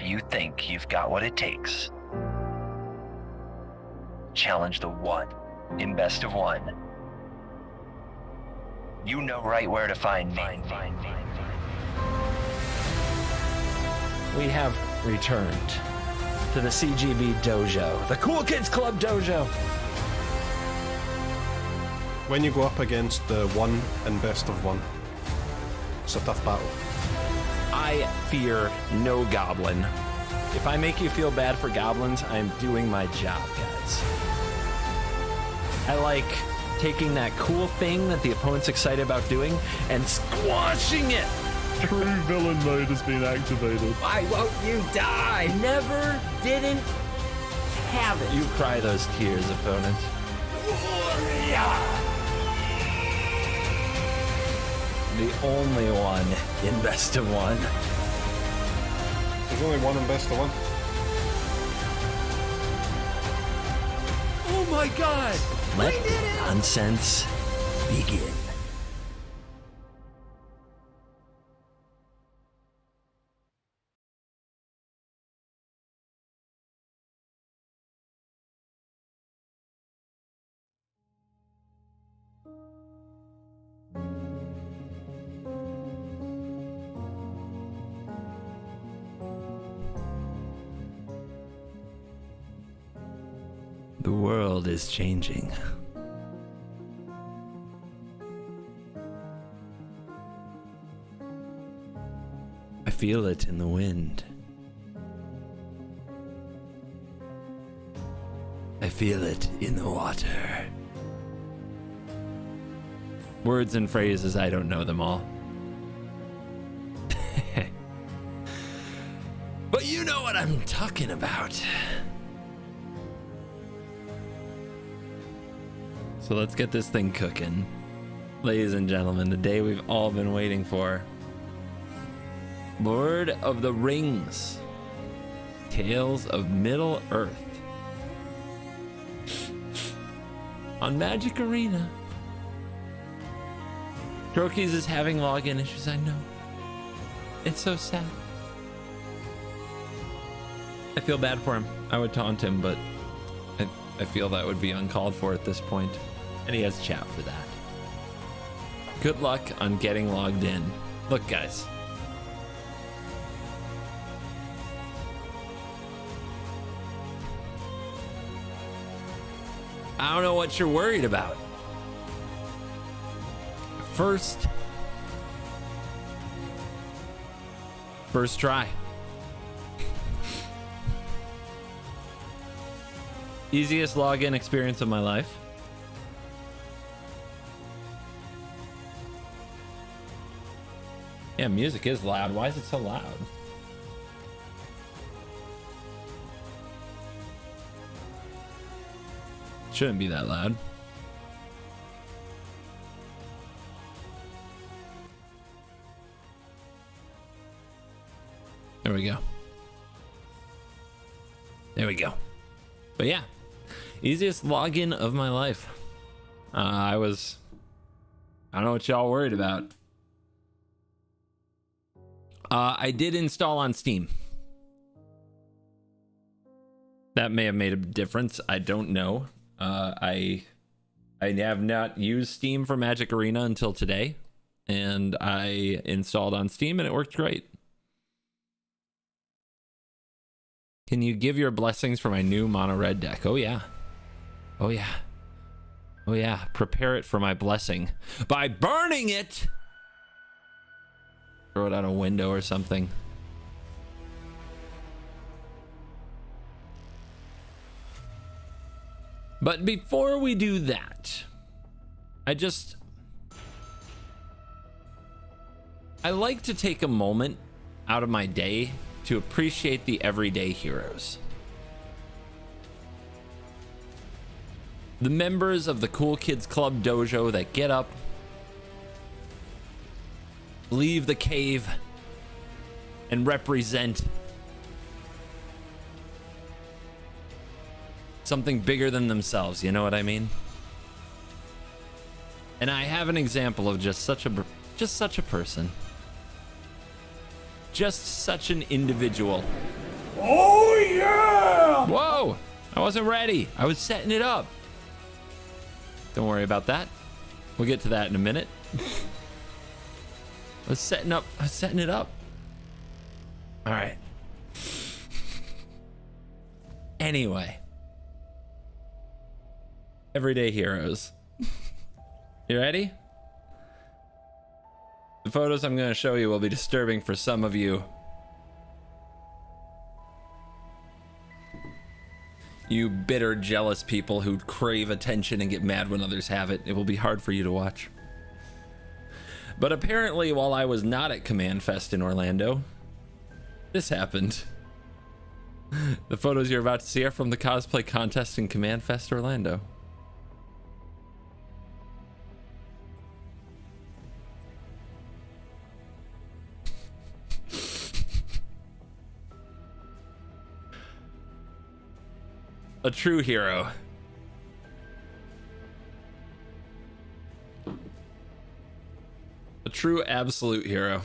You think you've got what it takes. Challenge the one in best of one. You know right where to find me. We have returned to the CGB Dojo, the Cool Kids Club Dojo. When you go up against the one in best of one, it's a tough battle. I fear no goblin. If I make you feel bad for goblins, I'm doing my job, guys. I like taking that cool thing that the opponent's excited about doing and squashing it. True villain mode has been activated. Why won't you die? Never didn't have it. You cry those tears, opponent. The only one in best of one. There's only one in best of one. Oh my god! Let the nonsense begin. The world is changing. I feel it in the wind. I feel it in the water. Words and phrases, I don't know them all. But you know what I'm talking about. So let's get this thing cooking. Ladies and gentlemen, the day we've all been waiting for. Lord of the Rings. Tales of Middle-earth. On Magic Arena. Trokies is having login issues, I know. It's so sad. I feel bad for him. I would taunt him, but I feel that would be uncalled for at this point. And he has chat for that. Good luck on getting logged in. Look, guys. I don't know what you're worried about. First try. Easiest login experience of my life. Yeah, music is loud. Why is it so loud? Shouldn't be that loud. There we go. There we go. But yeah, easiest login of my life. I don't know what y'all worried about. I did install on Steam. That may have made a difference. I don't know. I have not used Steam for Magic Arena until today, and I installed on Steam and it worked great. Can you give your blessings for my new mono red deck? Oh yeah. Oh yeah. Oh yeah. Prepare it for my blessing by burning it. Throw it out a window or something. But before we do that, I like to take a moment out of my day to appreciate the everyday heroes. The members of the Cool Kids Club dojo that get up, leave the cave, and represent something bigger than themselves, you know what I mean? And I have an example of just such a person. Just such an individual. Oh yeah! Whoa! I wasn't ready. I was setting it up. Don't worry about that. We'll get to that in a minute. I was setting it up. All right. Anyway. Everyday heroes. You ready? The photos I'm going to show you will be disturbing for some of you. You bitter, jealous people who crave attention and get mad when others have it. It will be hard for you to watch. But apparently, while I was not at Command Fest in Orlando, this happened. The photos you're about to see are from the cosplay contest in Command Fest Orlando. A true hero. A true absolute hero.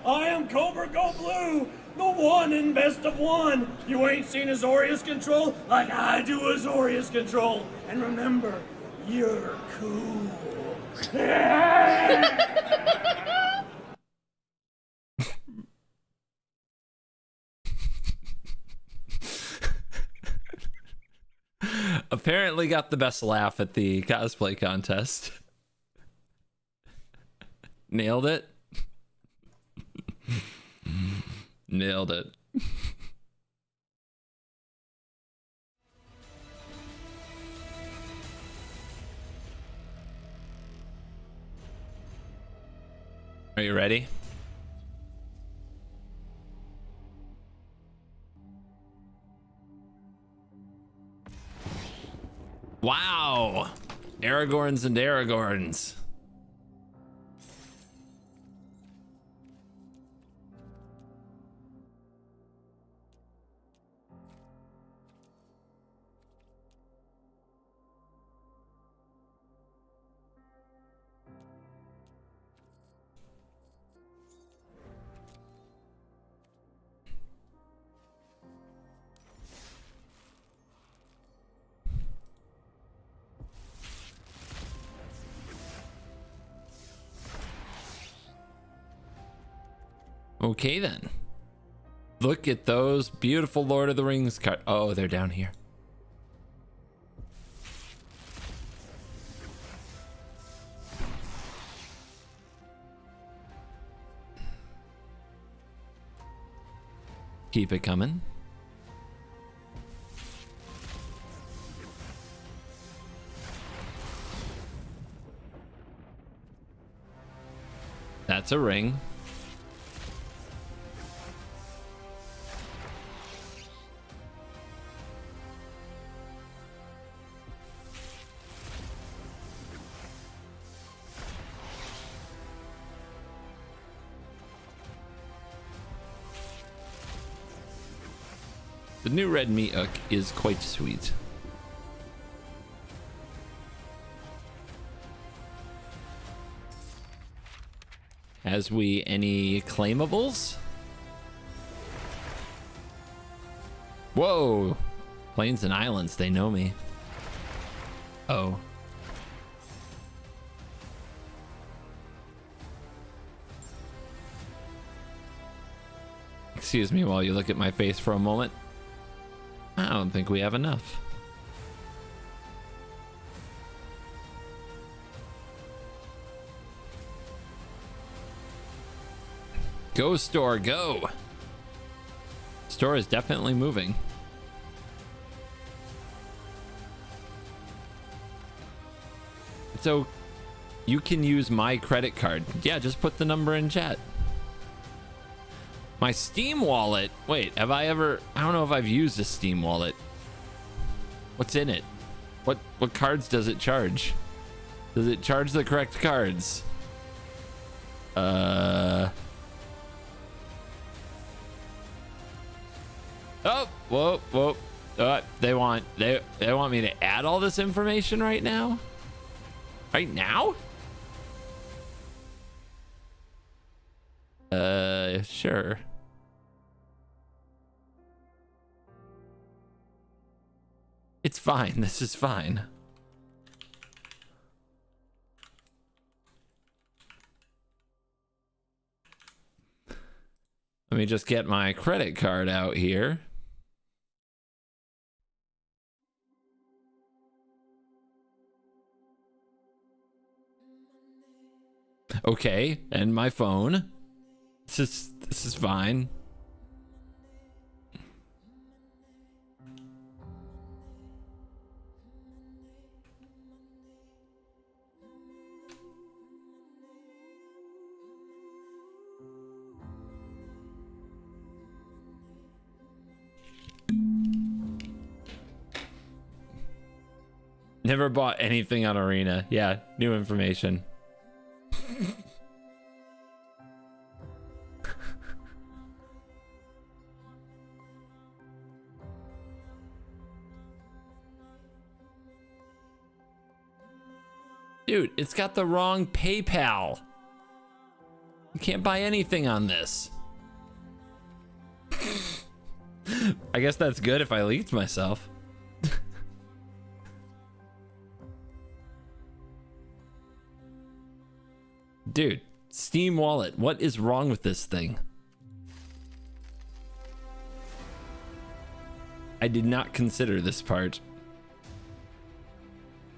I am CovertGoBlue, the one and best of one. You ain't seen Azorius control like I do Azorius control. And remember, You're cool. Apparently got the best laugh at the cosplay contest. Nailed it. Nailed it. Are you ready? Wow. Aragorns and Aragorns. Okay then. Look at those beautiful Lord of the Rings cards. Oh, they're down here. Keep it coming. That's a ring. The new red meat hook is quite sweet. Has we any claimables? Whoa! Plains and islands, they know me. Oh. Excuse me while you look at my face for a moment. I don't think we have enough. Go store, go. Store is definitely moving. So you can use my credit card. Yeah, just put the number in chat. My Steam wallet. Wait, have I ever? I don't know if I've used a Steam wallet. What's in it? What cards does it charge? Does it charge the correct cards? Oh, whoa. They want me to add all this information right now? Right now? Sure. It's fine. This is fine. Let me just get my credit card out here. Okay, and my phone. This is fine. Never bought anything on Arena. Yeah, new information. Dude, it's got the wrong PayPal. You can't buy anything on this. I guess that's good if I leaked myself. Dude, Steam Wallet. What is wrong with this thing? I did not consider this part.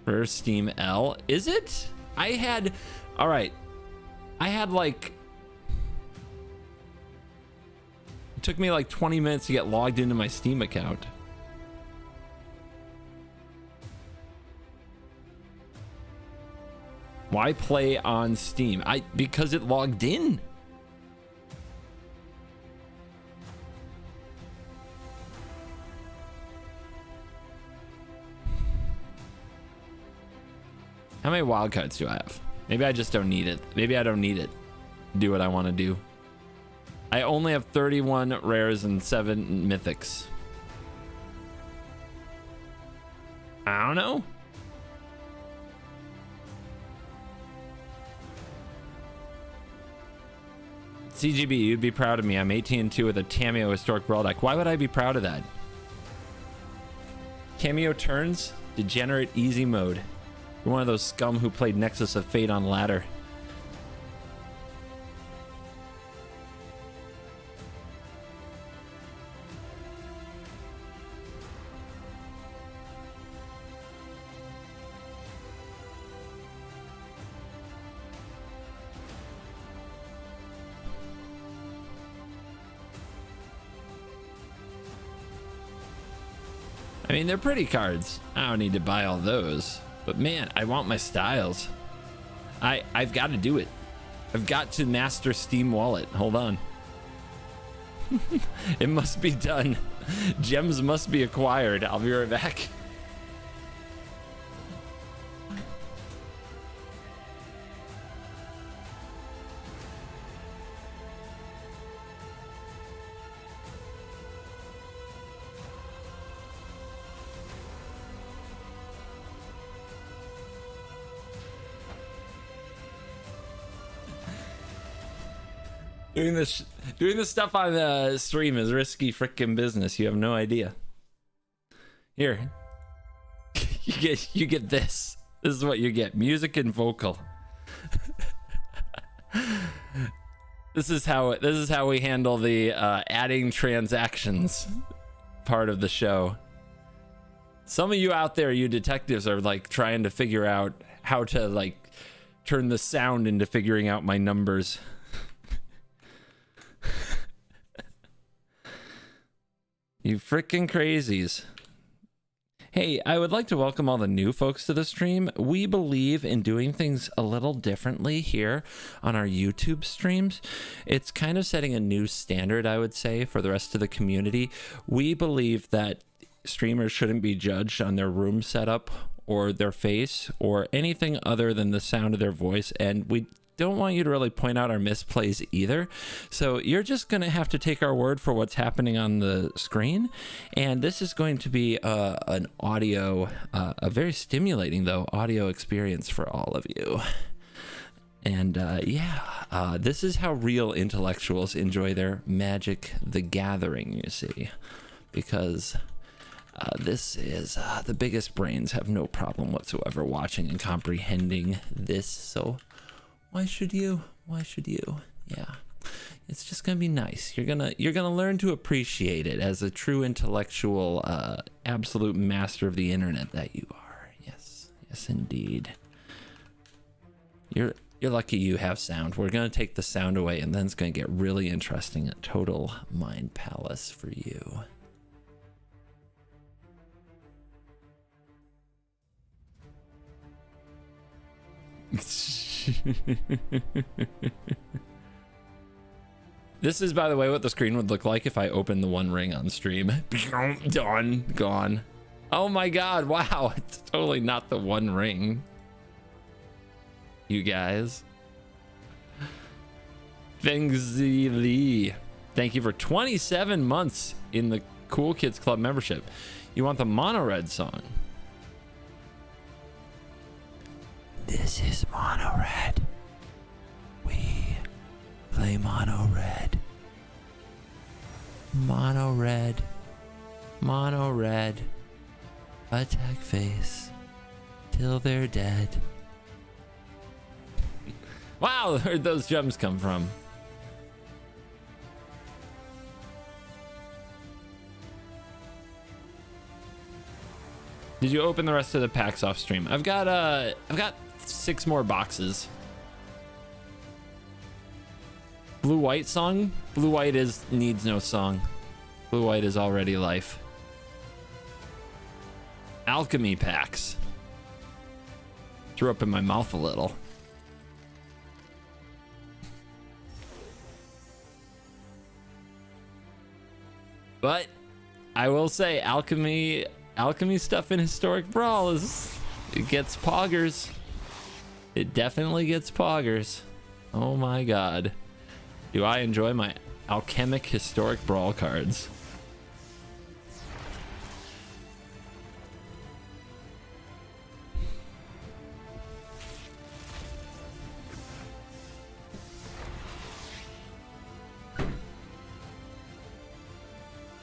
For Steam L. Is it? I had... Alright. I had like... It took me like 20 minutes to get logged into my Steam account. Why play on Steam? Because it logged in. How many wildcards do I have? Maybe I just don't need it. Maybe I don't need it. Do what I want to do. I only have 31 rares and 7 mythics. I don't know. CGB, you'd be proud of me. I'm 18-2 with a Tameo Historic Brawl deck. Why would I be proud of that? Cameo turns, degenerate easy mode. You're one of those scum who played Nexus of Fate on ladder. I mean, they're pretty cards. I don't need to buy all those. But man, I want my styles. I've got to do it. I've got to master Steam Wallet. Hold on. It must be done. Gems must be acquired. I'll be right back. Doing this stuff on the stream is risky frickin' business. You have no idea. Here, you get this. This is what you get: music and vocal. This is how we handle the adding transactions part of the show. Some of you out there, you detectives, are like trying to figure out how to like turn the sound into figuring out my numbers. You freaking crazies. Hey, I would like to welcome all the new folks to the stream. We believe in doing things a little differently here on our YouTube streams. It's kind of setting a new standard, I would say, for the rest of the community. We believe that streamers shouldn't be judged on their room setup or their face or anything other than the sound of their voice, and we don't want you to really point out our misplays either. So you're just going to have to take our word for what's happening on the screen. And this is going to be an audio, a very stimulating though, audio experience for all of you. And this is how real intellectuals enjoy their Magic the Gathering, you see. Because this is, the biggest brains have no problem whatsoever watching and comprehending this. So why should you? Why should you? Yeah, it's just gonna be nice. You're gonna learn to appreciate it as a true intellectual, absolute master of the internet that you are. Yes, yes, indeed. You're lucky you have sound. We're gonna take the sound away, and then it's gonna get really interesting. A total mind palace for you. This is, by the way, what the screen would look like if I opened the One Ring on stream. Done. Gone. Oh my god, wow. It's totally not the One Ring. You guys. Fengzi Lee. Thank you for 27 months in the Cool Kids Club membership. You want the Mono Red song? This is Mono Red. We play Mono Red. Mono Red. Mono Red. Attack face till they're dead. Wow, where'd those gems come from? Did you open the rest of the packs off stream? I've got 6 more boxes. Blue White song? Blue White needs no song. Blue White is already life. Alchemy packs. Threw up in my mouth a little. But I will say alchemy stuff in Historic Brawl it gets poggers. It definitely gets poggers. Oh my god. Do I enjoy my alchemic Historic Brawl cards?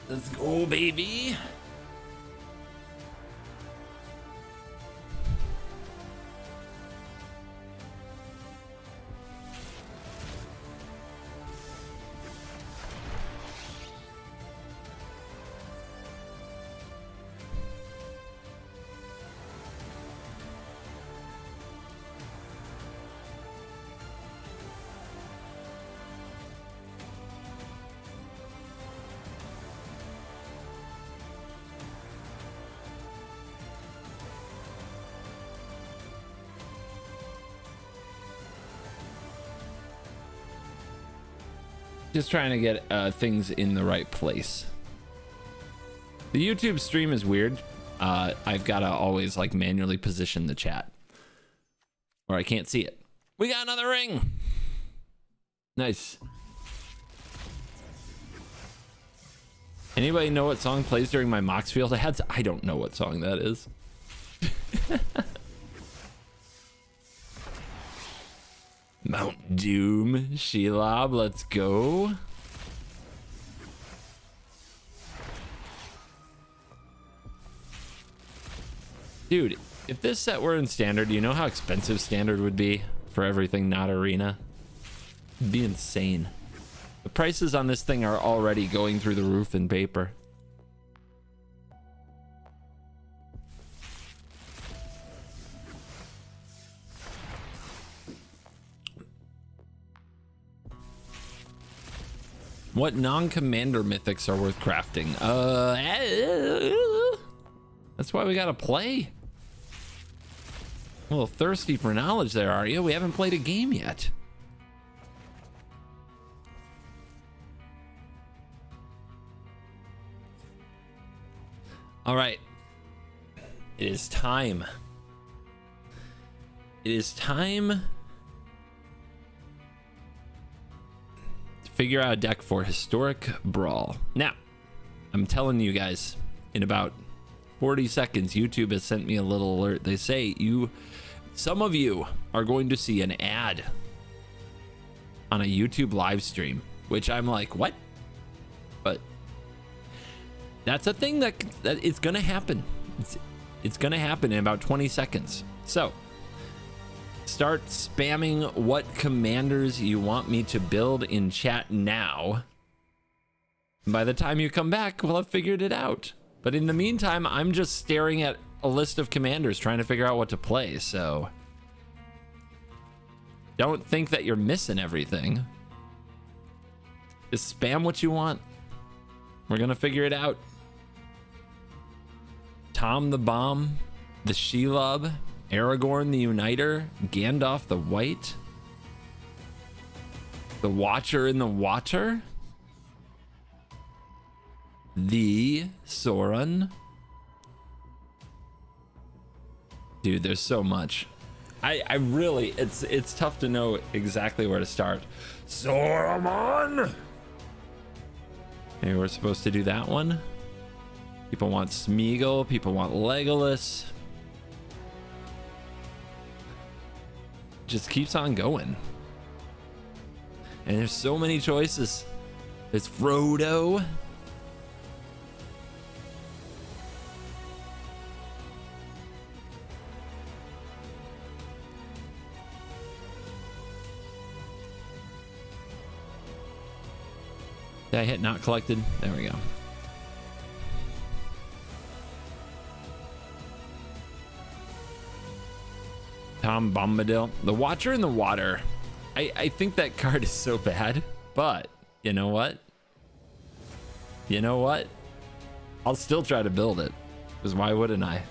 Let's go, baby. Just trying to get things in the right place. The YouTube stream is weird. I've got to always like manually position the chat or I can't see it. We got another ring. Nice. Anybody know what song plays during my Mox Field? I don't know what song that is. Mount Doom, Shelob, let's go. Dude, if this set were in standard, do you know how expensive standard would be for everything not arena? It'd be insane. The prices on this thing are already going through the roof in paper. What non-commander mythics are worth crafting? That's why we gotta play. A little thirsty for knowledge there, are you? We haven't played a game yet. All right. It is time. It is time figure out a deck for Historic Brawl. Now, I'm telling you guys, in about 40 seconds, YouTube has sent me a little alert. They say some of you are going to see an ad on a YouTube live stream, which I'm like, what? But that's a thing that it's gonna happen. It's gonna happen in about 20 seconds. So start spamming what commanders you want me to build in chat now. By the time you come back, we'll have figured it out. But in the meantime, I'm just staring at a list of commanders trying to figure out what to play, so don't think that you're missing everything. Just spam what you want. We're gonna figure it out. Tom the Bomb, the Shelob, Aragorn the Uniter, Gandalf the White, the Watcher in the Water, the Sauron. Dude, there's so much. I really, it's tough to know exactly where to start. Sauron! Maybe we're supposed to do that one. People want Smeagol, people want Legolas. Just keeps on going. And there's so many choices. There's Frodo. Did I hit not collected? There we go. Tom Bombadil. The Watcher in the Water. I think that card is so bad, but you know what? You know what? I'll still try to build it, because why wouldn't I?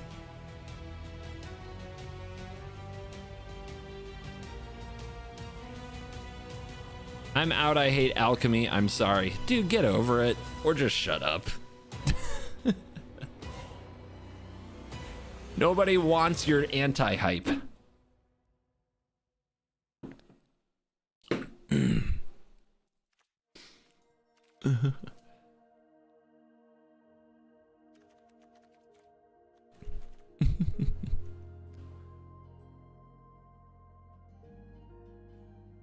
I'm out. I hate alchemy. I'm sorry. Dude, get over it. Or just shut up. Nobody wants your anti-hype.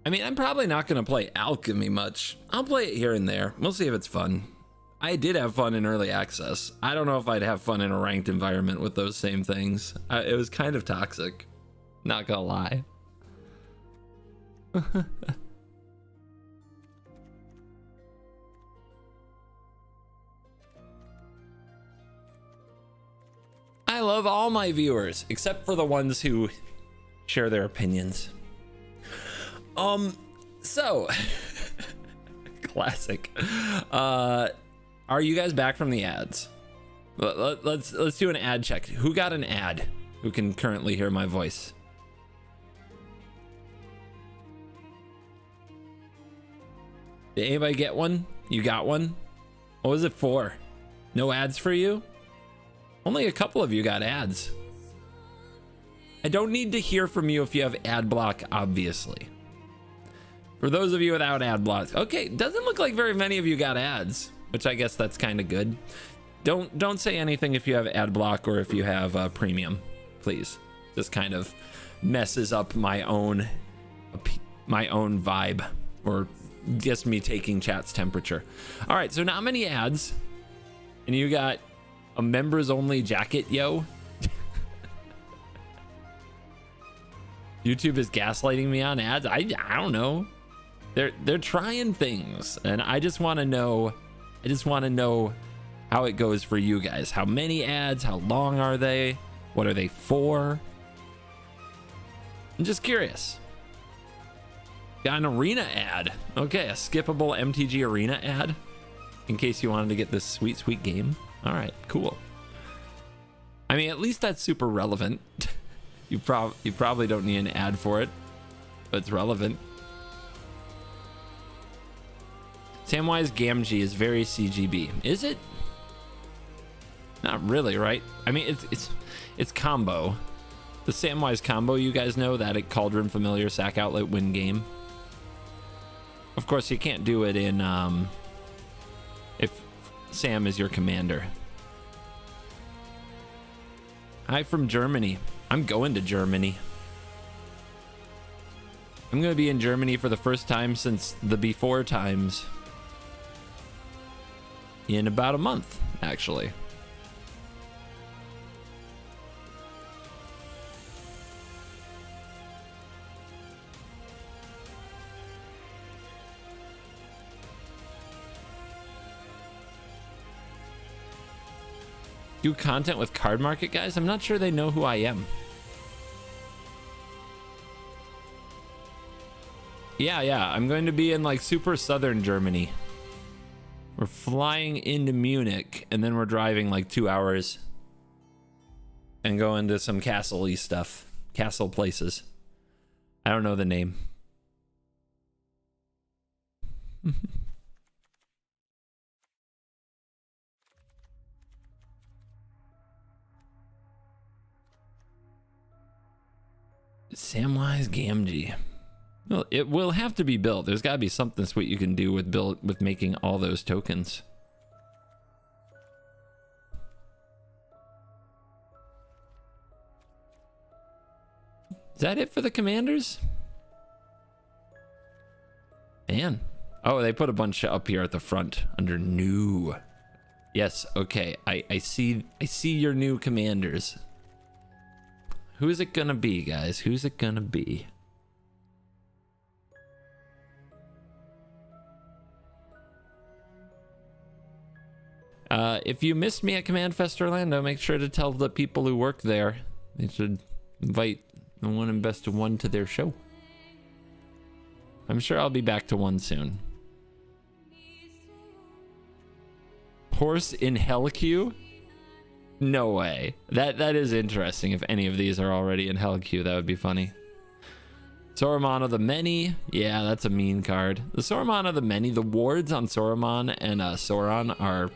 I mean, I'm probably not going to play alchemy much. I'll play it here and there. We'll see if it's fun. I did have fun in early access. I don't know if I'd have fun in a ranked environment with those same things. It was kind of toxic. Not gonna lie. I love all my viewers, except for the ones who share their opinions. So classic. Are you guys back from the ads? Let's do an ad check. Who got an ad? Who can currently hear my voice? Did anybody get one? You got one? What was it for? No ads for you? Only a couple of you got ads. I don't need to hear from you if you have ad block, obviously. For those of you without ad blocks, okay, doesn't look like very many of you got ads, which I guess that's kind of good. Don't say anything if you have ad block or if you have premium, please. Just kind of messes up my own vibe, or just me taking chat's temperature. All right, so not many ads, and you got a members only jacket, yo. YouTube is gaslighting me on ads. I don't know. They're trying things, and I just want to know. I just want to know how it goes for you guys. How many ads? How long are they? What are they for? I'm just curious. Got an arena ad. Okay, a skippable MTG arena ad. In case you wanted to get this sweet, sweet game. All right, cool. I mean, at least that's super relevant. You probably don't need an ad for it, but it's relevant. Samwise Gamgee is very CGB. Is it? Not really, right? I mean, it's combo. The Samwise combo, you guys know that at Cauldron, Familiar, Sack Outlet, Win Game. Of course, you can't do it in if Sam is your commander. Hi from Germany. I'm going to Germany. I'm going to be in Germany for the first time since the before times. In about a month, actually. Do content with Card Market, guys? I'm not sure they know who I am. Yeah, I'm going to be in like super southern Germany. We're flying into Munich, and then we're driving like 2 hours and going to some castle-y stuff. Castle places. I don't know the name. Samwise Gamgee. Well, it will have to be built. There's got to be something sweet you can do with making all those tokens. Is that it for the commanders? Man. Oh, they put a bunch up here at the front under new. Yes, okay. I see your new commanders. Who's it gonna be, guys? Who's it gonna be? if you missed me at Command Fest Orlando, make sure to tell the people who work there they should invite the 1 and best of 1 to their show. I'm sure I'll be back to 1 soon. Horse in Hell-Q? No way. That is interesting. If any of these are already in Hell-Q, that would be funny. Sauron of the Many. Yeah, that's a mean card. The Sauron of the Many, the wards on Sauron and Sauron are,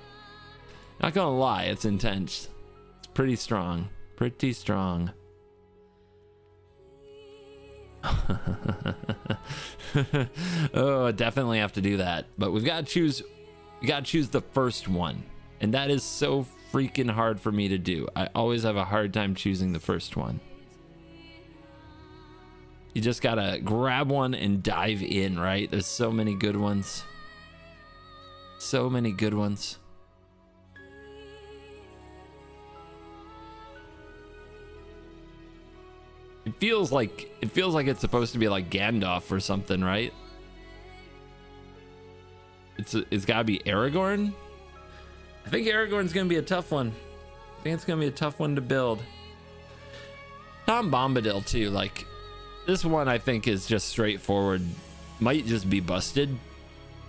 not gonna lie, it's intense. It's pretty strong. Pretty strong. Oh, definitely have to do that. But we've got to choose. We got to choose the first one, and that is so freaking hard for me to do. I always have a hard time choosing the first one. You just gotta grab one and dive in, right? There's so many good ones. So many good ones. It feels like it's supposed to be like Gandalf or something, right? It's gotta be Aragorn. I think Aragorn's gonna be a tough one. I think it's gonna be a tough one to build. Tom Bombadil too. Like this one, I think is just straightforward. Might just be busted.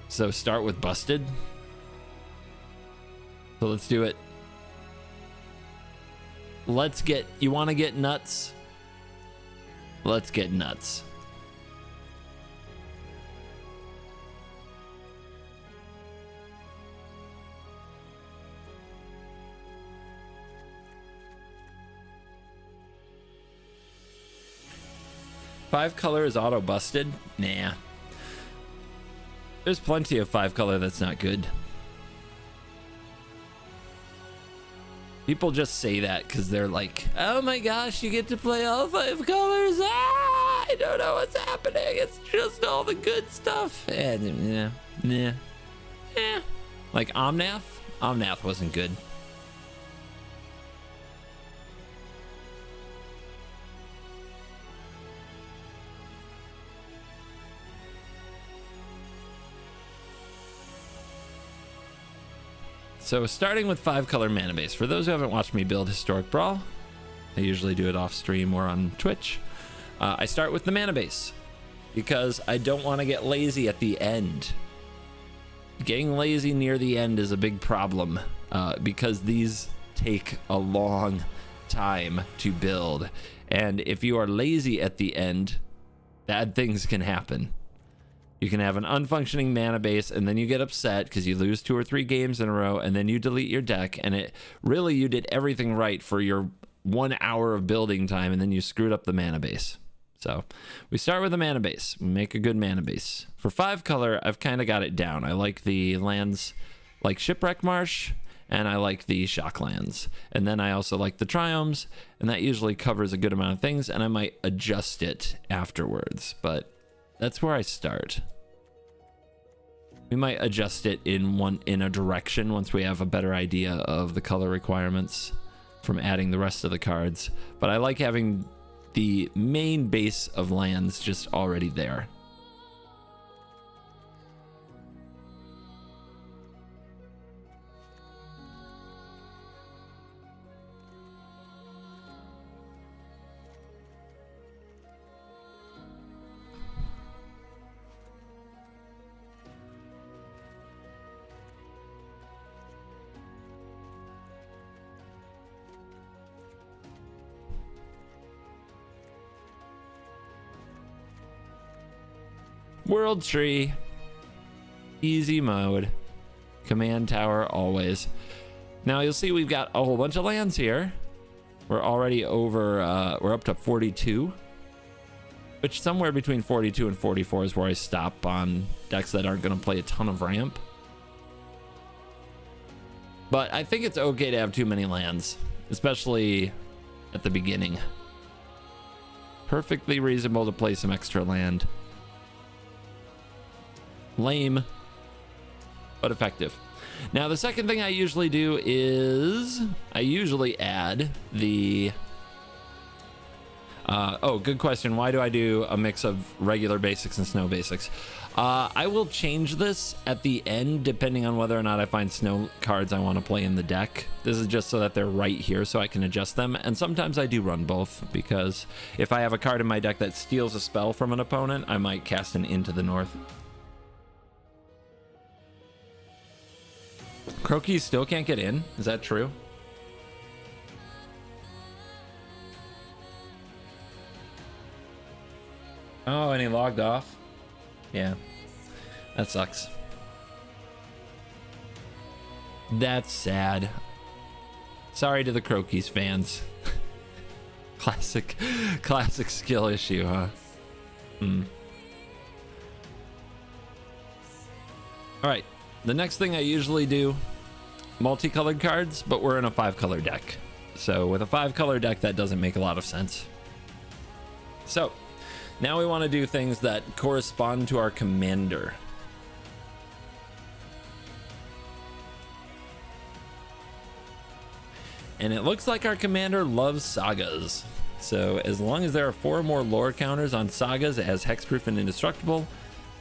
So start with busted. So let's do it. Let's get. You want to get nuts? Let's get nuts. Five color is auto busted? Nah. There's plenty of 5 color that's not good. People just say that because they're like, oh my gosh, you get to play all 5 colors. Ah, I don't know what's happening. It's just all the good stuff. Yeah. Like Omnath? Omnath wasn't good. So starting with 5 color mana base. For those who haven't watched me build Historic Brawl, I usually do it off stream or on Twitch. I start with the mana base because I don't want to get lazy at the end. Getting lazy near the end is a big problem because these take a long time to build. And if you are lazy at the end, bad things can happen. You can have an unfunctioning mana base and then you get upset because you lose 2 or 3 games in a row and then you delete your deck and it really, you did everything right for your 1 hour of building time and then you screwed up the mana base. So we start with the mana base. We make a good mana base. For 5 color, I've kind of got it down. I like the lands like Shipwreck Marsh and I like the Shocklands. And then I also like the Triomes, and that usually covers a good amount of things, and I might adjust it afterwards, but that's where I start. We might adjust it in a direction once we have a better idea of the color requirements from adding the rest of the cards. But I like having the main base of lands just already there. World Tree, easy mode, command tower always. Now you'll see we've got a whole bunch of lands here. We're already over, we're up to 42, which somewhere between 42 and 44 is where I stop on decks that aren't going to play a ton of ramp. But I think it's okay to have too many lands, especially at the beginning. Perfectly reasonable to play some extra land. Lame, but effective. Now the second thing I usually do is I usually add the Oh, good question. Why do I do a mix of regular basics and snow basics? I will change this at the end depending on whether or not I find snow cards I want to play in the deck. This is just so that they're right here so I can adjust them. And sometimes I do run both, because if I have a card in my deck that steals a spell from an opponent, I might cast an Into the North. Croaky still can't get in? Is that true? Oh, and he logged off? Yeah. That sucks. That's sad. Sorry to the Croakies fans. Classic skill issue, huh? Alright. The next thing I usually do, multicolored cards, but we're in a 5-color deck. So with a 5-color deck, that doesn't make a lot of sense. So now we want to do things that correspond to our commander. And it looks like our commander loves Sagas. So as long as there are 4 or more lore counters on Sagas as hexproof and indestructible,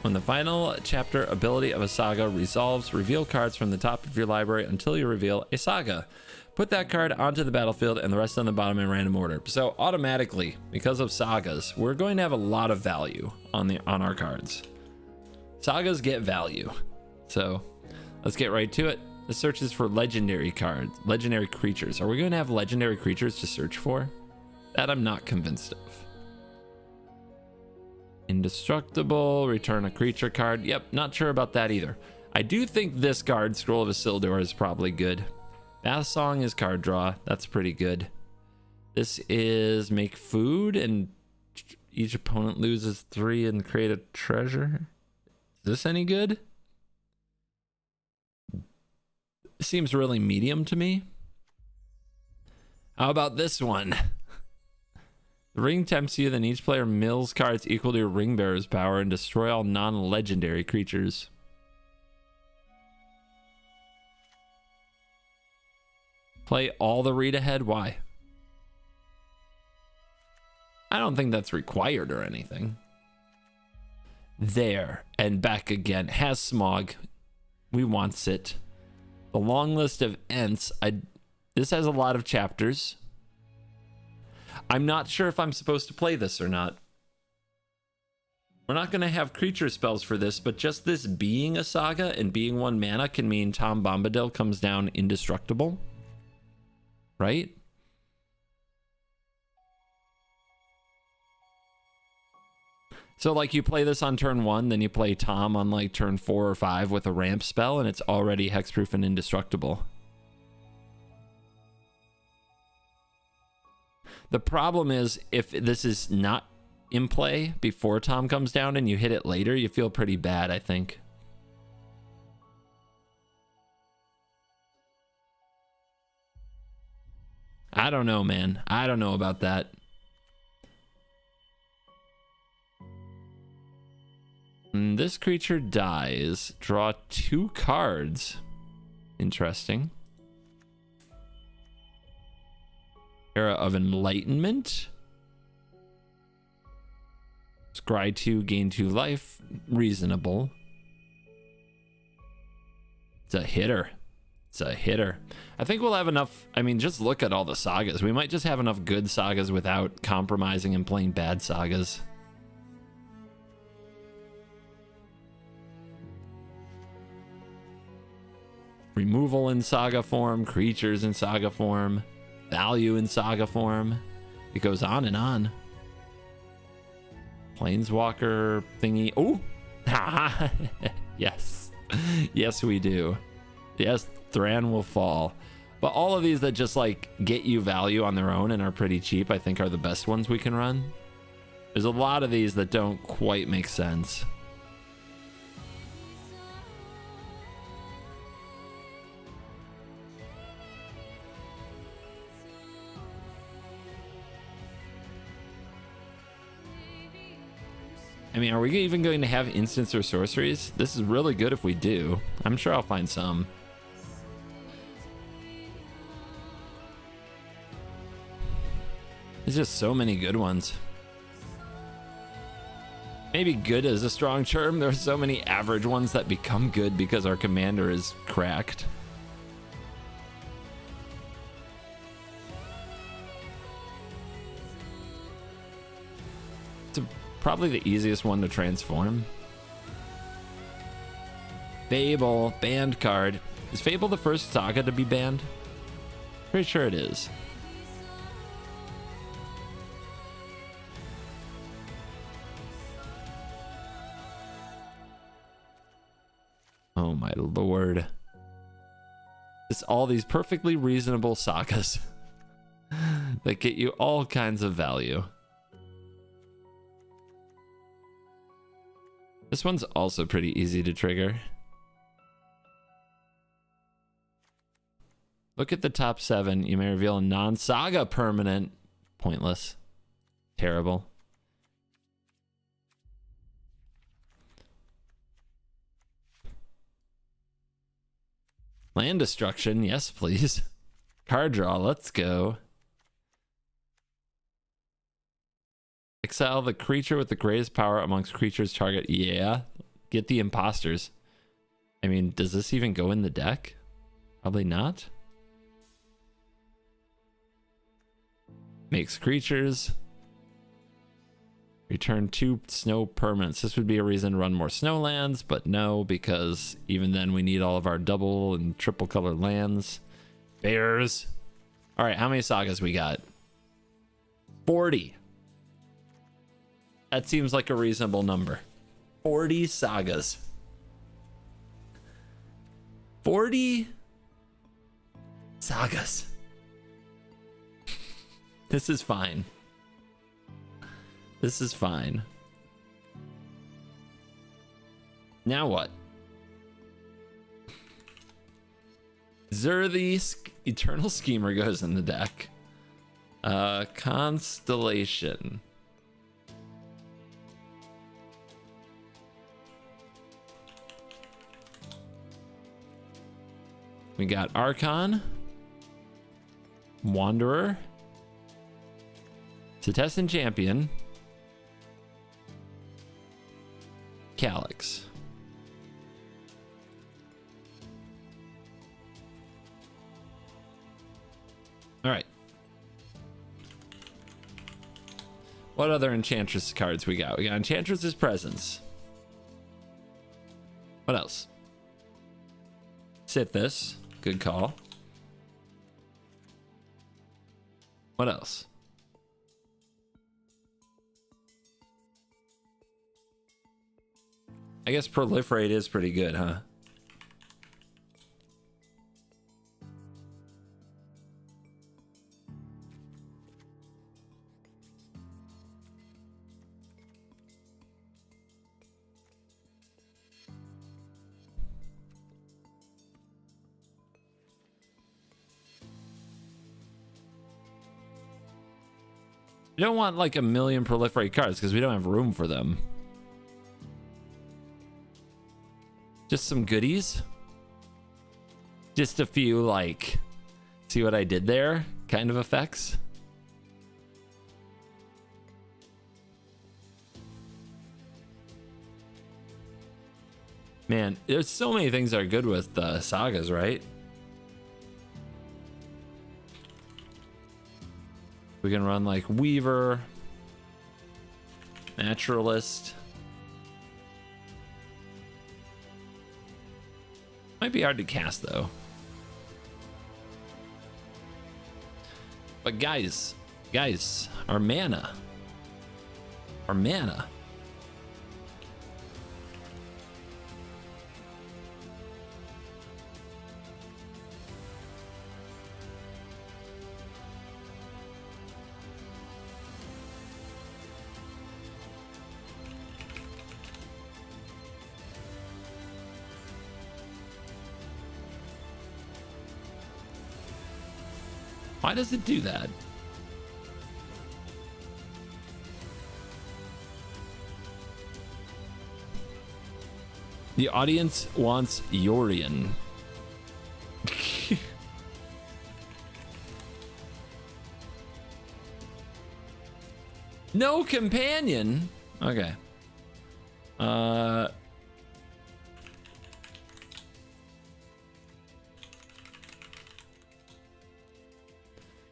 when the final chapter ability of a saga resolves, reveal cards from the top of your library until you reveal a saga. Put that card onto the battlefield and the rest on the bottom in random order. So automatically, because of sagas, we're going to have a lot of value on our cards. Sagas get value. So let's get right to it. The search is for legendary cards, legendary creatures. Are we going to have legendary creatures to search for? That I'm not convinced of. Indestructible, return a creature card. Yep, not sure about that either. I do think this card, Scroll of Isildur, is probably good. Bath Song is card draw. That's pretty good. This is make food and each opponent loses 3 and create a treasure. Is this any good? Seems really medium to me. How about this one? The ring tempts you, then each player mills cards equal to your ring bearer's power and destroy all non-legendary creatures. Play all the read ahead? Why? I don't think that's required or anything. There and back again. Has Smog. We wants it. The long list of Ents. This has a lot of chapters. I'm not sure if I'm supposed to play this or not. We're not going to have creature spells for this, but just this being a saga and being 1 mana can mean Tom Bombadil comes down indestructible. Right? So like you play this on turn 1, then you play Tom on like turn 4 or 5 with a ramp spell, and it's already hexproof and indestructible. The problem is if this is not in play before Tom comes down and you hit it later, you feel pretty bad, I think. I don't know, man. I don't know about that. This creature dies. Draw 2 cards. Interesting. Era of Enlightenment. Scry 2, gain 2 life. Reasonable. It's a hitter. It's a hitter. I think we'll have enough. I mean, just look at all the sagas. We might just have enough good sagas without compromising and playing bad sagas. Removal in saga form, creatures in saga form, value in saga form. It goes on and on. Planeswalker thingy. Oh, yes. Yes, we do. Yes, Thran will fall. But all of these that just like get you value on their own and are pretty cheap, I think are the best ones we can run. There's a lot of these that don't quite make sense. I mean, are we even going to have instants or sorceries? This is really good if we do. I'm sure I'll find some. There's just so many good ones. Maybe good is a strong term. There are so many average ones that become good because our commander is cracked. It's probably the easiest one to transform. Fable, banned card. Is Fable the first saga to be banned? Pretty sure it is. Oh my lord. It's all these perfectly reasonable sagas that get you all kinds of value. This one's also pretty easy to trigger. Look at the top 7. You may reveal a non-saga permanent. Pointless. Terrible. Land destruction, yes please. Card draw, let's go. Exile the creature with the greatest power amongst creatures target. Yeah, get the imposters. I mean, does this even go in the deck? Probably not. Makes creatures. Return 2 snow permanents. This would be a reason to run more snow lands, but no, because even then we need all of our double and triple color lands. Bears. All right, how many sagas we got? 40. That seems like a reasonable number. 40 sagas. 40 sagas. This is fine. This is fine. Now what? The Eternal Schemer goes in the deck. Constellation. We got Archon, Wanderer, Setessan Champion, Calyx. All right. What other Enchantress cards we got? We got Enchantress's Presence. What else? Sithis. Good call. What else? I guess Proliferate is pretty good, huh? We don't want like a million Proliferate cards because we don't have room for them. Just some goodies. Just a few like, see what I did there kind of effects. Man, there's so many things that are good with sagas, right? We can run like Weaver, Naturalist. Might be hard to cast though. But guys, our mana. Why does it do that? The audience wants Yorion. No companion? Okay.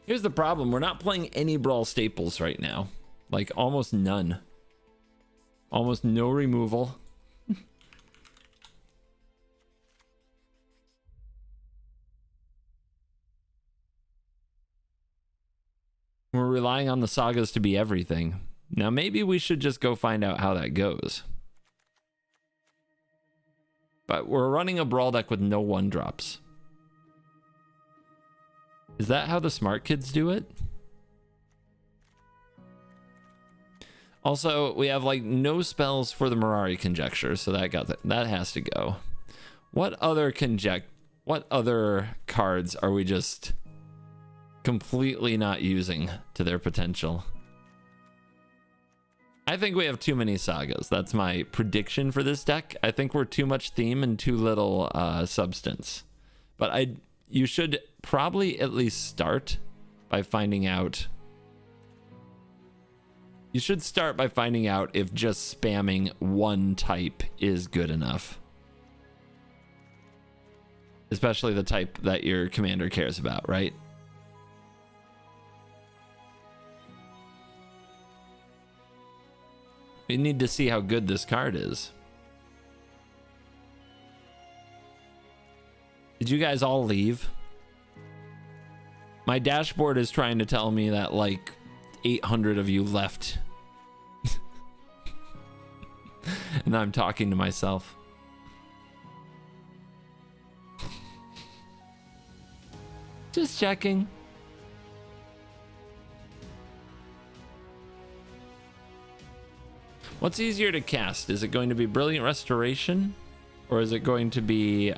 Here's the problem. We're not playing any Brawl staples right now. Like, almost none. Almost no removal. We're relying on the sagas to be everything. Now, maybe we should just go find out how that goes. But we're running a Brawl deck with no 1-drops. Is that how the smart kids do it? Also, we have like no spells for the Mirari conjecture, so that has to go. What other cards are we just completely not using to their potential? I think we have too many sagas. That's my prediction for this deck. I think we're too much theme and too little substance. But you should probably at least start by finding out. You should start by finding out if just spamming one type is good enough. Especially the type that your commander cares about, right? We need to see how good this card is. Did you guys all leave? My dashboard is trying to tell me that like 800 of you left. And I'm talking to myself. Just checking. What's easier to cast? Is it going to be Brilliant Restoration? Or is it going to be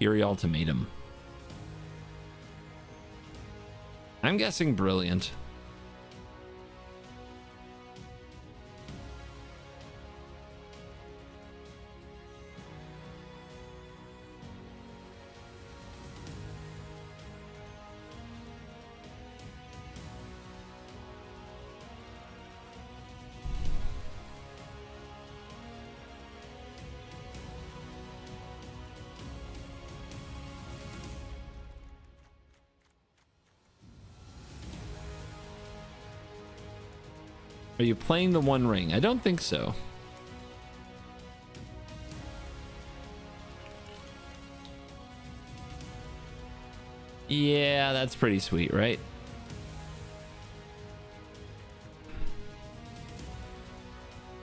Eerie Ultimatum? I'm guessing Brilliant. Are you playing the One Ring? I don't think so. Yeah, that's pretty sweet, right?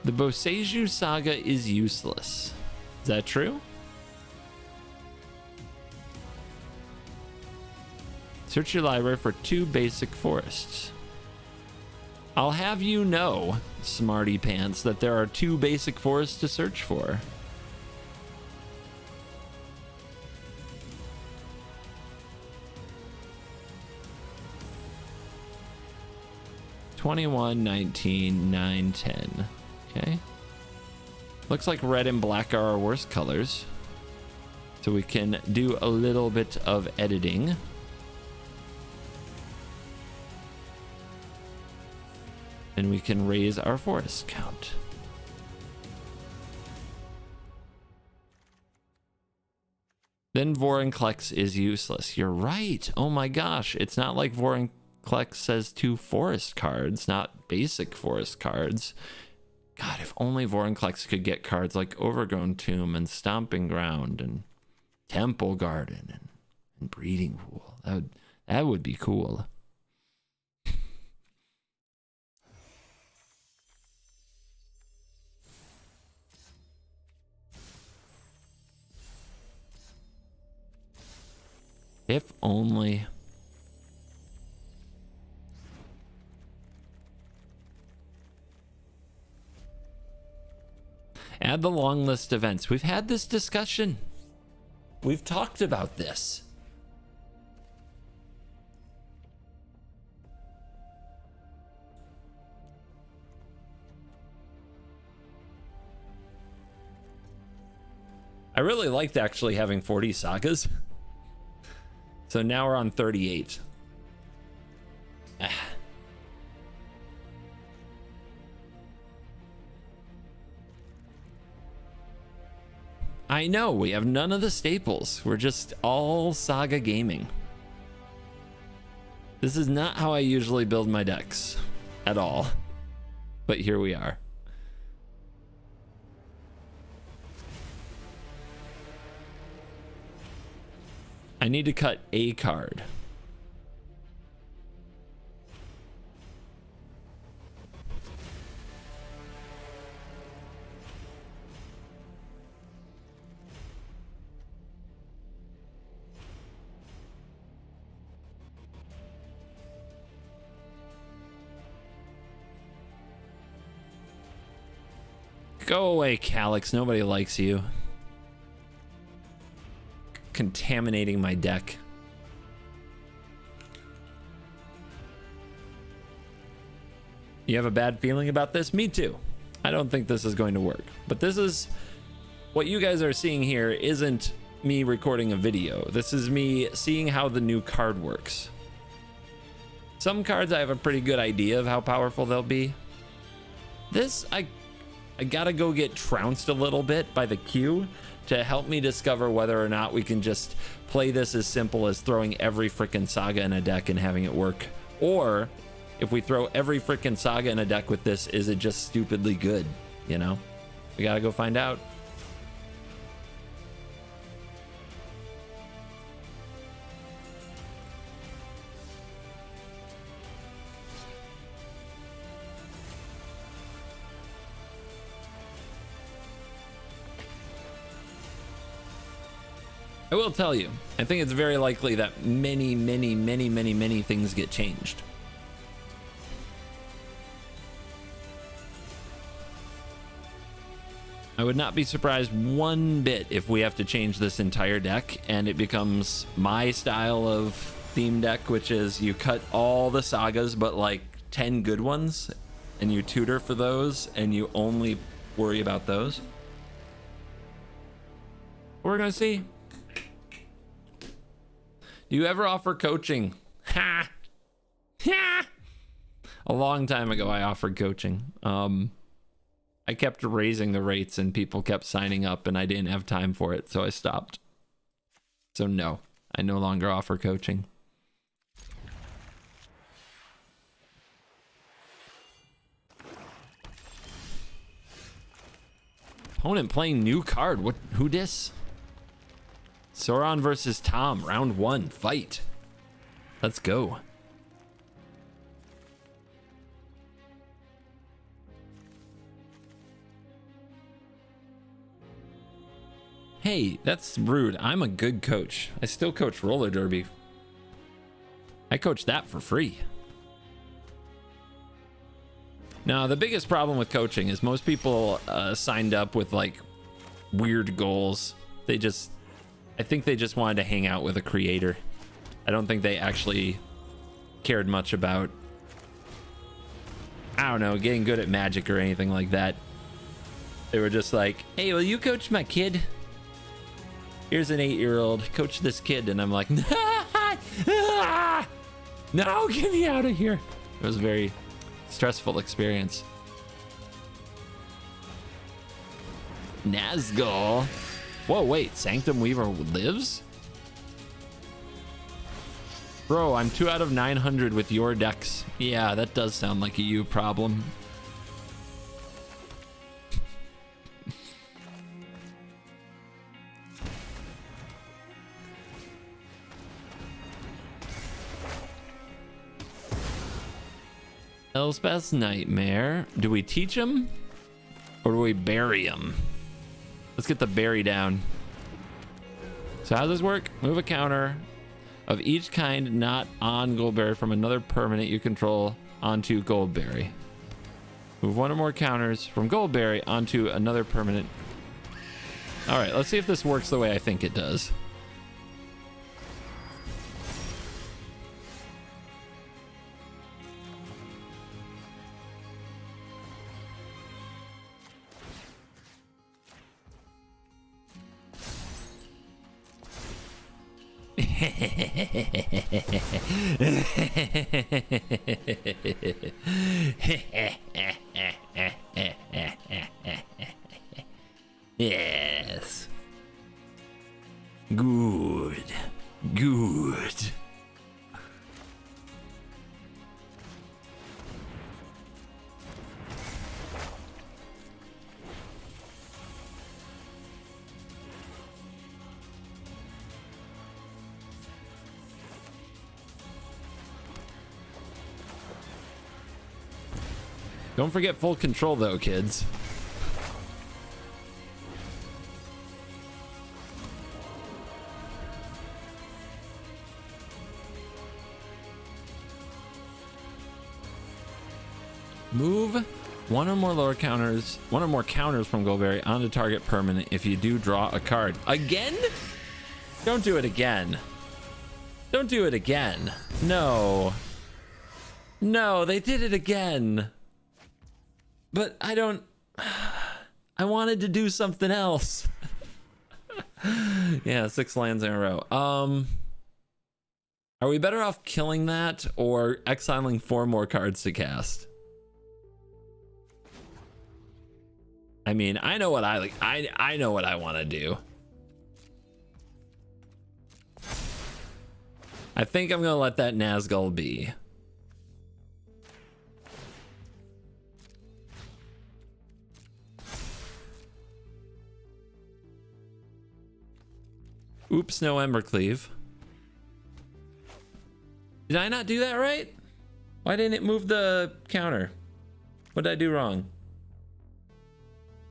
The Boseiju Saga is useless. Is that true? Search your library for 2 basic forests. I'll have you know, smarty pants, that there are 2 basic forests to search for. $21, $19, $9, $10. Okay. Looks like red and black are our worst colors. So we can do a little bit of editing. And we can raise our forest count. Then Vorinclex is useless. You're right. Oh my gosh. It's not like Vorinclex says 2 forest cards, not basic forest cards. God, if only Vorinclex could get cards like Overgrown Tomb and Stomping Ground and Temple Garden and Breeding Pool. That would be cool. If only. Add the long list events. We've had this discussion. We've talked about this. I really liked actually having 40 sagas. So now we're on 38. I know, we have none of the staples. We're just all Saga gaming. This is not how I usually build my decks at all. But here we are. I need to cut a card. Go away, Calyx. Nobody likes you. Contaminating my deck. You have a bad feeling about this? Me too. I don't think this is going to work. But this is... what you guys are seeing here isn't me recording a video. This is me seeing how the new card works. Some cards I have a pretty good idea of how powerful they'll be. This, I gotta go get trounced a little bit by the queue to help me discover whether or not we can just play this as simple as throwing every freaking Saga in a deck and having it work. Or if we throw every freaking Saga in a deck with this, is it just stupidly good? You know, we gotta go find out. I will tell you, I think it's very likely that many things get changed. I would not be surprised one bit if we have to change this entire deck and it becomes my style of theme deck, which is you cut all the Sagas but like 10 good ones and you tutor for those and you only worry about those. We're gonna see. Do you ever offer coaching? Ha! Ha! A long time ago, I offered coaching. I kept raising the rates and people kept signing up and I didn't have time for it, so I stopped. So no, I no longer offer coaching. Opponent playing new card. What? Who dis? Sauron versus Tom, round 1, fight. Let's go. Hey, that's rude. I'm a good coach. I still coach roller derby. I coach that for free. Now, the biggest problem with coaching is most people signed up with like weird goals. I think they just wanted to hang out with a creator. I don't think they actually cared much about, I don't know, getting good at magic or anything like that. They were just like, hey, will you coach my kid? Here's an 8-year-old, coach this kid. And I'm like, no, get me out of here. It was a very stressful experience. Nazgul. Whoa, wait, Sanctum Weaver lives? Bro, I'm 2 out of 900 with your decks. Yeah, that does sound like a you problem. Elspeth's Nightmare. Do we teach him? Or do we bury him? Let's get the berry down. So how does this work? Move a counter of each kind not on Goldberry from another permanent you control onto Goldberry. Move one or more counters from Goldberry onto another permanent. All right, let's see if this works the way I think it does. Yes. Don't forget full control though, kids. Move one or more counters from Goldberry onto target permanent if you do draw a card. Again? Don't do it again. Don't do it again. No. No, they did it again. But I don't... I wanted to do something else. Yeah, 6 lands in a row. Are we better off killing that or exiling 4 more cards to cast? I mean, I know what I like. I know what I want to do. I think I'm gonna let that Nazgul be. Oops, no Embercleave. Did I not do that right? Why didn't it move the counter? What did I do wrong?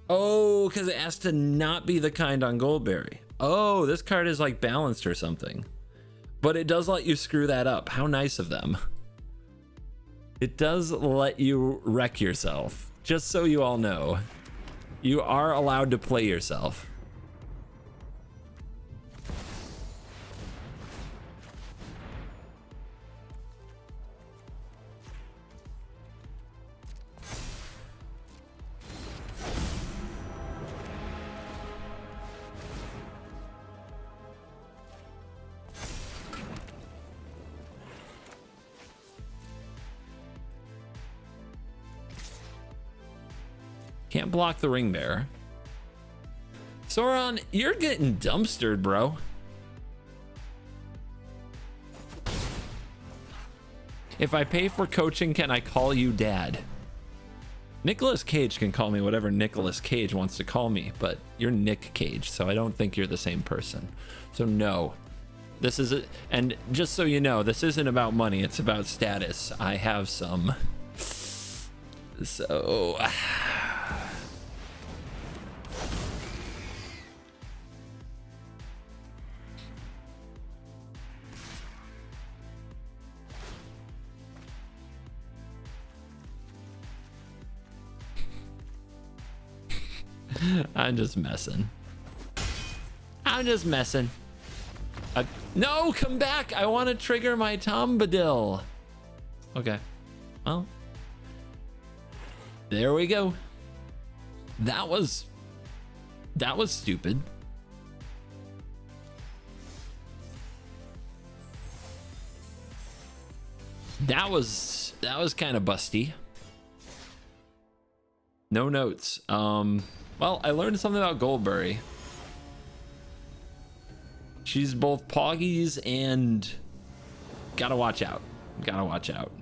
Oh, because it has to not be the kind on Goldberry. Oh, this card is like balanced or something. But it does let you screw that up. How nice of them. It does let you wreck yourself. Just so you all know. You are allowed to play yourself. Can't block the ring bearer. Sauron, you're getting dumpstered, bro. If I pay for coaching, can I call you dad? Nicolas Cage can call me whatever Nicolas Cage wants to call me, but you're Nick Cage, so I don't think you're the same person. So no. This is it. And just so you know, this isn't about money, it's about status. I have some. So... I'm just messing. I'm just messing. No, come back. I want to trigger my Bombadil. Okay. Well, there we go. That was stupid. That was kind of busty. No notes. Well, I learned something about Goldberry. She's both poggies and gotta watch out. Gotta watch out.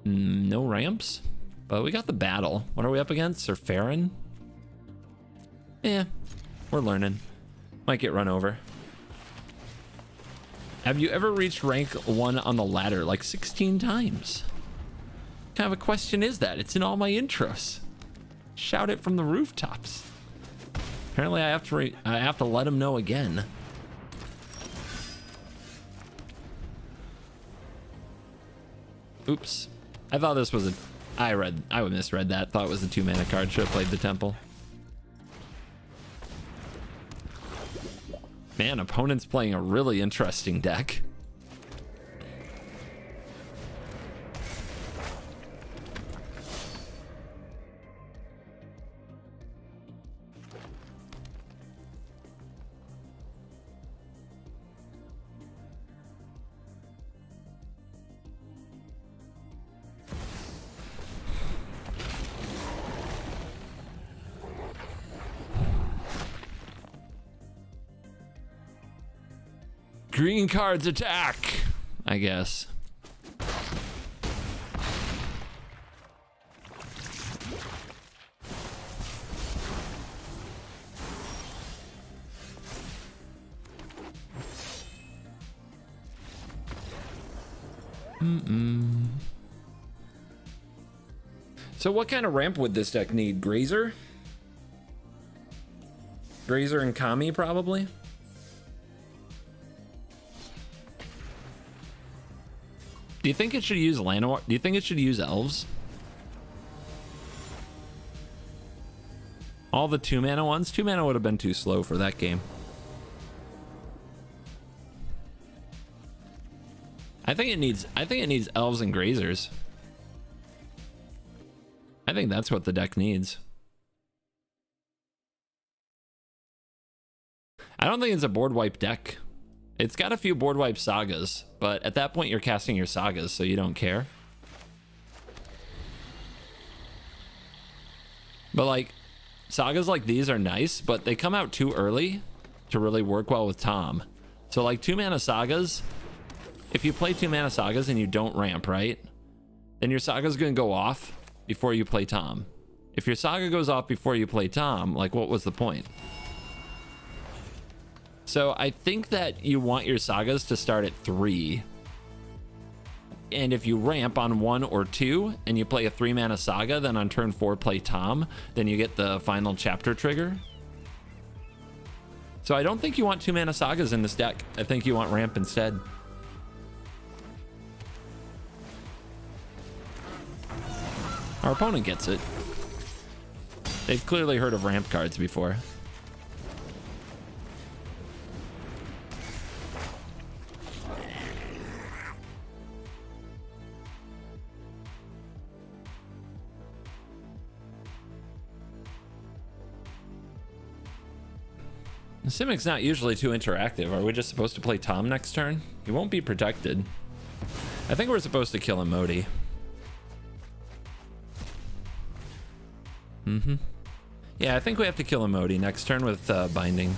No ramps, but we got the battle. What are we up against? Sir Farron? Yeah, we're learning. Might get run over. Have you ever reached rank 1 on the ladder like 16 times? What kind of a question is that? It's in all my intros. Shout it from the rooftops. Apparently I have to let them know again. Oops. I thought this was a... I misread that. Thought it was a 2-mana card. Should have played the temple. Man, opponent's playing a really interesting deck. Green cards attack, I guess. So what kind of ramp would this deck need? Grazer? Grazer and Kami, probably? Do you think it should use Llanowar? Do you think it should use Elves? All the 2-mana ones? 2 mana would have been too slow for that game. I think it needs Elves and Grazers. I think that's what the deck needs. I don't think it's a board wipe deck. It's got a few board wipe Sagas, but at that point you're casting your Sagas, so you don't care. But like, Sagas like these are nice, but they come out too early to really work well with Tom. So like 2-mana Sagas, if you play 2-mana Sagas and you don't ramp, right? Then your Saga's gonna go off before you play Tom. If your Saga goes off before you play Tom, like what was the point? So I think that you want your Sagas to start at 3. And if you ramp on 1 or 2 and you play a 3-mana Saga, then on turn 4 play Tom, then you get the final chapter trigger. So I don't think you want 2-mana Sagas in this deck. I think you want ramp instead. Our opponent gets it. They've clearly heard of ramp cards before. Simic's not usually too interactive. Are we just supposed to play Tom next turn? He won't be protected. I think we're supposed to kill Modi. Yeah, I think we have to kill Modi next turn with binding.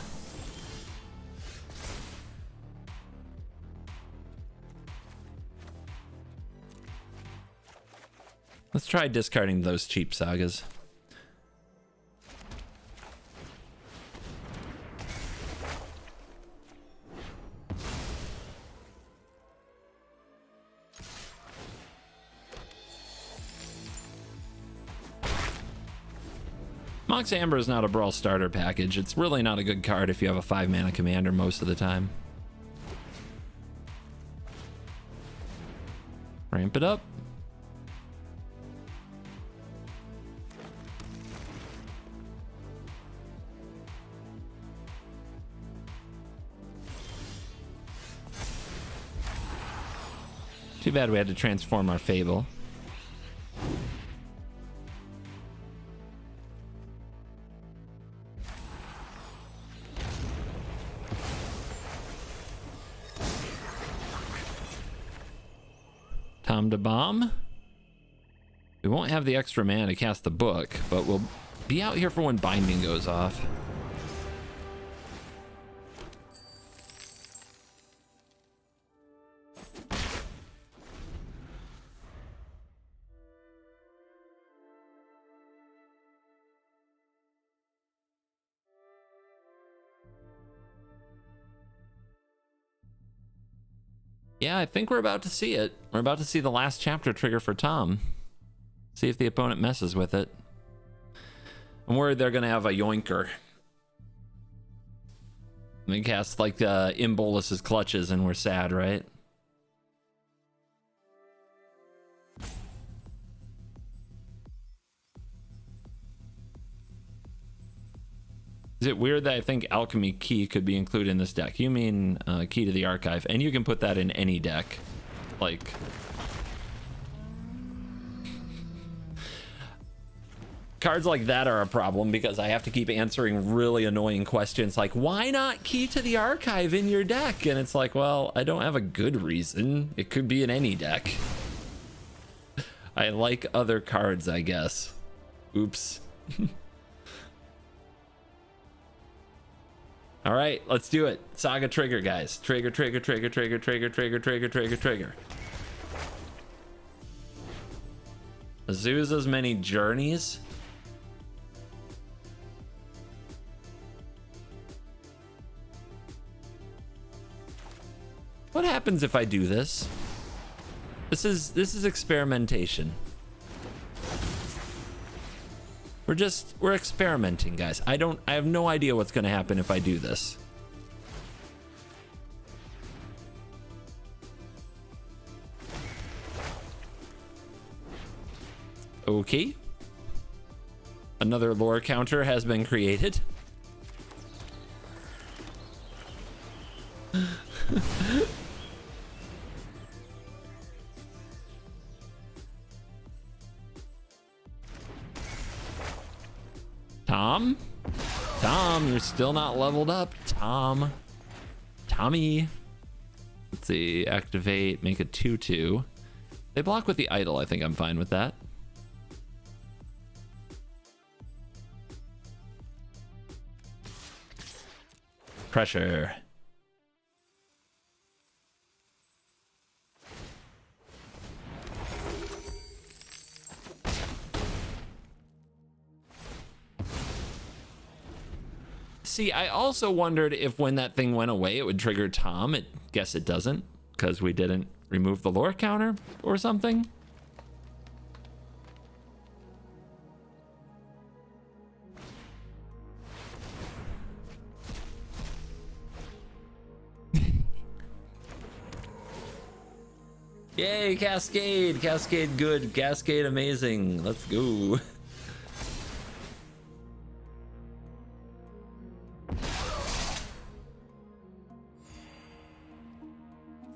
Let's try discarding those cheap Sagas. Mox Amber is not a Brawl starter package. It's really not a good card if you have a 5-mana commander most of the time. Ramp it up. Too bad we had to transform our Fable. Tom to bomb. We won't have the extra mana to cast the book, but we'll be out here for when binding goes off. Yeah, I think we're about to see it. We're about to see the last chapter trigger for Tom. See if the opponent messes with it. I'm worried they're going to have a yoinker. They cast like Imbolus's Clutches and we're sad, right? Is it weird that I think Alchemy Key could be included in this deck? You mean Key to the Archive, and you can put that in any deck. Like, cards like that are a problem because I have to keep answering really annoying questions like, why not Key to the Archive in your deck? And it's like, well, I don't have a good reason. It could be in any deck. I like other cards, I guess. Oops. All right, let's do it. Saga trigger, guys. Trigger, trigger, trigger, trigger, trigger, trigger, trigger, trigger, trigger. Azusa's Many Journeys. What happens if I do this? This is experimentation. We're experimenting, guys. I have no idea what's gonna happen if I do this. Okay. Another lore counter has been created. Tom, you're still not leveled up. Tommy. Let's see, activate, make a 2/2. They block with the idol. I think I'm fine with that. Pressure. See, I also wondered if when that thing went away, it would trigger Tom. Guess it doesn't, because we didn't remove the lore counter or something. Yay, Cascade! Cascade good, Cascade amazing. Let's go.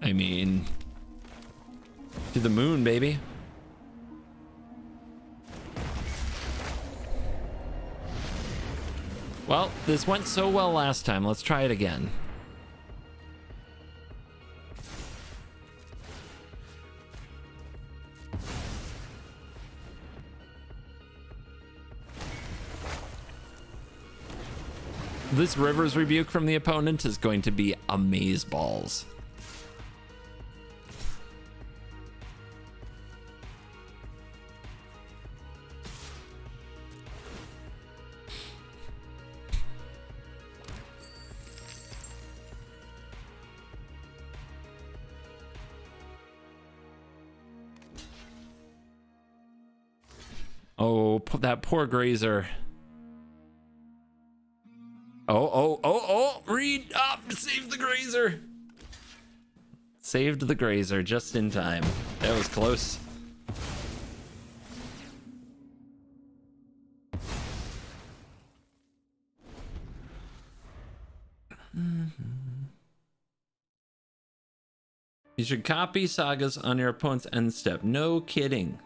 I mean, to the moon, baby. Well, this went so well last time. Let's try it again. This River's Rebuke from the opponent is going to be amazeballs. Oh, that poor grazer. Oh, read up, save the grazer. Saved the grazer just in time. That was close. You should copy Sagas on your opponent's end step. No kidding.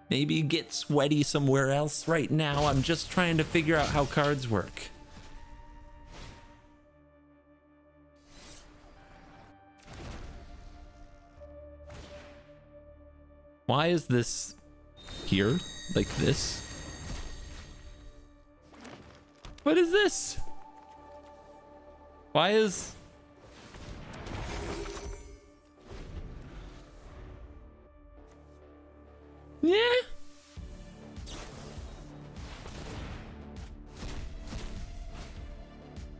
Maybe get sweaty somewhere else right now. I'm just trying to figure out how cards work. Why is this here? Like this? What is this? Why is... Yeah.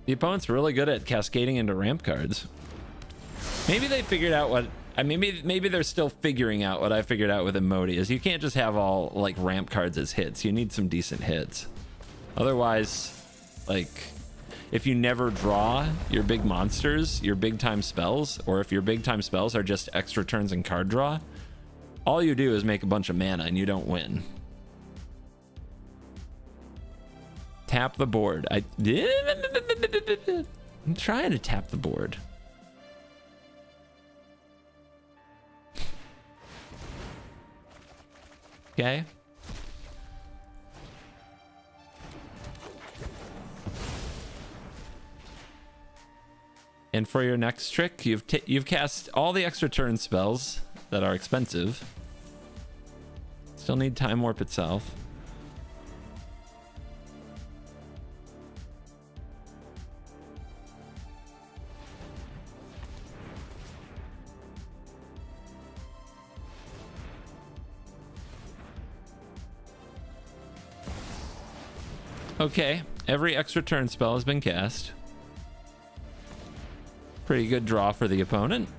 The opponent's really good at cascading into ramp cards. Maybe they figured out what... maybe they're still figuring out what I figured out with Emoti, is you can't just have all like ramp cards as hits. You need some decent hits. Otherwise, like, if you never draw your big monsters, your big time spells, or if your big time spells are just extra turns and card draw, all you do is make a bunch of mana and you don't win. Tap the board. I'm trying to tap the board. Okay. And for your next trick, you've cast all the extra turn spells that are expensive. Still need Time Warp itself. Okay, every extra turn spell has been cast. Pretty good draw for the opponent.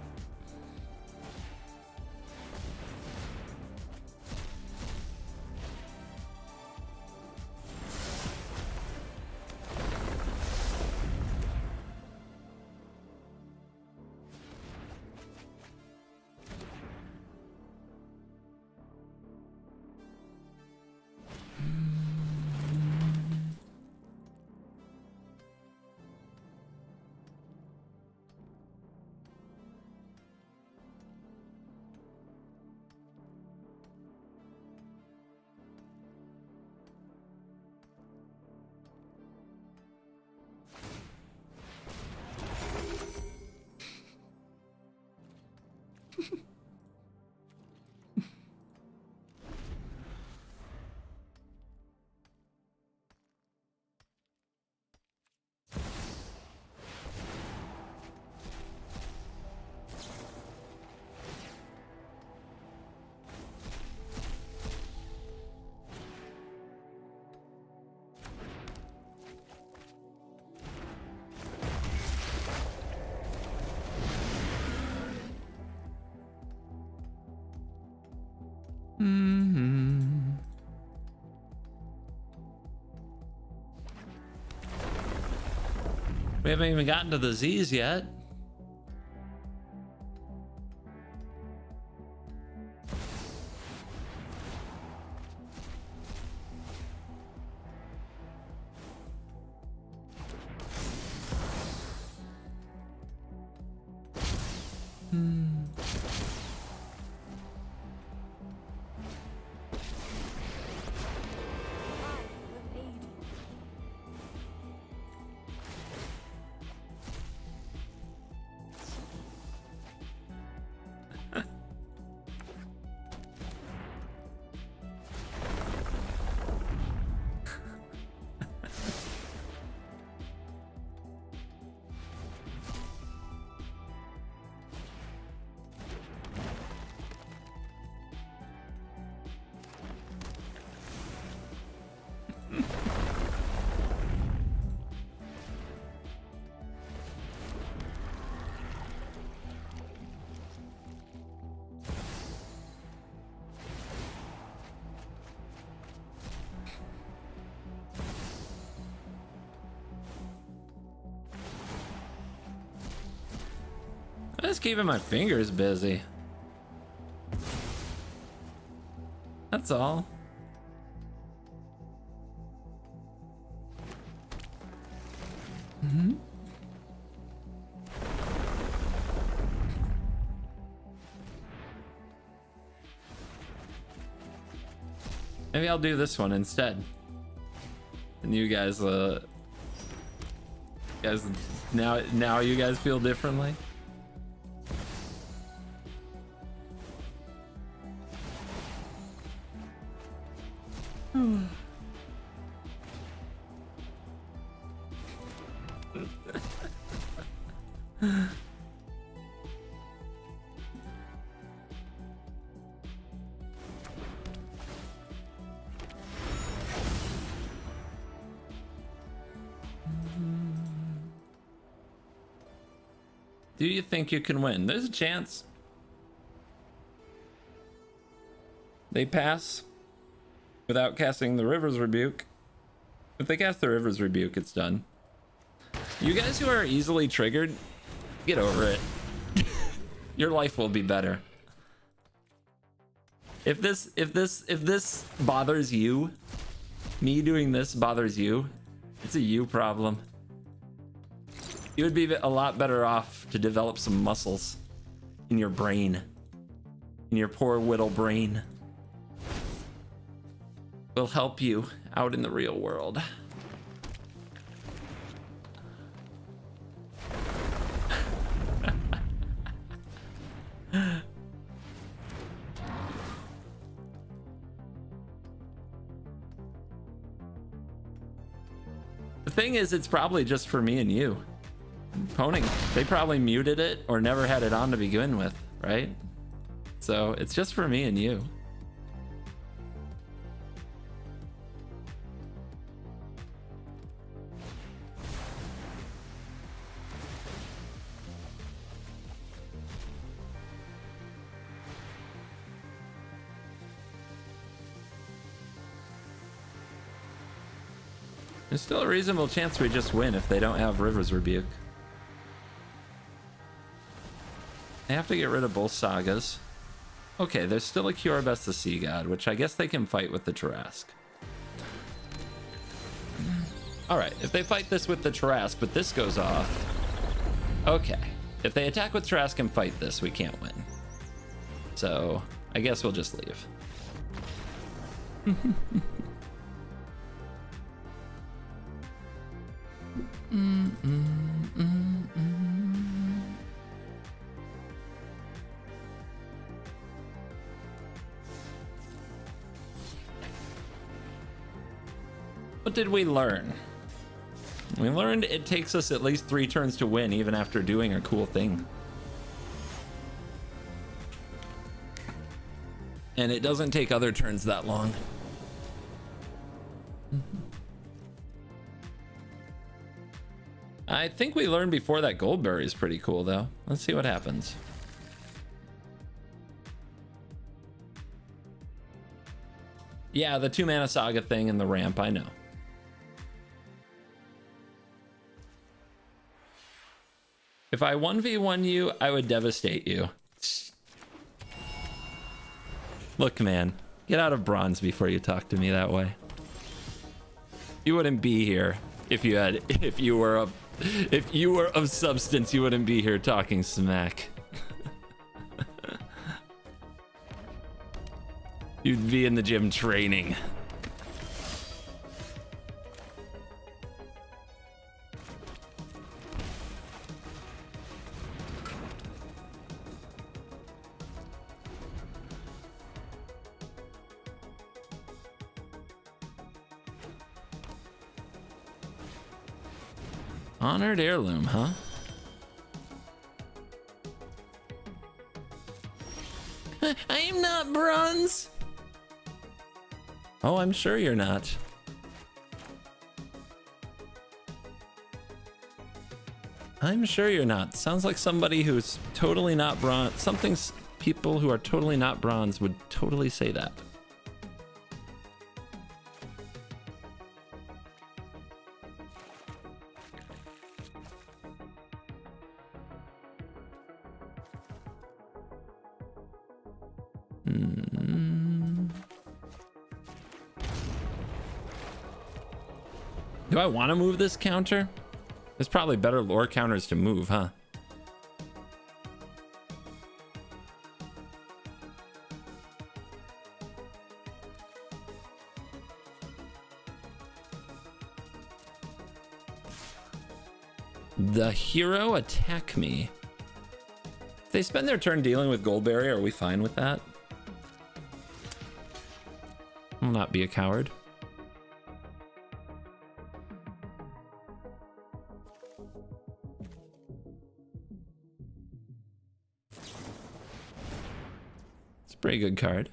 We haven't even gotten to the Z's yet. I'm just keeping my fingers busy. That's all. Maybe I'll do this one instead. And you guys, now you guys feel differently. Do you think you can win? There's a chance. They pass without casting the River's Rebuke. If they cast the River's Rebuke, it's done. You guys who are easily triggered, get over it. Your life will be better. If this bothers you, me doing this bothers you, it's a you problem. You would be a lot better off to develop some muscles in your brain, in your poor whittle brain. Will help you out in the real world. The thing is, it's probably just for me and you. Poning, they probably muted it or never had it on to begin with, right? So it's just for me and you. There's still a reasonable chance we just win if they don't have River's Rebuke. They have to get rid of both Sagas. Okay, there's still a Cure Best the Sea God, which I guess they can fight with the Tarask. Alright, if they fight this with the Tarask, but this goes off... Okay, if they attack with Tarask and fight this, we can't win. So, I guess we'll just leave. What did we learn? We learned it takes us at least 3 turns to win, even after doing a cool thing. And it doesn't take other turns that long. I think we learned before that Goldberry is pretty cool, though. Let's see what happens. Yeah, the 2-mana Saga thing and the ramp, I know. If I 1v1 you, I would devastate you. Look, man, get out of bronze before you talk to me that way. You wouldn't be here if you were of substance. You wouldn't be here talking smack. You'd be in the gym training. Honored heirloom, huh? I am not bronze. Oh, I'm sure you're not. I'm sure you're not. Sounds like somebody who's totally not bronze. People who are totally not bronze would totally say that. Do I want to move this counter? There's probably better lore counters to move, huh? The hero attack me. If they spend their turn dealing with Goldberry, are we fine with that? I'll not be a coward. It's a pretty good card.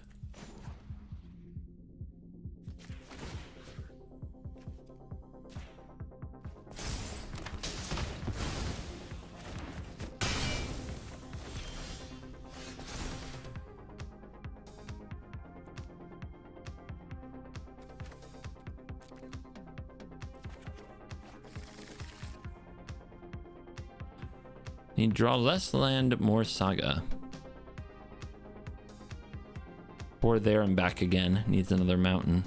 Need draw less land, more Saga. Or there and back again. Needs another mountain.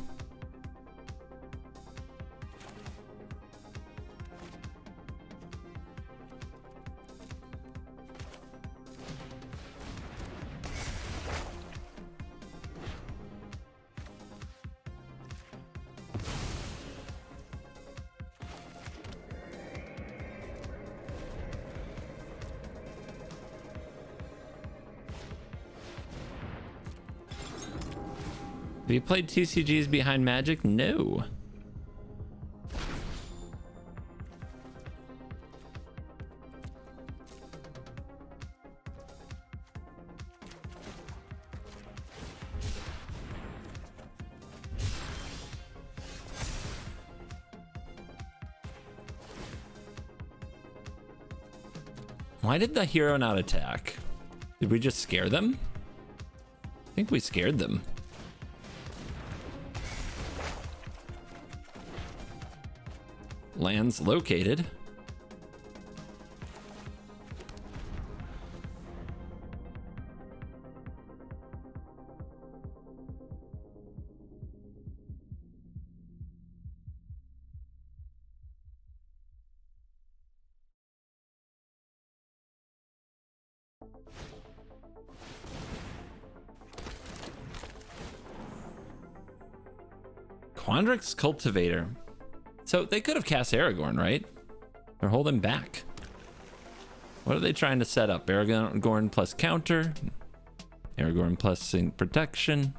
Have you played TCGs behind Magic? No. Why did the hero not attack? Did we just scare them? I think we scared them. lands located. Quandrix Cultivator. So they could have cast Aragorn, right? They're holding back. What are they trying to set up? Aragorn plus counter. Aragorn plus sync protection.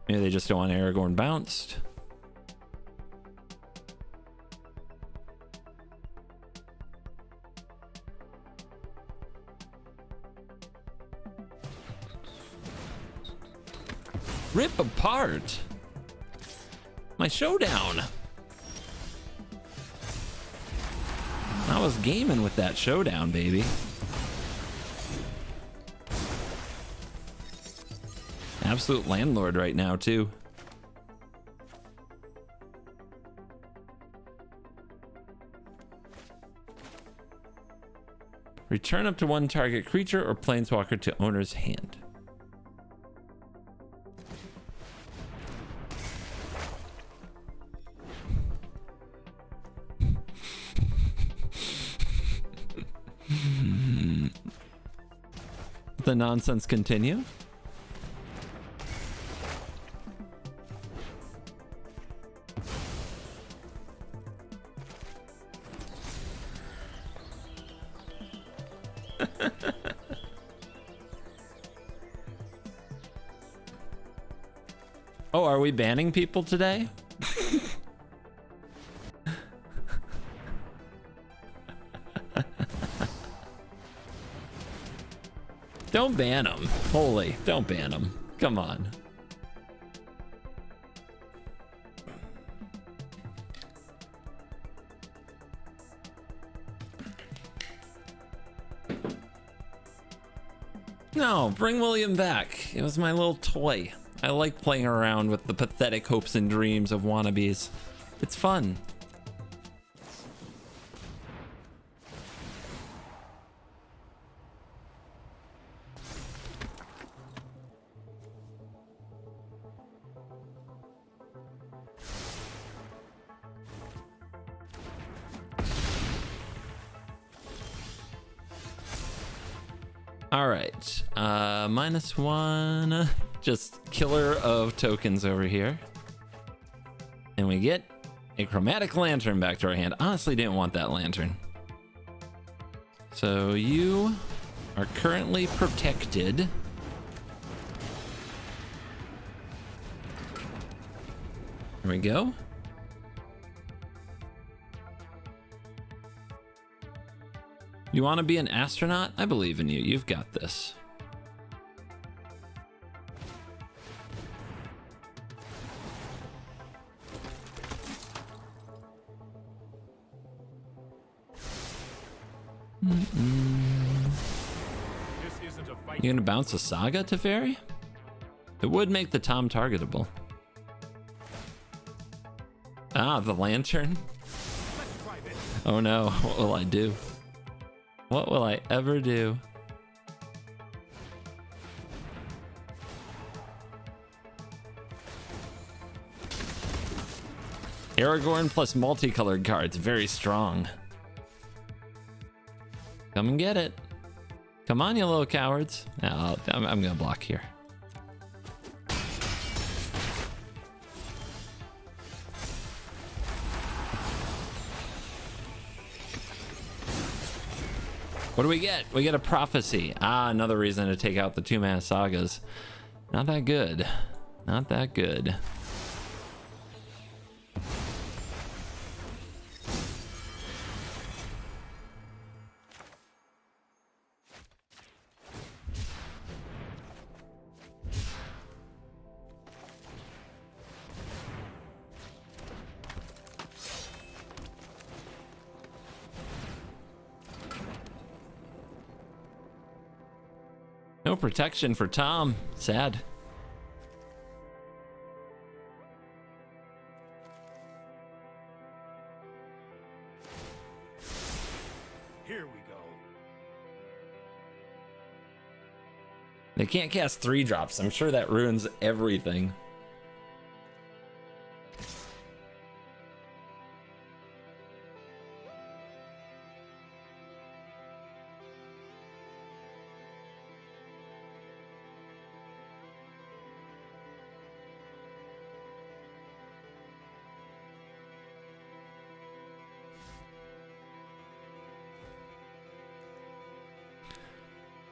Maybe they just don't want Aragorn bounced. Rip apart. My showdown. I was gaming with that showdown, baby. Absolute landlord right now, too. Return up to one target creature or planeswalker to owner's hand. The nonsense continue. Oh, are we banning people today? Don't ban them. Holy, don't ban them. Come on. No, bring William back. It was my little toy. I like playing around with the pathetic hopes and dreams of wannabes. It's fun. All right, -1, just killer of tokens over here. And we get a chromatic lantern back to our hand. Honestly, didn't want that lantern. So you are currently protected. There we go. You want to be an astronaut? I believe in you. You've got this. You gonna bounce a Saga to Fairy? It would make the Tom targetable. Ah, the lantern. Oh no, what will I do? What will I ever do? Aragorn plus multicolored cards, very strong. Come and get it. Come on, you little cowards. No, I'm gonna block here. What do we get? We get a prophecy. Ah, another reason to take out the 2-mana sagas. Not that good. Not that good. No protection for Tom. Sad. They can't cast 3-drops. I'm sure that ruins everything.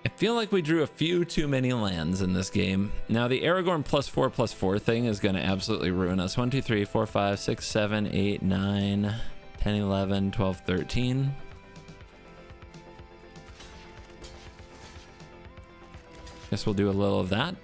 I feel like we drew a few too many lands in this game. Now the Aragorn +4/+4 thing is going to absolutely ruin us. 1, 2, 3, 4, 5, 6, 7, 8, 9, 10, 11, 12, 13. Guess we'll do a little of that.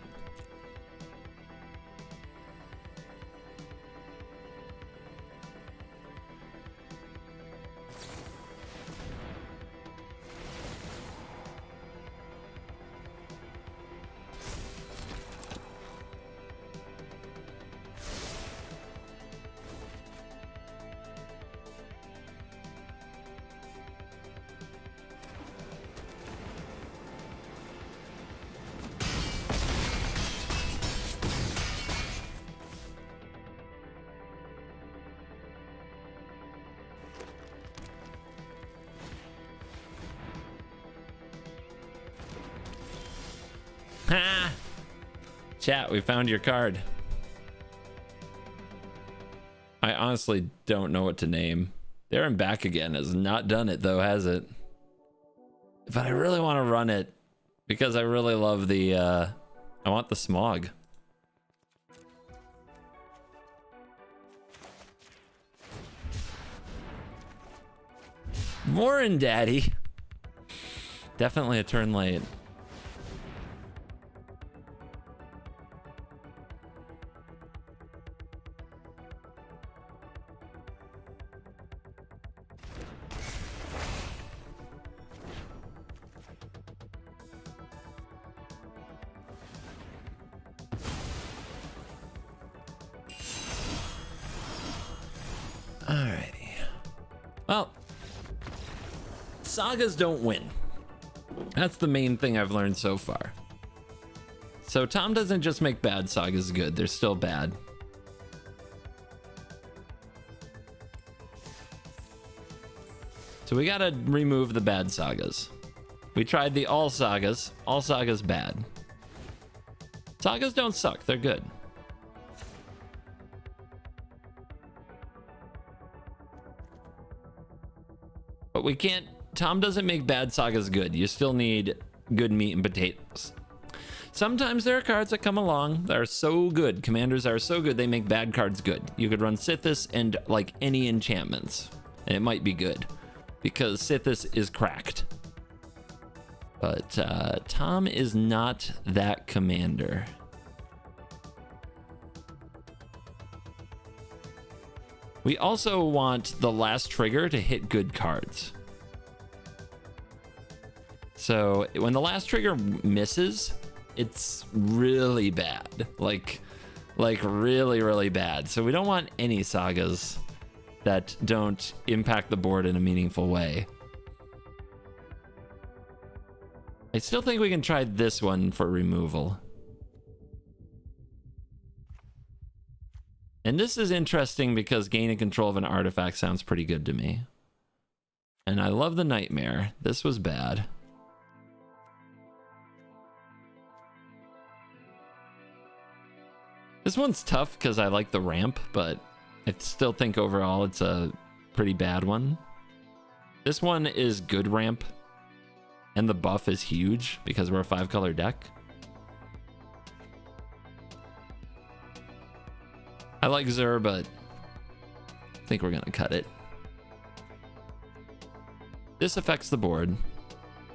Ha! Chat, we found your card. I honestly don't know what to name. There and Back Again has not done it though, has it? But I really want to run it because I really love the I want the Smog. Morin Daddy. Definitely a turn late. Alrighty. Well, Sagas don't win. That's the main thing I've learned so far. So Tom doesn't just make bad Sagas good, they're still bad. So we gotta remove the bad Sagas. We tried the all Sagas bad. Sagas don't suck, they're good. But we can't, Tom doesn't make bad Sagas good. You still need good meat and potatoes. Sometimes there are cards that come along that are so good. Commanders are so good, they make bad cards good. You could run Sithis and like any enchantments, and it might be good because Sithis is cracked. But Tom is not that commander. We also want the last trigger to hit good cards. So when the last trigger misses, it's really bad. Like really, really bad. So we don't want any Sagas that don't impact the board in a meaningful way. I still think we can try this one for removal. And this is interesting because gaining control of an artifact sounds pretty good to me. And I love the Nightmare. This was bad. This one's tough because I like the ramp, but I still think overall it's a pretty bad one. This one is good ramp, and the buff is huge because we're a 5-color deck. I like Zur, but I think we're gonna cut it. This affects the board.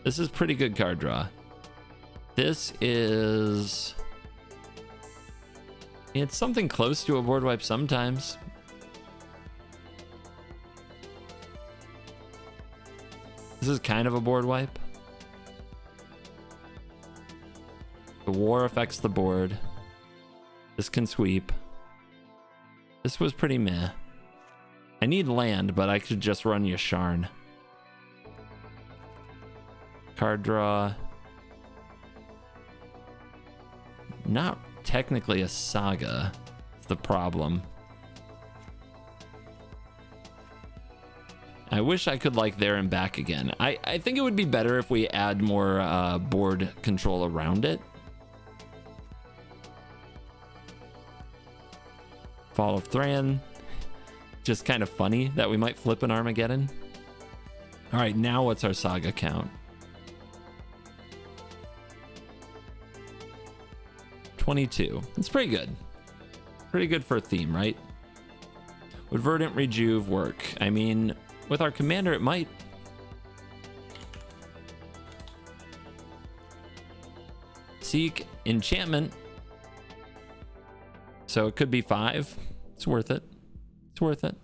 This is pretty good card draw. This is... it's something close to a board wipe sometimes. This is kind of a board wipe. The war affects the board. This can sweep. This was pretty meh. I need land, but I could just run Yasharn. Card draw. not technically a saga. It's the problem. I wish I could like there and back again. I think it would be better if we add more board control around it. Fall of Thran. Just kind of funny that we might flip an Armageddon. All right, now what's our saga count? 22. It's pretty good. Pretty good for a theme, right? Would Verdant Rejuve work? I mean, with our commander, it might. Seek enchantment. So it could be 5. It's worth it. It's worth it.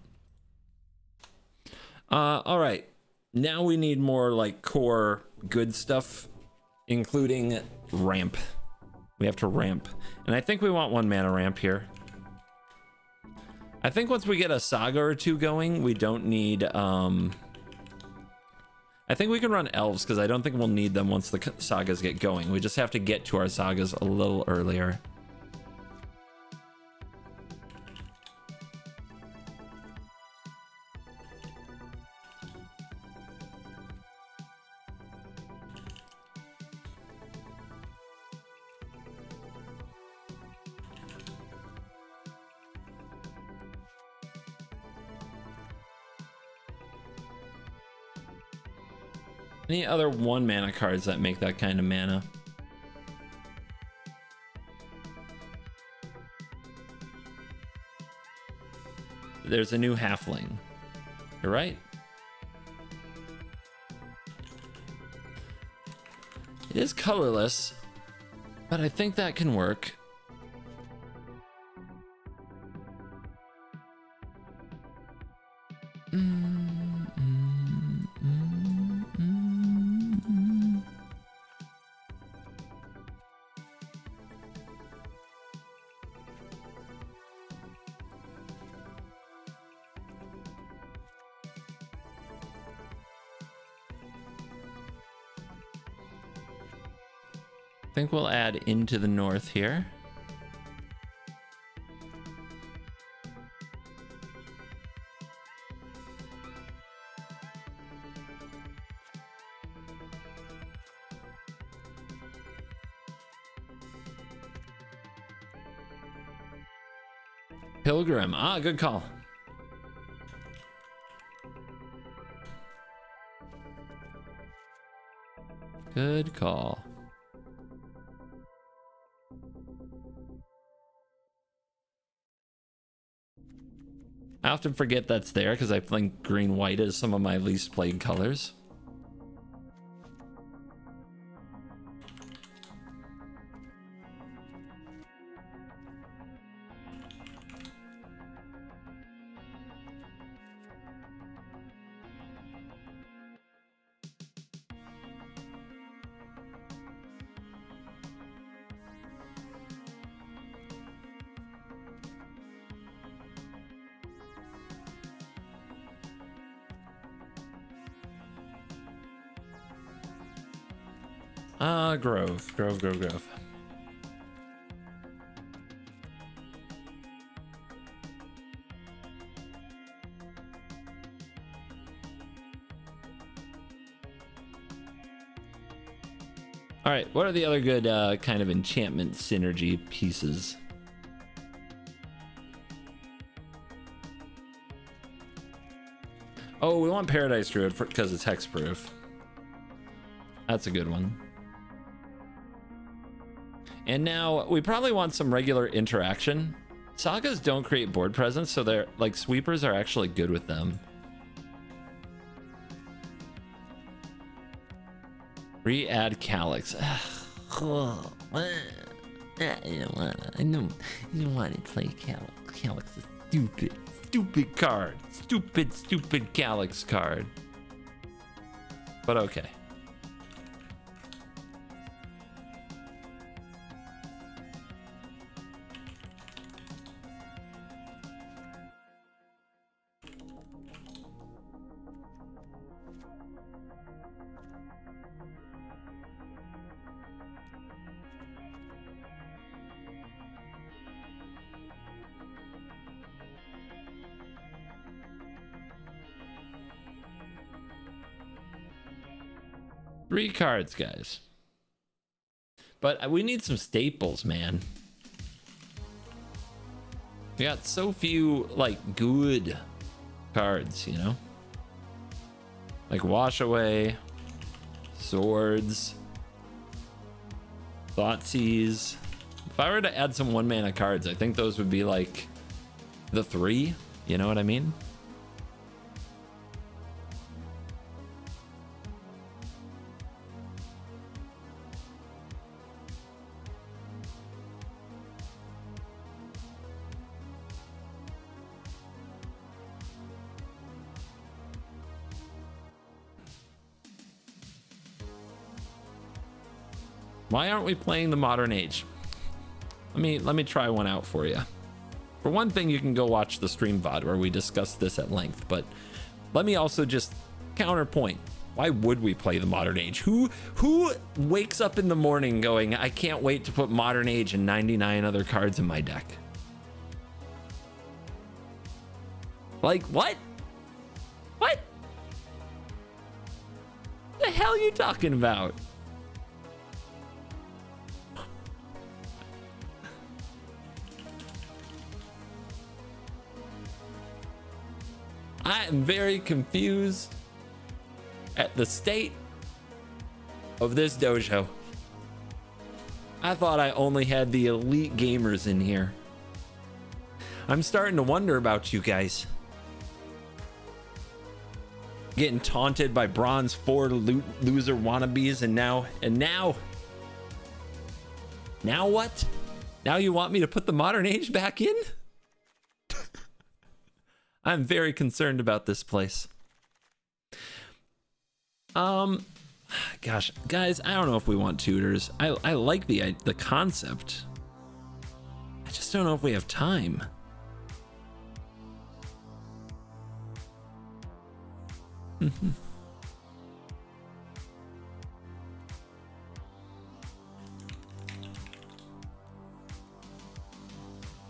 All right. Now we need more like core good stuff, including ramp. We have to ramp. And I think we want 1 mana ramp here. I think once we get a saga or 2 going, we don't need I think we can run elves because I don't think we'll need them once the sagas get going. We just have to get to our sagas a little earlier. Any other 1 mana cards that make that kind of mana? There's a new halfling. You're right. It is colorless, but I think that can work. I think we'll add Into the North here. Pilgrim. Ah, good call. Good call. I often forget that's there because I think green-white is some of my least played colors. Grove. All right, what are the other good kind of enchantment synergy pieces? Oh, we want Paradise Druid because it's hexproof. That's a good one. And now we probably want some regular interaction. Sagas don't create board presence, so they're like sweepers are actually good with them. Re-add Calyx. I don't want to play Calyx. Calyx is stupid. Stupid card. Stupid Calyx card. But okay. 3 cards, guys. But we need some staples, man. We got so few, like, good cards, you know? Like Wash Away, Swords, Thoughtseize. If I were to add some 1-mana cards, I think those would be like the 3. You know what I mean? Why aren't we playing the modern age? Let me try one out for you. For one thing, you can go watch the stream VOD where we discuss this at length, but let me also just counterpoint. Why would we play the modern age? Who wakes up in the morning going, I can't wait to put modern age and 99 other cards in my deck? Like, what? What? The hell are you talking about? I am very confused at the state of this dojo. I thought I only had the elite gamers in here. I'm starting to wonder about you guys. Getting taunted by bronze 4 loser wannabes, and now what? Now you want me to put the modern age back in? I'm very concerned about this place. Gosh, guys, I don't know if we want tutors. I like the concept. I just don't know if we have time.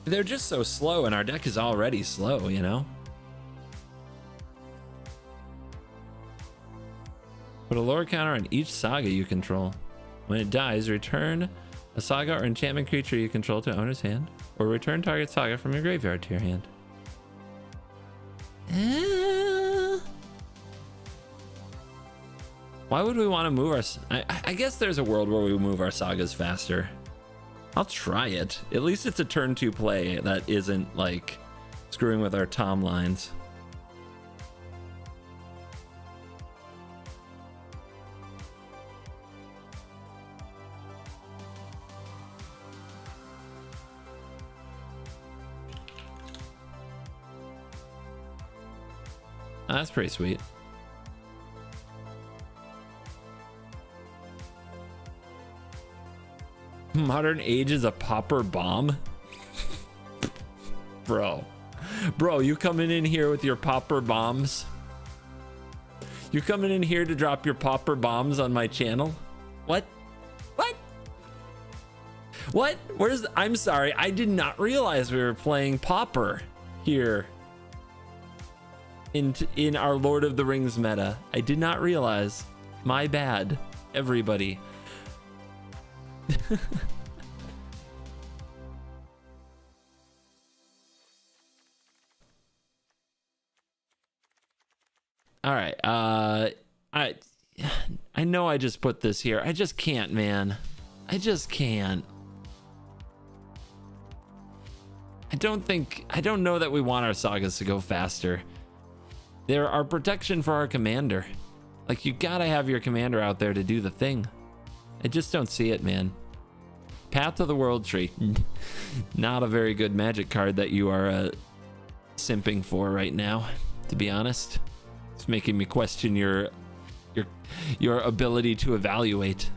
They're just so slow, and our deck is already slow, you know? Put a lower counter on each saga you control. When it dies, return a saga or enchantment creature you control to owner's hand, or return target saga from your graveyard to your hand. Why would we want to move our... I guess there's a world where we move our sagas faster. I'll try it. At least it's a turn 2 play that isn't like screwing with our Tom lines. That's pretty sweet. Modern age is a popper bomb. Bro, you coming in here with your popper bombs? You coming in here to drop your popper bombs on my channel? What? Where's I'm sorry, I did not realize we were playing popper here in our Lord of the Rings meta. I did not realize. My bad, everybody. All right, I know I just put this here. I just can't, man. I just can't. I don't know that we want our sagas to go faster. They're our protection for our commander. Like, you gotta have your commander out there to do the thing. I just don't see it, man. Path to the World Tree. Not a very good magic card that you are simping for right now, to be honest. It's making me question your ability to evaluate.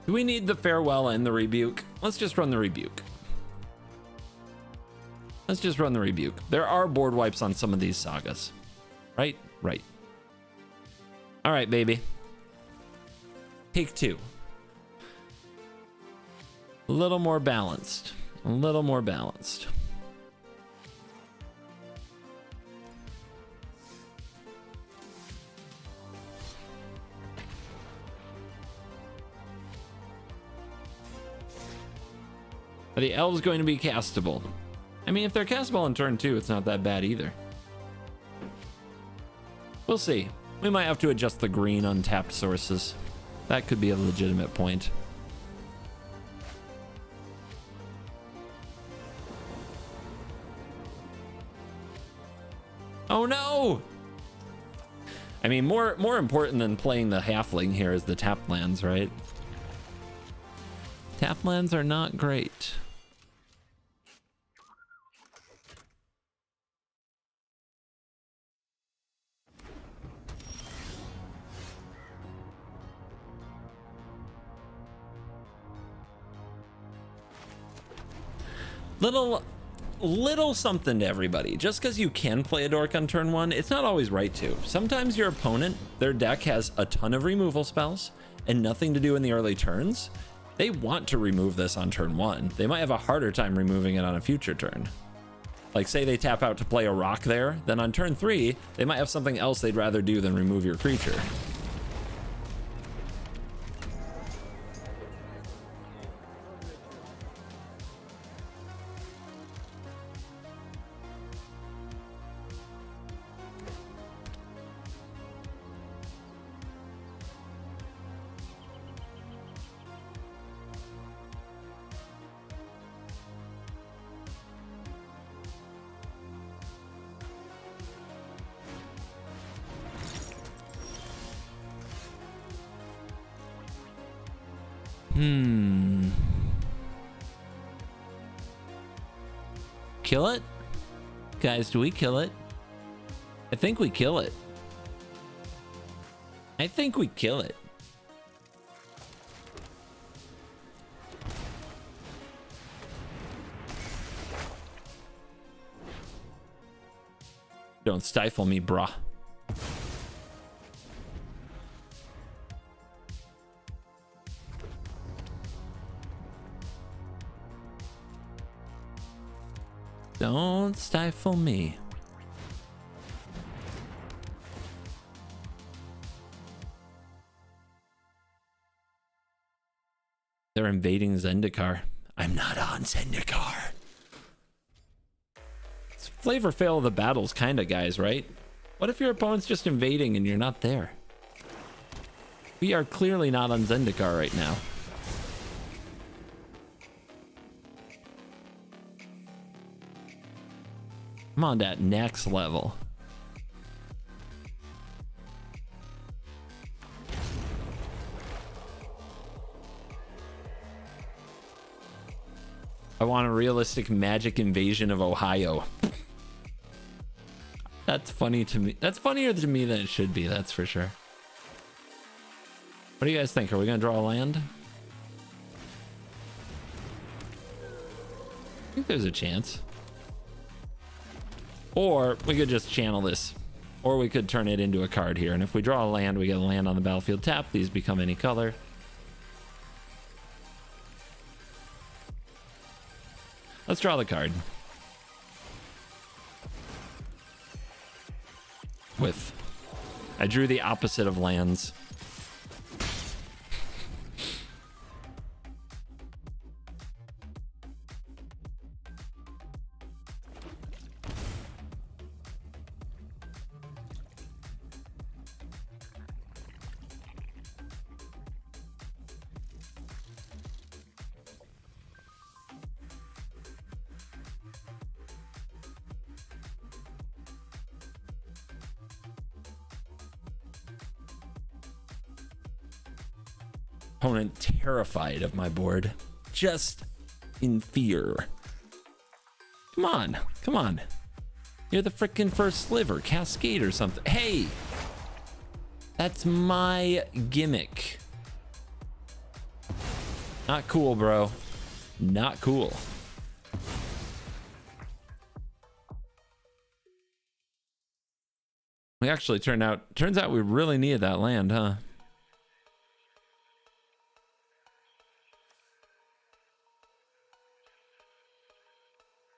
Do we need the farewell and the rebuke? Let's just run the rebuke. Let's just run the rebuke. There are board wipes on some of these sagas. Right? Right. All right, baby. Take 2. A little more balanced. A little more balanced. Are the elves going to be castable? I mean, if they're castable on turn 2, it's not that bad either. We'll see. We might have to adjust the green untapped sources. That could be a legitimate point. Oh no! I mean, more important than playing the halfling here is the tap lands, right? Tap lands are not great. Little something to everybody. Just because you can play a dork on turn 1, it's not always right to. Sometimes your opponent, their deck has a ton of removal spells and nothing to do in the early turns. They want to remove this on turn 1. They might have a harder time removing it on a future turn. Like, say they tap out to play a rock there, then on turn 3, they might have something else they'd rather do than remove your creature. Kill it? Guys, do we kill it? I think we kill it. I think we kill it. Don't stifle me, brah. Don't stifle me. They're invading Zendikar. I'm not on Zendikar. It's flavor fail of the battles kind of, guys, right? What if your opponent's just invading and you're not there? We are clearly not on Zendikar right now. I'm on that next level. I want a realistic magic invasion of Ohio. That's funny to me. That's funnier to me than it should be, that's for sure. What do you guys think? Are we gonna draw a land? I think there's a chance. Or we could just channel this. Or we could turn it into a card here. And if we draw a land, we get a land on the battlefield tap. These become any color. Let's draw the card. I drew the opposite of lands. Opponent terrified of my board, just in fear. Come on, come on. You're the frickin' first sliver, Cascade or something. Hey, that's my gimmick. Not cool, bro. Not cool. We actually turns out we really needed that land, huh?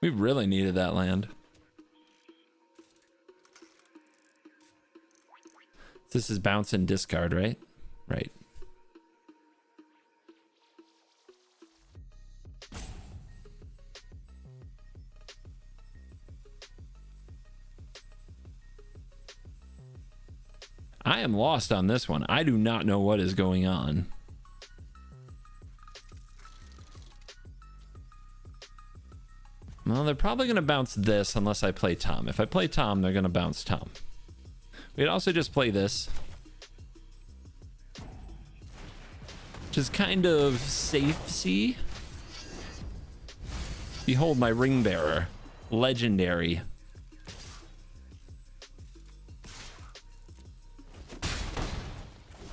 We really needed that land. This is bounce and discard, right? Right. I am lost on this one. I do not know what is going on. Well, they're probably going to bounce this unless I play Tom. If I play Tom, they're going to bounce Tom. We could also just play this, which is kind of safe-see. Behold my ring bearer. Legendary.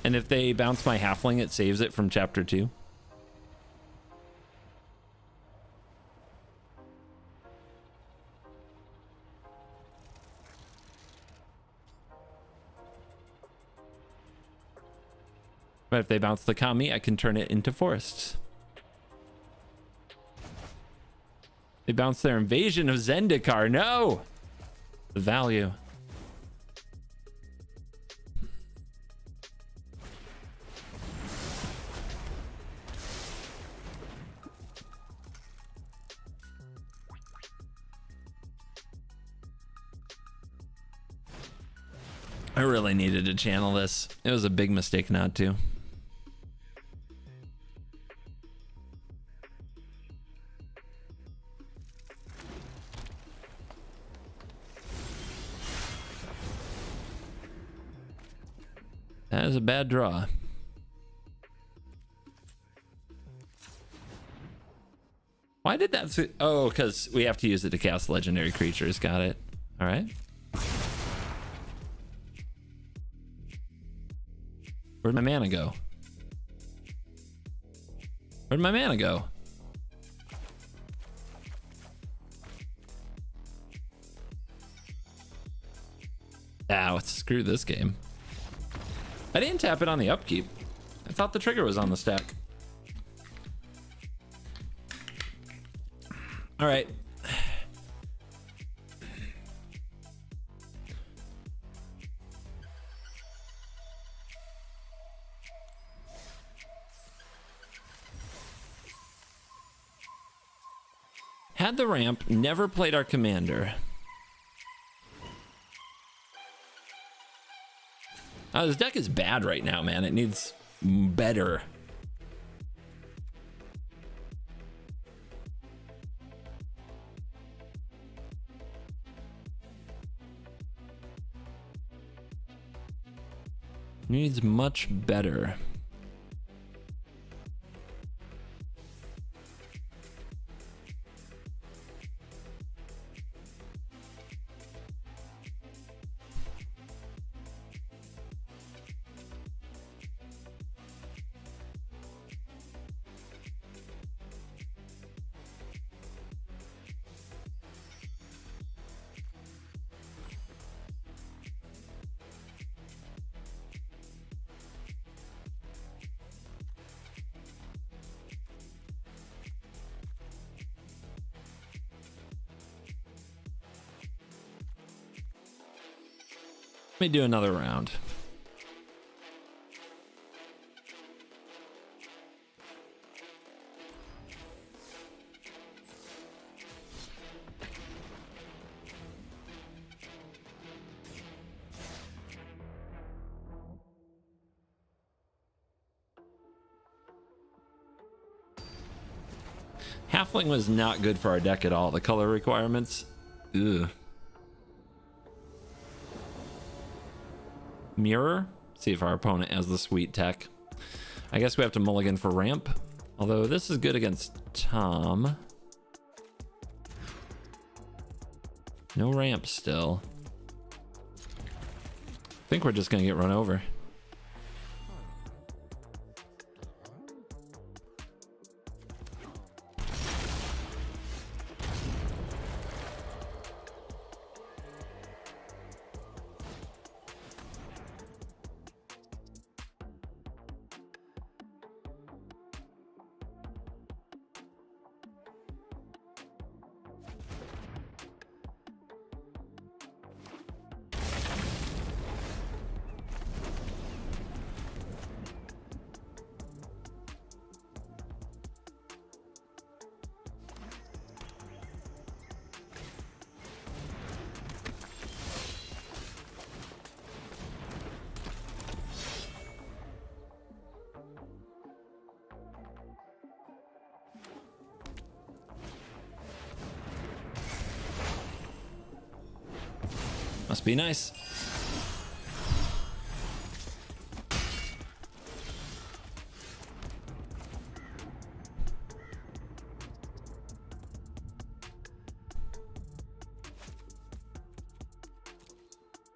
And if they bounce my halfling, it saves it from chapter 2. But if they bounce the Kami, I can turn it into forests. They bounce their invasion of Zendikar. No! The value. I really needed to channel this. It was a big mistake not to. That is a bad draw. Why did that? Oh, because we have to use it to cast legendary creatures. Got it. All right. Where'd my mana go? Where'd my mana go? Ow, screw this game. I didn't tap it on the upkeep. I thought the trigger was on the stack. All right. Had the ramp, never played our commander. Oh, this deck is bad right now, man. It needs better. Needs much better. Let me do another round. Halfling was not good for our deck at all. The color requirements. Ugh. Mirror. See if our opponent has the sweet tech. I guess we have to mulligan for ramp. Although this is good against Tom. No ramp still. I think we're just gonna get run over. Must be nice.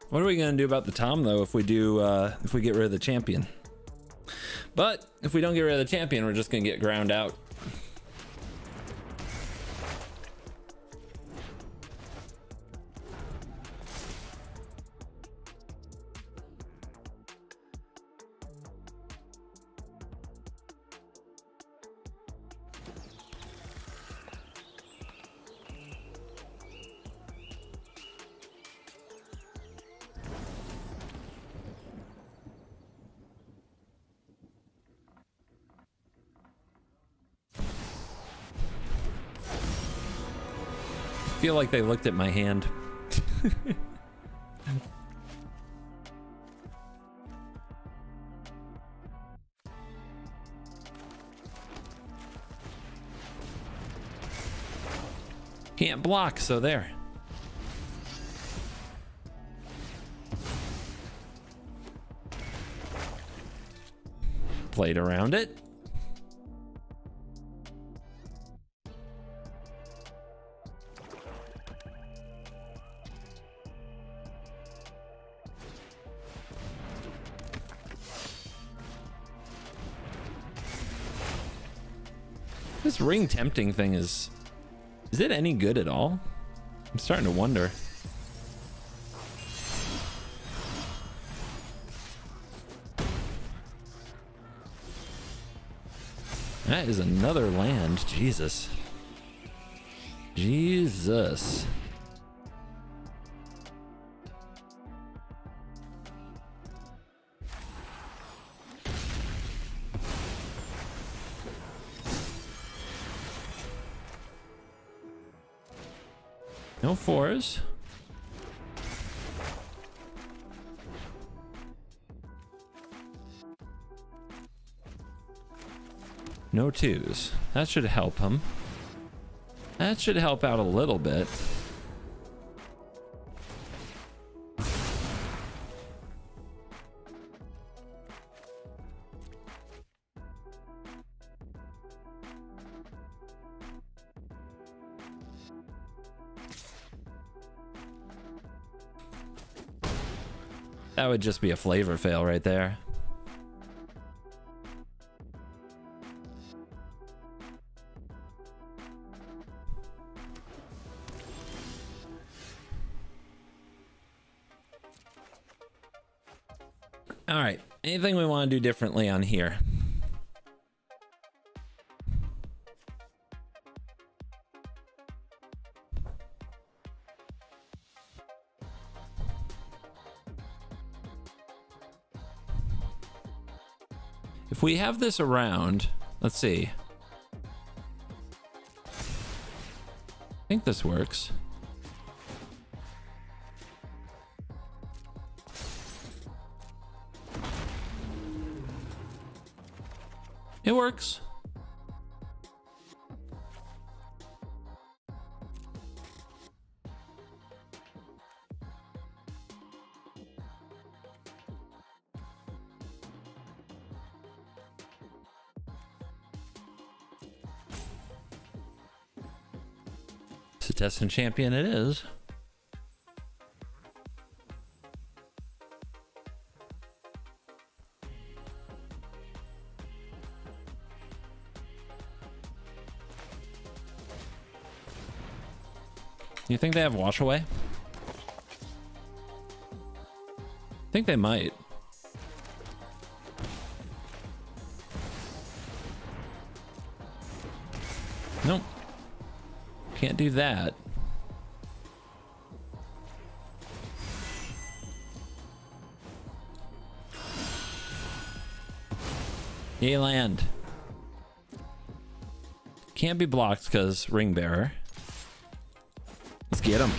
What are we gonna do about the Tom though if we do if we get rid of the champion? But if we don't get rid of the champion, we're just gonna get ground out. I feel like they looked at my hand. Can't block, so there. Played around it. This ring tempting thing is it any good at all? I'm starting to wonder. That is another land. Jesus. Jesus. No fours. No twos. That should help him. That should help out a little bit. That would just be a flavor fail right there. All right, anything we want to do differently on here? If we have this around, let's see. I think this works. It works. Contestant champion it is. You think they have wash away? I think they might. Nope. Can't do that. Yay, land. Can't be blocked because ring bearer. Let's get him.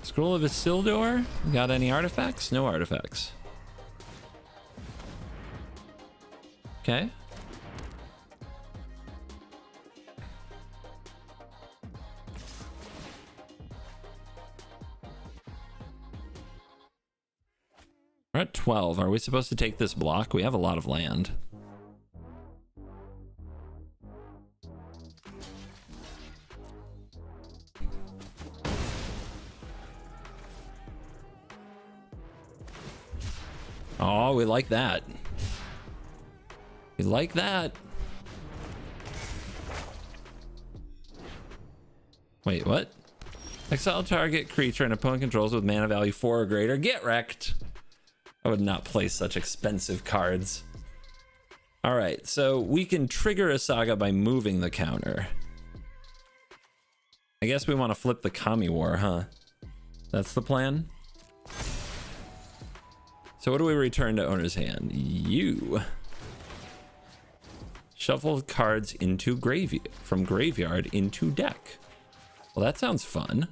Scroll of Isildur. Got any artifacts? No artifacts. Okay. We're at 12. Are we supposed to take this block? We have a lot of land. Oh, we like that. We like that. Wait, what? Exile target creature an opponent controls with mana value 4 or greater. Get wrecked. I would not play such expensive cards. All right, so we can trigger a Saga by moving the counter. I guess we want to flip the Kami War, huh? That's the plan. So what do we return to owner's hand? You shuffle cards into from graveyard into deck. Well, that sounds fun.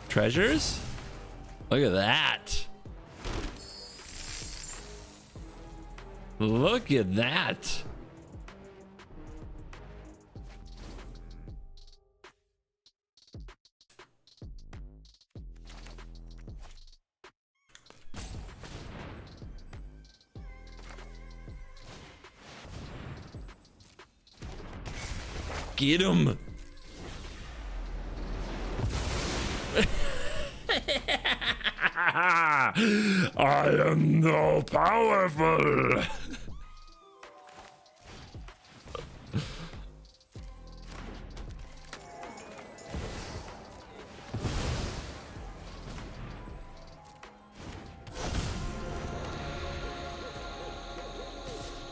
Treasures? Look at that. Look at that. Get him. I am so powerful.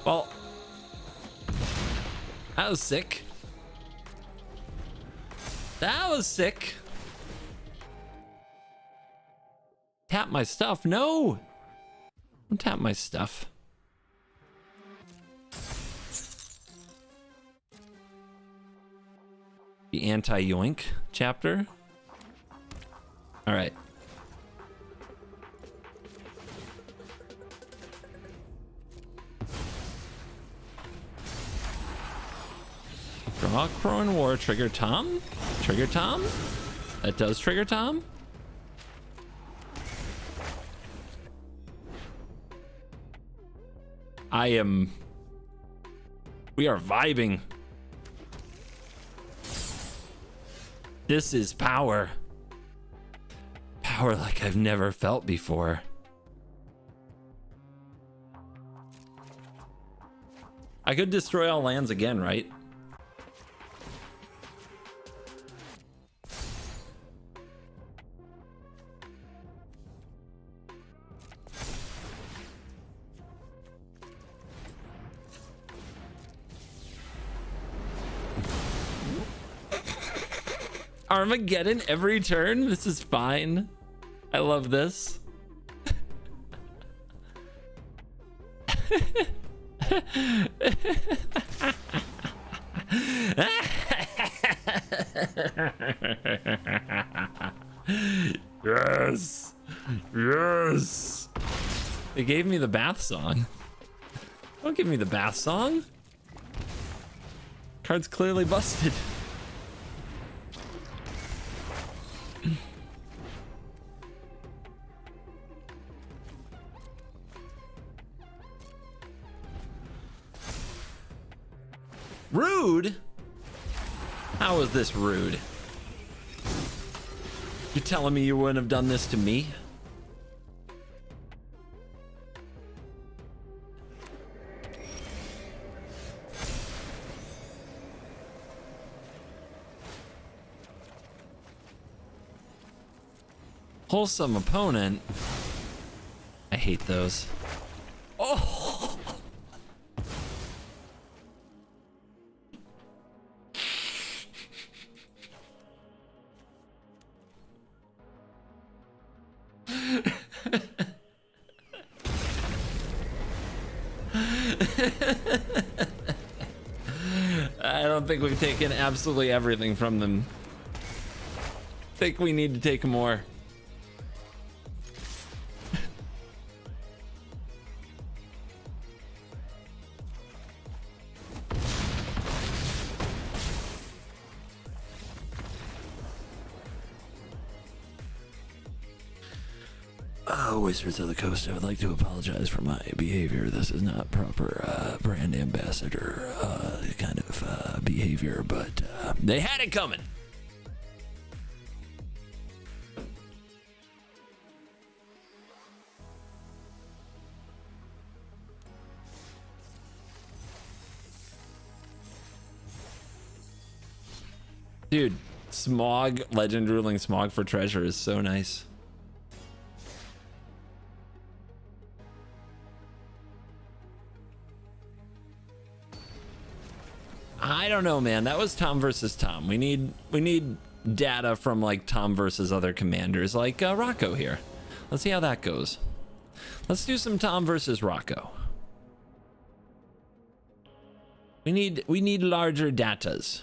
Well, that was sick. That was sick. Tap my stuff. No. Don't tap my stuff. The anti-yoink chapter. All right. Draw Crone War, trigger Tom? Trigger Tom? That does trigger Tom? We are vibing. This is power. Power like I've never felt before. I could destroy all lands again, right? Armageddon every turn. This is fine. I love this. Yes. Yes. They gave me the bath song. Don't give me the bath song. Card's clearly busted. Rude? How is this rude? You telling me you wouldn't have done this to me? Wholesome opponent. I hate those. Oh! I don't think we've taken absolutely everything from them. I think we need to take more. Wizards of the Coast. I would like to apologize for my behavior. This is not proper brand ambassador kind of behavior, but they had it coming. Dude, Smog, Legend Ruling Smog for treasure is so nice. I don't know, man. That was Tom versus Tom. We need data from like Tom versus other commanders, like Rocco here. Let's see how that goes. Let's do some Tom versus Rocco. We need larger datas.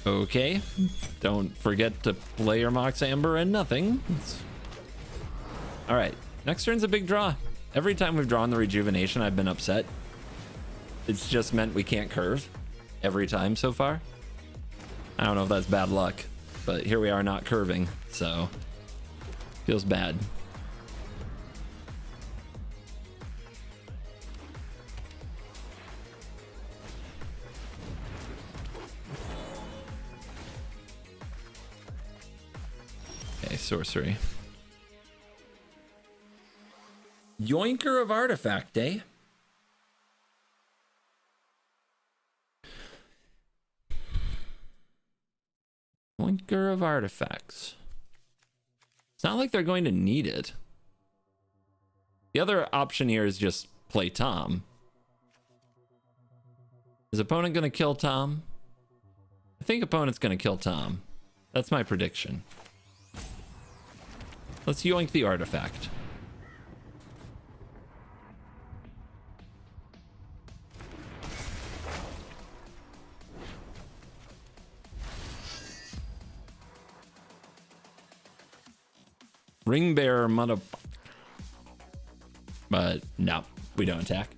Okay, don't forget to play your Mox Amber and nothing. All right, next turn's a big draw. Every time we've drawn the Rejuvenation, I've been upset. It's just meant we can't curve every time so far. I don't know if that's bad luck, but here we are not curving, so feels bad. Okay, sorcery. Yoinker of Artifact, eh? Yoinker of Artifacts. It's not like they're going to need it. The other option here is just play Tom. Is opponent going to kill Tom? I think opponent's going to kill Tom. That's my prediction. Let's yoink the artifact. Ring bearer mother. But no, we don't attack.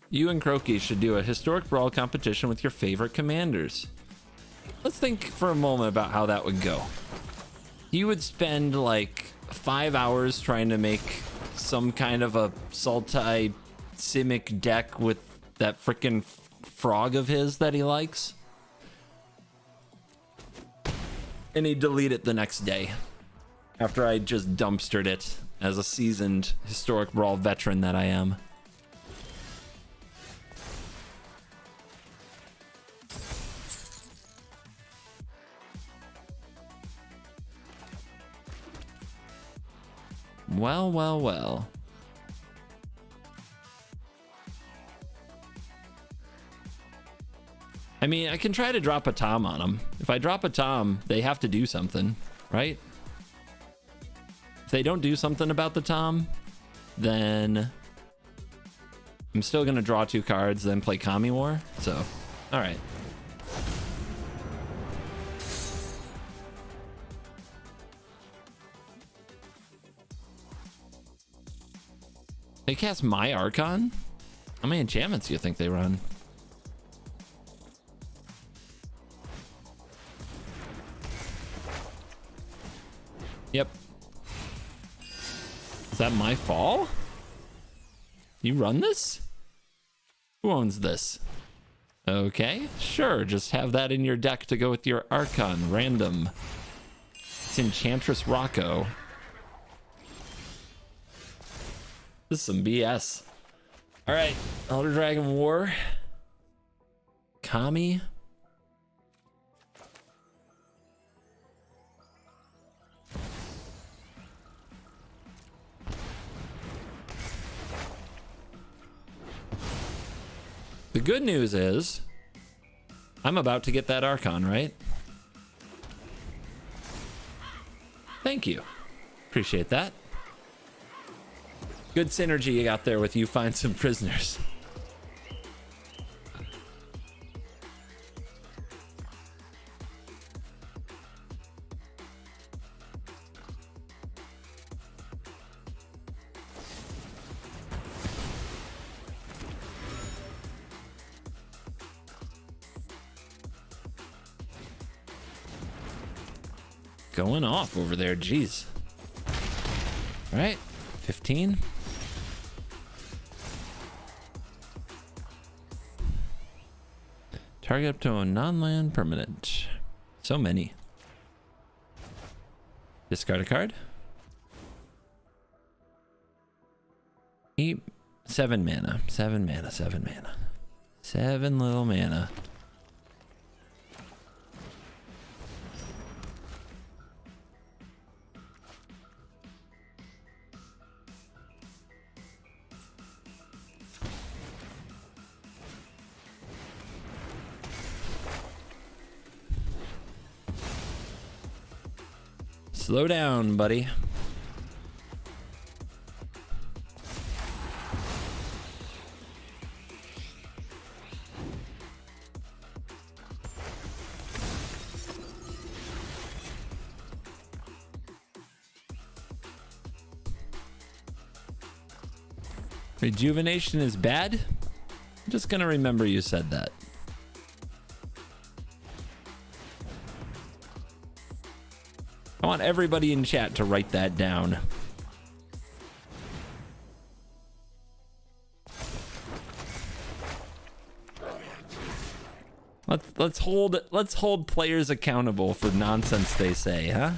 You and Croaky should do a historic brawl competition with your favorite commanders. Let's think for a moment about how that would go. You would spend like 5 hours trying to make some kind of a Sultai Simic deck with that freaking frog of his that he likes. And he'd delete it the next day after I just dumpstered it as a seasoned historic brawl veteran that I am. Well, well, well. I mean, I can try to drop a Tom on them. If I drop a Tom, they have to do something, right? If they don't do something about the Tom, then I'm still going to draw 2 cards, then play Kami War. So, all right. They cast my Archon? How many enchantments do you think they run? Yep. Is that my fall? You run this? Who owns this? Okay, sure. Just have that in your deck to go with your Archon. Random. It's Enchantress Rocco. This is some BS. All right, Elder Dragon War. Kami. The good news is I'm about to get that Archon, right? Thank you. Appreciate that. Good synergy you got there with you find some prisoners. going off over there. Jeez. All right, 15. Target up to a non-land permanent. So many. Discard a card. 7 mana. 7 mana. 7 mana. 7 little mana. Slow down, buddy. Rejuvenation is bad? I'm just gonna remember you said that. I want everybody in chat to write that down. Let's hold players accountable for nonsense they say, huh?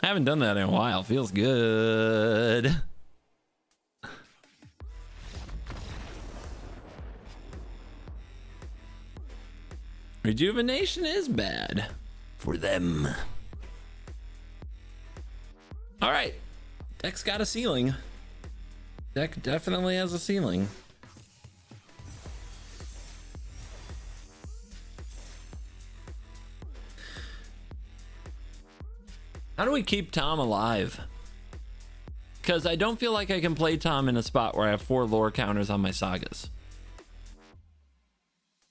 I haven't done that in a while. Feels good. Rejuvenation is bad for them. All right. Deck's got a ceiling. Deck definitely has a ceiling. How do we keep Tom alive? Because I don't feel like I can play Tom in a spot where I have 4 lore counters on my Sagas.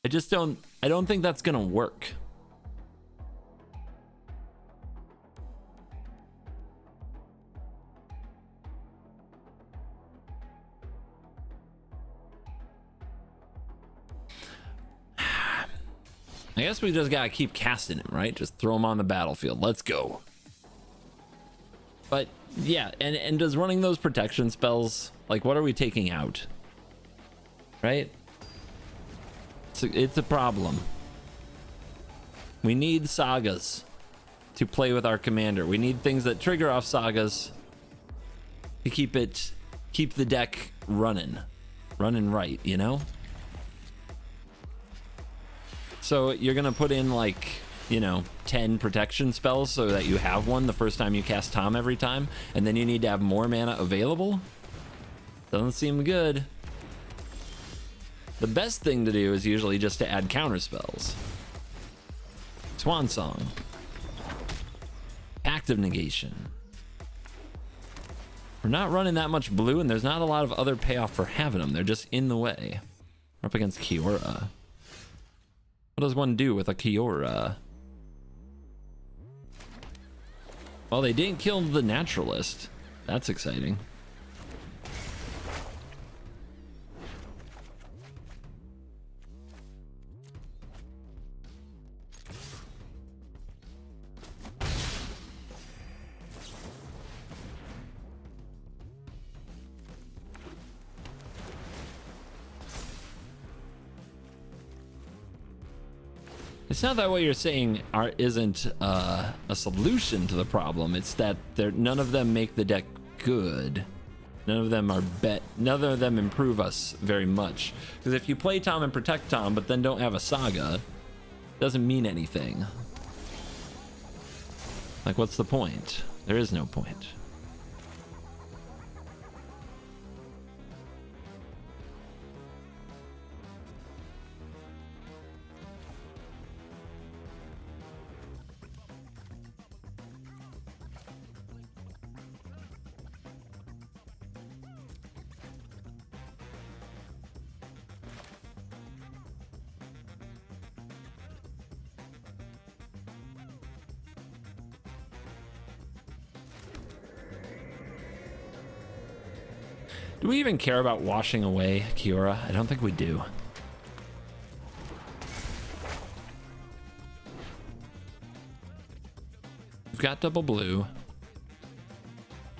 I don't think that's gonna work. I guess we just gotta keep casting him, right? Just throw him on the battlefield. Let's go. But yeah, and does running those protection spells, like, what are we taking out? Right? It's a problem. We need Sagas to play with our commander. We need things that trigger off Sagas to keep the deck running right, you know? So you're gonna put in, like, you know, 10 protection spells so that you have one the first time you cast Tom every time, and then you need to have more mana available? Doesn't seem good. The best thing to do is usually just to add counter spells. Swan Song. Pact of Negation. We're not running that much blue, and there's not a lot of other payoff for having them. They're just in the way. We're up against Kiora. What does one do with a Kiora? Well, they didn't kill the Naturalist. That's exciting. It's not that what you're saying isn't a solution to the problem. It's that none of them make the deck good. None of them none of them improve us very much. Because if you play Tom and protect Tom, but then don't have a Saga, it doesn't mean anything. Like, what's the point? There is no point. Do we even care about washing away Kiora? I don't think we do. We've got double blue.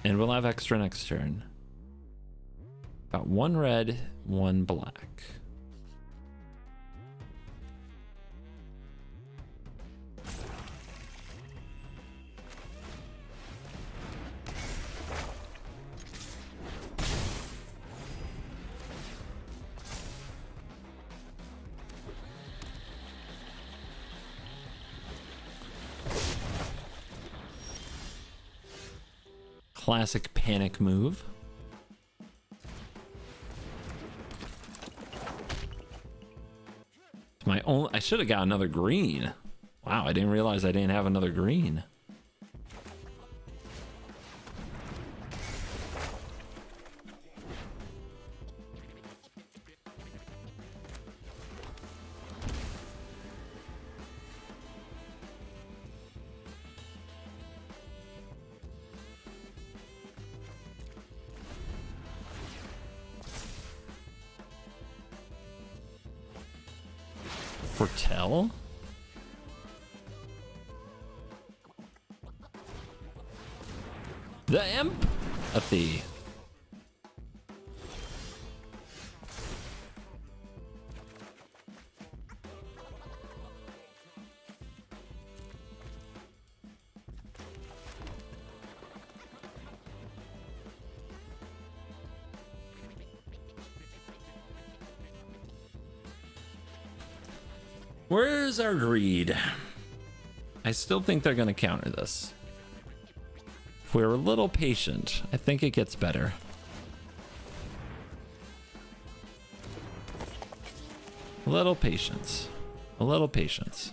And we'll have extra next turn. Got one red, one black. Classic panic move. My own. I should have got another green. Wow, I didn't realize I didn't have another green. Foretell? The empathy. Where's our greed? I still think they're going to counter this. If we're a little patient, I think it gets better. A little patience. A little patience.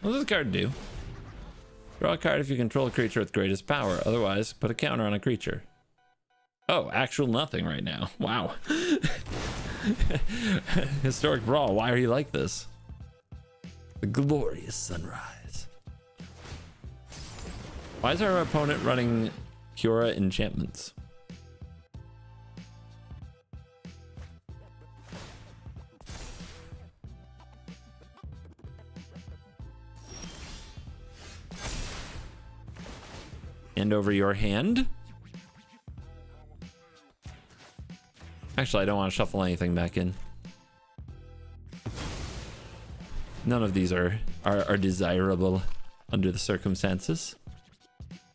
What does this card do? Draw a card if you control a creature with greatest power. Otherwise, put a counter on a creature. Oh, actual nothing right now. Wow. Historic Brawl. Why are you like this? The glorious sunrise. Why is our opponent running Kiora enchantments? Hand over your hand. Actually, I don't want to shuffle anything back in. None of these are desirable under the circumstances.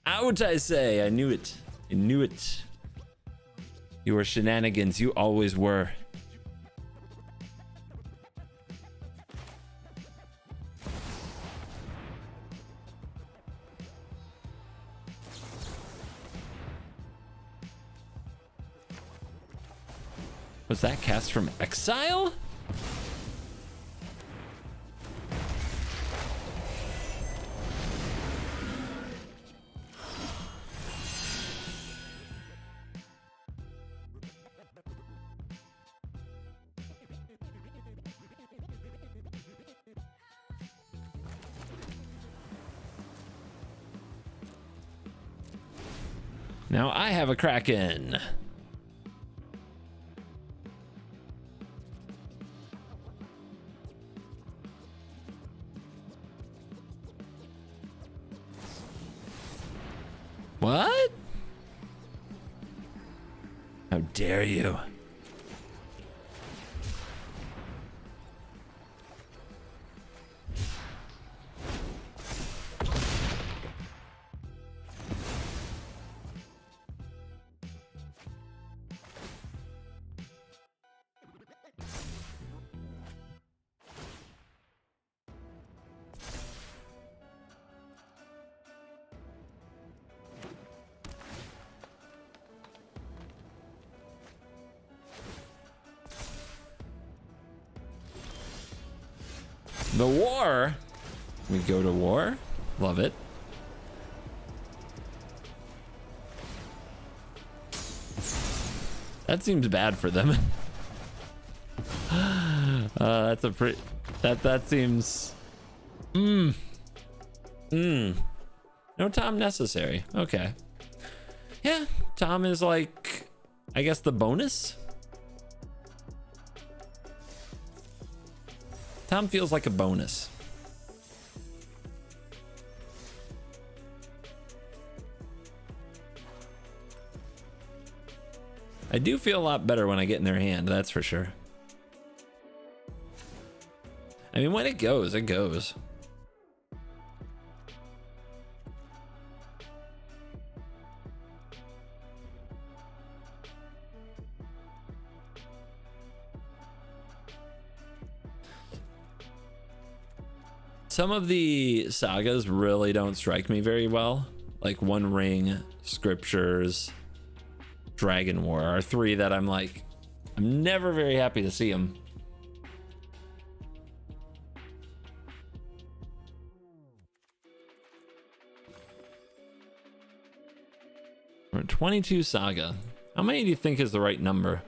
Out, I say. I knew it. I knew it. You were shenanigans. You always were. Was that cast from exile? Now I have a Kraken. What? How dare you? The war. We go to war. Love it. That seems bad for them. That's a pretty. That seems. No Tom necessary. Okay. Yeah, Tom is like, I guess the bonus. Tom feels like a bonus. I do feel a lot better when I get in their hand, that's for sure. I mean, when it goes, it goes. Some of the sagas really don't strike me very well. Like One Ring, Scriptures, Dragon War are three that I'm like, I'm never very happy to see them. We're at 22 saga. How many do you think is the right number?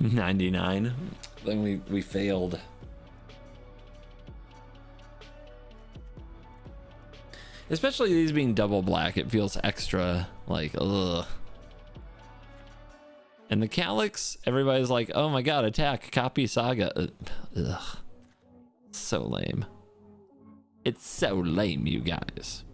$99. Then we failed. Especially these being double black, it feels extra like ugh. And the Calyx, everybody's like, oh my god, attack, copy saga. Ugh. So lame. It's so lame, you guys.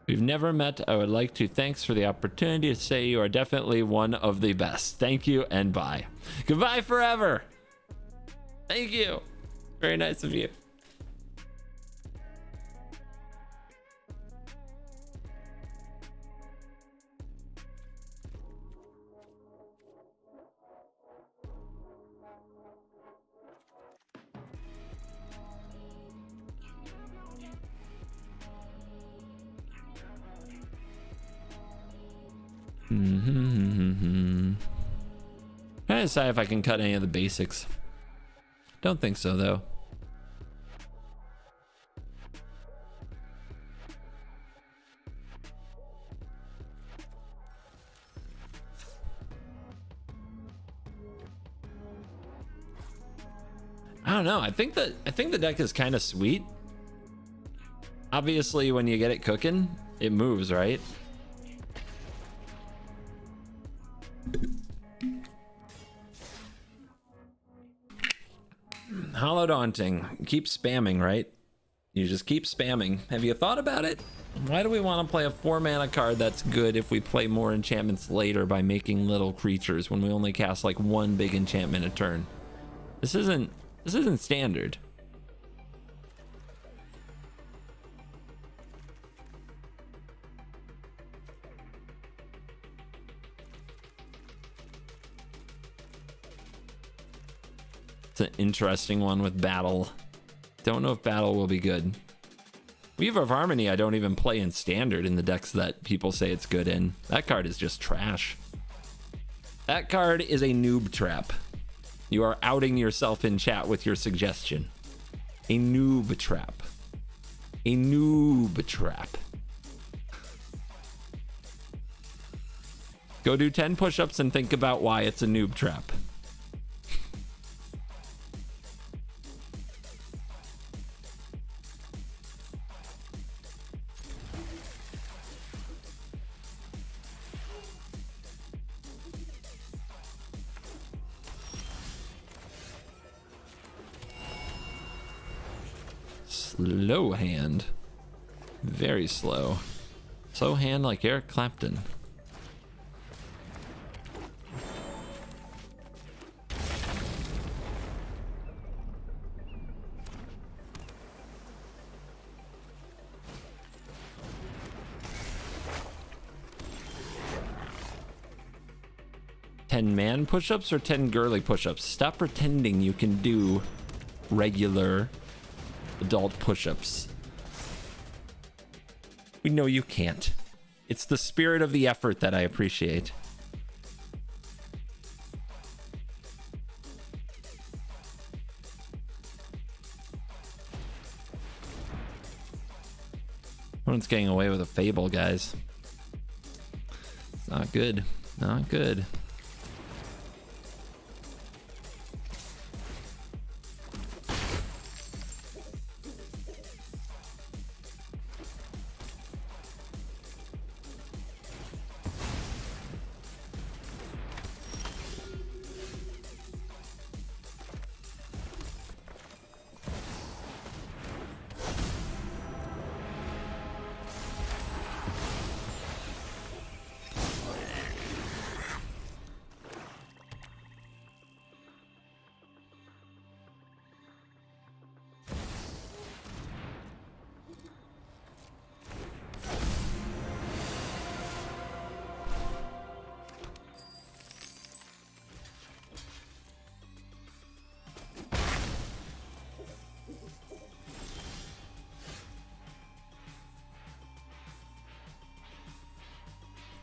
We've never met. I would like to thanks for the opportunity to say you are definitely one of the best. Thank you and bye. Goodbye forever. Thank you. Very nice of you. Trying to decide if I can cut any of the basics. Don't think so though. I don't know. I think the deck is kind of sweet. Obviously, when you get it cooking, it moves, right? Hollow Daunting. Keep spamming, right? You just keep spamming. Have you thought about it? Why do we want to play a 4-mana card that's good if we play more enchantments later by making little creatures when we only cast like one big enchantment a turn? This isn't standard. It's an interesting one with Battle. Don't know if Battle will be good. Weaver of Harmony I don't even play in standard in the decks that people say it's good in. That card is just trash. That card is a noob trap. You are outing yourself in chat with your suggestion. A noob trap. A noob trap. Go do 10 push-ups and think about why it's a noob trap. slow hand. Very slow. Slow hand like Eric Clapton. Man push-ups or 10 girly push-ups? Stop pretending you can do regular adult push-ups. We know you can't. It's the spirit of the effort that I appreciate. Everyone's getting away with a fable, guys. It's not good. Not good.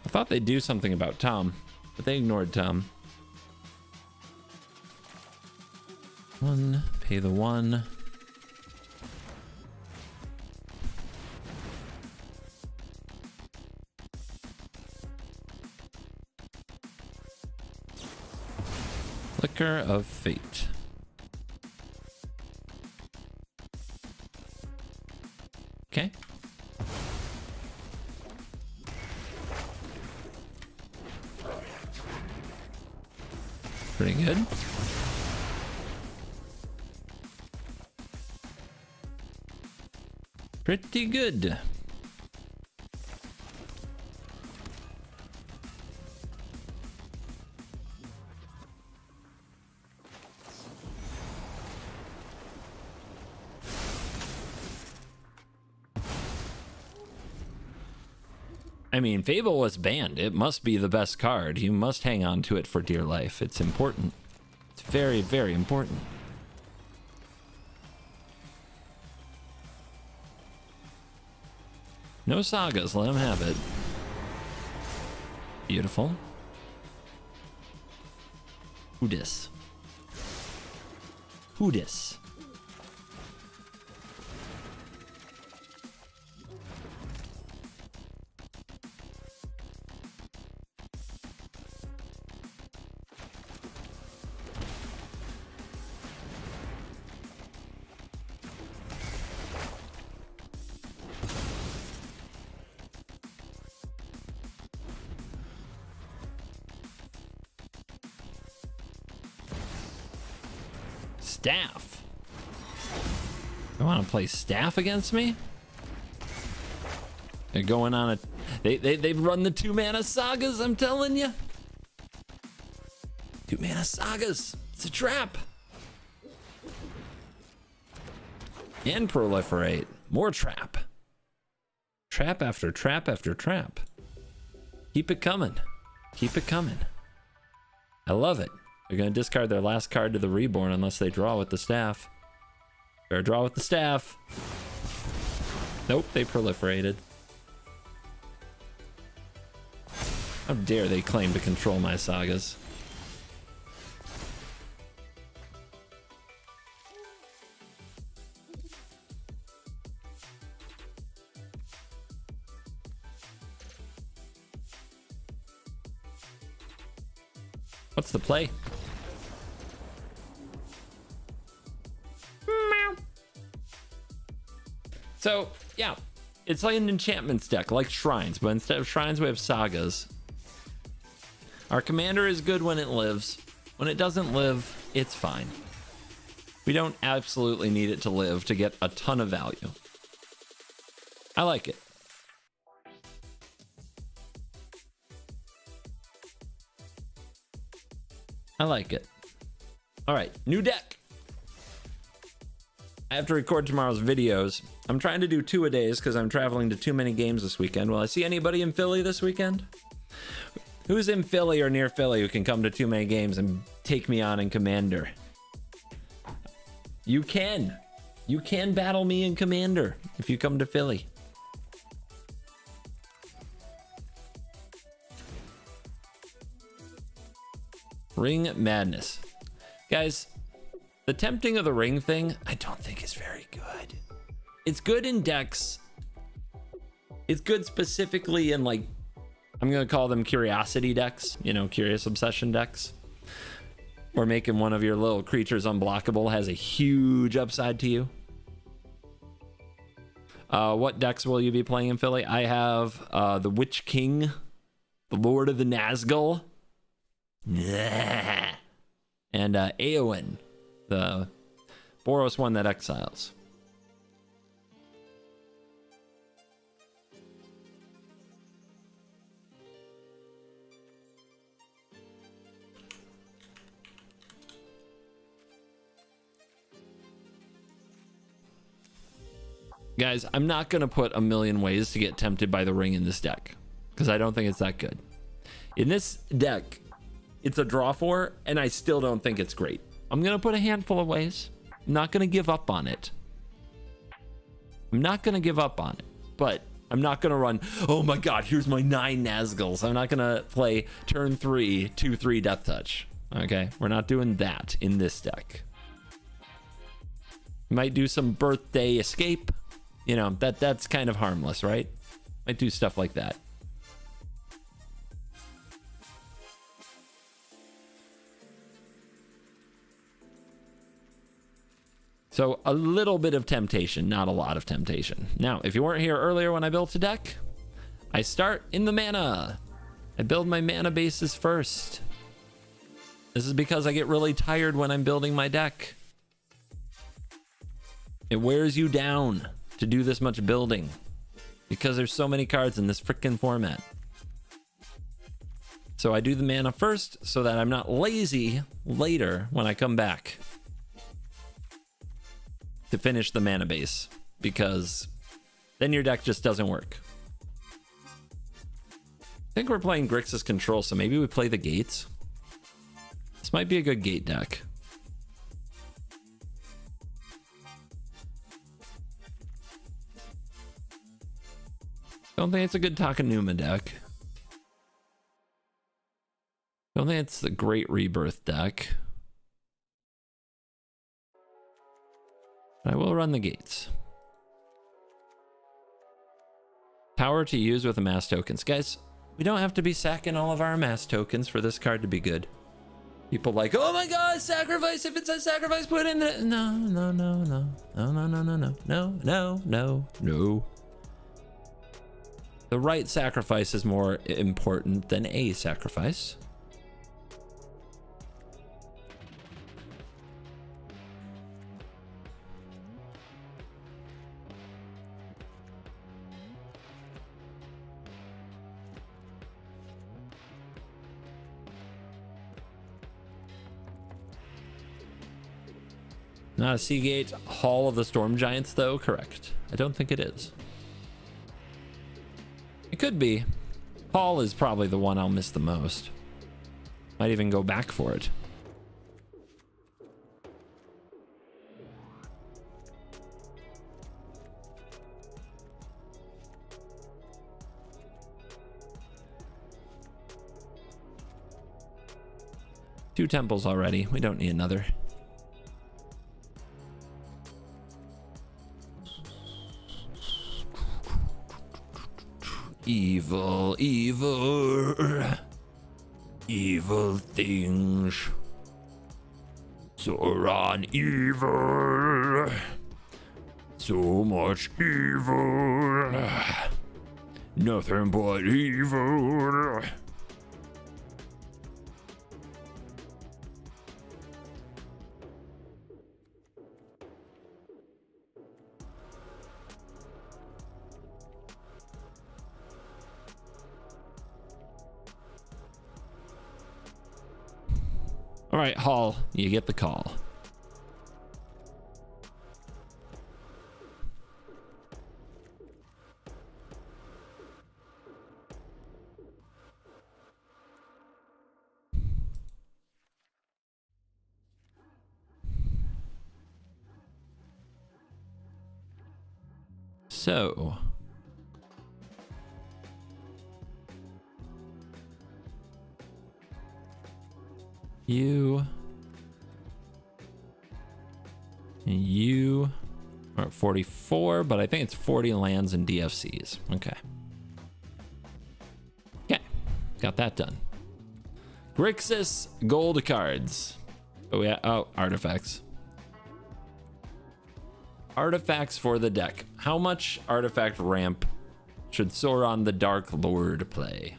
I thought they'd do something about Tom, but they ignored Tom. One, pay the one. Flicker of Fate. Okay. Pretty good. Pretty good. I mean, Fable was banned. It must be the best card. You must hang on to it for dear life. It's important. It's very, very important. No Sagas. Let him have it. Beautiful. Who dis? Who dis? Staff. You want to play staff against me? They're going on a... They've run the 2-mana Sagas, I'm telling you. 2-mana Sagas. It's a trap. And proliferate. More trap. Trap after trap after trap. Keep it coming. Keep it coming. I love it. They're going to discard their last card to the Reborn unless they draw with the staff. Better draw with the staff. Nope, they proliferated. How dare they claim to control my Sagas. What's the play? So, yeah, it's like an enchantments deck, like Shrines, but instead of Shrines, we have Sagas. Our commander is good when it lives. When it doesn't live, it's fine. We don't absolutely need it to live to get a ton of value. I like it. I like it. All right, new deck. I have to record tomorrow's videos. I'm trying to do 2 a days because I'm traveling to too many games this weekend. Will I see anybody in Philly this weekend? Who's in Philly or near Philly who can come to too many games and take me on in Commander? You can. You can battle me in Commander if you come to Philly. Ring Madness. Guys, the tempting of the ring thing, I don't think is very good. It's good in decks. It's good specifically in, like, I'm going to call them curiosity decks, you know, curious obsession decks. Or making one of your little creatures unblockable has a huge upside to you. What decks will you be playing in Philly? I have the Witch King, the Lord of the Nazgul, and Eowyn, the Boros one that exiles. Guys, I'm not going to put a million ways to get tempted by the ring in this deck, because I don't think it's that good. In this deck, it's a draw for, and I still don't think it's great. I'm going to put a handful of ways. I'm not going to give up on it. I'm not going to give up on it, but I'm not going to run, oh my god, here's my 9 Nazguls. I'm not going to play turn 3, 2/3 Death Touch. Okay, we're not doing that in this deck. Might do some Birthday Escape. You know, that's kind of harmless, right? Might do stuff like that. So a little bit of temptation, not a lot of temptation. Now, if you weren't here earlier when I built a deck, I start in the mana. I build my mana bases first. This is because I get really tired when I'm building my deck. It wears you down to do this much building because there's so many cards in this freaking format. So I do the mana first so that I'm not lazy later when I come back to finish the mana base, because then your deck just doesn't work. I think we're playing Grixis Control, so maybe we play the gates. This might be a good gate deck. Don't think it's a good Takenuma deck. Don't think it's the Great Rebirth deck. But I will run the gates. Power to use with amass tokens. Guys, we don't have to be sacking all of our amass tokens for this card to be good. People like, oh my god, sacrifice. If it says sacrifice, put in the... No, no, no, no. No, no, no, no, no. No, no, no, no. The right sacrifice is more important than a sacrifice. Not a Seagate Hall of the Storm Giants, though. Correct. I don't think it is. It could be. Hall is probably the one I'll miss the most. Might even go back for it. Two temples already. We don't need another. Evil, evil, evil things. Sauron, evil. So much evil. Nothing but evil. All right, Hall, you get the call. So, you are at 44, but I think it's 40 lands and DFCs. Okay. Okay, got that done. Grixis gold cards. Oh yeah, oh, artifacts. Artifacts for the deck. How much artifact ramp should Sauron the Dark Lord play?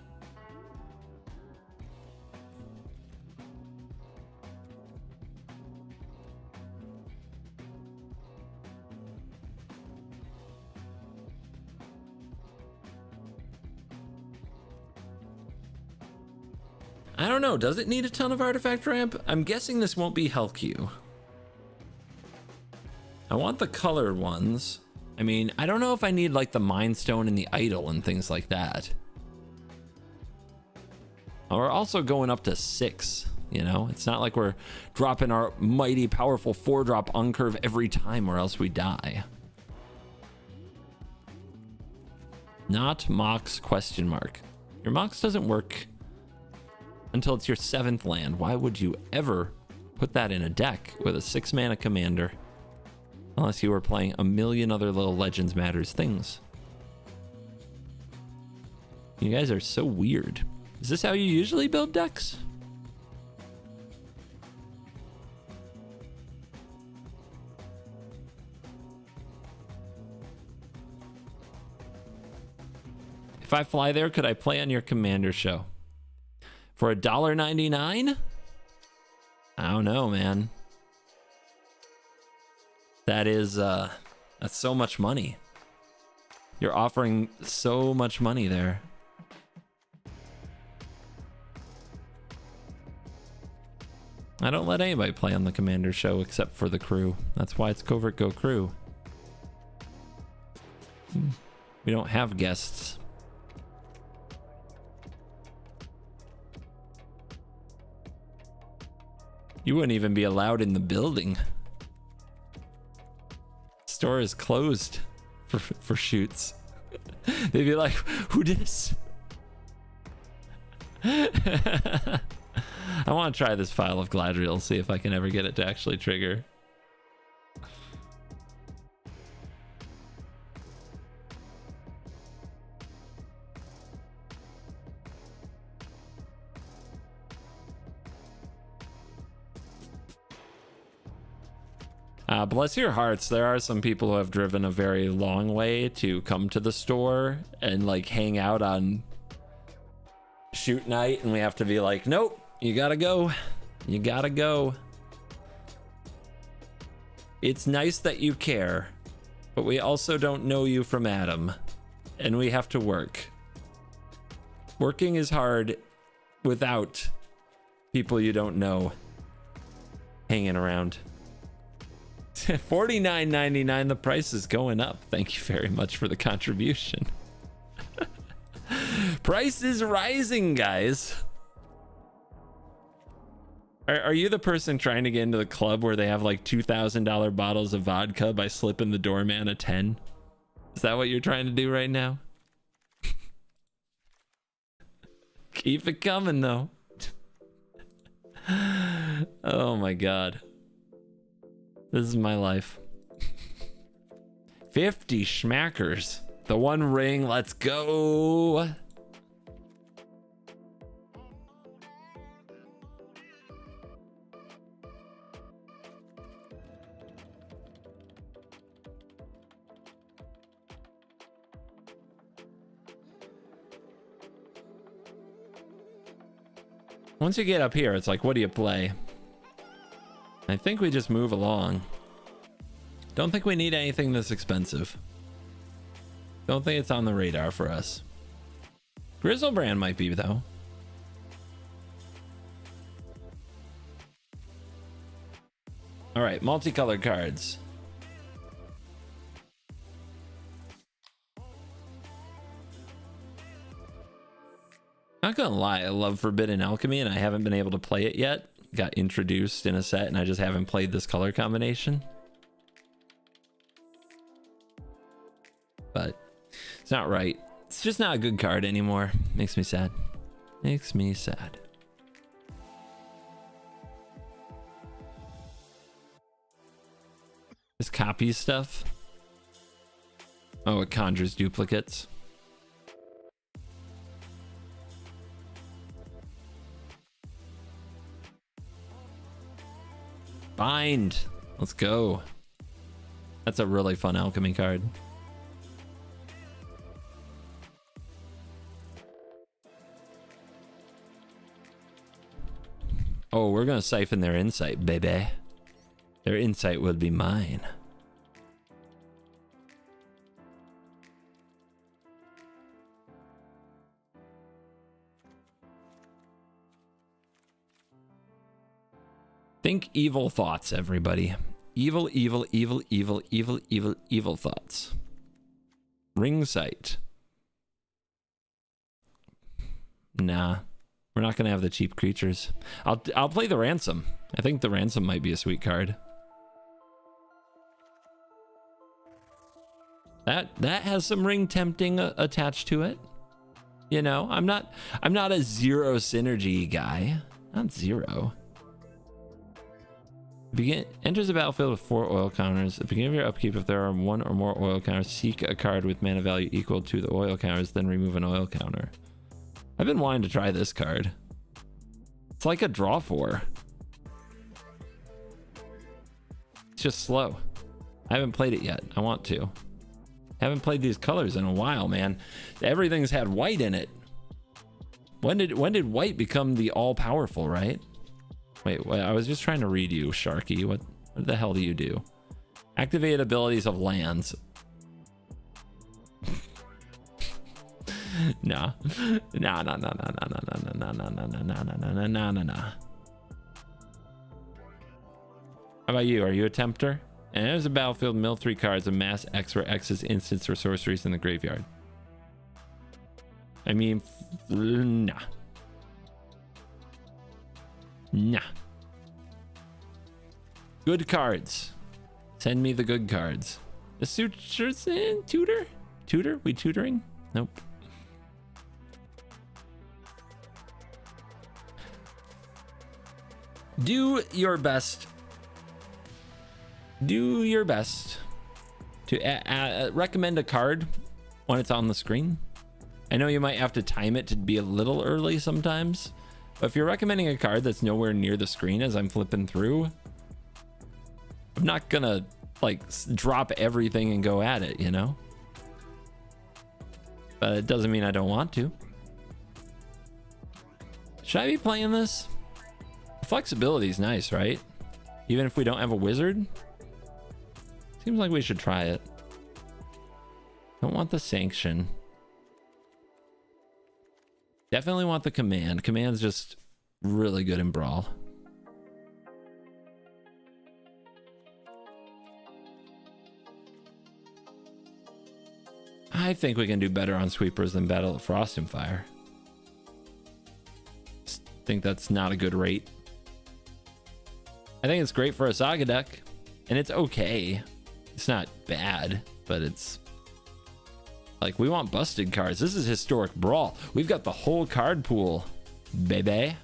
I don't know. Does it need a ton of artifact ramp? I'm guessing this won't be Hellq. I want the colored ones. I mean, I don't know if I need like the Mind Stone and the Idol and things like that. We're also going up to 6, you know? It's not like we're dropping our mighty powerful 4-drop uncurve every time or else we die. Not Mox question mark. Your Mox doesn't work until it's your 7th land. Why would you ever put that in a deck with a 6-mana commander? Unless you were playing a million other little Legends Matters things. You guys are so weird. Is this how you usually build decks? If I fly there, could I play on your commander show? For $1.99? I don't know, man. That is, that's so much money. You're offering so much money there. I don't let anybody play on the commander show except for the crew. That's why it's Covert Go Crew. We don't have guests. You wouldn't even be allowed in the building. Store is closed for shoots. They'd be like, who dis? I want to try this file of Gladriel, see if I can ever get it to actually trigger. Bless your hearts, there are some people who have driven a very long way to come to the store and like hang out on shoot night, and we have to be like, nope, you gotta go. You gotta go. It's nice that you care, but we also don't know you from Adam, and we have to work. Working is hard without people you don't know hanging around. $49.99. The price is going up. Thank you very much for the contribution. Price is rising, guys. Are you the person trying to get into the club where they have like $2,000 bottles of vodka by slipping the doorman a 10? Is that what you're trying to do right now? Keep it coming though. Oh my god. This is my life. 50 schmackers. The one ring, let's go. Once you get up here, it's like, what do you play? I think we just move along. Don't think we need anything this expensive. Don't think it's on the radar for us. Grizzlebrand might be, though. All right, multicolored cards. Not gonna lie, I love Forbidden Alchemy and I haven't been able to play it yet. Got introduced in a set and I just haven't played this color combination. But it's not right. It's just not a good card anymore. Makes me sad. Makes me sad. This copies stuff. Oh, it conjures duplicates. Bind. Let's go. That's a really fun alchemy card. Oh, we're gonna siphon their insight, baby. Their insight will be mine. Think evil thoughts, everybody. Evil, evil, evil, evil, evil, evil, evil thoughts. Ring sight. Nah, we're not gonna have the cheap creatures. I'll play the ransom. I think the ransom might be a sweet card. That has some ring tempting attached to it. You know, I'm not a zero synergy guy. Not zero. Enters the battlefield with 4 oil counters. At the beginning of your upkeep, if there are 1 or more oil counters, seek a card with mana value equal to the oil counters, then remove an oil counter. I've been wanting to try this card. It's like a draw 4. It's just slow. I haven't played it yet. I want to. Haven't played these colors in a while, man. Everything's had white in it. When did white become the all-powerful, right? Wait, I was just trying to read you, Sharky. What the hell do you do? Activate abilities of lands. Nah. Nah. How about you? Are you a tempter? And there's a battlefield, mill 3 cards, and mass X where X is instants or sorceries in the graveyard. I mean, nah. Nah. Good cards. Send me the good cards. The sutures in tutor? Tutor? We tutoring? Nope. Do your best. Do your best to recommend a card when it's on the screen. I know you might have to time it to be a little early sometimes, but if you're recommending a card that's nowhere near the screen as I'm flipping through, I'm not gonna like drop everything and go at it, you know? But it doesn't mean I don't want to. Should I be playing this? Flexibility is nice, right? Even if we don't have a wizard? Seems like we should try it. Don't want the sanction. Definitely want the command. Command's just really good in Brawl. I think we can do better on sweepers than Battle of Frost and Fire. Just think that's not a good rate. I think it's great for a Saga deck, and it's okay. It's not bad, but it's like we want busted cards. This is historic Brawl. We've got the whole card pool, baby.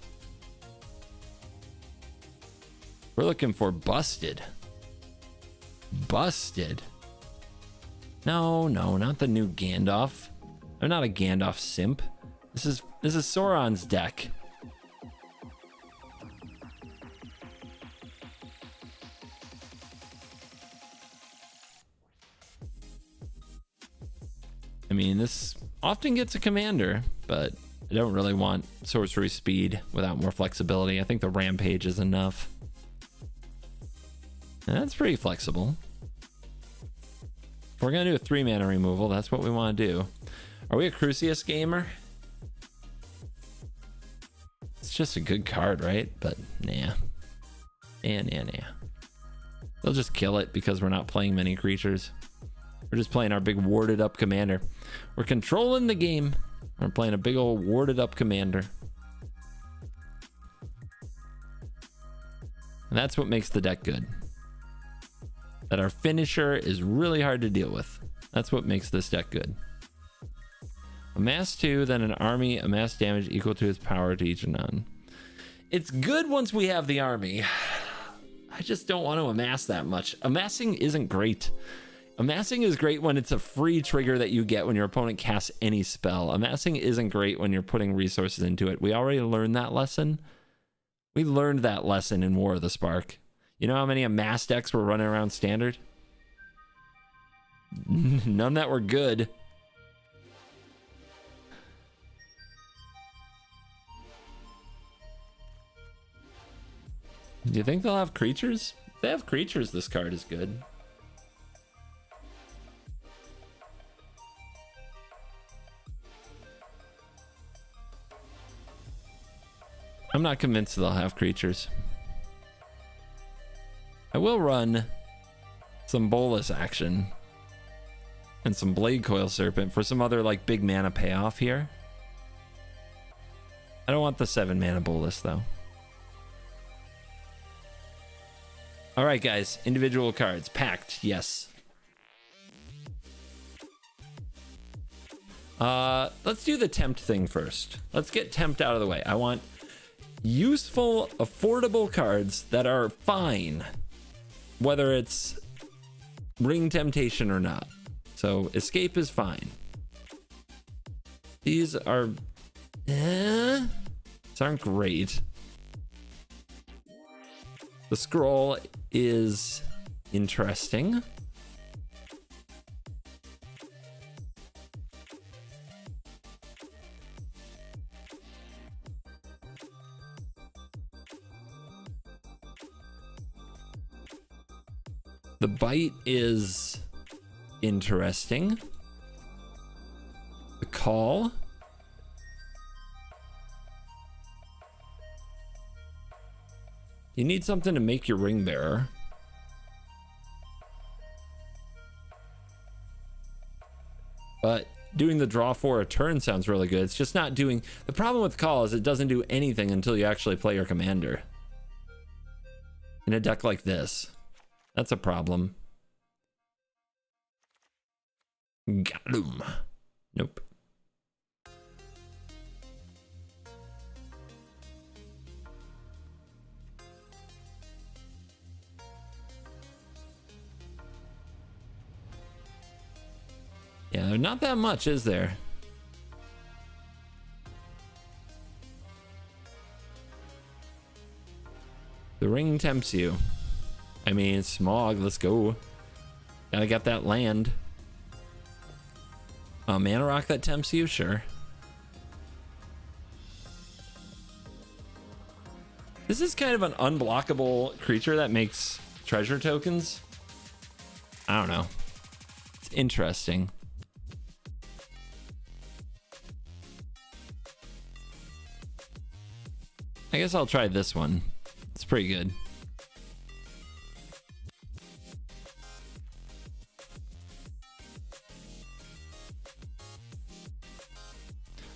We're looking for busted. Busted. No, not the new Gandalf. I'm not a Gandalf simp. This is Sauron's deck. I mean, this often gets a commander, but I don't really want sorcery speed without more flexibility. I think the rampage is enough. And that's pretty flexible. If we're gonna do a 3-mana removal, that's what we want to do. Are we a Crucius gamer? It's just a good card, right? But nah. Nah. They'll just kill it because we're not playing many creatures. We're just playing our big warded up commander. We're controlling the game. We're playing a big old warded up commander. And that's what makes the deck good. That our finisher is really hard to deal with. That's what makes this deck good. Amass 2, then an army, amass damage equal to its power to each and none. It's good once we have the army. I just don't want to amass that much. Amassing isn't great. Amassing is great when it's a free trigger that you get when your opponent casts any spell. Amassing isn't great when you're putting resources into it. We already learned that lesson. We learned that lesson in War of the Spark. You know how many amass decks were running around standard? None that were good. Do you think they'll have creatures? If they have creatures, this card is good. I'm not convinced they'll have creatures. I will run some Bolus action and some Blade Coil Serpent for some other like big mana payoff here. I don't want the 7 mana Bolus though. All right, guys, individual cards. Packed, yes. Let's do the tempt thing first. Let's get tempt out of the way. I want useful, affordable cards that are fine, whether it's Ring Temptation or not. So escape is fine. These are, these aren't great. The scroll is interesting. The bite is interesting. The call. You need something to make your ring bearer. But doing the draw for a turn sounds really good. It's just not doing... The problem with call is it doesn't do anything until you actually play your commander. In a deck like this. That's a problem. Got him. Nope. Yeah, not that much, is there? The ring tempts you. I mean, Smog, let's go. Gotta get that land. Mana Rock that tempts you? Sure. This is kind of an unblockable creature that makes treasure tokens. I don't know. It's interesting. I guess I'll try this one. It's pretty good.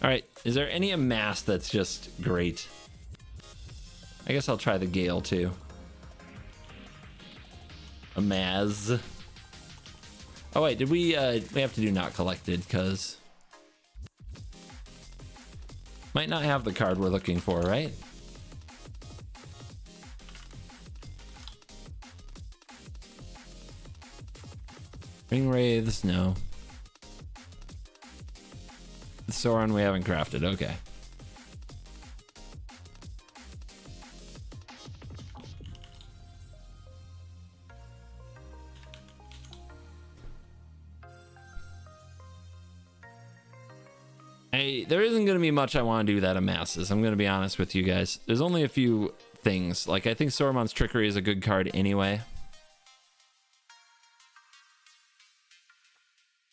All right, is there any amass that's just great? I guess I'll try the Gale too. Amass. Oh wait, did we have to do not collected because might not have the card we're looking for, right? Ring Wraiths, no. The Sauron we haven't crafted, okay. There isn't going to be much I want to do that amasses. I'm going to be honest with you guys. There's only a few things. Like, I think Sauron's Trickery is a good card anyway.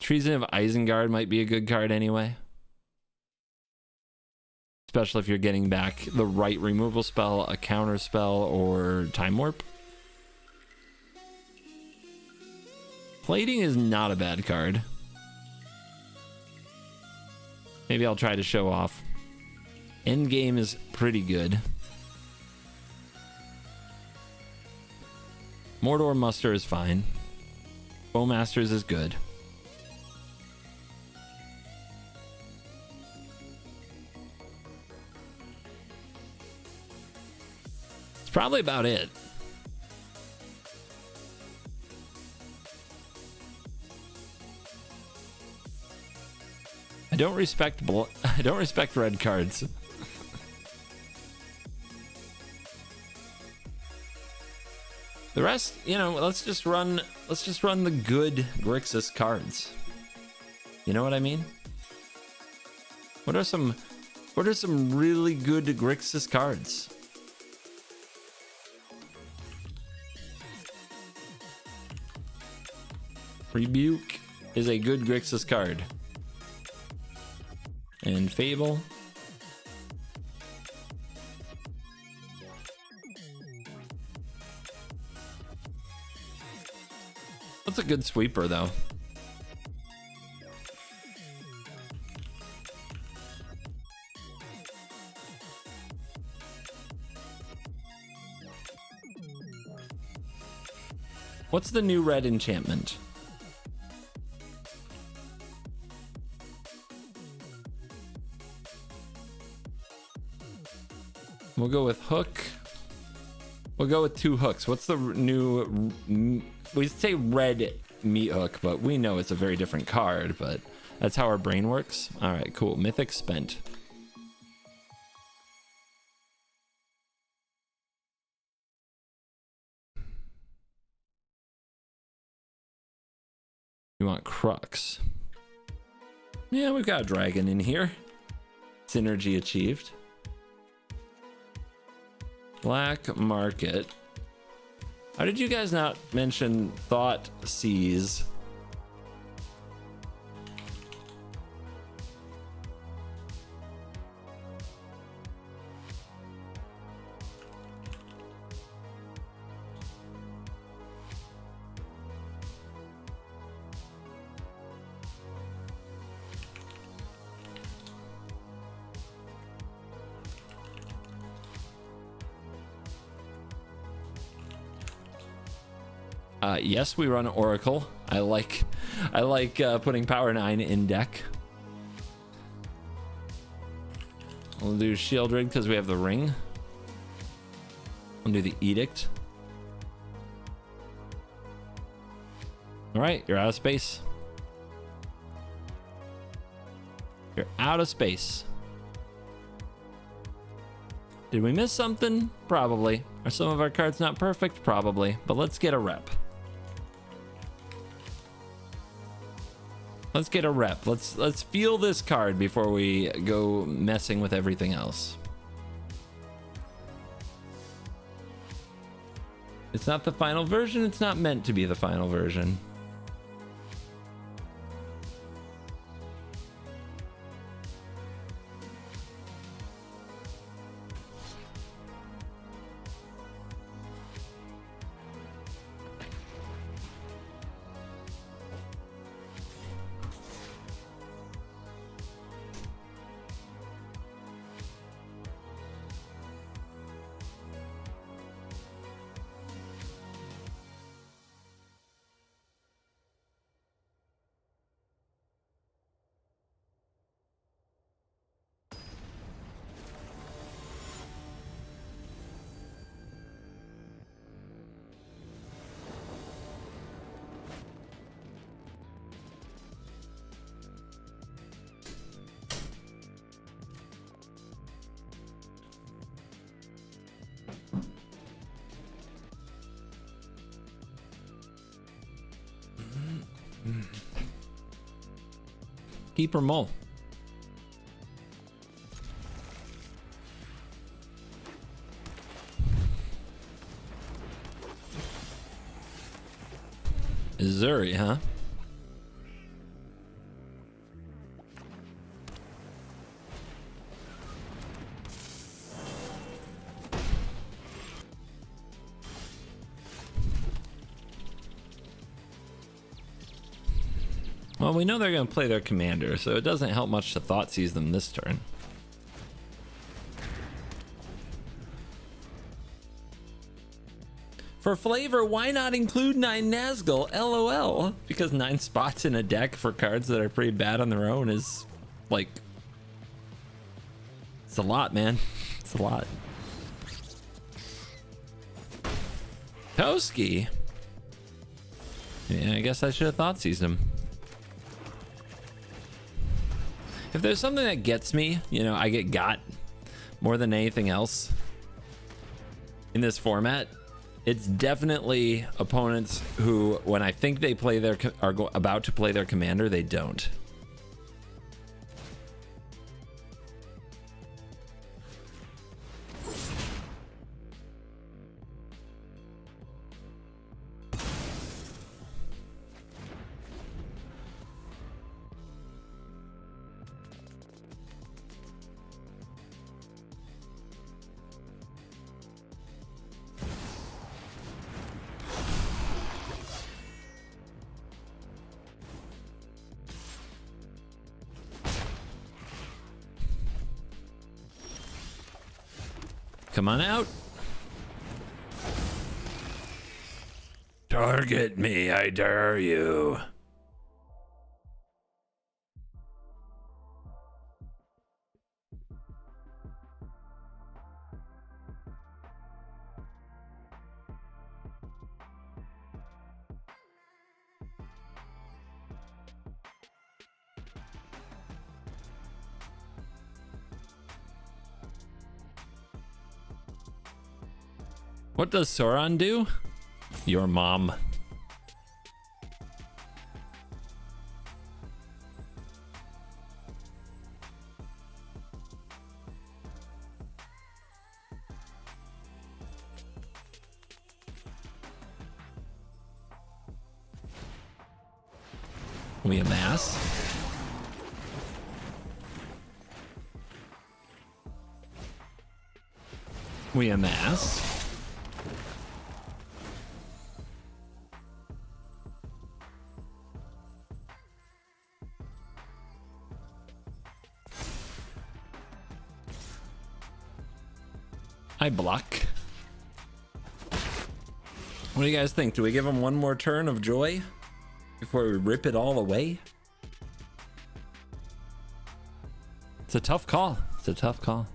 Treason of Isengard might be a good card anyway. Especially if you're getting back the right removal spell, a counter spell, or Time Warp. Plating is not a bad card. Maybe I'll try to show off. Endgame is pretty good. Mordor Muster is fine. Bowmasters is good. It's probably about it. I don't respect red cards. The rest, you know, let's just run the good Grixis cards. You know what I mean? What are some really good Grixis cards? Rebuke is a good Grixis card. And Fable. That's a good sweeper, though. What's the new red enchantment? We'll go with hook. We'll go with 2 hooks. What's the new... We say red meat hook, but we know it's a very different card, but that's how our brain works. All right, cool. Mythic spent. You want Crux. Yeah, we've got a dragon in here. Synergy achieved. Black market. How did you guys not mention Thought Seize? Yes, we run Oracle. I like putting Power 9 in deck. We'll do Shieldred because we have the ring. We'll do the Edict. All right, you're out of space. You're out of space. Did we miss something? Probably. Are some of our cards not perfect? Probably. But let's get a rep. Let's get a rep. Let's feel this card before we go messing with everything else. It's not the final version. It's not meant to be the final version. Keeper Mole. Missouri, huh? Well, we know they're going to play their commander, so it doesn't help much to Thoughtseize them this turn. For flavor, why not include 9 Nazgul? LOL. Because 9 spots in a deck for cards that are pretty bad on their own is, like... It's a lot, man. It's a lot. Toski. Yeah, I guess I should have Thoughtseized him. If there's something that gets me, you know, I get got more than anything else in this format. It's definitely opponents who, when I think they play their about to play their commander, they don't. Come on out. Target me, I dare you. What does Sauron do? Your mom. We amass. We amass. I block. What do you guys think? Do we give him one more turn of joy before we rip it all away? It's a tough call. It's a tough call.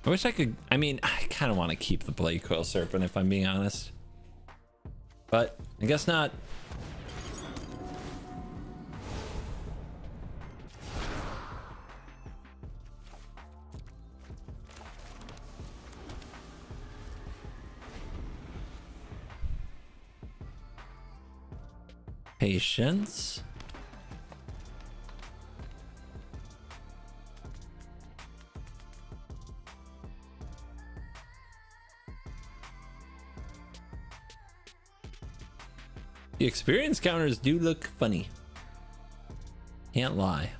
I wish I could. I mean, I kind of want to keep the Blade Coil Serpent if I'm being honest, but I guess not. Patience. The experience counters do look funny. Can't lie.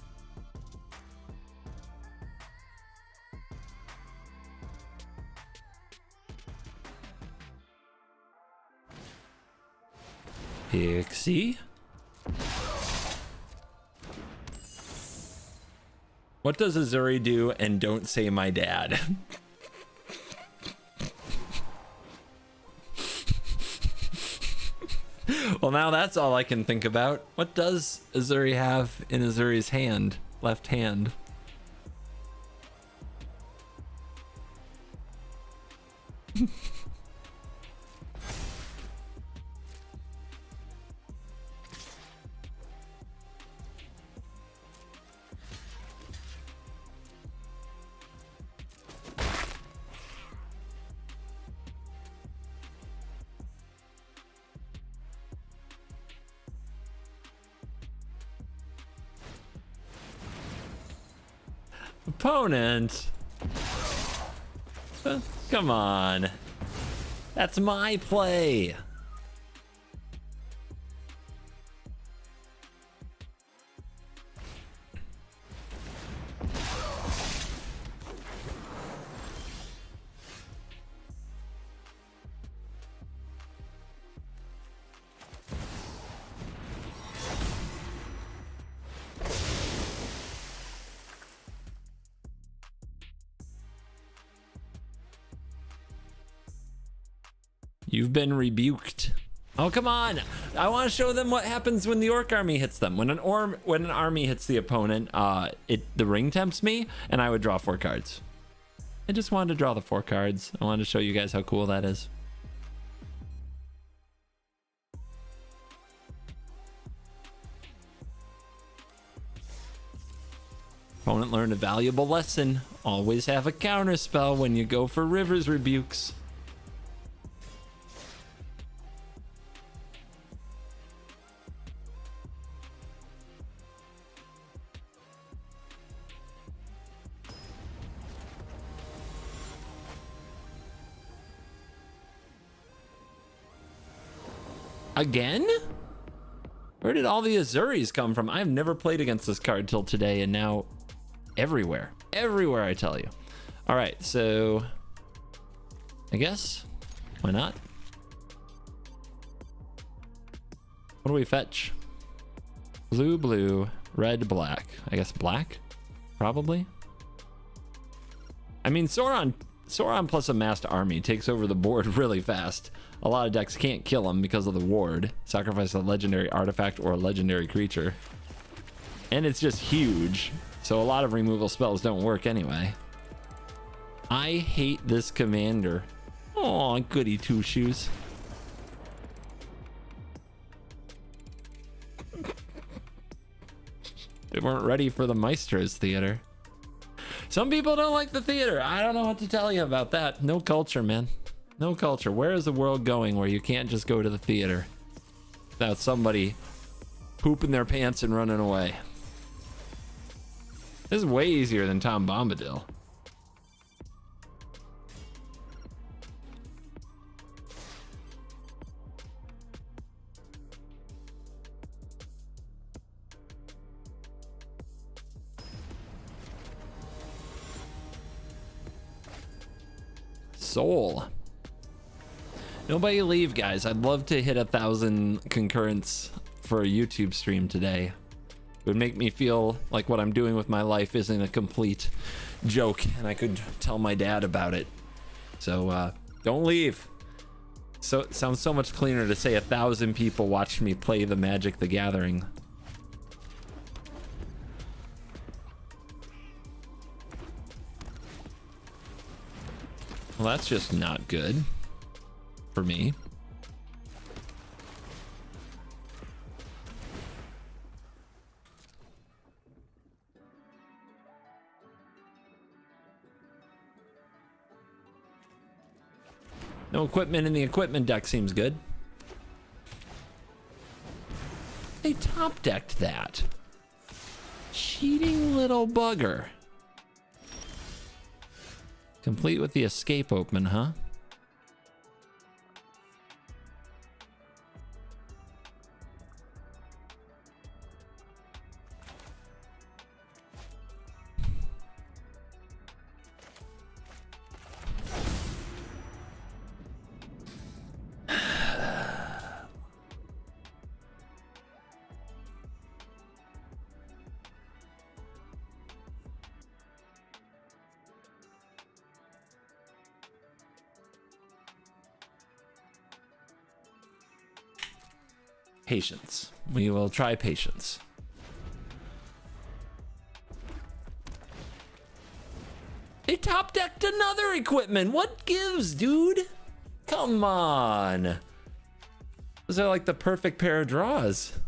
Pixie. What does Azuri do? And don't say my dad. Well, now that's all I can think about. What does Azuri have in Azuri's hand? Left hand. Opponent. Come on. That's my play. You've been rebuked. Oh, come on. I want to show them what happens when the orc army hits them. When an army hits the opponent, the ring tempts me, and I would draw 4 cards. I just wanted to draw the 4 cards. I wanted to show you guys how cool that is. Opponent learned a valuable lesson. Always have a counter spell when you go for River's Rebukes. Again? Where did all the Azuris come from? I've never played against this card till today, and now everywhere. Everywhere, I tell you. All right, so I guess, why not? What do we fetch? Blue, blue, red, black. I guess black, probably. I mean, Sauron plus a massed army takes over the board really fast. A lot of decks can't kill him because of the ward. Sacrifice a legendary artifact or a legendary creature. And it's just huge. So a lot of removal spells don't work anyway. I hate this commander. Oh, goody 2 shoes. They weren't ready for the Maestro's theater. Some people don't like the theater. I don't know what to tell you about that. No culture, man. No culture. Where is the world going where you can't just go to the theater without somebody pooping their pants and running away? This is way easier than Tom Bombadil. Soul. Nobody leave, guys. I'd love to hit 1,000 concurrents for a YouTube stream today. It would make me feel like what I'm doing with my life isn't a complete joke, and I could tell my dad about it. So don't leave. So it sounds so much cleaner to say 1,000 people watched me play the Magic the Gathering. Well, that's just not good for me. No equipment in the equipment deck seems good. They top decked that. Cheating little bugger. Complete with the escape open, huh? Patience. We will try patience. They top decked another equipment. What gives, dude? Come on. Those are like the perfect pair of draws.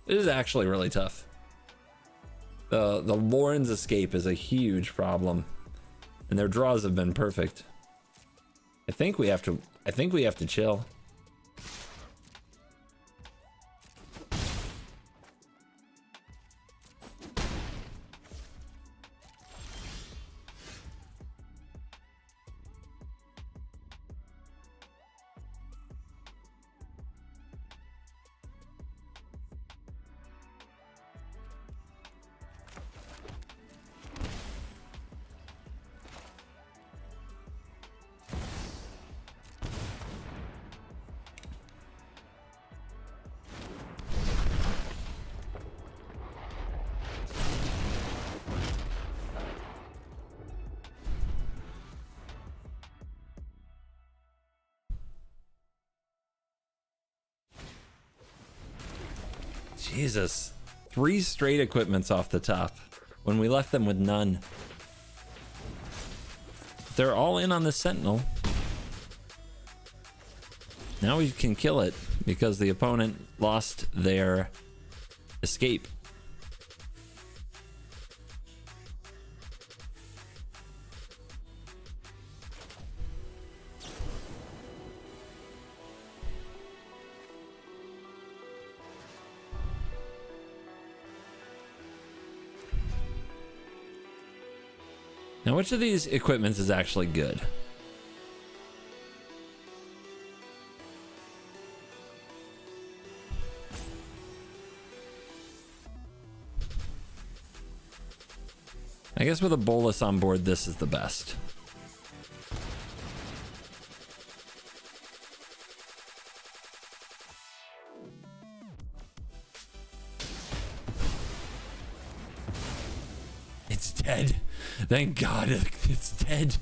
This is actually really tough. The Lauren's escape is a huge problem, and their draws have been perfect. I think we have to chill. Jesus. 3 straight equipments off the top when we left them with none. They're all in on the Sentinel. Now we can kill it because the opponent lost their escape. Now, which of these equipments is actually good? I guess with a bolus on board, this is the best. It's dead. Thank God it's dead.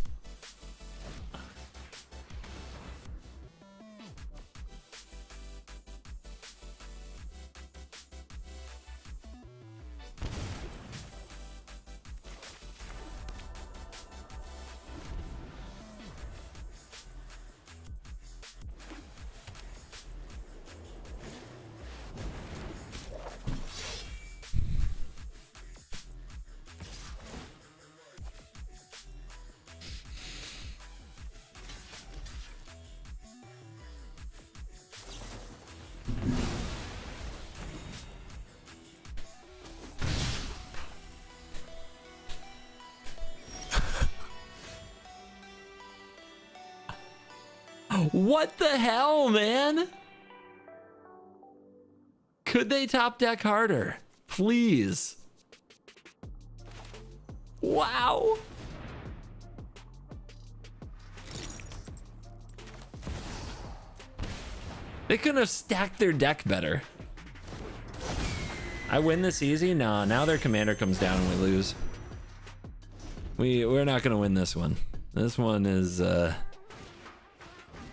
What the hell, man? Could they top deck harder? Please. Wow. They couldn't have stacked their deck better. I win this easy? Nah, now their commander comes down and we lose. We're not gonna win this one. This one is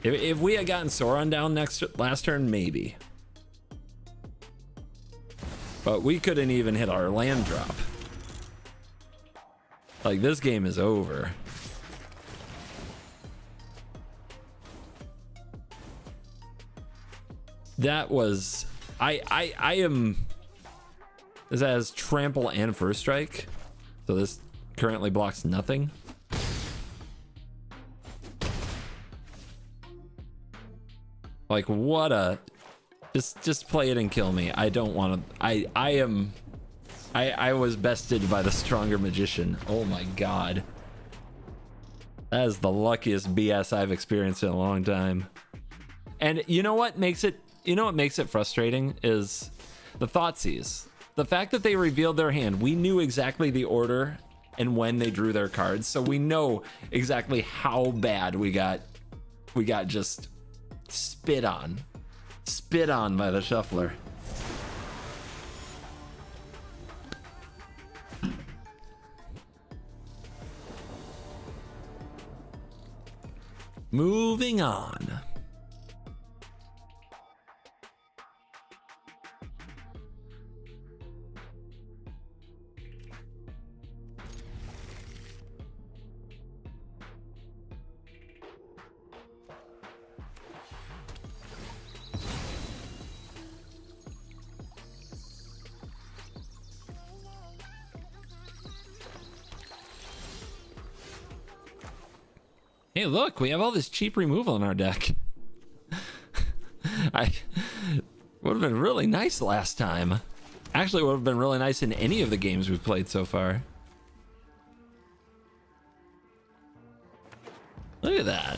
if we had gotten Sauron down last turn, maybe. But we couldn't even hit our land drop. Like, this game is over. That was I am. This has trample and first strike, so this currently blocks nothing. Like, what a... Just play it and kill me. I don't want to... I was bested by the stronger magician. Oh my god. That is the luckiest BS I've experienced in a long time. And you know what makes it... You know what makes it frustrating is the Thoughtseize. The fact that they revealed their hand. We knew exactly the order and when they drew their cards, so we know exactly how bad we got just spit on by the shuffler. Moving on. Hey, look, we have all this cheap removal in our deck. I would have been really nice last time. Actually, would have been really nice in any of the games we've played so far. Look at that.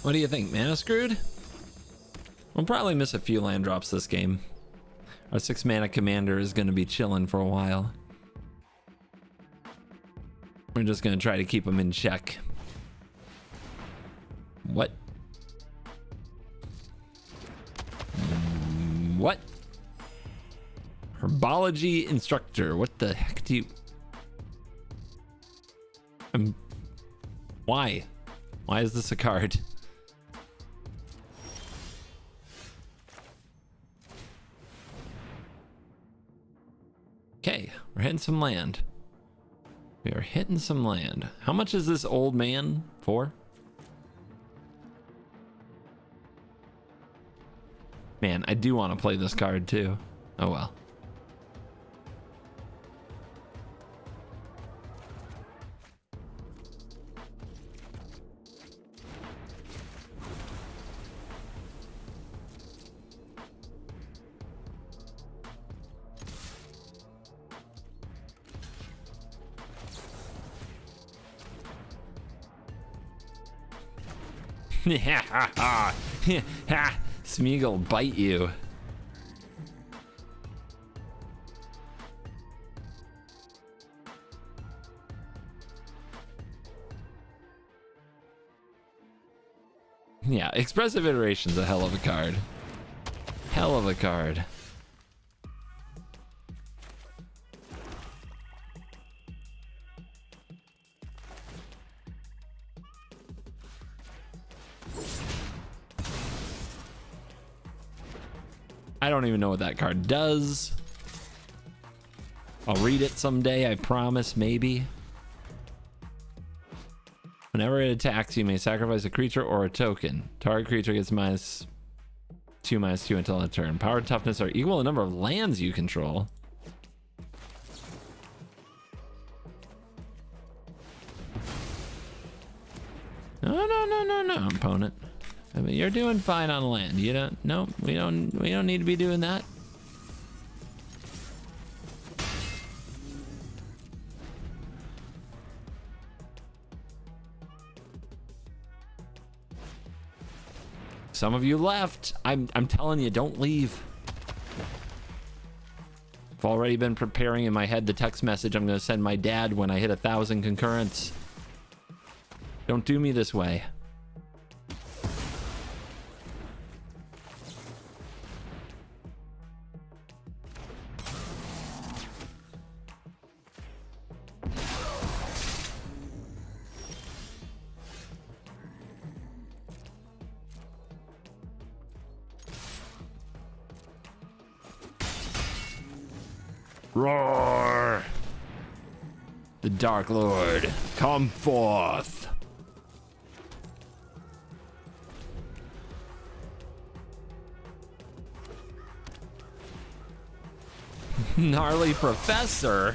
What do you think, mana screwed? We'll probably miss a few land drops this game. Our 6 mana commander is going to be chilling for a while. We're just gonna try to keep them in check. What? What? Herbology instructor. What the heck do you... Why? Why is this a card? Okay, we're hitting some land. We are hitting some land. How much is this old man for? Man, I do want to play this card too. Oh well. Smeagol will bite you. Yeah, Expressive Iteration's a hell of a card. Hell of a card. I don't even know what that card does. I'll read it someday, I promise, maybe. Whenever it attacks, you may sacrifice a creature or a token. Target creature gets -2/-2 until end turn. Power and toughness are equal to the number of lands you control. No, opponent. I mean, you're doing fine on land. You don't. No, we don't need to be doing that. Some of you left. I'm telling you, don't leave. I've already been preparing in my head the text message I'm going to send my dad when I hit 1,000 concurrents. Don't do me this way. Roar! The Dark Lord, come forth! Gnarly Professor?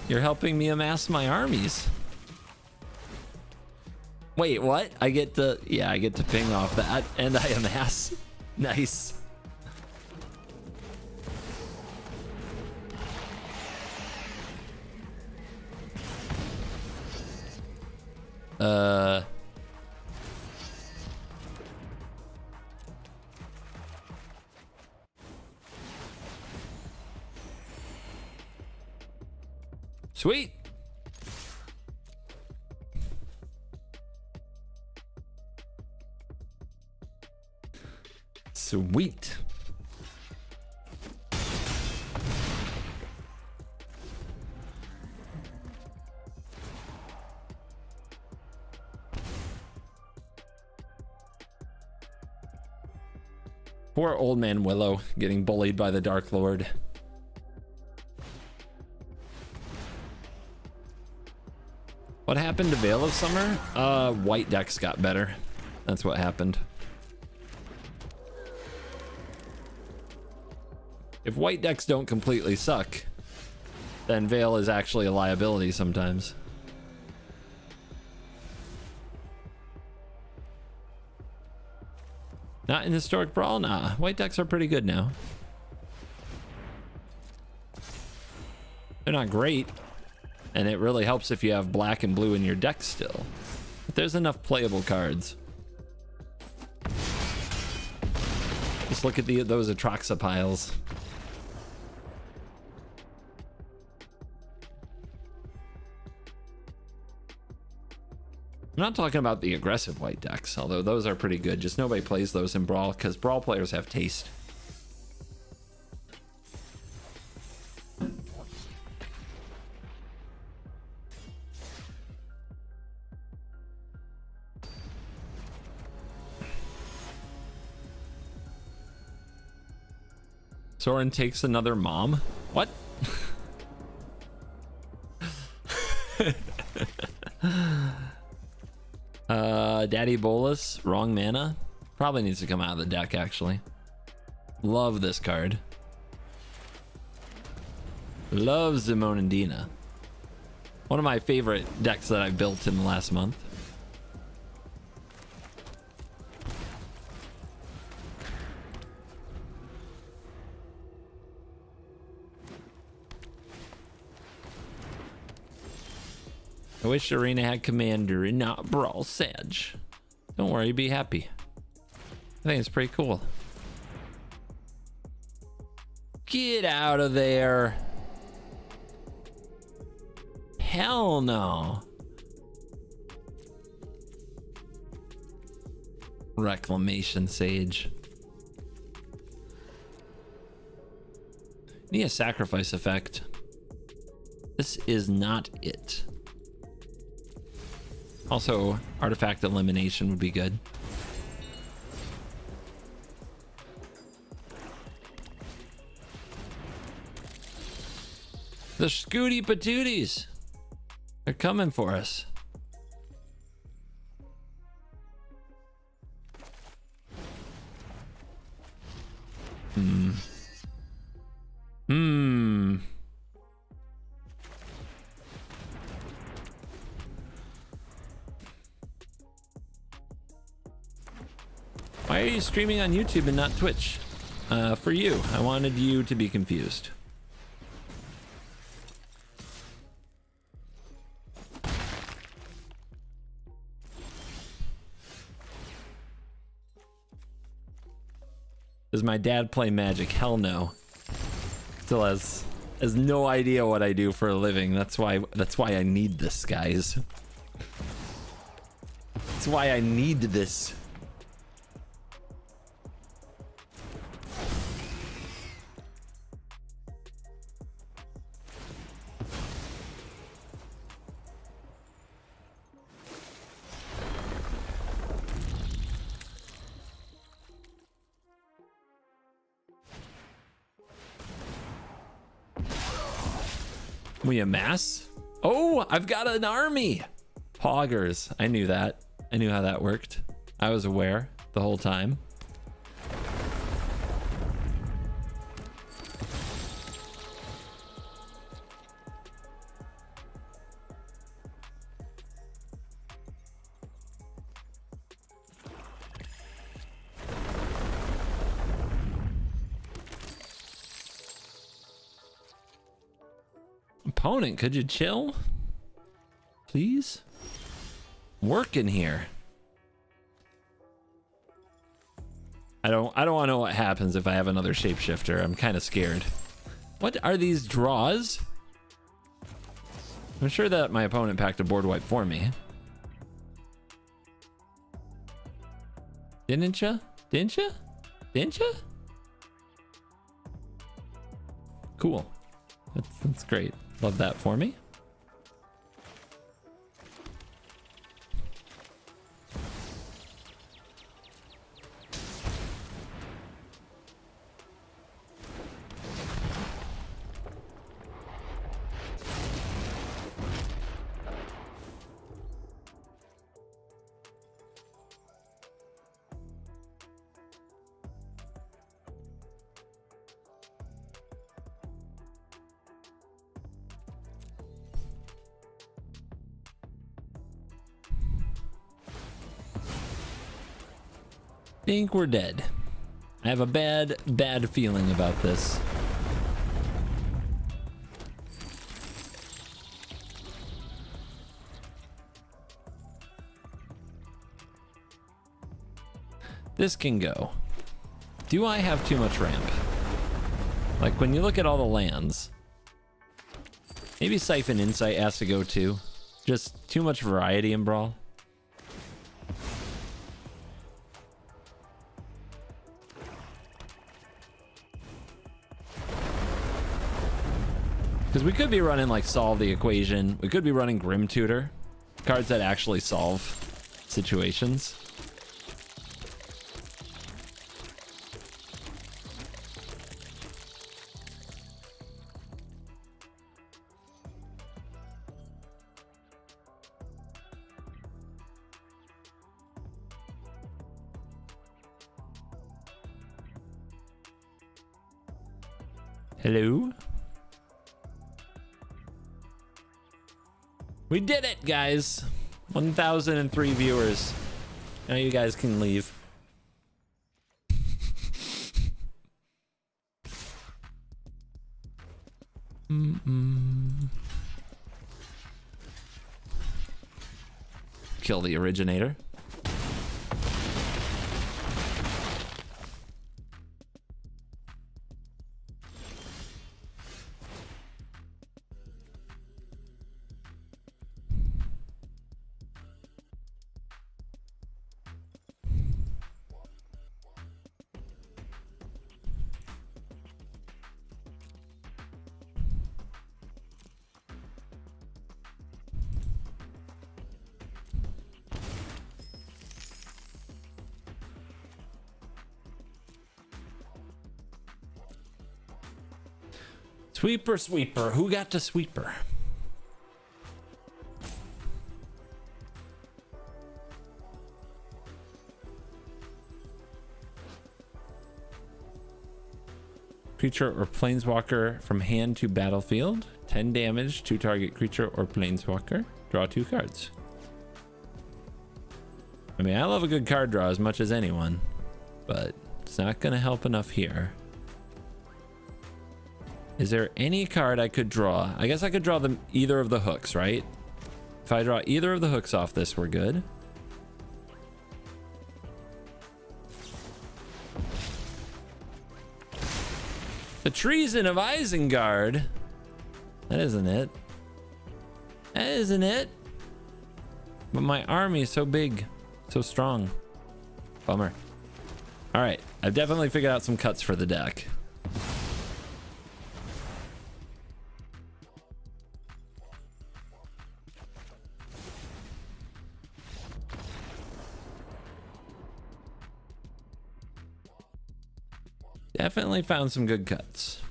You're helping me amass my armies. Wait, what? I get to, yeah, I get to ping off that and I amass. Nice. Sweet. Sweet. Poor old man Willow getting bullied by the Dark Lord. What happened to Veil of Summer? White decks got better. That's what happened. If white decks don't completely suck, then Veil is actually a liability sometimes. Not in Historic Brawl? Nah, white decks are pretty good now. They're not great, and it really helps if you have black and blue in your deck still. But there's enough playable cards. Just look at those Atraxa piles. I'm not talking about the aggressive white decks, although those are pretty good. Just nobody plays those in Brawl because Brawl players have taste. Sauron takes another mom? What? Daddy Bolus, wrong mana. Probably needs to come out of the deck, actually. Love this card. Love Zimone and Dina. One of my favorite decks that I've built in the last month. I wish Arena had Commander and not Brawl Sedge. Don't worry, be happy. I think it's pretty cool. Get out of there. Hell no. Reclamation Sage. Need a sacrifice effect. This is not it. Also, artifact elimination would be good. The Scooty Patooties are coming for us. Why are you streaming on YouTube and not Twitch? For you. I wanted you to be confused. Does my dad play Magic? Hell no. Still has no idea what I do for a living. That's why I need this, guys. That's why I need this. We amass? Oh, I've got an army. Poggers. I knew that. I knew how that worked. I was aware the whole time. Opponent, could you chill? Please? Working here. I don't want to know what happens if I have another shapeshifter. I'm kind of scared. What are these draws? I'm sure that my opponent packed a board wipe for me. Didn't ya? Didn't ya? Didn't ya? Cool. That's great. Love that for me. Think we're dead. I have a bad feeling about this. This can go. Do I have too much ramp? Like when you look at all the lands, maybe Siphon Insight has to go too. Just too much variety in Brawl. Because we could be running like Solve the Equation. We could be running Grim Tutor. Cards that actually solve situations. Hello? We did it, guys. 1,003 viewers. Now you guys can leave. Kill the originator. Sweeper, sweeper. Who got to sweeper? Creature or planeswalker from hand to battlefield. 10 damage to target creature or planeswalker. Draw 2 cards. I mean, I love a good card draw as much as anyone, but it's not going to help enough here. Is there any card I could draw? I guess I could draw them either of the hooks, right? If I draw either of the hooks off this, we're good. The Treason of Isengard. That isn't it. That isn't it. But my army is so big, so strong. Bummer. All right, I've definitely figured out some cuts for the deck. Definitely found some good cuts.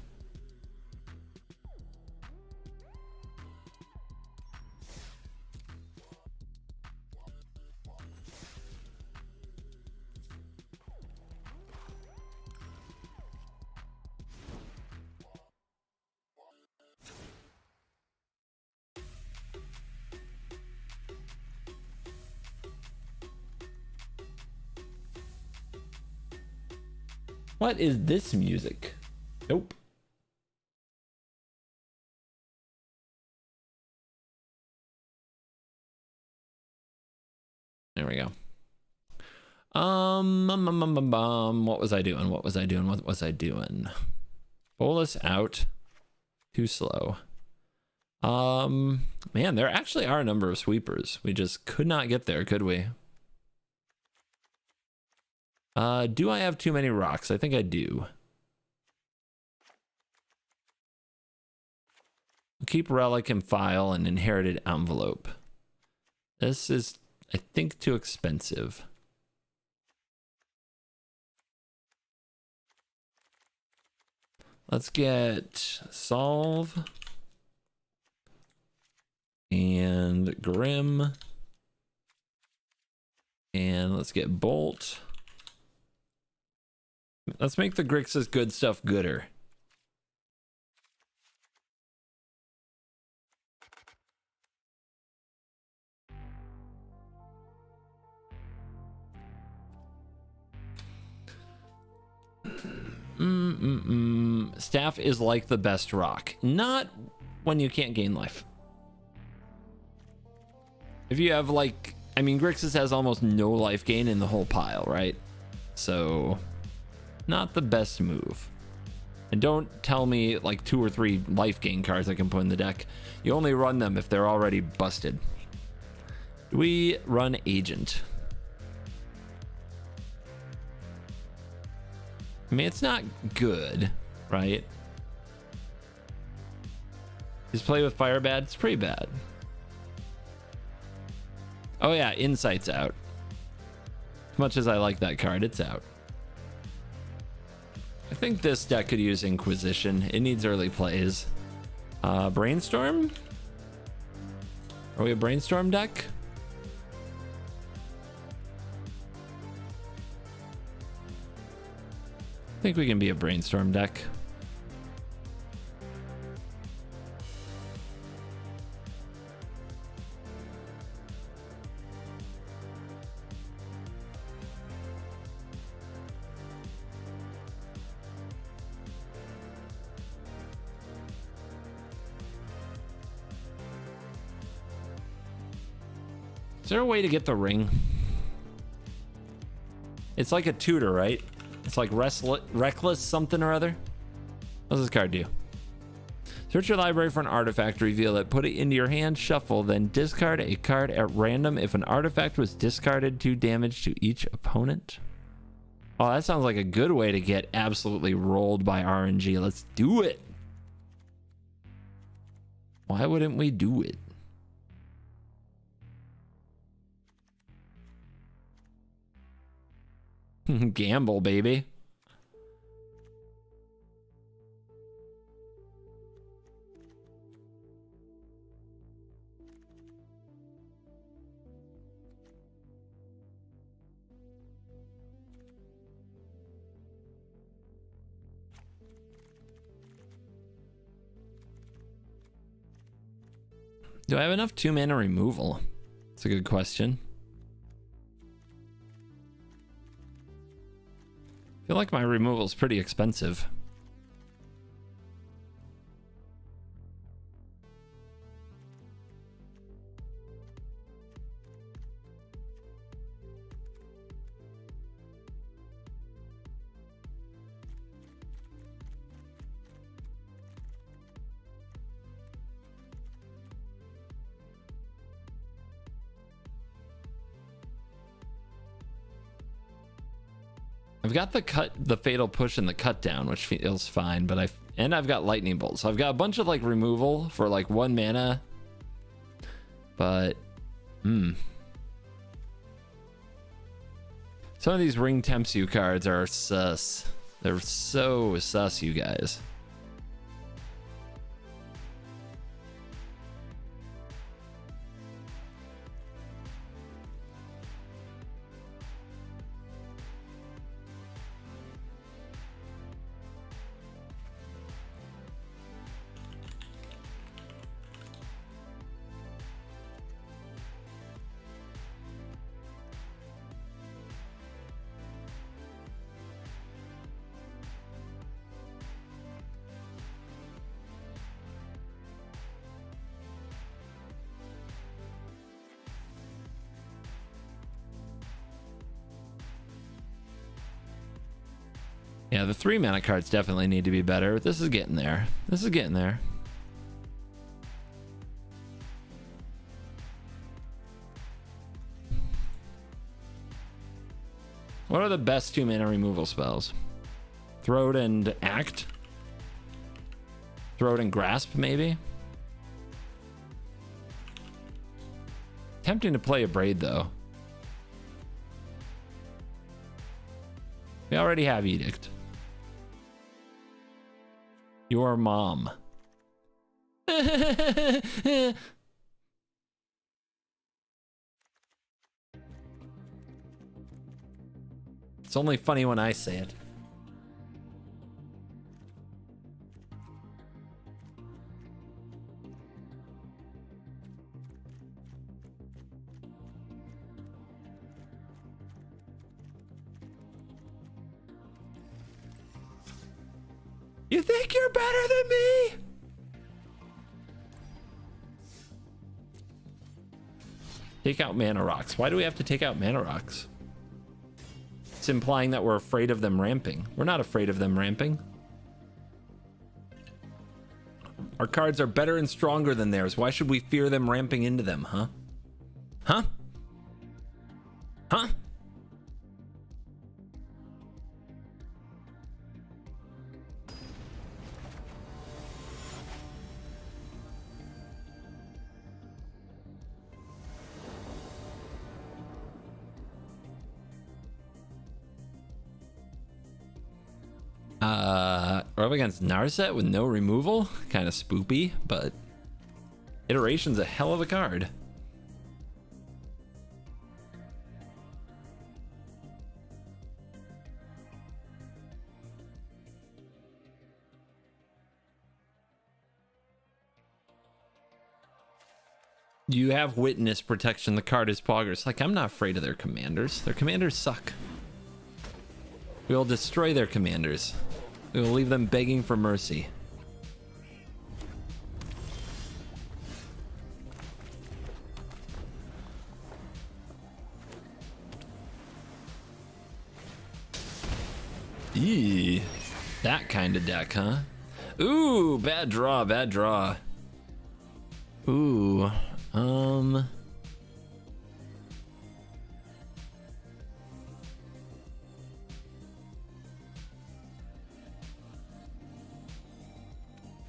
What is this music? Nope. There we go. What was I doing? What was I doing? What was I doing? Bolus out. Too slow. Man, there actually are a number of sweepers. We just could not get there, could we? Do I have too many rocks? I think I do. Keep relic and file and inherited envelope. This is, I think, too expensive. Let's get solve and grim, and let's get bolt. Let's make the Grixis good stuff gooder. Staff is like the best rock. Not when you can't gain life. If you have like, I mean, Grixis has almost no life gain in the whole pile, right? So not the best move. And don't tell me like 2 or 3 life gain cards I can put in the deck. You only run them if they're already busted. Do we run agent? I mean, it's not good, right? Is play with fire bad? It's pretty bad. Oh yeah, Insight's out. As much as I like that card, it's out. I think this deck could use Inquisition. It needs early plays. Brainstorm? Are we a Brainstorm deck? I think we can be a Brainstorm deck. Is there a way to get the ring? It's like a tutor, right? It's like reckless something or other. What does this card do? Search your library for an artifact, reveal it, put it into your hand, shuffle, then discard a card at random. If an artifact was discarded, 2 damage to each opponent. Oh, that sounds like a good way to get absolutely rolled by RNG. Let's do it. Why wouldn't we do it? Gamble, baby. Do I have enough 2-mana removal? That's a good question. I feel like my removal is pretty expensive. I've got the fatal push and the cut down, which feels fine, but I've got lightning bolt, so I've got a bunch of like removal for like 1 mana, but some of these ring tempts you cards are sus. They're so sus, you guys. Yeah, the 3 mana cards definitely need to be better. This is getting there. This is getting there. What are the best 2 mana removal spells? Throat and Act? Throat and Grasp, maybe? Tempting to play a Braid, though. We already have Edict. Your mom. It's only funny when I say it. You think you're better than me? Take out mana rocks. Why do we have to take out mana rocks? It's implying that we're afraid of them ramping. We're not afraid of them ramping. Our cards are better and stronger than theirs. Why should we fear them ramping into them, huh? Huh? Huh? We're up against Narset with no removal. Kind of spoopy, but Iteration's a hell of a card. You have witness protection. The card is poggers. Like, I'm not afraid of their commanders. Their commanders suck. We will destroy their commanders. We will leave them begging for mercy. Eee, that kind of deck, huh? Ooh, bad draw, bad draw. Ooh,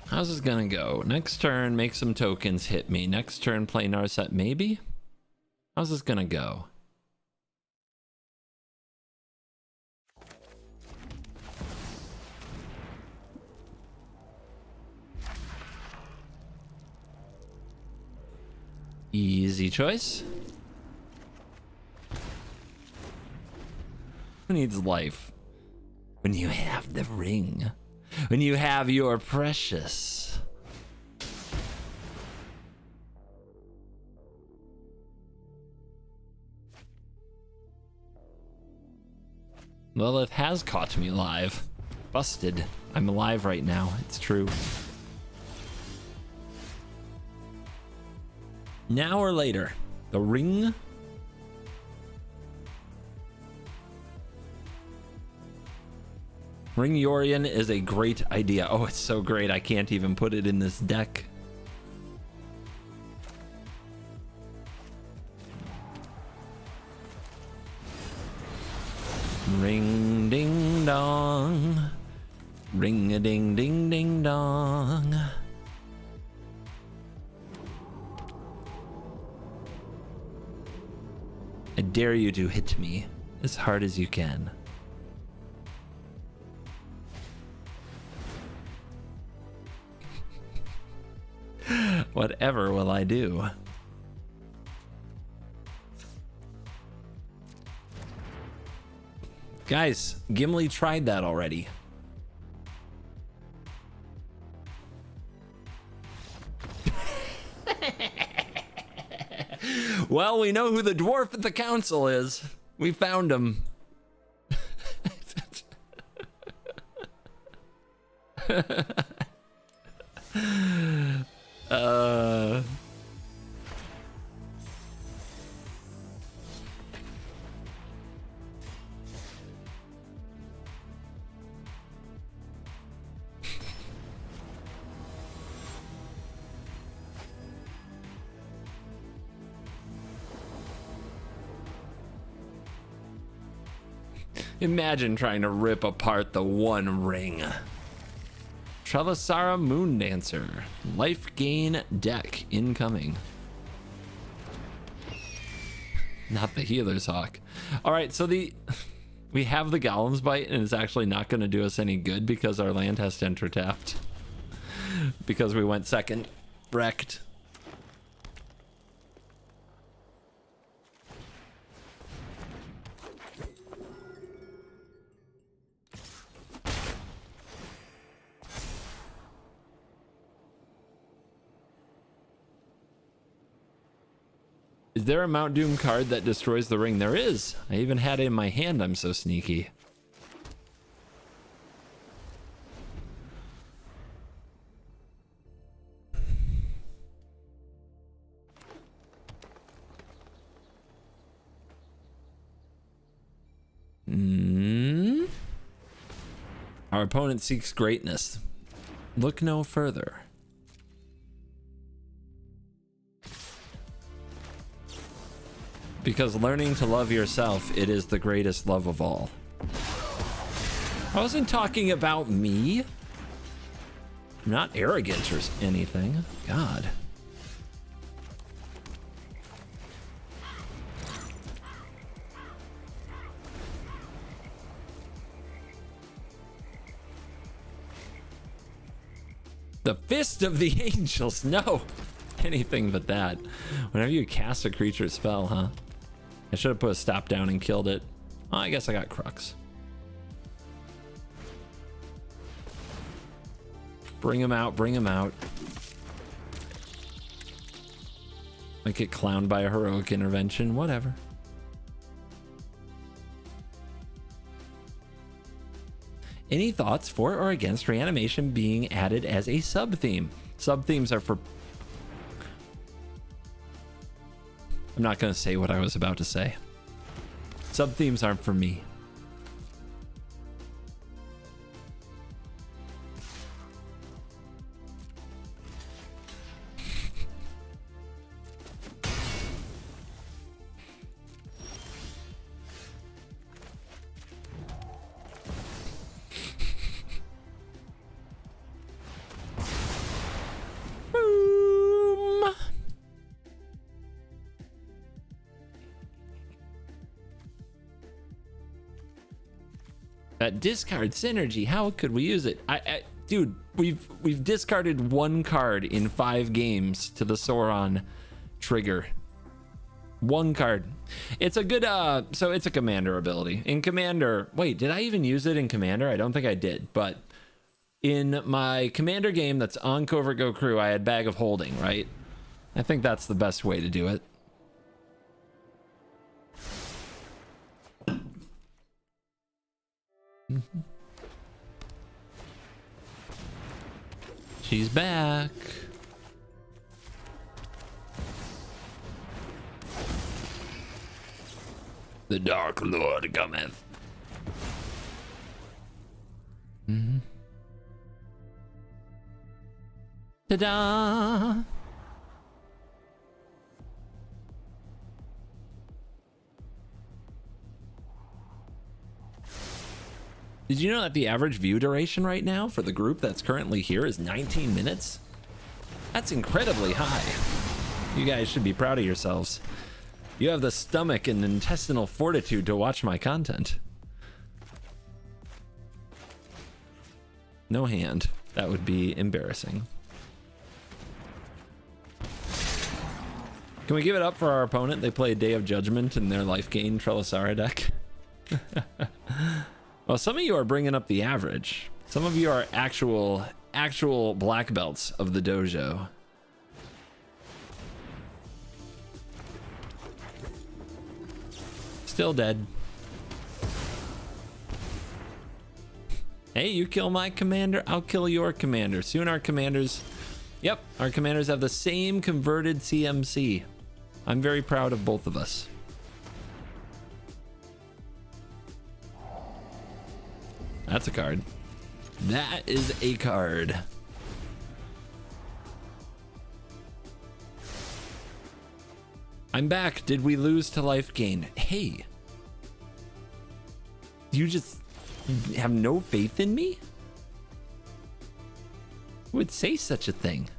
how's this gonna go? Next turn, make some tokens, hit me. Next turn, play Narset, maybe? How's this gonna go? Easy choice. Who needs life? When you have the ring. When you have your precious. Lilith has caught me live. Busted. I'm alive right now. It's true. Now or later, the ring. Ring Yorion is a great idea. Oh, it's so great. I can't even put it in this deck. Ring ding dong. Ring a ding ding ding dong. I dare you to hit me as hard as you can. Whatever will I do? Guys, Gimli tried that already. Well, we know who the dwarf at the council is. We found him. Imagine trying to rip apart the One Ring. Trelasara Moondancer. Life gain deck incoming. Not the Healer's Hawk. Alright, so we have the Golem's Bite, and it's actually not going to do us any good because our land has to enter tapped. Because we went second. Wrecked. Is there a Mount Doom card that destroys the ring? There is. I even had it in my hand. I'm so sneaky. Our opponent seeks greatness. Look no further. Because learning to love yourself, it is the greatest love of all. I wasn't talking about me. I'm not arrogant or anything. God. The Fist of the Angels. No, anything but that. Whenever you cast a creature spell, huh? I should have put a stop down and killed it. Oh, I guess I got Crux. Bring him out, bring him out. Might get clowned by a heroic intervention, whatever. Any thoughts for or against reanimation being added as a sub-theme? Sub-themes are for... I'm not going to say what I was about to say. Sub-themes aren't for me. That discard synergy, how could we use it? Dude, we've discarded one card in 5 games to the Sauron trigger. One card. It's a good so it's a commander ability. In commander, wait, did I even use it in commander? I don't think I did, but in my commander game that's on CovertGo Crew, I had Bag of Holding, right? I think that's the best way to do it. She's back. The Dark Lord cometh. Ta-da! Did you know that the average view duration right now for the group that's currently here is 19 minutes? That's incredibly high. You guys should be proud of yourselves. You have the stomach and intestinal fortitude to watch my content. No hand. That would be embarrassing. Can we give it up for our opponent? They play Day of Judgment in their life gain Trelisara deck. Well, some of you are bringing up the average. Some of you are actual black belts of the dojo. Still dead. Hey, you kill my commander, I'll kill your commander. Soon our commanders... Yep, our commanders have the same converted CMC. I'm very proud of both of us. That's a card. That is a card. I'm back. Did we lose to life gain? Hey. You just have no faith in me? Who would say such a thing?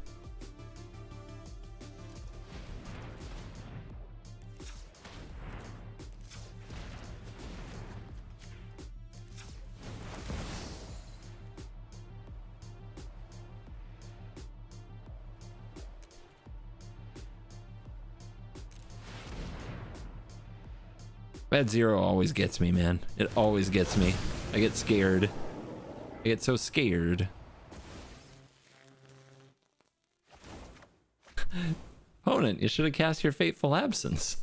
Bad Zero always gets me, man. It always gets me. I get scared. I get so scared. Opponent, you should have cast your Fateful Absence.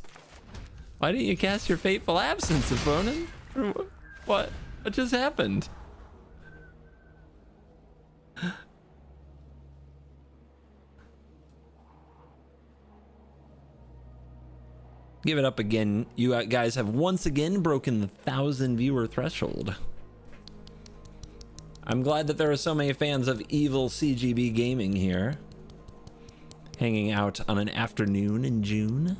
Why didn't you cast your Fateful Absence, opponent? What just happened? Give it up again. You guys have once again broken the 1,000 viewer threshold. I'm glad that there are so many fans of evil CGB gaming here, hanging out on an afternoon in June.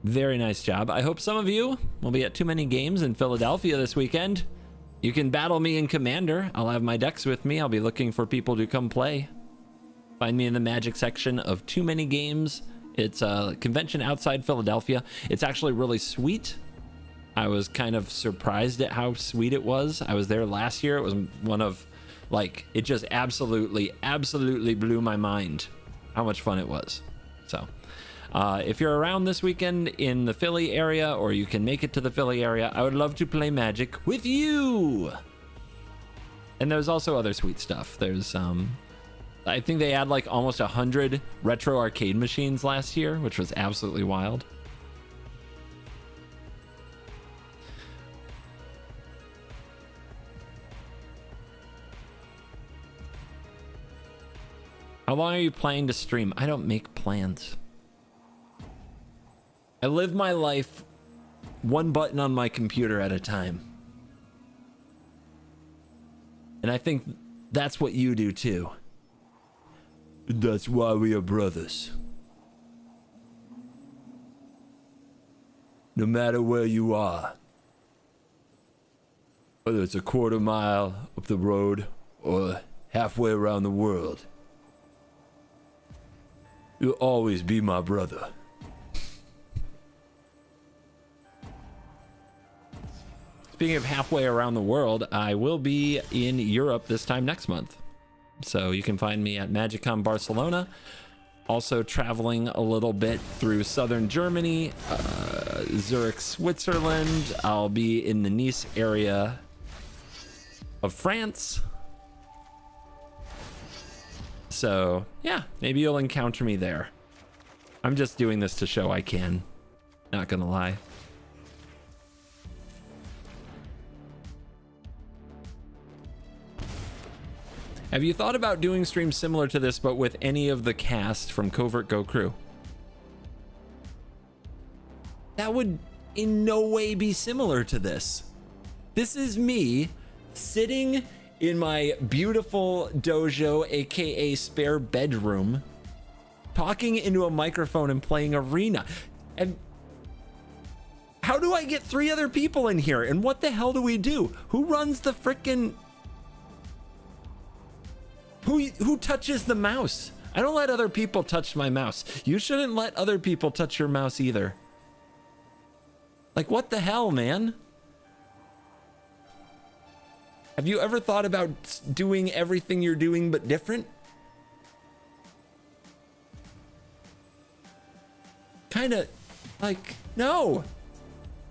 Very nice job. I hope some of you will be at Too Many Games in Philadelphia this weekend. You can battle me in Commander. I'll have my decks with me. I'll be looking for people to come play. Find me in the Magic section of Too Many Games. It's a convention outside Philadelphia. It's actually really sweet. I was kind of surprised at how sweet it was. I was there last year. It was one of Like, it just absolutely blew my mind how much fun it was. So if you're around this weekend in the Philly area, or you can make it to the Philly area, I would love to play Magic with you. And there's also other sweet stuff. There's I think they had like almost 100 retro arcade machines last year, which was absolutely wild. How long are you planning to stream? I don't make plans. I live my life one button on my computer at a time. And I think that's what you do too. That's why we are brothers. No matter where you are, whether it's a quarter mile up the road or halfway around the world, you'll always be my brother. Speaking of halfway around the world, I will be in Europe this time next month. So you can find me at MagicCon Barcelona. Also traveling a little bit through southern Germany, Zurich, Switzerland. I'll be in the Nice area of France. So yeah, maybe you'll encounter me there. I'm just doing this to show I can. Not gonna lie. Have you thought about doing streams similar to this, but with any of the cast from Covert Go Crew? That would in no way be similar to this. This is me sitting in my beautiful dojo, aka spare bedroom, talking into a microphone and playing Arena. And how do I get 3 other people in here? And what the hell do we do? Who runs the frickin'... Who touches the mouse? I don't let other people touch my mouse. You shouldn't let other people touch your mouse either. Like, what the hell, man? Have you ever thought about doing everything you're doing but different? Kind of like, no,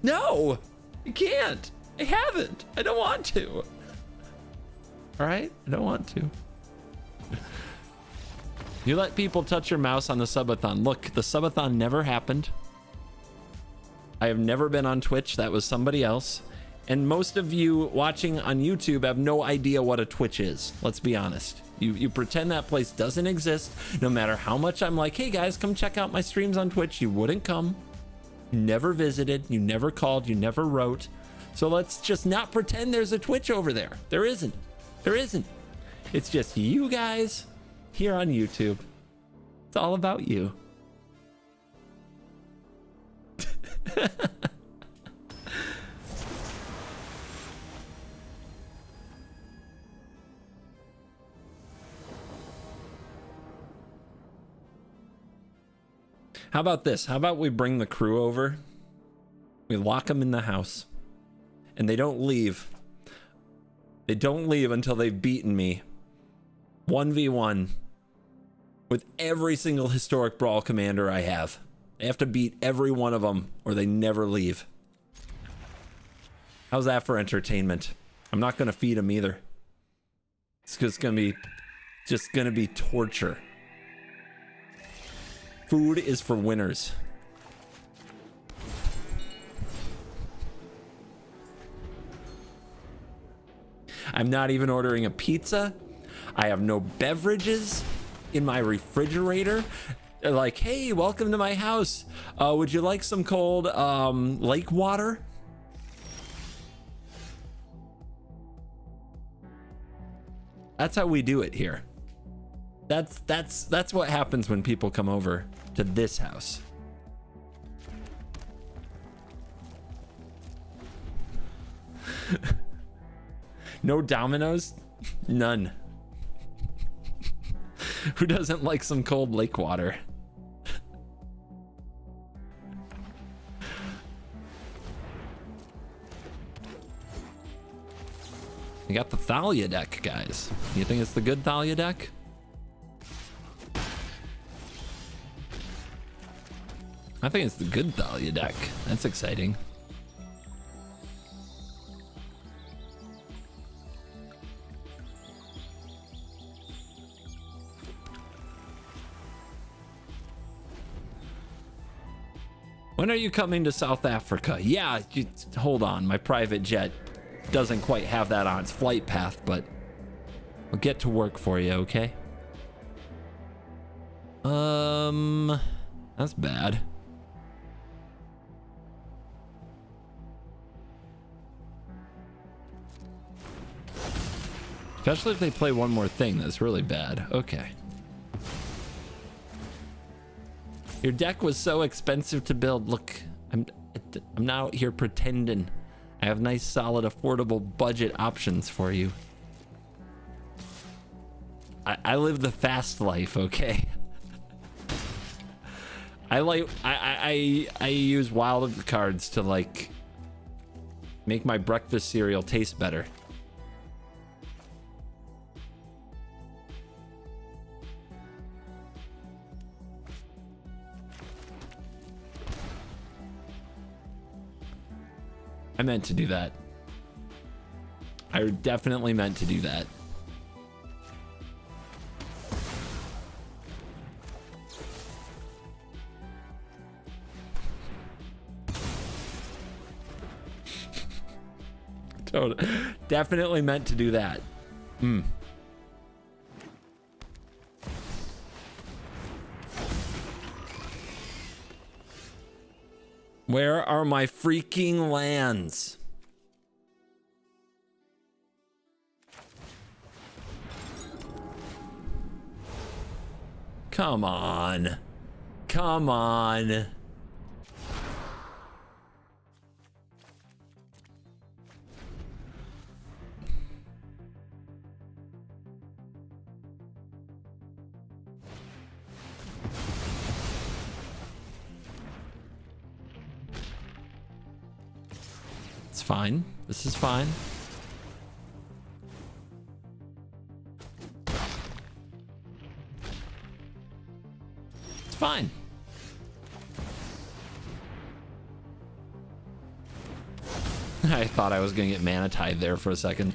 you can't. I haven't. I don't want to. All right, I don't want to. You let people touch your mouse on the subathon. Look, the subathon never happened. I have never been on Twitch. That was somebody else. And most of you watching on YouTube have no idea what a Twitch is. Let's be honest. You pretend that place doesn't exist. No matter how much I'm like, hey guys, come check out my streams on Twitch. You wouldn't come. You never visited. You never called. You never wrote. So let's just not pretend there's a Twitch over there. There isn't. There isn't. It's just you guys here on YouTube. It's all about you. How about this? How about we bring the crew over? We lock them in the house and they don't leave. They don't leave until they've beaten me 1v1 with every single historic brawl commander I have. They have to beat every one of them or they never leave. How's that for entertainment? I'm not going to feed them either. It's just going to be torture. Food is for winners. I'm not even ordering a pizza. I have no beverages in my refrigerator. They're like, hey, welcome to my house. Would you like some cold lake water? That's how we do it here. That's what happens when people come over to this house. No Domino's? None. Who doesn't like some cold lake water? We got the Thalia deck, guys. You think it's the good Thalia deck? I think it's the good Thalia deck. That's exciting. When are you coming to South Africa? Yeah, hold on. My private jet doesn't quite have that on its flight path, but I'll get to work for you, okay? That's bad. Especially if they play one more thing, that's really bad. Okay. Your deck was so expensive to build. Look, I'm not out here pretending. I have nice, solid, affordable budget options for you. I live the fast life, okay? I use wild cards to like make my breakfast cereal taste better. I meant to do that. I definitely meant to do that. Definitely meant to do that. Where are my freaking lands? Come on. Come on. Fine. This is fine. It's fine. I thought I was gonna get mana tide there for a second.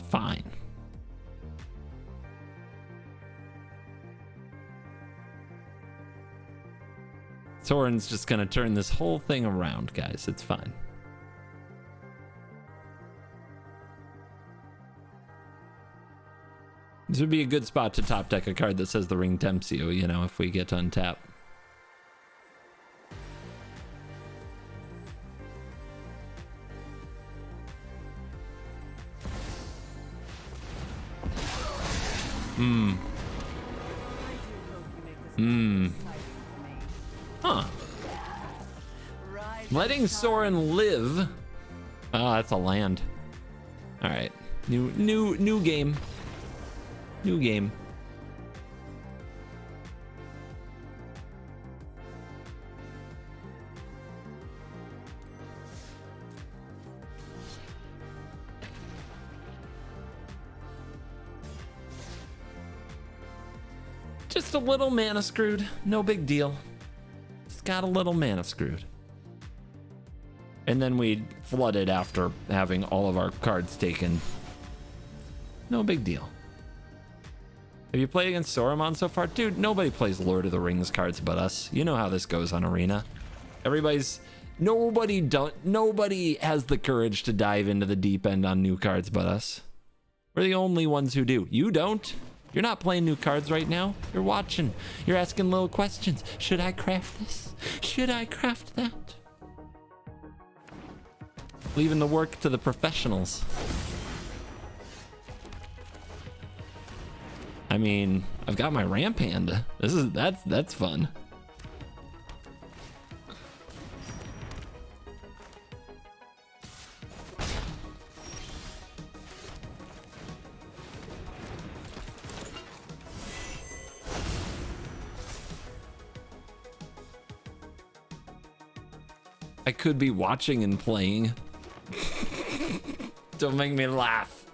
Fine. Sauron's just gonna turn this whole thing around, guys. It's fine. This would be a good spot to top deck a card that says the Ring tempts you, you know, if we get to untap. Huh. Letting Sauron live. Oh, that's a land. All right. New game. New game. Just a little mana screwed. No big deal. Just got a little mana screwed. And then we flooded after having all of our cards taken. No big deal. Have you played against Sauron so far? Dude, nobody plays Lord of the Rings cards but us. You know how this goes on Arena. Nobody has the courage to dive into the deep end on new cards but us. We're the only ones who do. You don't. You're not playing new cards right now. You're watching. You're asking little questions. Should I craft this? Should I craft that? Leaving the work to the professionals. I mean, I've got my ramp hand. That's fun. I could be watching and playing. Don't make me laugh.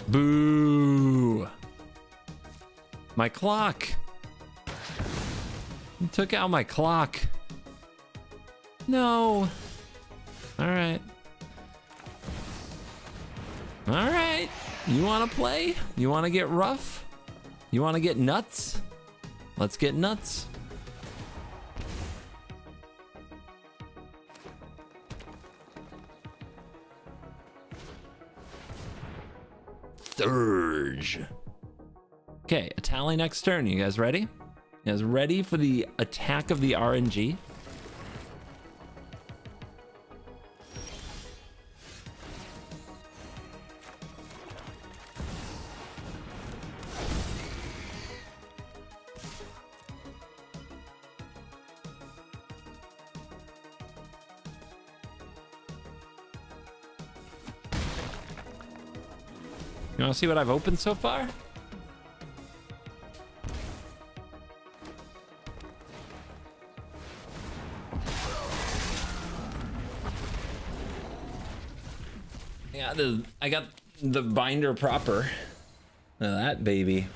Boo. My clock. You took out my clock. No. All right. All right. You want to play? You want to get rough? You want to get nuts? Let's get nuts. Thurge. Okay, a tally next turn. You guys ready? You guys ready for the attack of the RNG? You want to see what I've opened so far? Yeah, I got the binder proper. Look at that baby.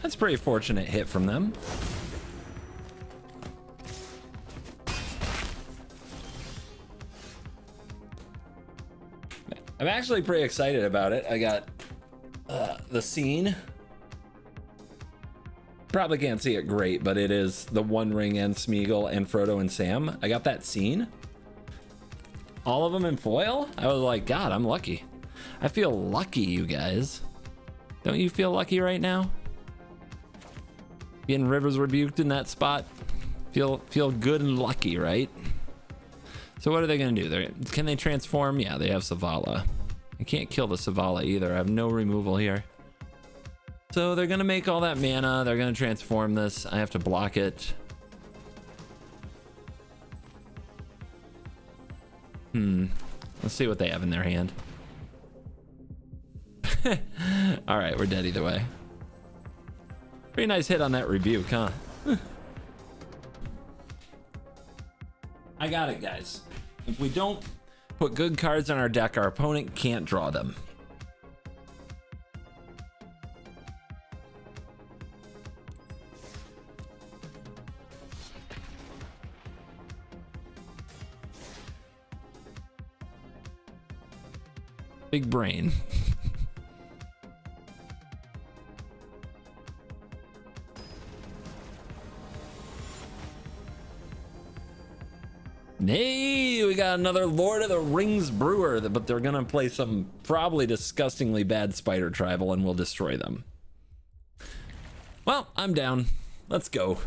That's a pretty fortunate hit from them. I'm actually pretty excited about it. I got the scene. Probably can't see it great, but it is the One Ring and Smeagol and Frodo and Sam. I got that scene. All of them in foil? I was like, God, I'm lucky. I feel lucky, you guys. Don't you feel lucky right now? Getting Rivers rebuked in that spot. Feel good and lucky, right? So what are they gonna do? Can they transform? Yeah, they have Savala. I can't kill the Savala either. I have no removal here. So they're gonna make all that mana. They're gonna transform this. I have to block it. Let's see what they have in their hand. All right, we're dead either way. Pretty nice hit on that rebuke, huh? I got it, guys. If we don't put good cards on our deck, our opponent can't draw them. Big brain. Hey, we got another Lord of the Rings brewer, but they're gonna play some probably disgustingly bad spider tribal and we'll destroy them. Well, I'm down. Let's go.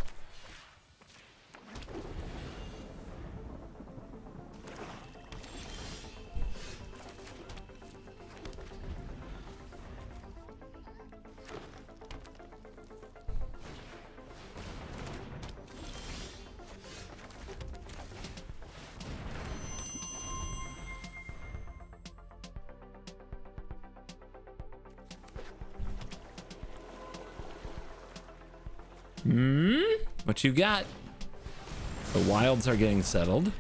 What you got? The wilds are getting settled.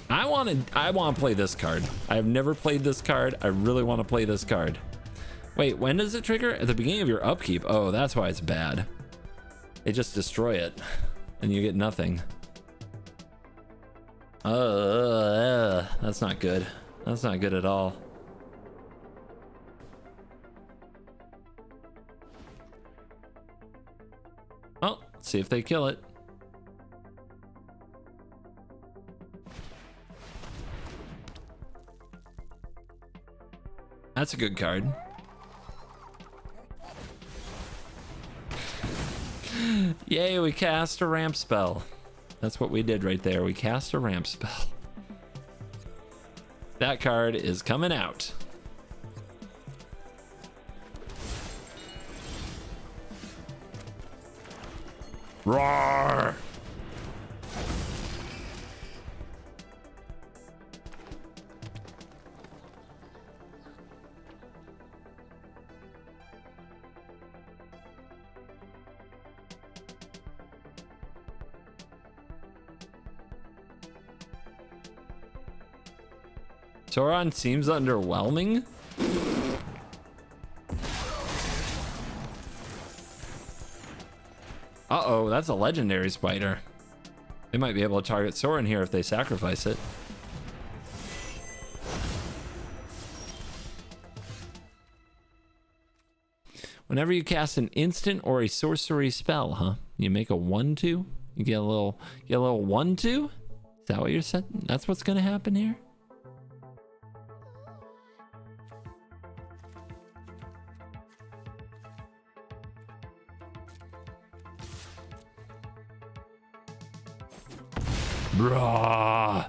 I want to play this card. I've never played this card. I really want to play this card. Wait, when does it trigger? At the beginning of your upkeep. Oh, that's why it's bad. They just destroy it and you get nothing. That's not good. That's not good at all. Well, let's see if they kill it. That's a good card. Yay, we cast a ramp spell. That's what we did right there. We cast a ramp spell. That card is coming out. Roar! Sauron seems underwhelming. Uh-oh, that's a legendary spider. They might be able to target Sauron here if they sacrifice it. Whenever you cast an instant or a sorcery spell, huh? You make a 1/2. You get a little 1/2. Is that what you're saying? That's what's gonna happen here. Bruh.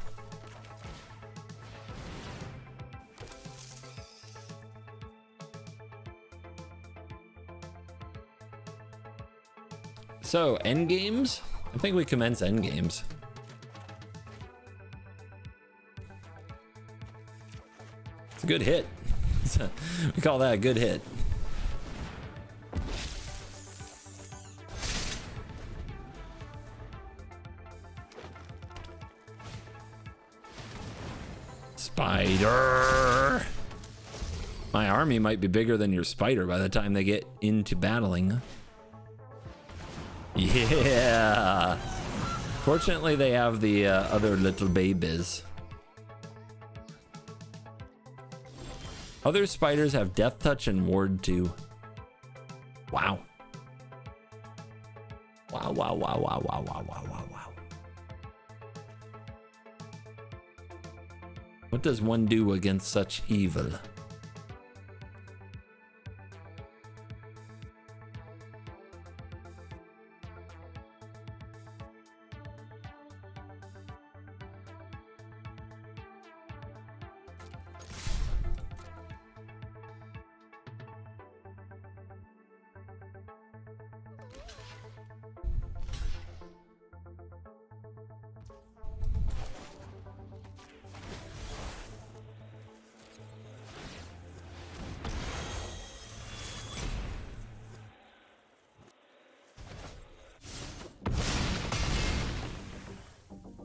So, end games? I think we commence end games. It's a good hit. We call that a good hit. Spider. My army might be bigger than your spider by the time they get into battling. Yeah. Fortunately, they have the other little babies. Other spiders have Death Touch and Ward too. Wow. Wow, wow, wow, wow, wow, wow, wow, wow, wow. What does one do against such evil?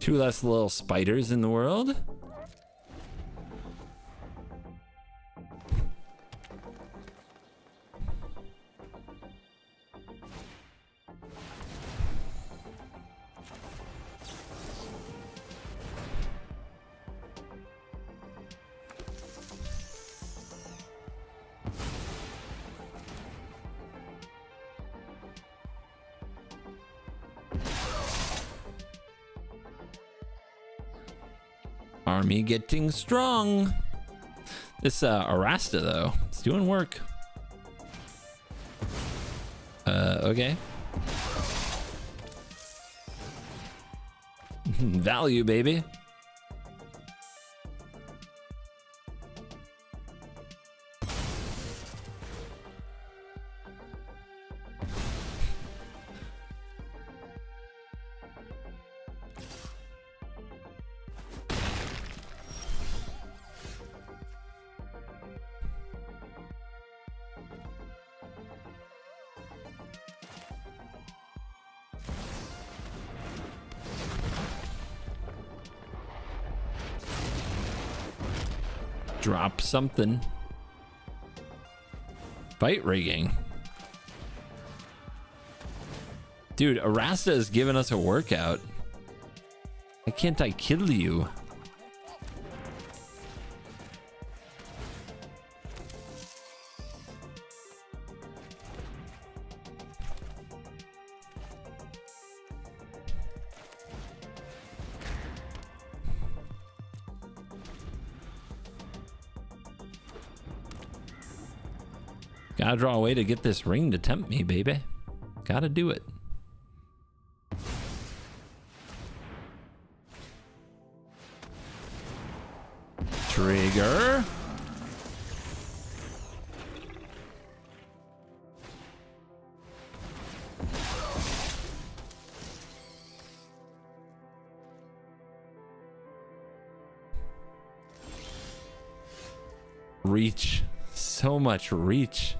Two less little spiders in the world. Army getting strong. This Arasta though, it's doing work. Okay. Value, baby. Drop something. Fight rigging. Dude, Arasta has given us a workout. Why can't I kill you? Gotta draw a way to get this ring to tempt me, baby. Gotta do it. Trigger. Reach. So much reach.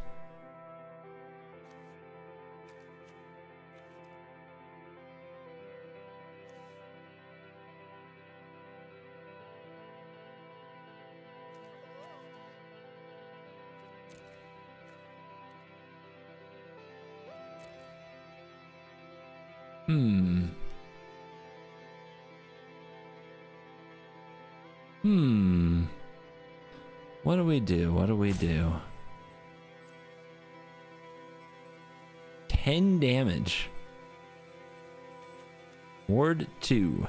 What do we do? What do we do? 10 damage. Ward 2.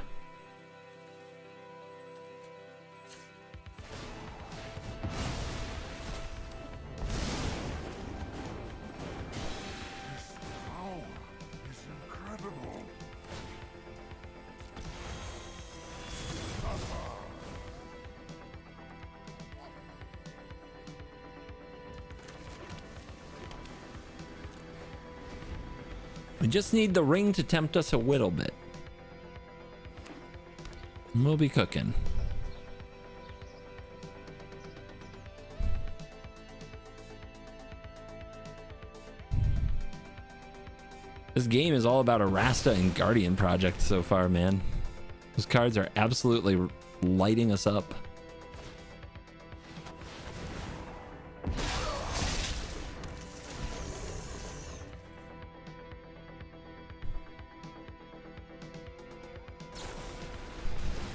We just need the ring to tempt us a little bit. And we'll be cooking. This game is all about Arasta and Guardian Project so far, man. Those cards are absolutely lighting us up.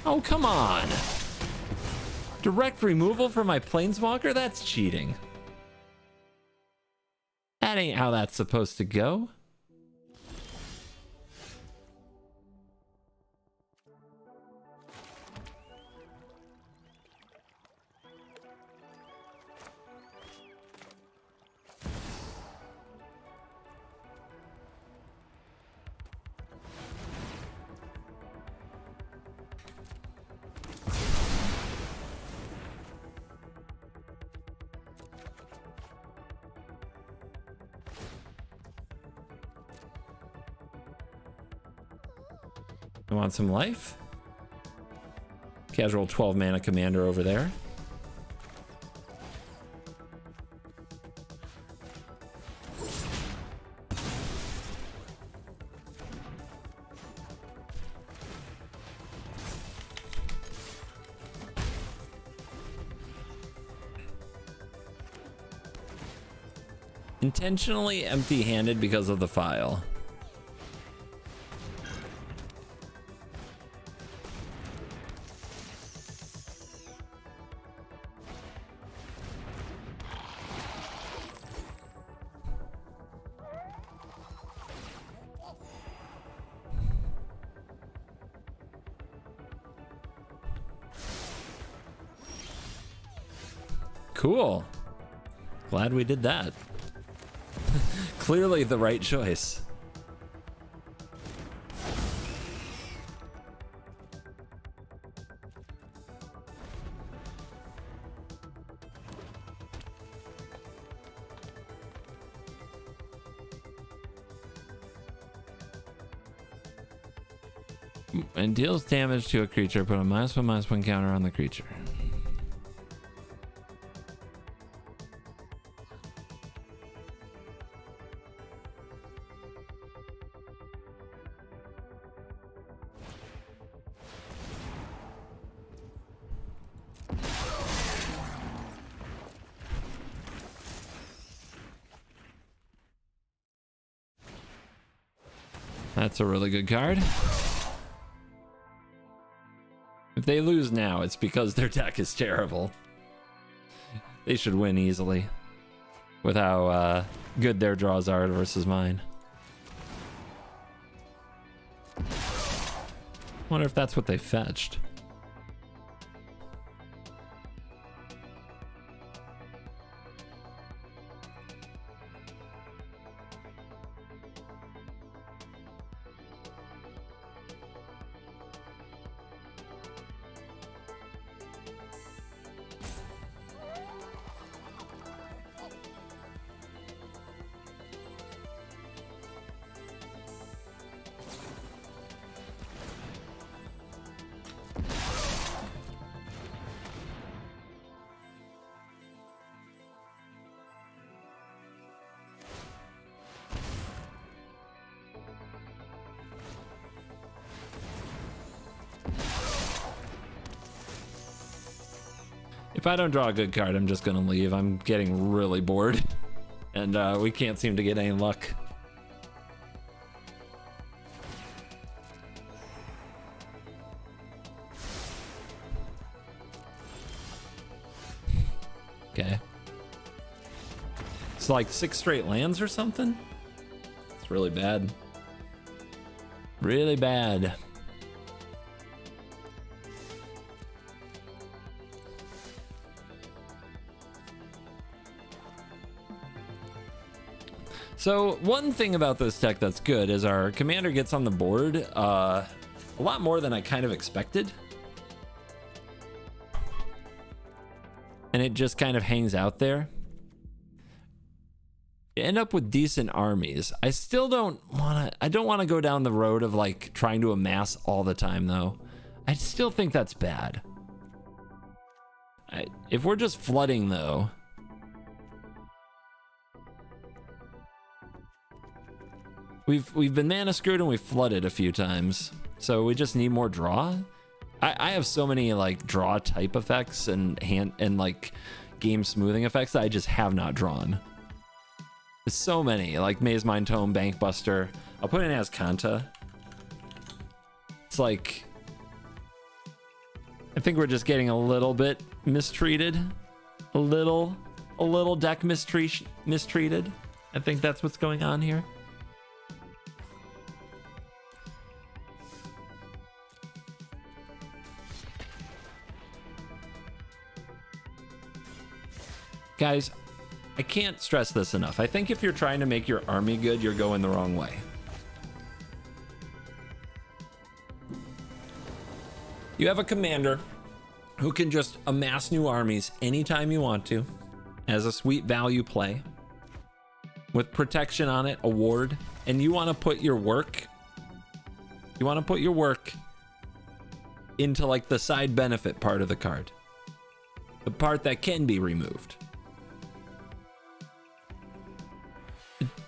Oh, come on. Direct removal for my Planeswalker? That's cheating. That ain't how that's supposed to go. I want some life. Casual 12 mana commander over there. Intentionally empty-handed because of the file. Cool. Glad we did that. Clearly the right choice. And deals damage to a creature, put a -1/-1 counter on the creature. That's a really good card. If they lose now, it's because their deck is terrible. They should win easily with how good their draws are versus mine. Wonder if that's what they fetched. If I don't draw a good card, I'm just gonna leave. I'm getting really bored. And we can't seem to get any luck. It's like 6 straight lands or something. It's really bad. Really bad. So one thing about this deck that's good is our commander gets on the board a lot more than I kind of expected. And it just kind of hangs out there. You end up with decent armies. I still don't want to go down the road of like trying to amass all the time though. I still think that's bad. If we're just flooding though, we've been mana screwed and we've flooded a few times, so we just need more draw. I have so many like draw type effects and like game smoothing effects that I just have not drawn. There's so many, like Maze Mind Tome, Bank Buster. I'll put in as Kanta. It's like, I think we're just getting a little bit mistreated, a little deck mistreated. I think that's what's going on here. Guys, I can't stress this enough. I think if you're trying to make your army good, you're going the wrong way. You have a commander who can just amass new armies anytime you want to as a sweet value play with protection on it, a ward, and you want to put your work into like the side benefit part of the card, the part that can be removed.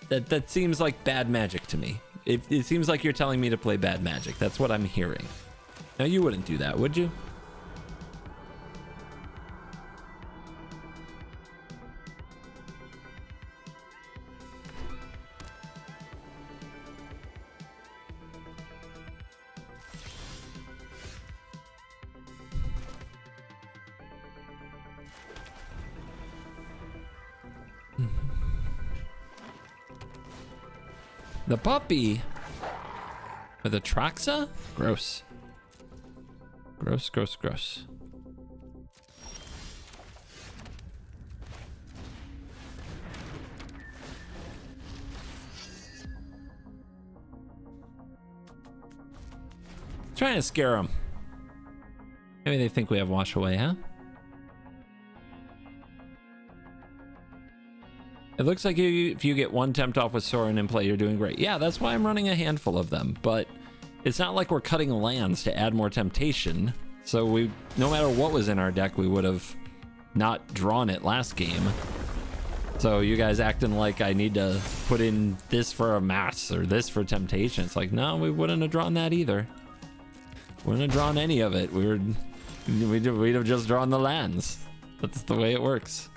That seems like bad magic to me. It seems like you're telling me to play bad magic. That's what I'm hearing. Now, you wouldn't do that, would you? The puppy with a Traxa? Gross. Gross, gross, gross. Trying to scare them. Maybe they think we have Wash Away, huh? It looks like if you get one tempt off with Sauron in play, you're doing great. Yeah, that's why I'm running a handful of them, but it's not like we're cutting lands to add more temptation. So no matter what was in our deck, we would have not drawn it last game. So you guys acting like I need to put in this for a mass or this for temptation. It's like, no, we wouldn't have drawn that either. Wouldn't have drawn any of it. We'd have just drawn the lands. That's the way it works.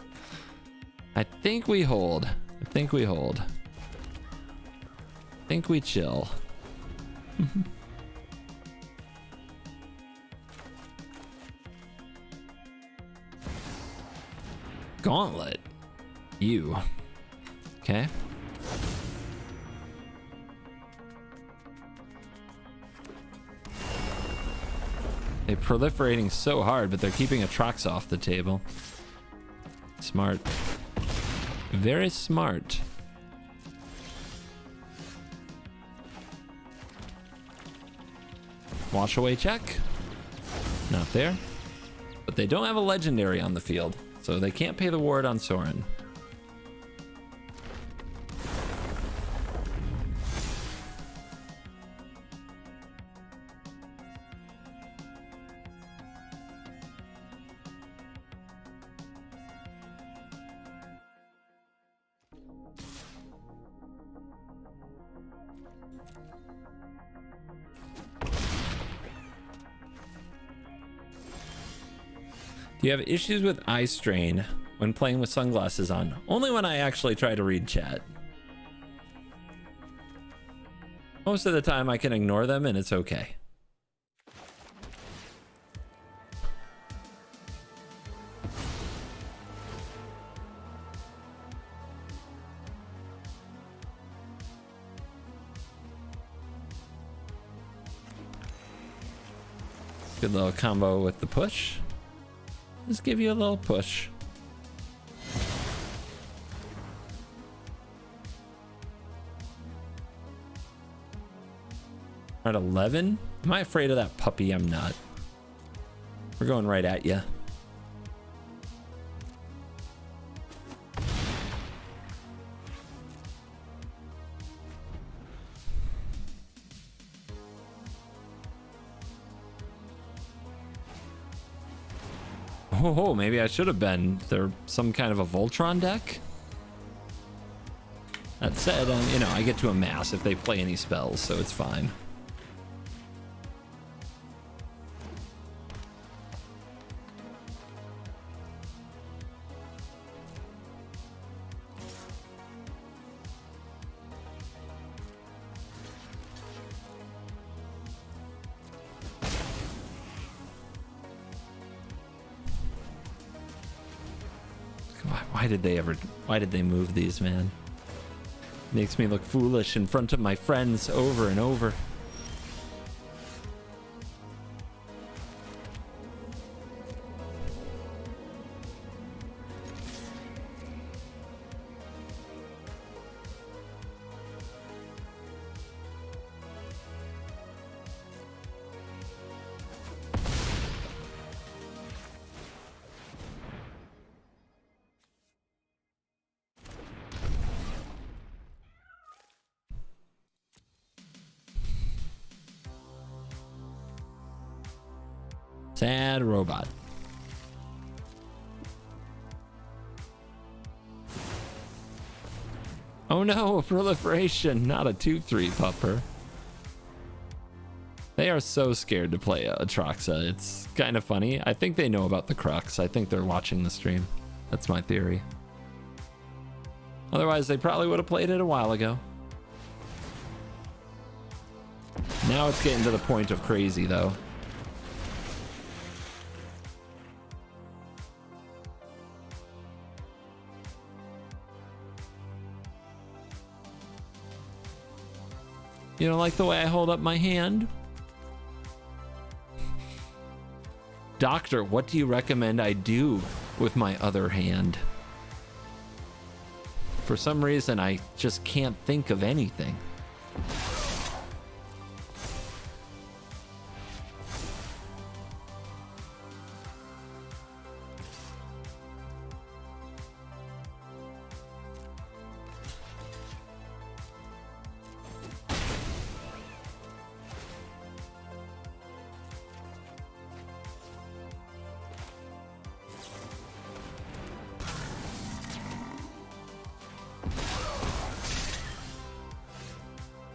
I think we hold. I think we hold. I think we chill. Gauntlet. You. Okay. They're proliferating so hard, but they're keeping Atrox off the table. Smart. Very smart. Wash away check. Not there. But they don't have a legendary on the field, so they can't pay the ward on Sauron. Do you have issues with eye strain when playing with sunglasses on? Only when I actually try to read chat. Most of the time I can ignore them and it's okay. Good little combo with the push. Just give you a little push. At 11? Am I afraid of that puppy? I'm not. We're going right at you. Oh, maybe I should have been. There some kind of a Voltron deck? That said, you know, I get to amass if they play any spells, so it's fine. Why did they move these, man? Makes me look foolish in front of my friends over and over. Sad robot. Oh no, proliferation, not a 2-3 pupper. They are so scared to play Atraxa. It's kind of funny. I think they know about the Crux. I think they're watching the stream. That's my theory. Otherwise, they probably would have played it a while ago. Now it's getting to the point of crazy, though. You don't like the way I hold up my hand? Doctor, what do you recommend I do with my other hand? For some reason, I just can't think of anything.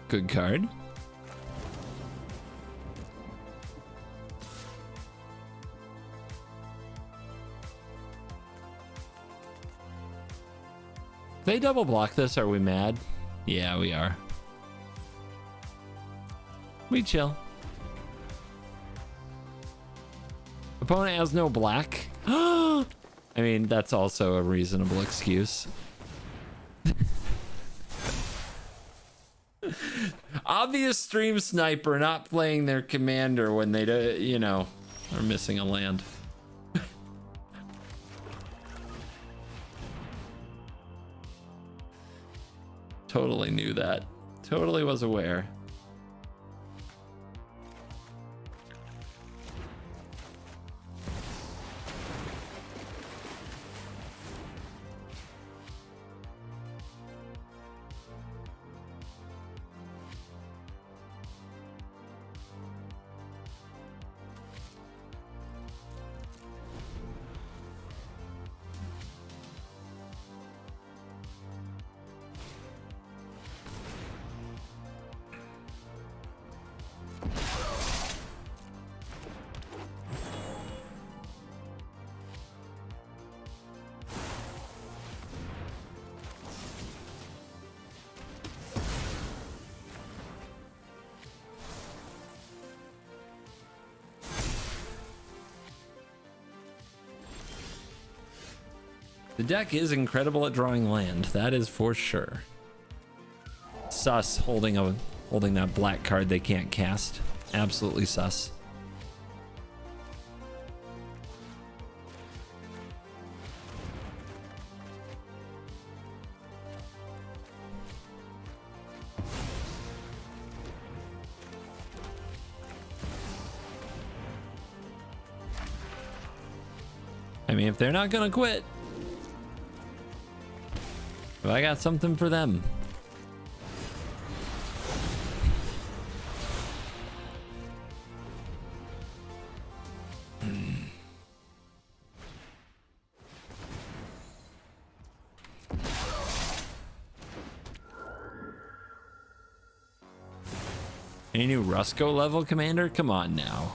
Good card. They double block this, are we mad? Yeah, we are. We chill. Opponent has no black. I mean, that's also a reasonable excuse. Obvious stream sniper not playing their commander when they, you know, are missing a land. Totally knew that. Totally was aware. The deck is incredible at drawing land, that is for sure. Sus holding that black card they can't cast. Absolutely sus. mean, if they're not gonna quit, well, I got something for them. Any new Rusco level, Commander? Come on now.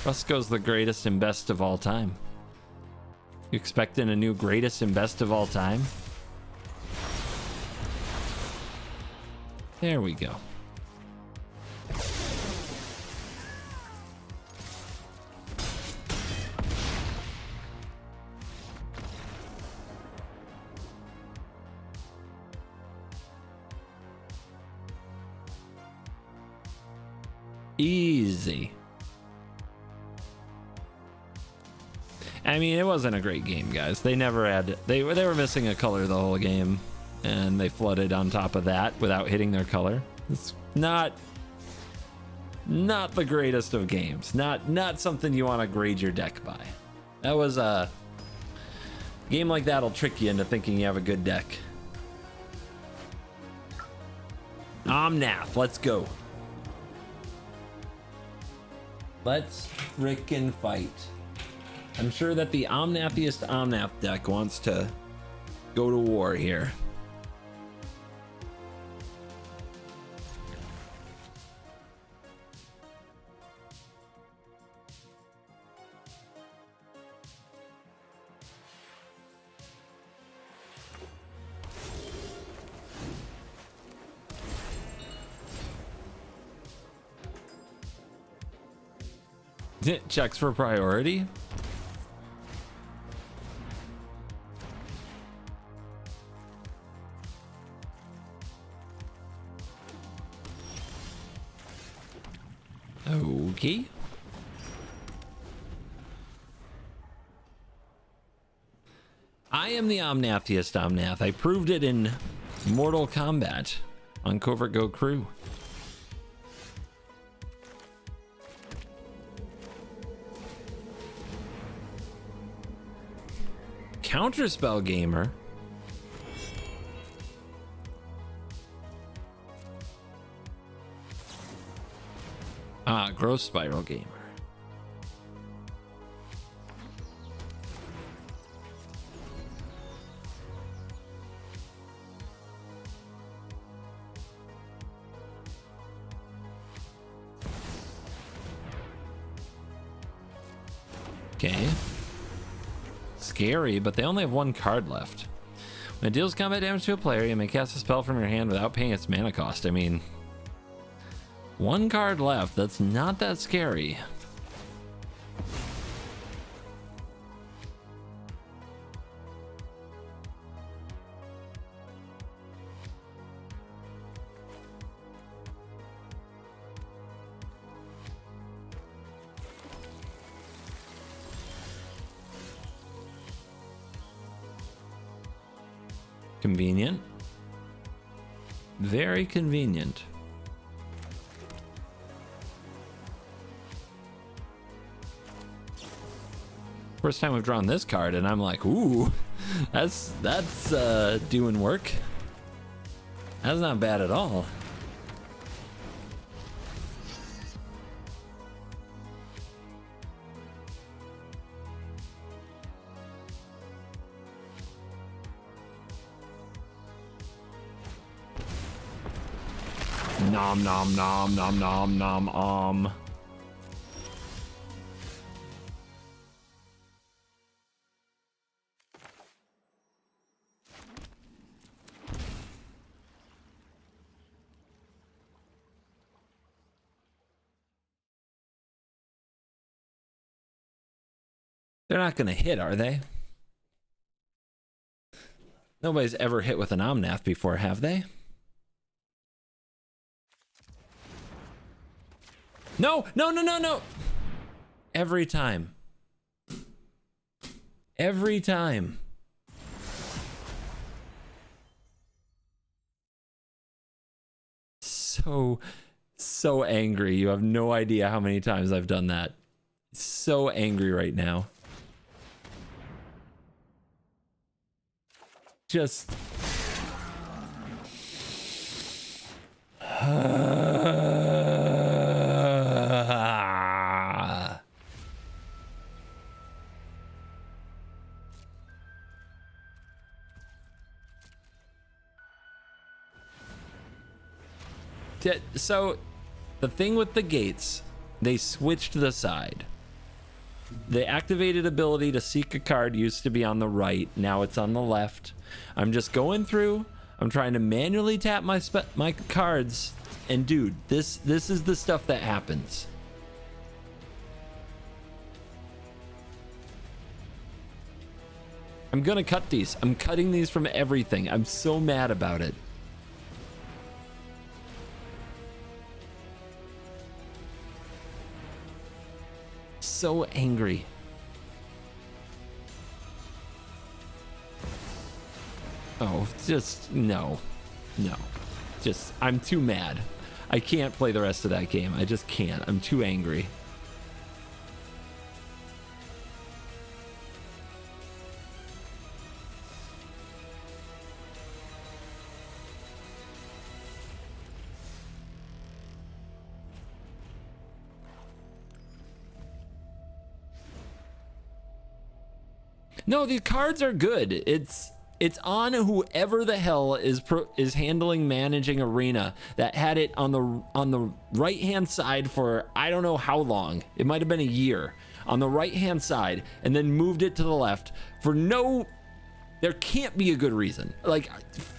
Rusco's the greatest and best of all time. You expecting a new greatest and best of all time? There we go. Easy. I mean, it wasn't a great game, guys. They never had, they were missing a color the whole game, and they flooded on top of that without hitting their color. It's not the greatest of games. Not something you want to grade your deck by. That was a game like that'll trick you into thinking you have a good deck. Omnath, let's go. Let's frickin' fight. I'm sure that the Omnathiest Omnath deck wants to go to war here. Checks for priority. Okay. I am the Omnathiest Omnath. I proved it in Mortal Kombat on Covert Go Crew. Counterspell Gamer. Ah, Growth Spiral Gamer. Okay. Scary, but they only have one card left. When it deals combat damage to a player, you may cast a spell from your hand without paying its mana cost. I mean, one card left. That's not that scary. Convenient. Very convenient. First time we've drawn this card and I'm like, ooh, that's doing work. That's not bad at all. Nom nom nom nom nom nom. They're not gonna hit, are they? Nobody's ever hit with an Omnath before, have they? No, no, no, no, no. Every time. Every time. So angry. You have no idea how many times I've done that. So angry right now. Just... So, the thing with the gates, they switched the side. The activated ability to seek a card used to be on the right. Now it's on the left. I'm just going through. I'm trying to manually tap my cards. And dude, this is the stuff that happens. I'm gonna cut these. I'm cutting these from everything. I'm so mad about it. So angry. Oh, just no. Just, I'm too mad. I can't play the rest of that game. I just can't. I'm too angry. No, these cards are good. It's on whoever the hell is handling managing Arena that had it on the right hand side for I don't know how long. It might have been a year on the right hand side, and then moved it to the left for no. There can't be a good reason. Like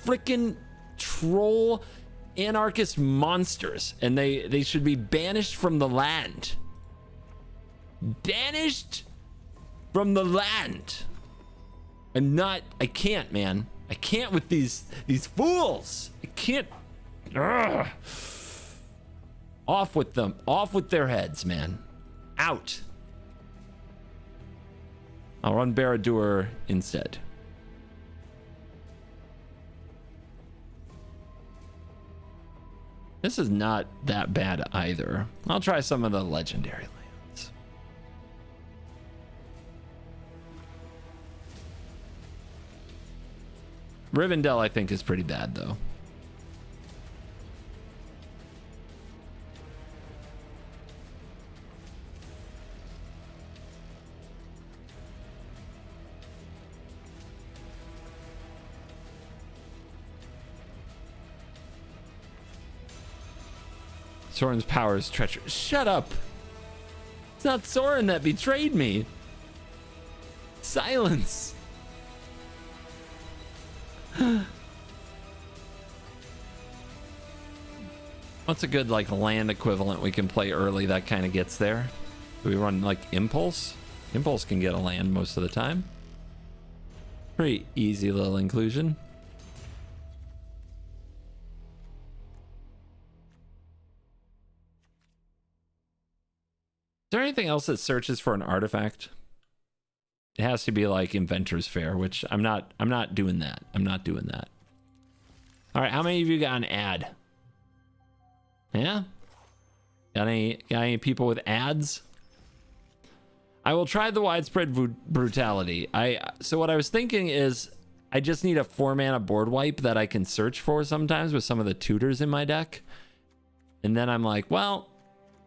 freaking troll anarchist monsters, and they should be banished from the land. Banished from the land. I can't, man. I can't with these fools. I can't. Ugh. Off with them. Off with their heads, man. Out. I'll run Barad-dûr instead. This is not that bad either. I'll try some of the legendary lands. Rivendell, I think, is pretty bad, though. Sauron's power is treacherous. Shut up! It's not Sauron that betrayed me. Silence. What's a good like land equivalent we can play early that kind of gets there? Do we run like Impulse? Impulse can get a land most of the time. Pretty easy little inclusion. Is there anything else that searches for an artifact? It has to be like Inventor's Fair, which I'm not doing that. I'm not doing that. All right, how many of you got an ad? Yeah? Got any people with ads? I will try the widespread brutality. So what I was thinking is I just need a 4-mana board wipe that I can search for sometimes with some of the tutors in my deck. And then I'm like, well,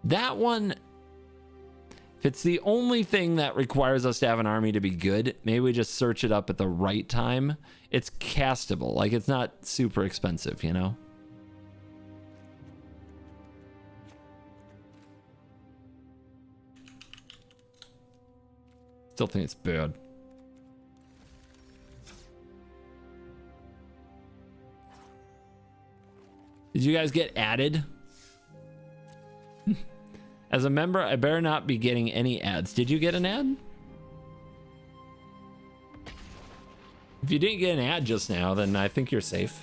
that one, if it's the only thing that requires us to have an army to be good, maybe we just search it up at the right time. It's castable. Like, it's not super expensive, you know? Still think it's bad. Did you guys get added? As a member, I better not be getting any ads. Did you get an ad? If you didn't get an ad just now, then I think you're safe.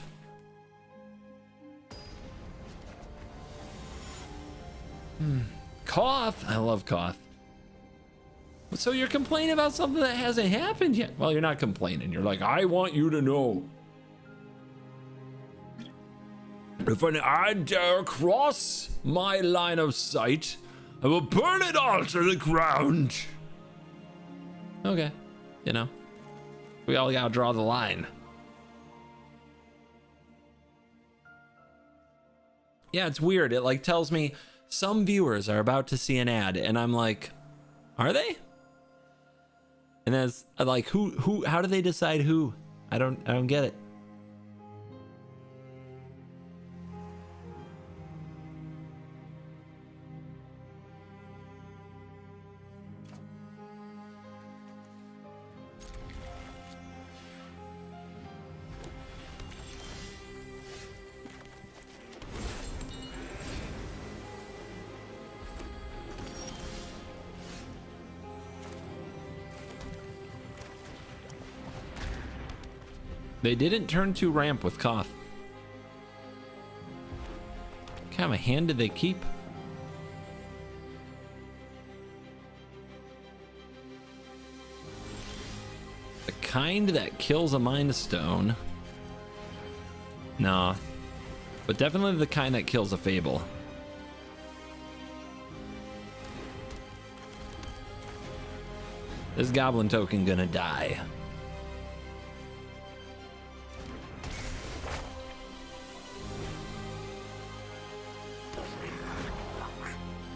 Koth. I love Koth. So you're complaining about something that hasn't happened yet? Well, you're not complaining. You're like, I want you to know. If an ad dare cross my line of sight, I will burn it all to the ground. Okay. You know, we all gotta draw the line. Yeah, it's weird. It like tells me some viewers are about to see an ad, and I'm like, are they? And as like, who? How do they decide who? I don't get it. They didn't turn to ramp with Koth. What kind of a hand did they keep? The kind that kills a Mind Stone. Nah. But definitely the kind that kills a Fable. This Goblin token gonna die.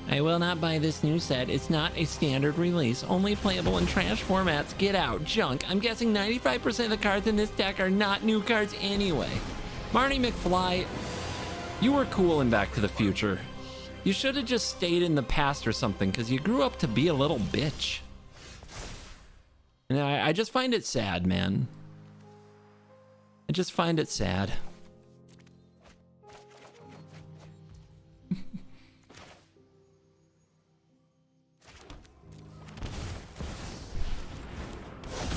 I will not buy this new set. It's not a standard release. Only playable in trash formats. Get out. Junk. I'm guessing 95% of the cards in this deck are not new cards anyway. Marty McFly, you were cool in Back to the Future. You should have just stayed in the past or something, because you grew up to be a little bitch. And I just find it sad, man. I just find it sad.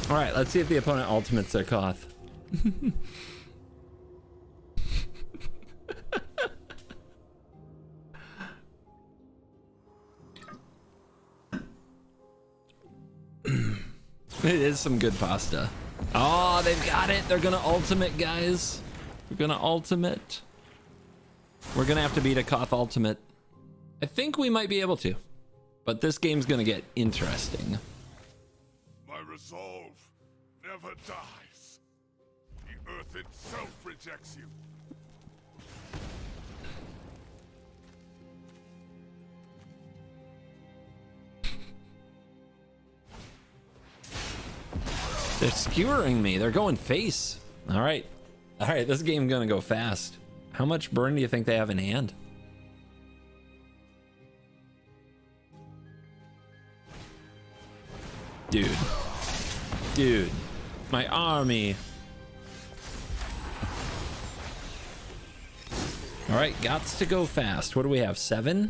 All right, let's see if the opponent ultimates their Koth. It is some good pasta. Oh, they've got it. They're gonna ultimate, guys. They're gonna ultimate. We're gonna have to beat a Koth ultimate. I think we might be able to, but this game's gonna get interesting. My resolve never dies. The earth itself rejects you. They're skewering me. They're going face. All right. All right, this game's gonna go fast. How much burn do you think they have in hand? Dude, my army. All right, gots to go fast. What do we have? 7?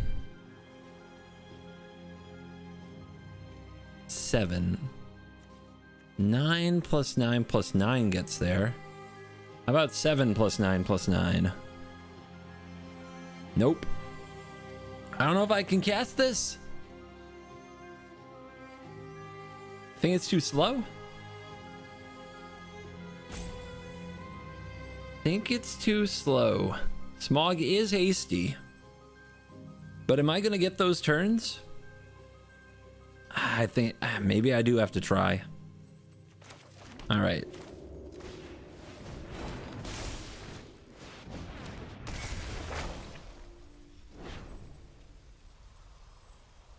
7. 9 plus 9 plus 9 gets there. How about 7 plus 9 plus 9? Nope. I don't know if I can cast this. Think it's too slow? Think it's too slow. Smog is hasty. But am I gonna get those turns? I think maybe I do have to try. All right.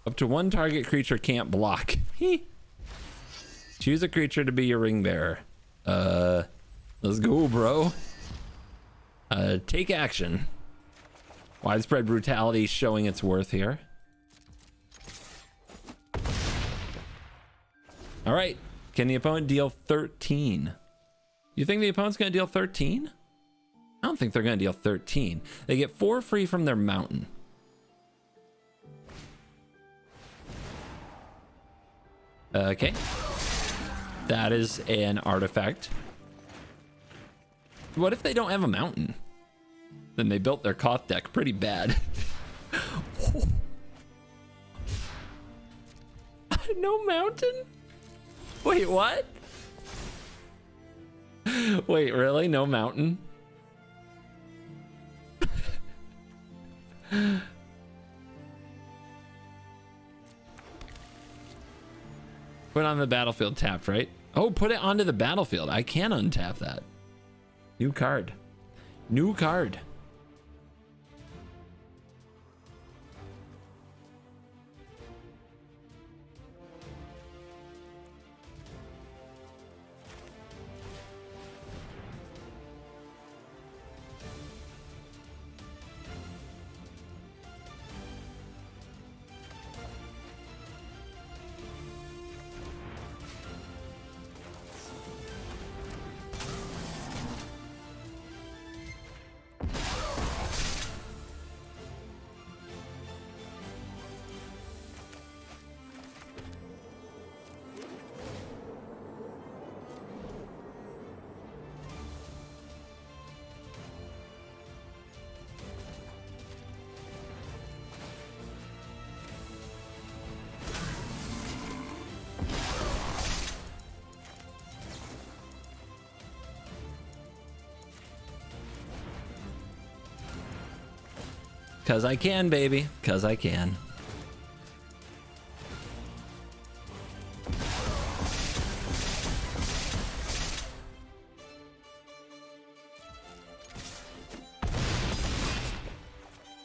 Up to 1 target creature can't block. Choose a creature to be your ring bearer. Let's go, bro. Take action. Widespread brutality showing its worth here. All right. Can the opponent deal 13? You think the opponent's going to deal 13? I don't think they're going to deal 13. They get 4 free from their mountain. Okay. That is an artifact. What if they don't have a mountain? Then they built their Koth deck pretty bad. No mountain? Wait, what? Wait, really? No mountain? Put it on the battlefield tapped, right? Oh, put it onto the battlefield. I can untap that. New card. New card. 'Cause I can, baby. 'Cause I can.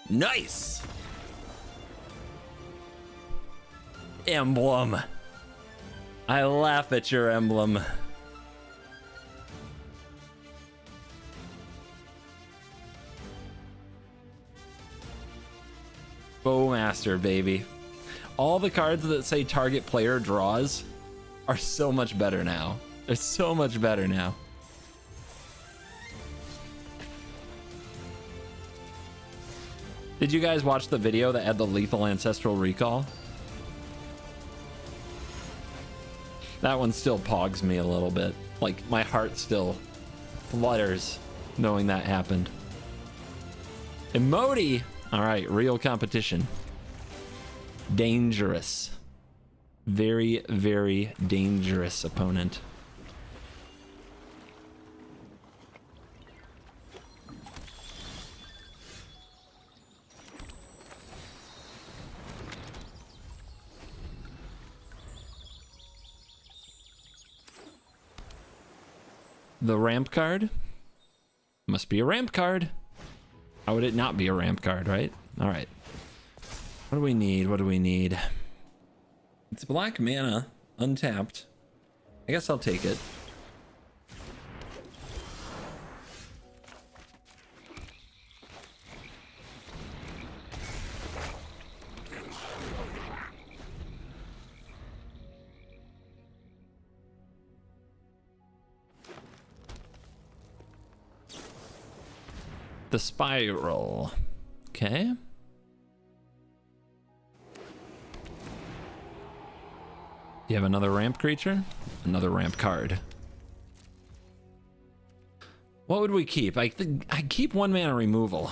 Nice! Emblem. I laugh at your emblem. Bowmaster, baby. All the cards that say target player draws are so much better now. They're so much better now. Did you guys watch the video that had the lethal ancestral recall? That one still pogs me a little bit. Like, my heart still flutters knowing that happened. Emoti! Alright, real competition. Dangerous. Very, very dangerous opponent. The ramp card? Must be a ramp card. How would it not be a ramp card, right? All right. What do we need? What do we need? It's black mana, untapped. I guess I'll take it. The spiral. Okay. You have another ramp creature? Another ramp card. What would we keep? I think I keep 1 mana removal.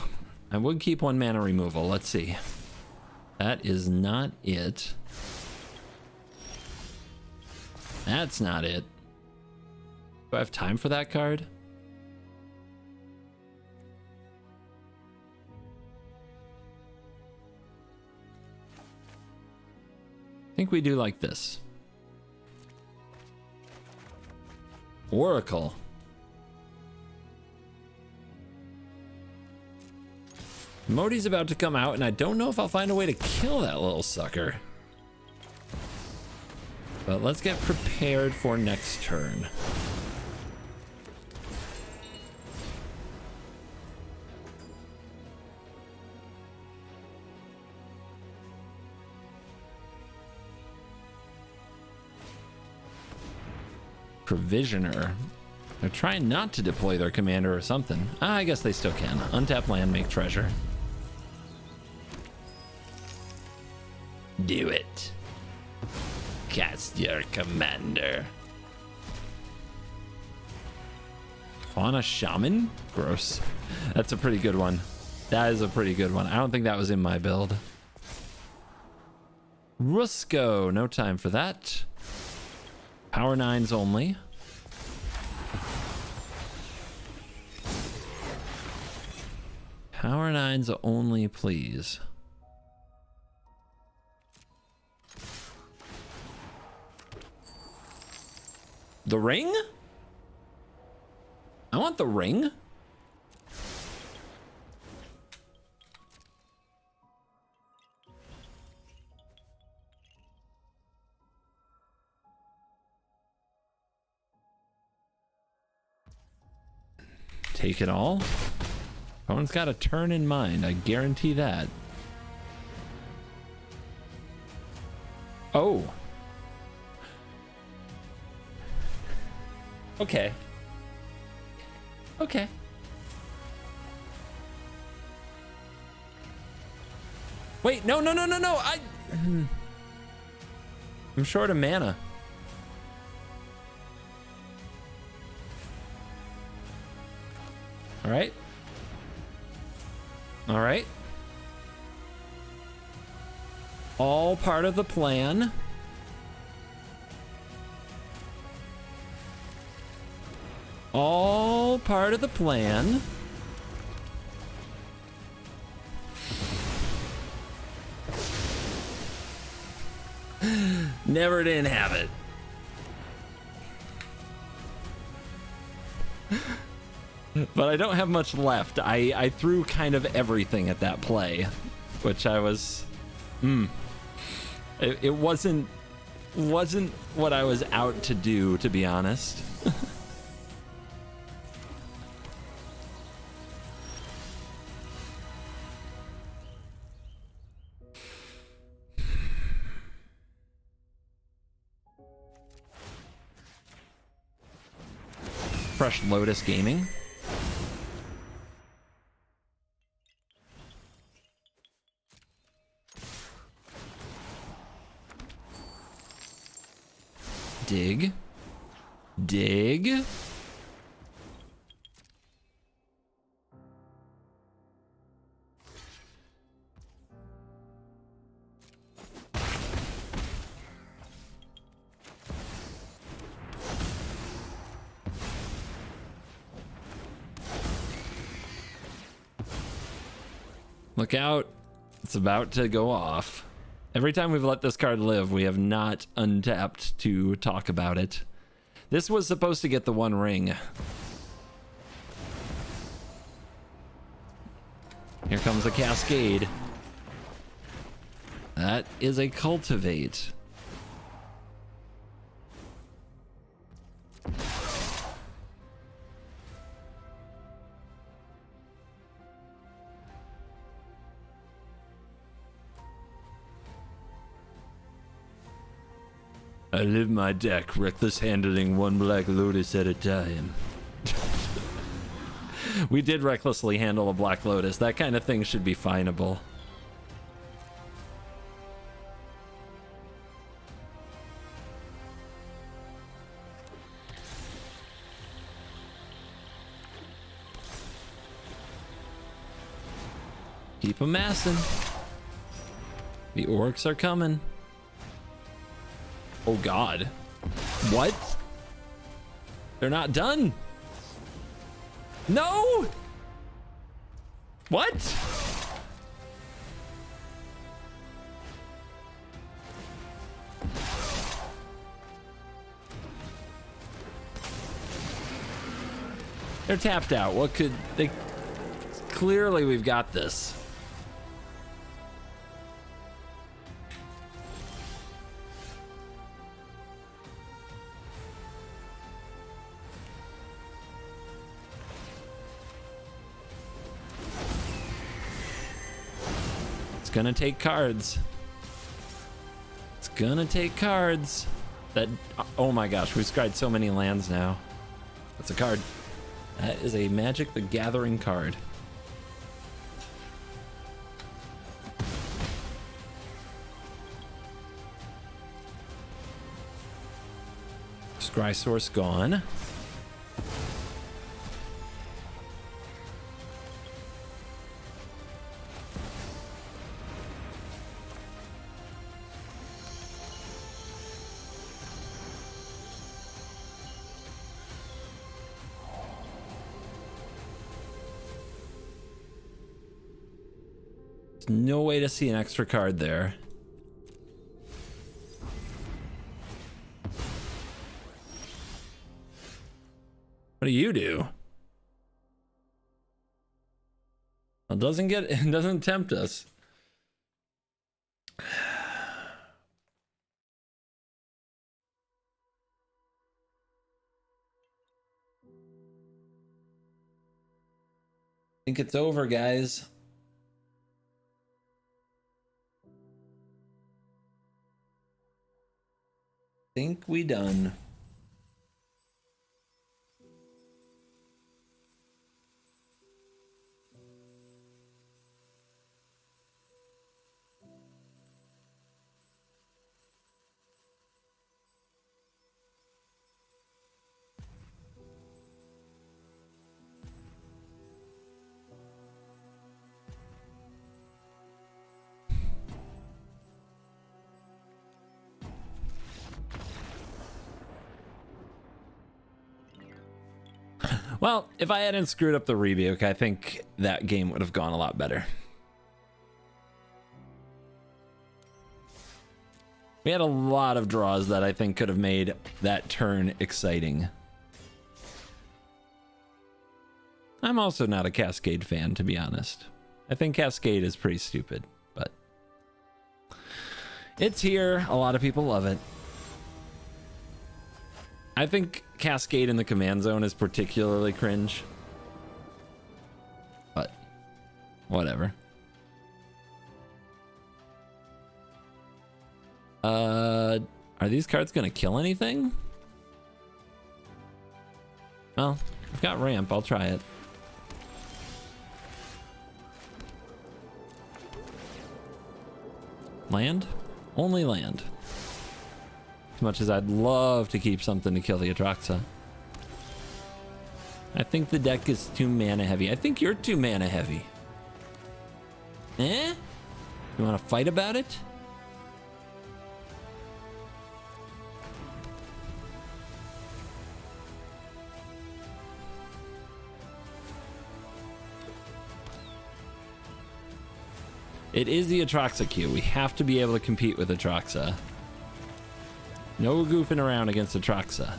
I would keep 1 mana removal. Let's see. That is not it. That's not it. Do I have time for that card? I think we do like this. Oracle. Modi's about to come out, and I don't know if I'll find a way to kill that little sucker. But let's get prepared for next turn. Provisioner. They're trying not to deploy their commander or something. Ah, I guess they still can. Untap land, make treasure. Do it. Cast your commander. Fauna Shaman? Gross. That's a pretty good one. That is a pretty good one. I don't think that was in my build. Rusko. No time for that. Power 9s only. Power 9s only, please. The ring? I want the ring. Take it all. Opponent's got a turn in mind, I guarantee that. Oh. Okay. Okay. Wait, no. I'm short of mana. All right. All right. All part of the plan. All part of the plan. Never didn't have it. But I don't have much left. I threw kind of everything at that play, which I was... It wasn't what I was out to do, to be honest. Fresh Lotus Gaming. Dig. Dig. Look out. It's about to go off. Every time we've let this card live, we have not untapped to talk about it. This was supposed to get the one ring. Here comes a Cascade. That is a Cultivate. I live my deck, reckless handling one Black Lotus at a time. We did recklessly handle a Black Lotus. That kind of thing should be fineable. Keep amassing. The orcs are coming. Oh God. What? They're not done. No! What? They're tapped out. What could they... Clearly we've got this. Gonna take cards. It's gonna take cards. That, oh my gosh, we've scryed so many lands now. That's a card. That is a Magic the Gathering card. Scry Source gone. No way to see an extra card there. What do you do? Well, it doesn't tempt us. I think it's over, guys. Think we done. Well, if I hadn't screwed up the rebuke, I think that game would have gone a lot better. We had a lot of draws that I think could have made that turn exciting. I'm also not a Cascade fan, to be honest. I think Cascade is pretty stupid, but it's here. A lot of people love it. I think Cascade in the command zone is particularly cringe, but whatever. Are these cards gonna kill anything? Well, I've got ramp, I'll try it. Land? Only land. As much as I'd love to keep something to kill the Atraxa. I think the deck is too mana heavy. I think you're too mana heavy. Eh? You wanna fight about it? It is the Atraxa queue. We have to be able to compete with Atraxa. No goofing around against Atraxa.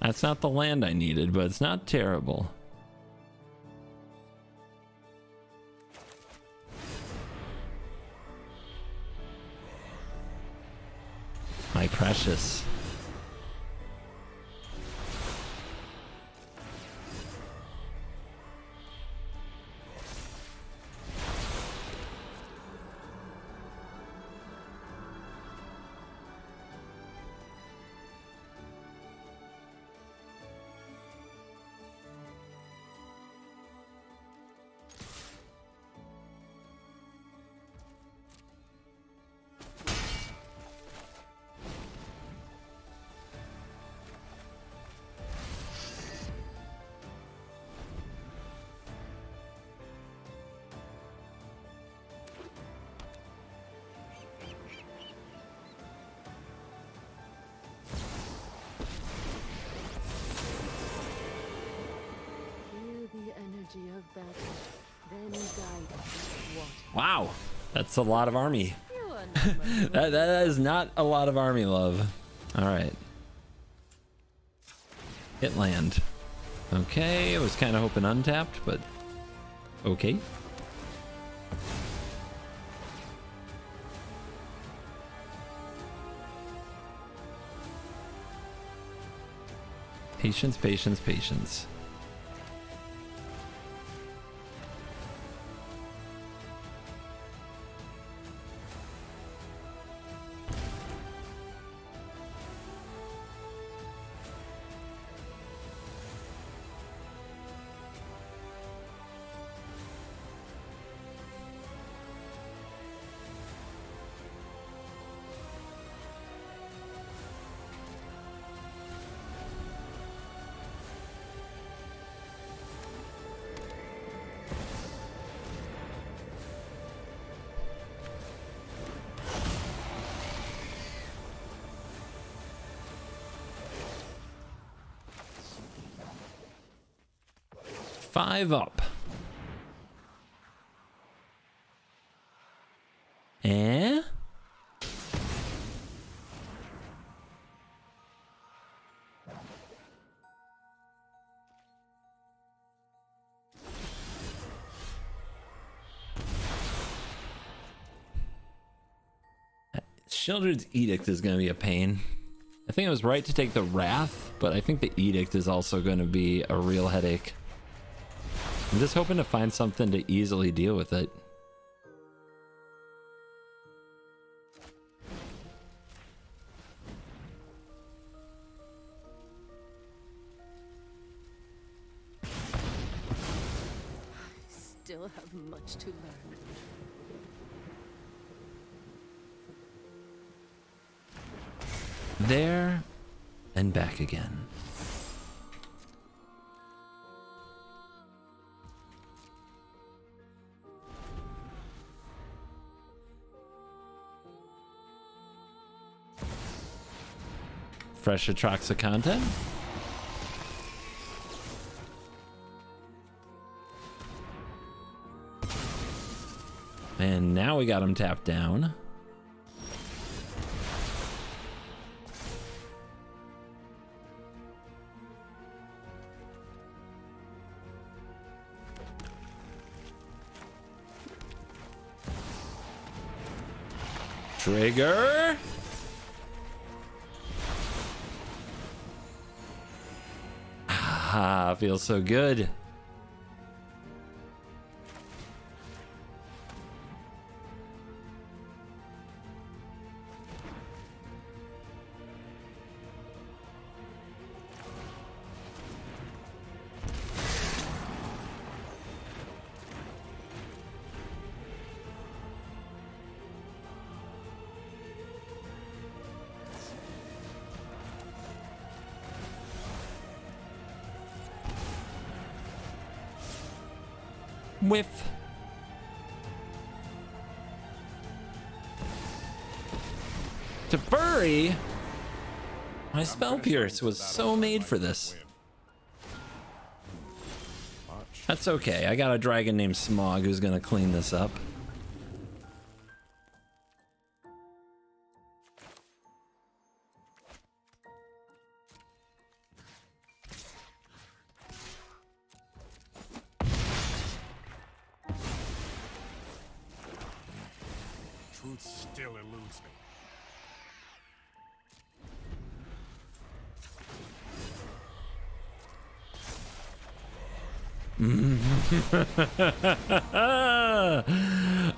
That's not the land I needed, but it's not terrible. My precious. Of battle, then guide water. Wow, that's a lot of army. that is not a lot of army love. All right. Hit land. Okay, I was kind of hoping untapped, but okay. Patience, patience, patience. Five up. Eh? Sheoldred's Edict is going to be a pain. I think it was right to take the Wrath, but I think the Edict is also going to be a real headache. I'm just hoping to find something to easily deal with it. I still have much to learn. there and back again. Fresh Atraxa content. And now we got him tapped down. Trigger. Ah, feels so good. Whiff. To furry. My spell pierce was so made for this. That's okay. I got a dragon named Smog who's gonna clean this up. Truth still eludes me.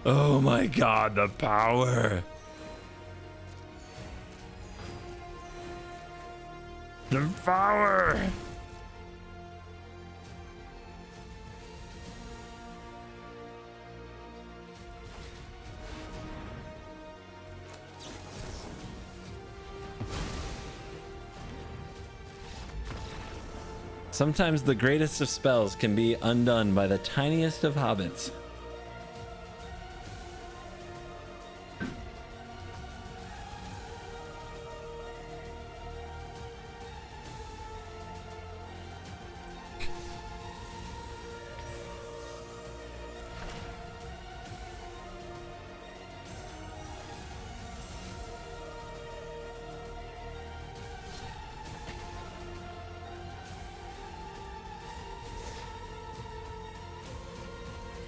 Oh my god, the power. The power. Sometimes the greatest of spells can be undone by the tiniest of hobbits.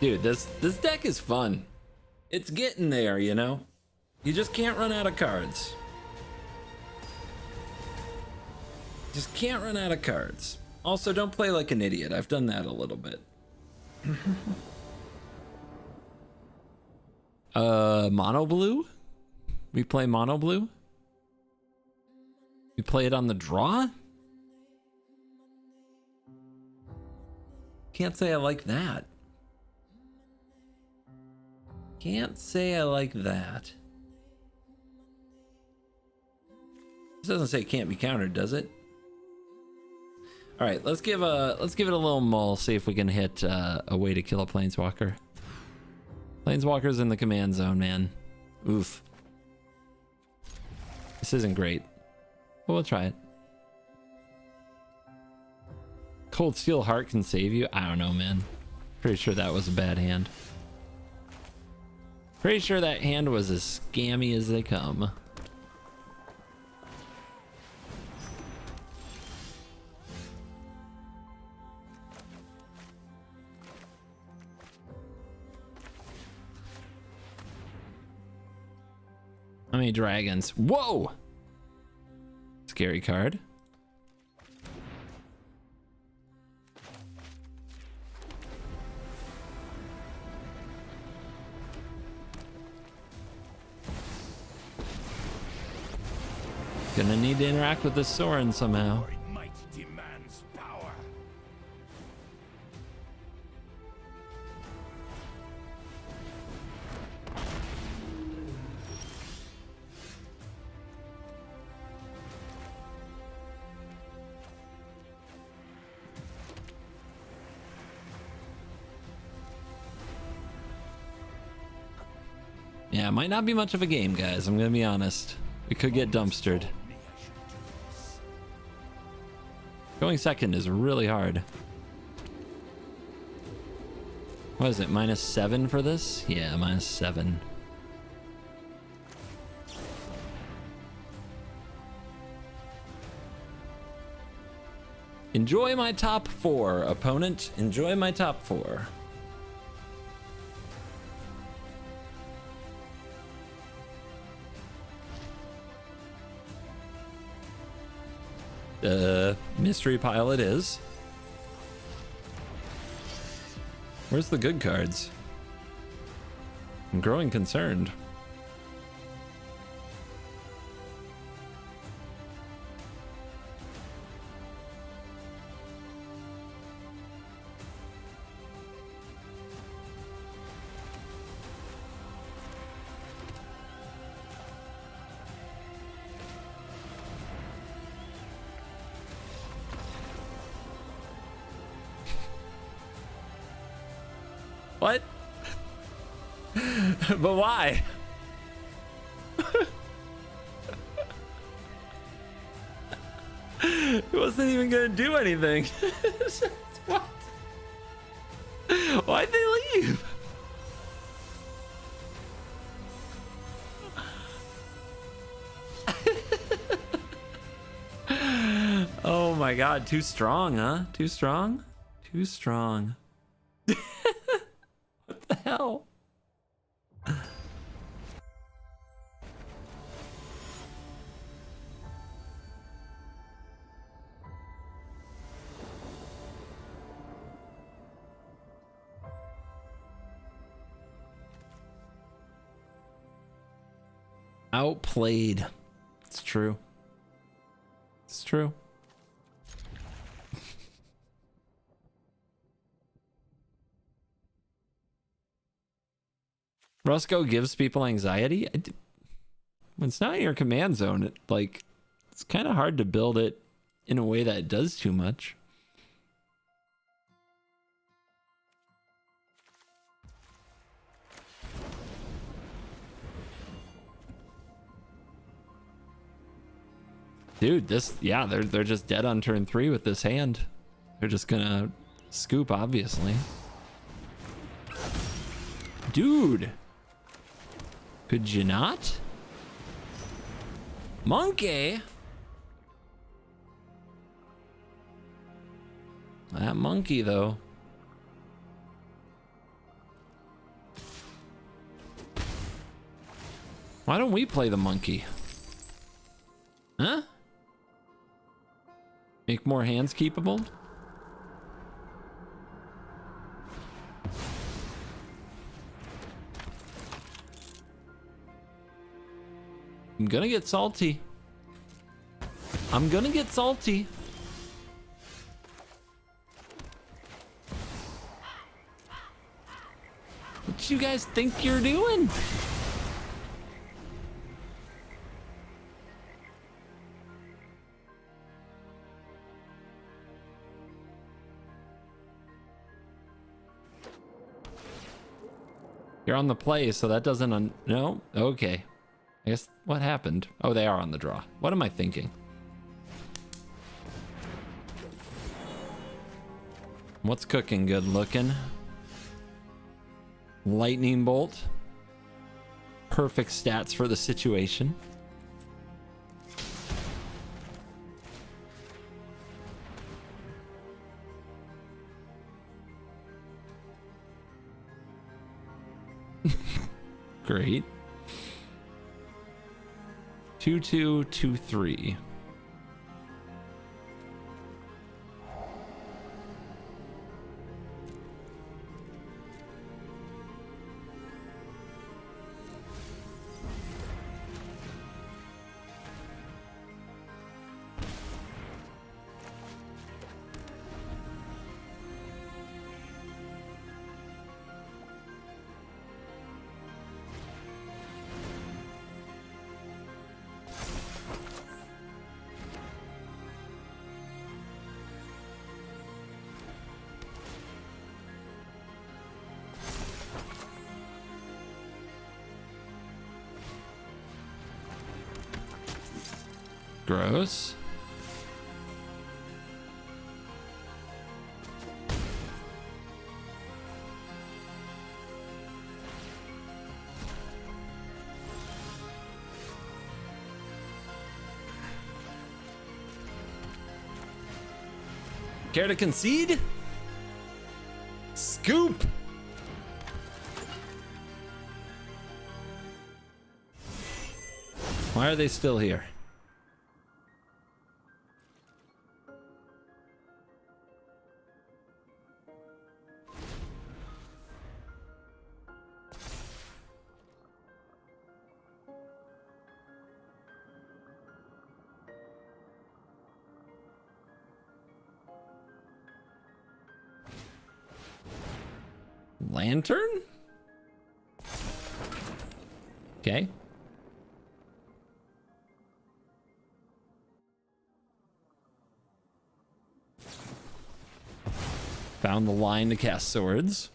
Dude, this deck is fun. It's getting there, you know? You just can't run out of cards. Just can't run out of cards. Also, don't play like an idiot. I've done that a little bit. Mono blue? We play mono blue? We play it on the draw? Can't say I like that. Can't say I like that. This doesn't say it can't be countered, does it? All right, let's give it a little mull. See if we can hit a way to kill a planeswalker. Planeswalker's in the command zone, man. Oof. This isn't great, but we'll try it. Cold Steel Heart can save you. I don't know, man. Pretty sure that was a bad hand. Pretty sure that hand was as scammy as they come. How many dragons? Whoa! Scary card. Gonna need to interact with the Sauron somehow. Might demands power. Yeah, it might not be much of a game, guys. I'm gonna be honest. We could get dumpstered. Going second is really hard. What is it, -7 for this? Yeah, -7. Enjoy my top 4, opponent. Enjoy my top 4. Mystery pile it is. Where's the good cards? I'm growing concerned. What? But why? It wasn't even gonna do anything. What? Why'd they leave? Oh my god, too strong, huh? Too strong? Too strong. What the hell? Outplayed. It's true. It's true. Roscoe gives people anxiety. When it's not in your command zone, it's kind of hard to build it in a way that it does too much. Dude, they're just dead on turn 3 with this hand. They're just gonna scoop, obviously. Dude, could you not? Monkey. That monkey, though. Why don't we play the monkey? Huh? Make more hands keepable? I'm gonna get salty. I'm gonna get salty. What you guys think you're doing? You're on the play, so that doesn't no? Okay. I guess what happened? Oh, they are on the draw. What am I thinking? What's cooking good looking? Lightning bolt. Perfect stats for the situation. Great. 2-2, 2-3. gross. Care to concede? Scoop! Why are they still here? Lantern? Okay. Found the line to cast swords.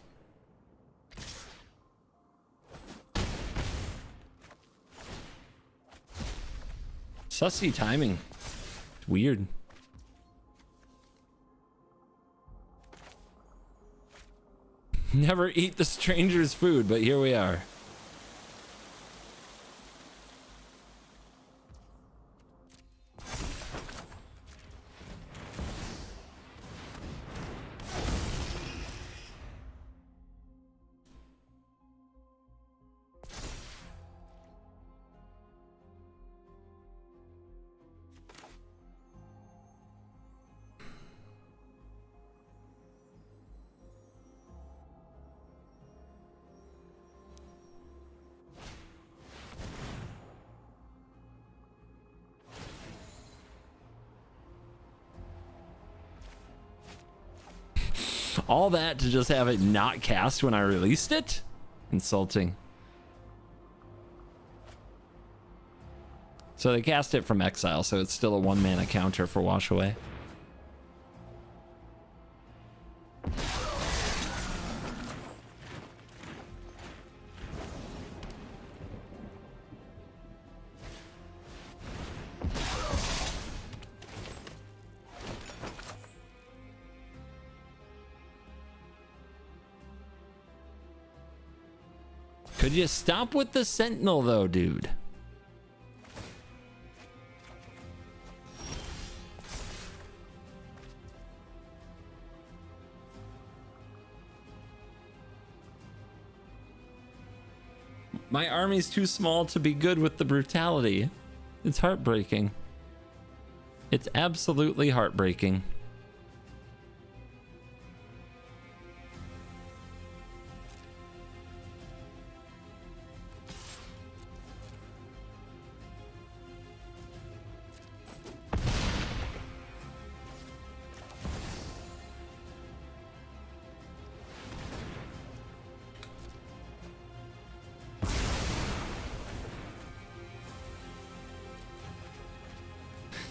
Sussy timing. It's weird. Never eat the stranger's food, but here we are. All that to just have it not cast when I released it? Insulting. So they cast it from exile, so it's still a 1-mana counter for Wash Away. Could you stop with the Sentinel though, dude? My army's too small to be good with the brutality. It's heartbreaking. It's absolutely heartbreaking.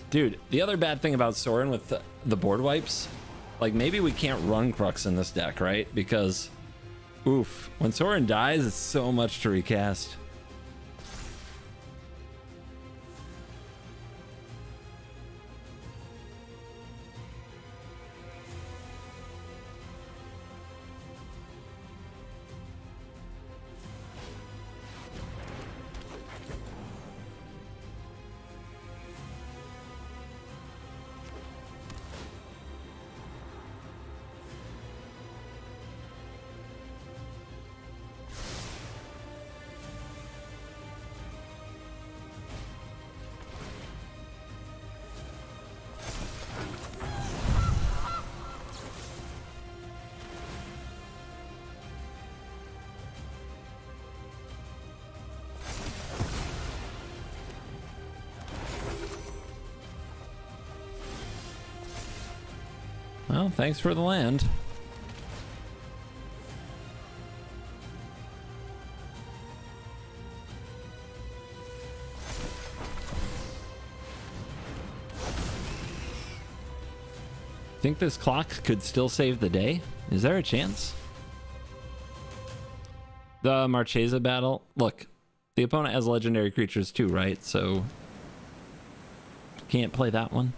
Dude, the other bad thing about Sauron with the board wipes, like maybe we can't run Crux in this deck, right? Because, oof, when Sauron dies, it's so much to recast. Well, thanks for the land. Think this clock could still save the day? Is there a chance? The Marchesa battle. Look, the opponent has legendary creatures too, right? So Can't play that one.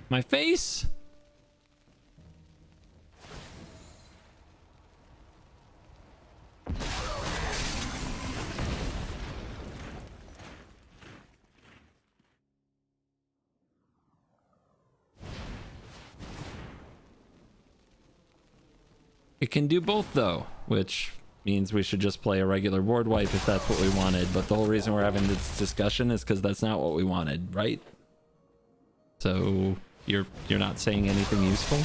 My face. It can do both though, which means we should just play a regular board wipe if that's what we wanted. But the whole reason we're having this discussion is because that's not what we wanted, right? So you're not saying anything useful?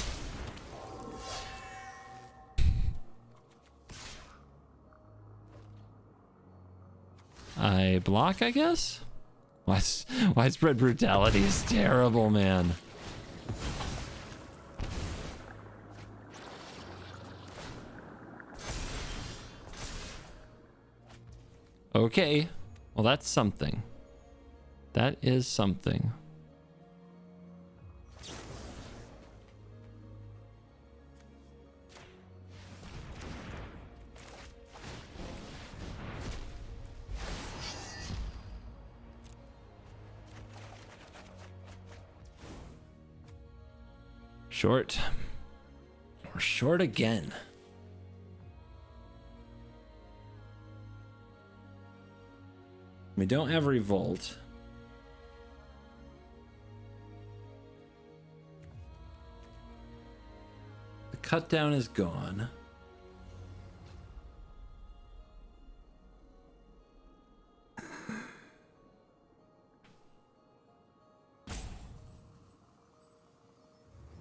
I block, I guess? Widespread brutality is terrible, man. Okay, well that's something. That is something. Short. We're short again. We don't have revolt. The cut down is gone.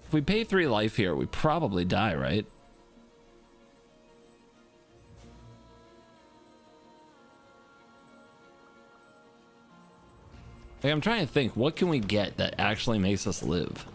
If we pay 3 life here, we probably die, right? Like, I'm trying to think, what can we get that actually makes us live?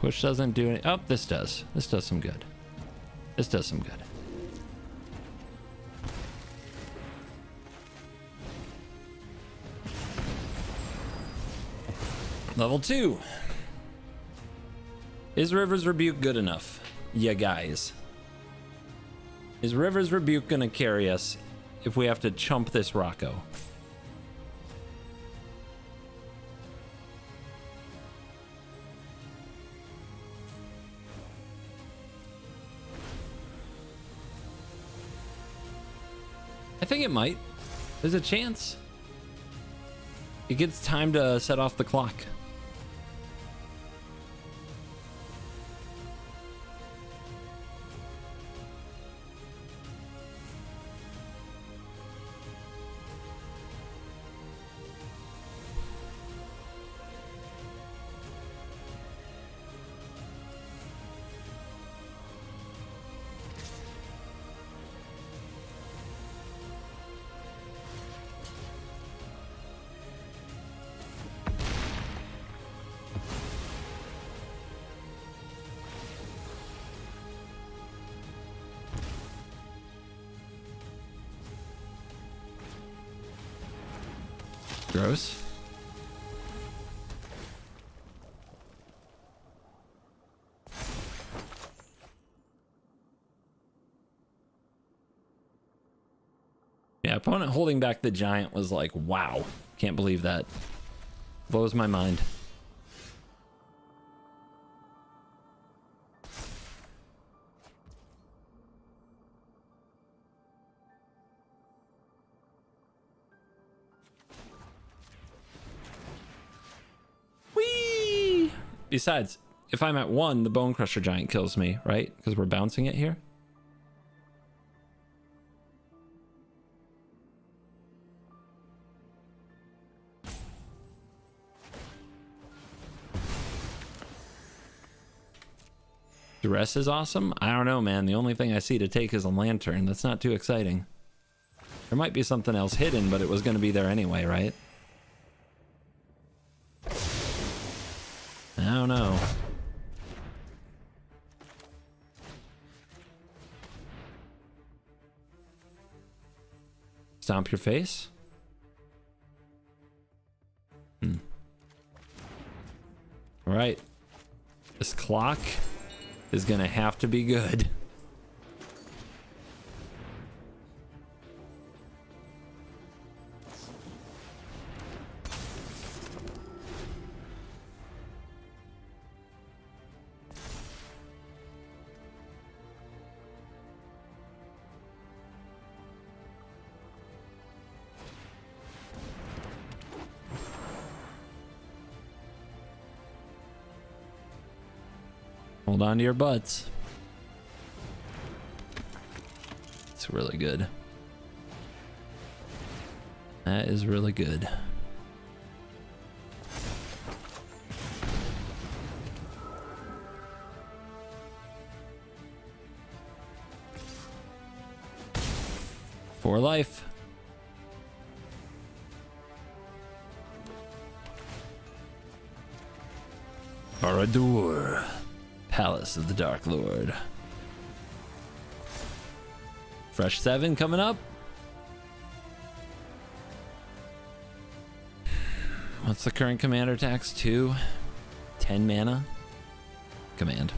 Push doesn't do any. Oh, this does. This does some good. This does some good. Level 2. Is River's Rebuke good enough? Yeah, guys. Is River's Rebuke gonna carry us if we have to chump this Rocco? I think it might. There's a chance. It gets time to set off the clock. Gross. Yeah, opponent holding back the giant was like, wow. Can't believe that. Blows my mind. Besides, if I'm at 1, the Bone Crusher Giant kills me, right? Because we're bouncing it here. Duress is awesome. I don't know, man. The only thing I see to take is a lantern. That's not too exciting. There might be something else hidden, but it was going to be there anyway, right? I don't know. Stomp your face. All right. This clock is gonna have to be good. Hold on to your butts. It's really good. That is really good. For life. Barad-dûr, Palace of the Dark Lord. Fresh 7 coming up. What's the current commander tax? 2. 10 mana. Command.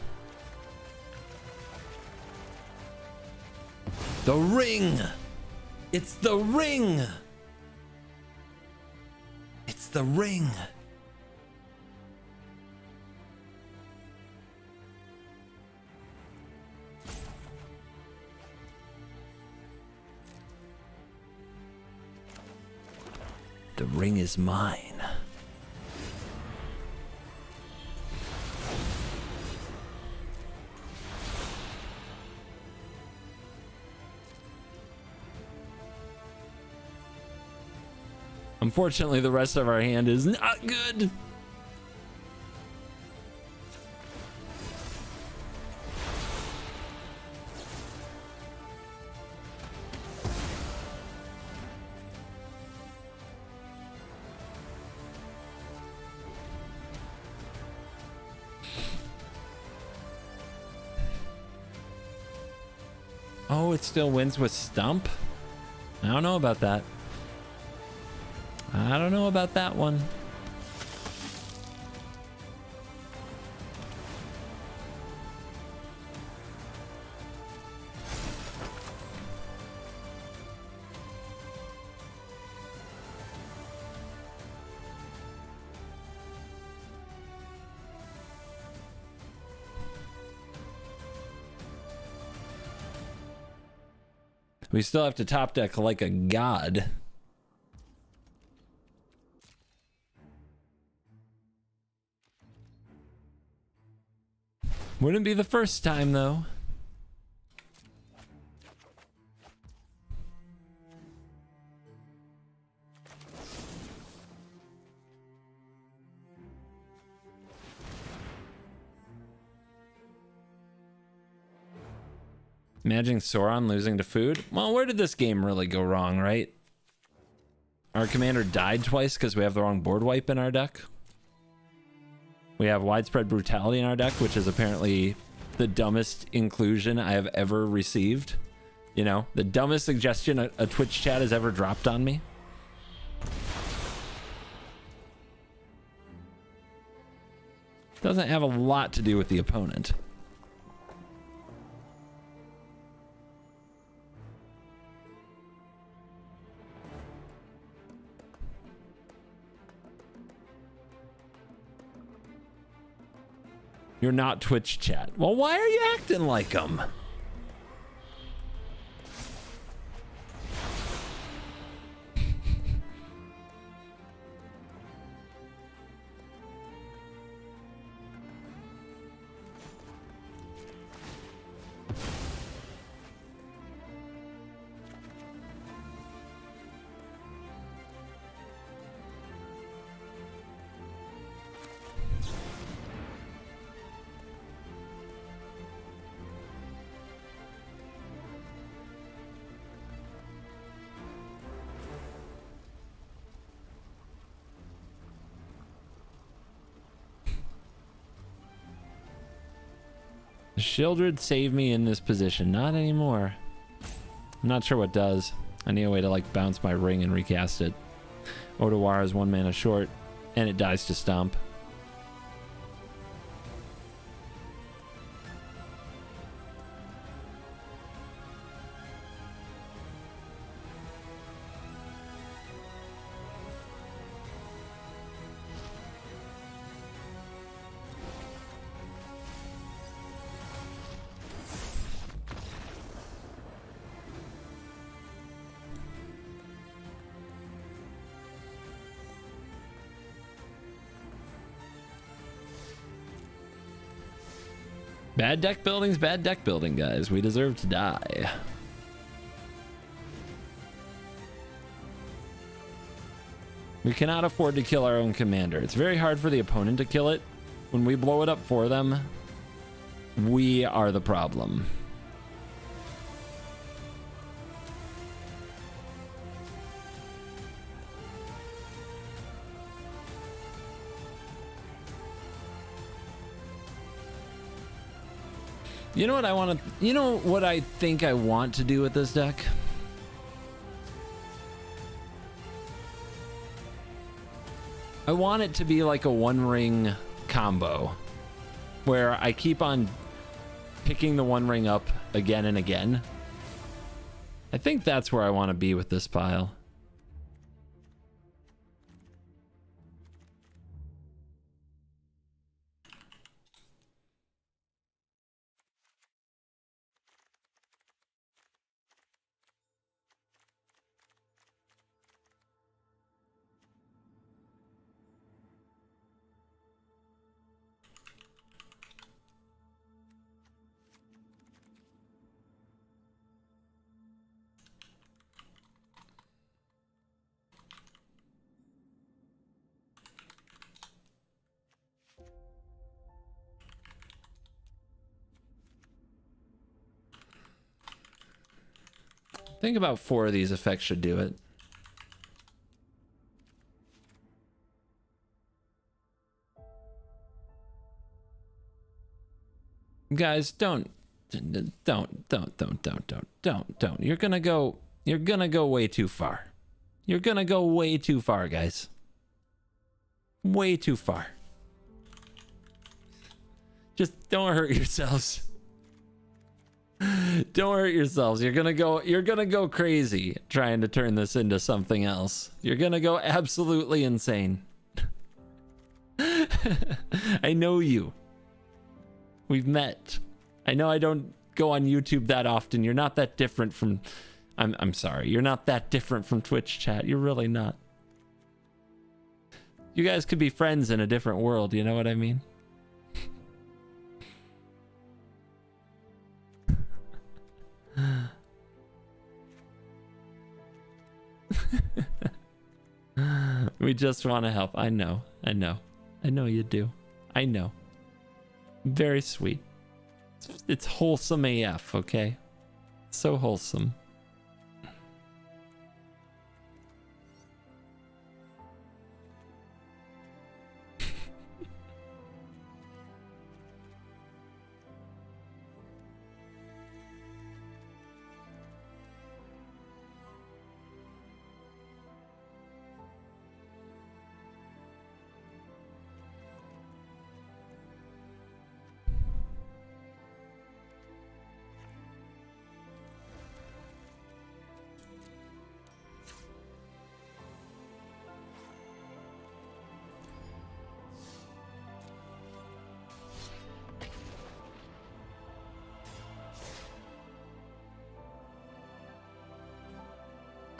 The ring! It's the ring! It's the ring! The ring is mine. Unfortunately, the rest of our hand is not good. Oh, it still wins with Stump? I don't know about that. I don't know about that one. We still have to top deck like a god. Wouldn't be the first time, though. Imagine Sauron losing to food. Well, where did this game really go wrong, right? Our commander died twice because we have the wrong board wipe in our deck. We have widespread brutality in our deck, which is apparently the dumbest inclusion I have ever received. You know, the dumbest suggestion a Twitch chat has ever dropped on me. Doesn't have a lot to do with the opponent. You're not Twitch chat. Well, why are you acting like them? Shieldred saved me in this position. Not anymore. I'm not sure what does. I need a way to like bounce my ring and recast it. LOTR is 1 mana short, and it dies to stomp. Bad deck building's bad deck building, guys. We deserve to die. We cannot afford to kill our own commander. It's very hard for the opponent to kill it. When we blow it up for them, we are the problem. You know what I want to... You know what I think I want to do with this deck? I want it to be like a one-ring combo where I keep on picking the one ring up again and again. I think that's where I want to be with this pile. I think about 4 of these effects should do it. Guys, don't. You're gonna go way too far. You're gonna go way too far, guys. Way too far. Just don't hurt yourselves. Don't hurt yourselves. You're gonna go crazy trying to turn this into something else. You're gonna go absolutely insane. I know you. We've met. I know I don't go on YouTube that often. You're not that different from... I'm sorry. You're not that different from Twitch chat. You're really not. You guys could be friends in a different world. You know what I mean? We just want to help. I know you do. I know. Very sweet. It's wholesome AF, okay? So wholesome.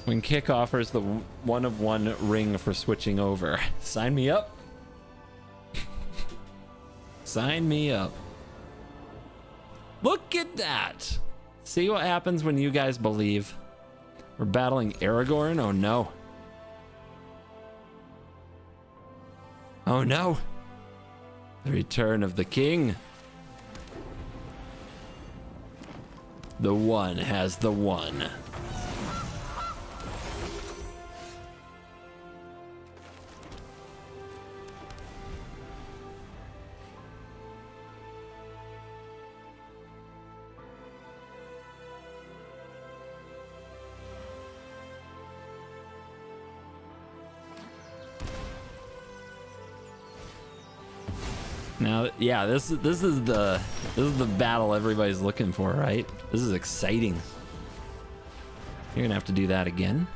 When Kick offers the 1/1 ring for switching over. Sign me up. Sign me up. Look at that. See what happens when you guys believe. We're battling Aragorn. Oh no. Oh no. The return of the king. The one has the one. Now, yeah, this is the battle everybody's looking for, right? This is exciting. You're gonna have to do that again.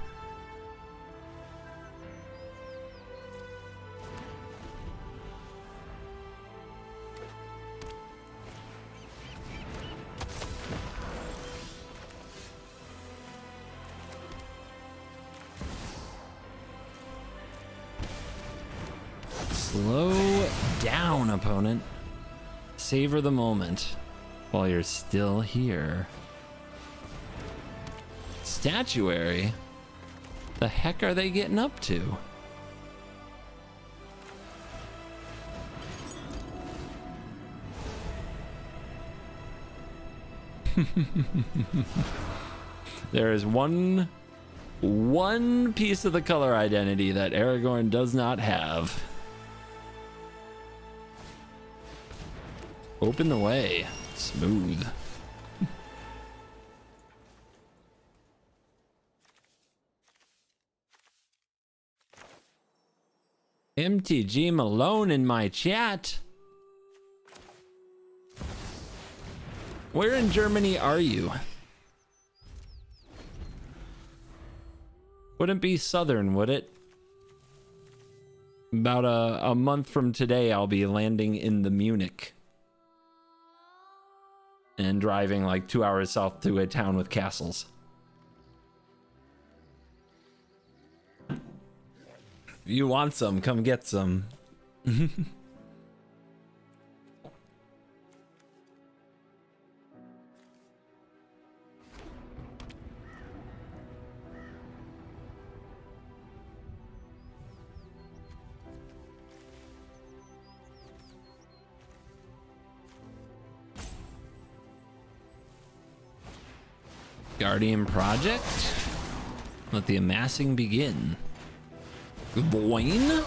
Slow down, opponent. Savor the moment while you're still here. Statuary? The heck are they getting up to? There is one piece of the color identity that Aragorn does not have. Open the way. Smooth. MTG Malone in my chat. Where in Germany are you? Wouldn't be southern, would it? About a month from today, I'll be landing in the Munich. And driving like 2 hours south to a town with castles. If you want some, come get some. Guardian Project? Let the amassing begin. Boing?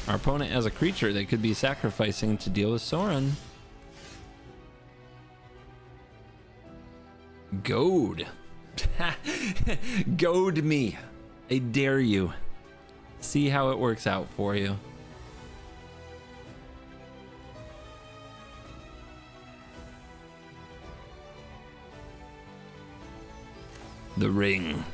Our opponent has a creature they could be sacrificing to deal with Sauron. Goad. Goad me. I dare you. See how it works out for you. The ring.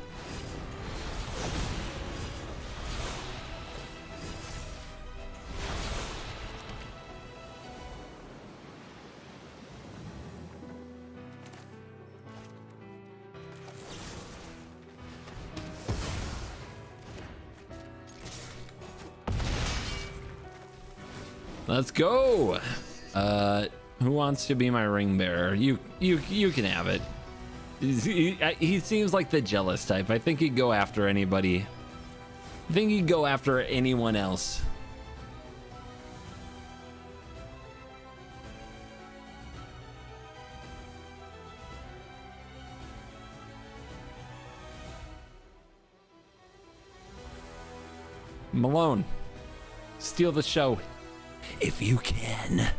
Let's go. Who wants to be my ring bearer? You can have it. He seems like the jealous type. I think he'd go after anybody. I think he'd go after anyone else. Malone, steal the show if you can.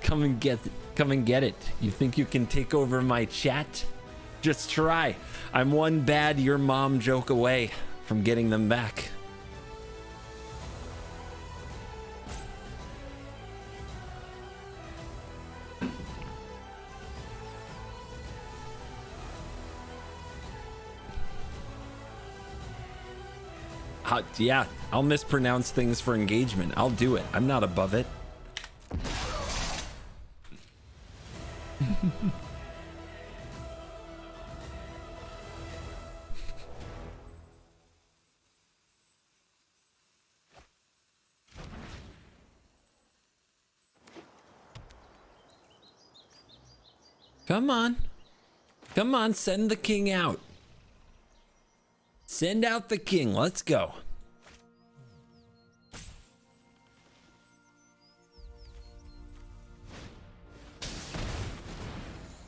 Come and get it. You think you can take over my chat? Just try. I'm one bad your mom joke away from getting them back. Yeah, I'll mispronounce things for engagement. I'll do it. I'm not above it. Come on. Come on, send the king out. Send out the king. Let's go.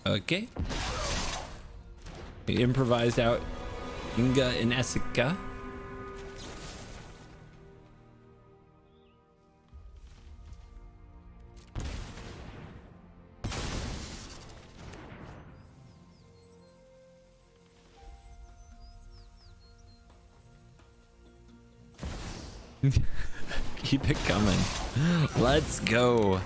Okay. We improvised out Inga and Essika. Keep it coming. Let's go.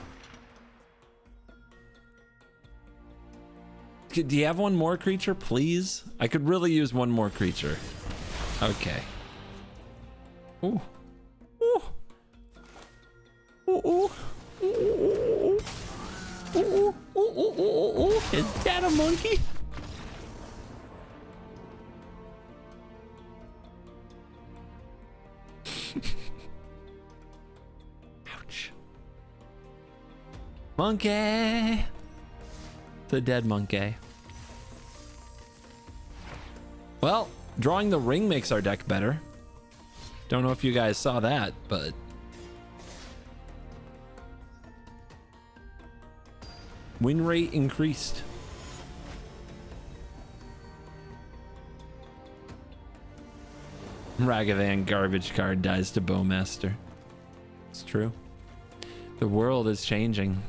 Do you have one more creature, please? I could really use one more creature. Okay. Ooh. Ooh. Ooh. Ooh. Ooh. Ooh. Ooh. Is that a monkey? Ouch. Monkey. The dead monkey. Well, drawing the ring makes our deck better. Don't know if you guys saw that, but win rate increased. Ragavan garbage card dies to Bowmaster. It's true. The world is changing.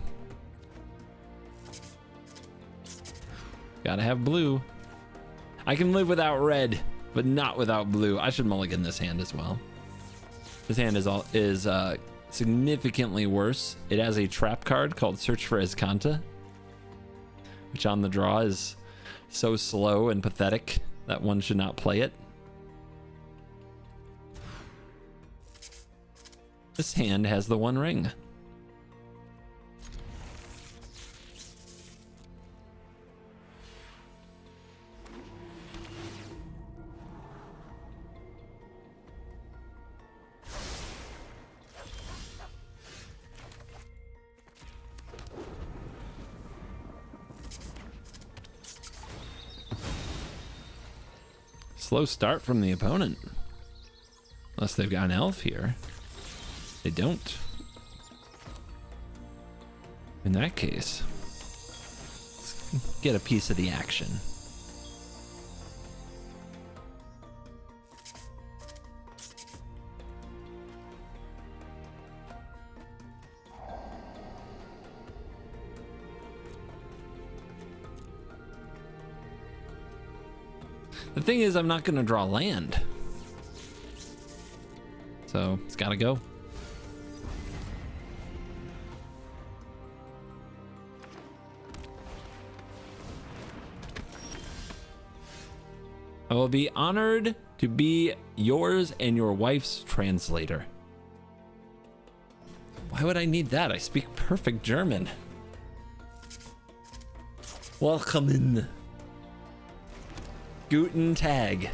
Gotta have blue. I can live without red, but not without blue. I should mulligan this hand as well. This hand is significantly worse. It has a trap card called Search for Azcanta, which on the draw is so slow and pathetic that one should not play it. This hand has the One Ring. Slow start from the opponent. Unless they've got an elf here. They don't. In that case, let's get a piece of the action. The thing is, I'm not going to draw land. So, it's got to go. I will be honored to be yours and your wife's translator. Why would I need that? I speak perfect German. Welcome in. Guten Tag.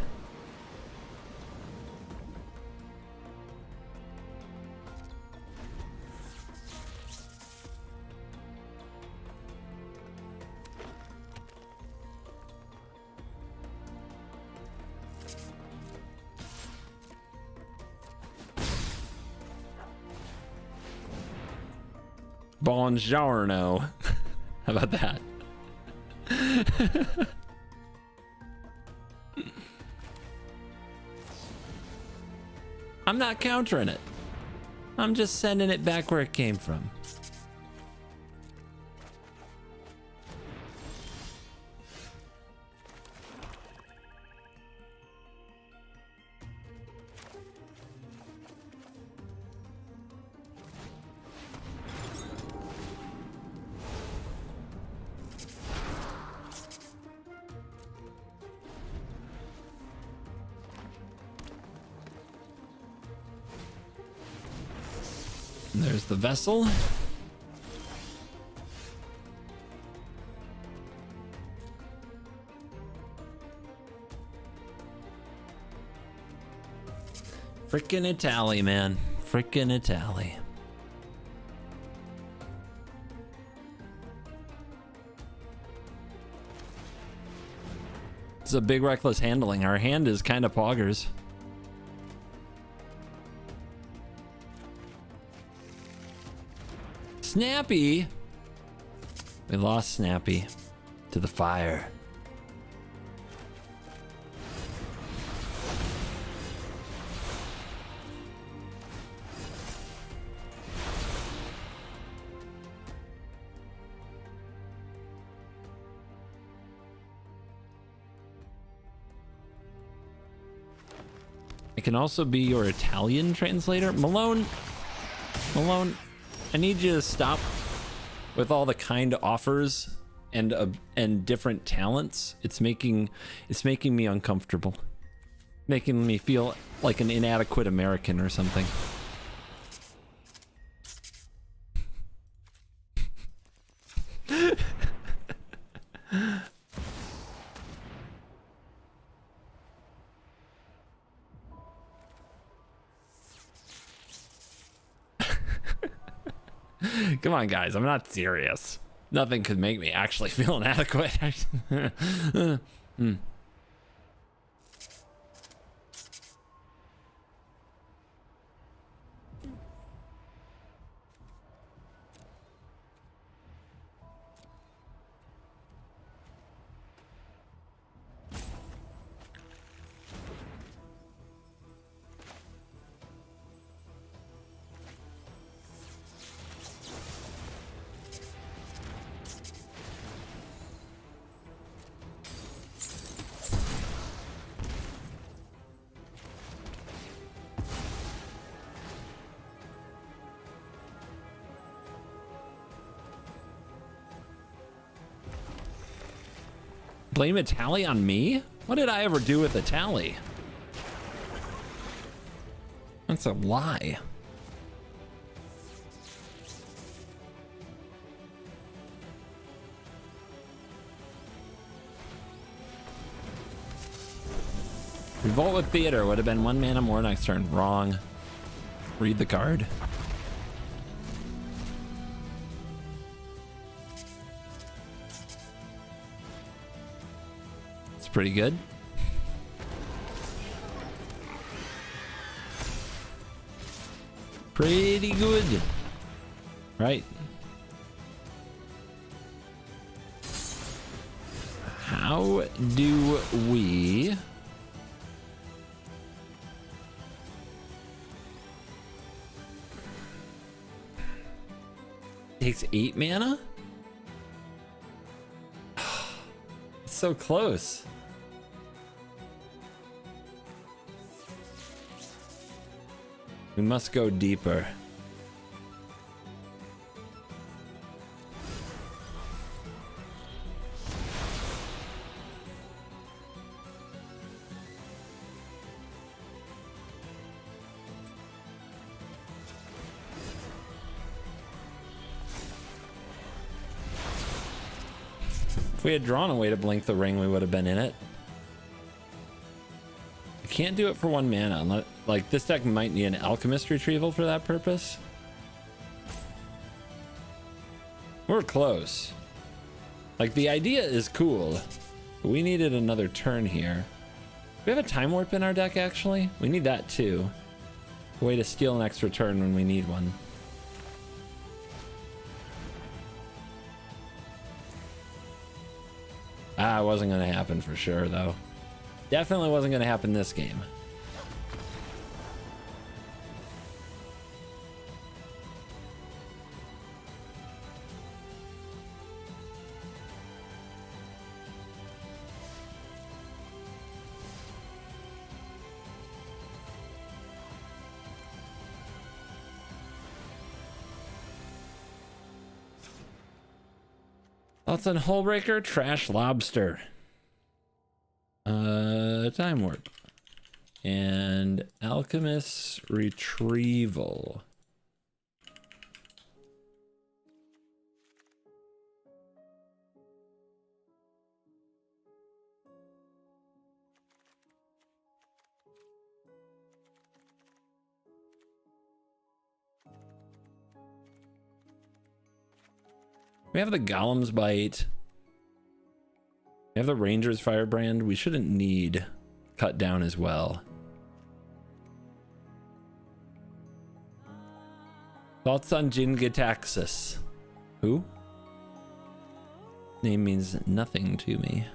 Buongiorno. How about that? I'm not countering it. I'm just sending it back where it came from. There's the vessel. Frickin' Italy, man. Frickin' Italy. It's a big reckless handling. Our hand is kind of poggers. Snappy. We lost Snappy to the fire. I can also be your Italian translator. Malone, Malone, I need you to stop with all the kind offers and different talents. It's making me uncomfortable, making me feel like an inadequate American or something. Come on, guys, I'm not serious. Nothing could make me actually feel inadequate. Blame a tally on me? What did I ever do with a tally? That's a lie. Revolt with Theater would have been 1 mana more next turn. Wrong. Read the card. It's pretty good. Pretty good. Right. How do we... Takes 8 mana? It's so close. We must go deeper. If we had drawn a way to blink the ring, we would have been in it. I can't do it for 1 mana. Like, this deck might need an Alchemist Retrieval for that purpose. We're close. Like, the idea is cool, but we needed another turn here. Do we have a Time Warp in our deck, actually? We need that, too. A way to steal an extra turn when we need one. Ah, it wasn't going to happen for sure, though. Definitely wasn't going to happen this game. Thoughts on Hullbreaker? Trash Lobster. Time Warp. And Alchemist Retrieval. We have the Golem's Bite. We have the Ranger's Firebrand. We shouldn't need Cut Down as well. Thoughts on Jingataxis? Who? Name means nothing to me.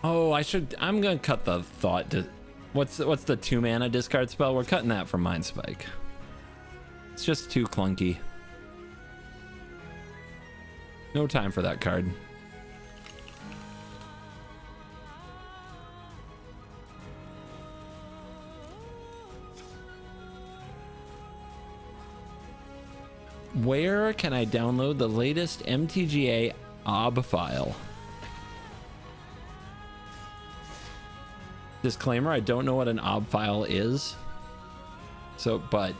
Oh, I'm gonna cut the thought to what's the 2-mana discard spell? We're cutting that from Mind Spike. It's just too clunky. No time for that card. Where can I download the latest MTGA OB file? Disclaimer, I don't know what an OB file is. But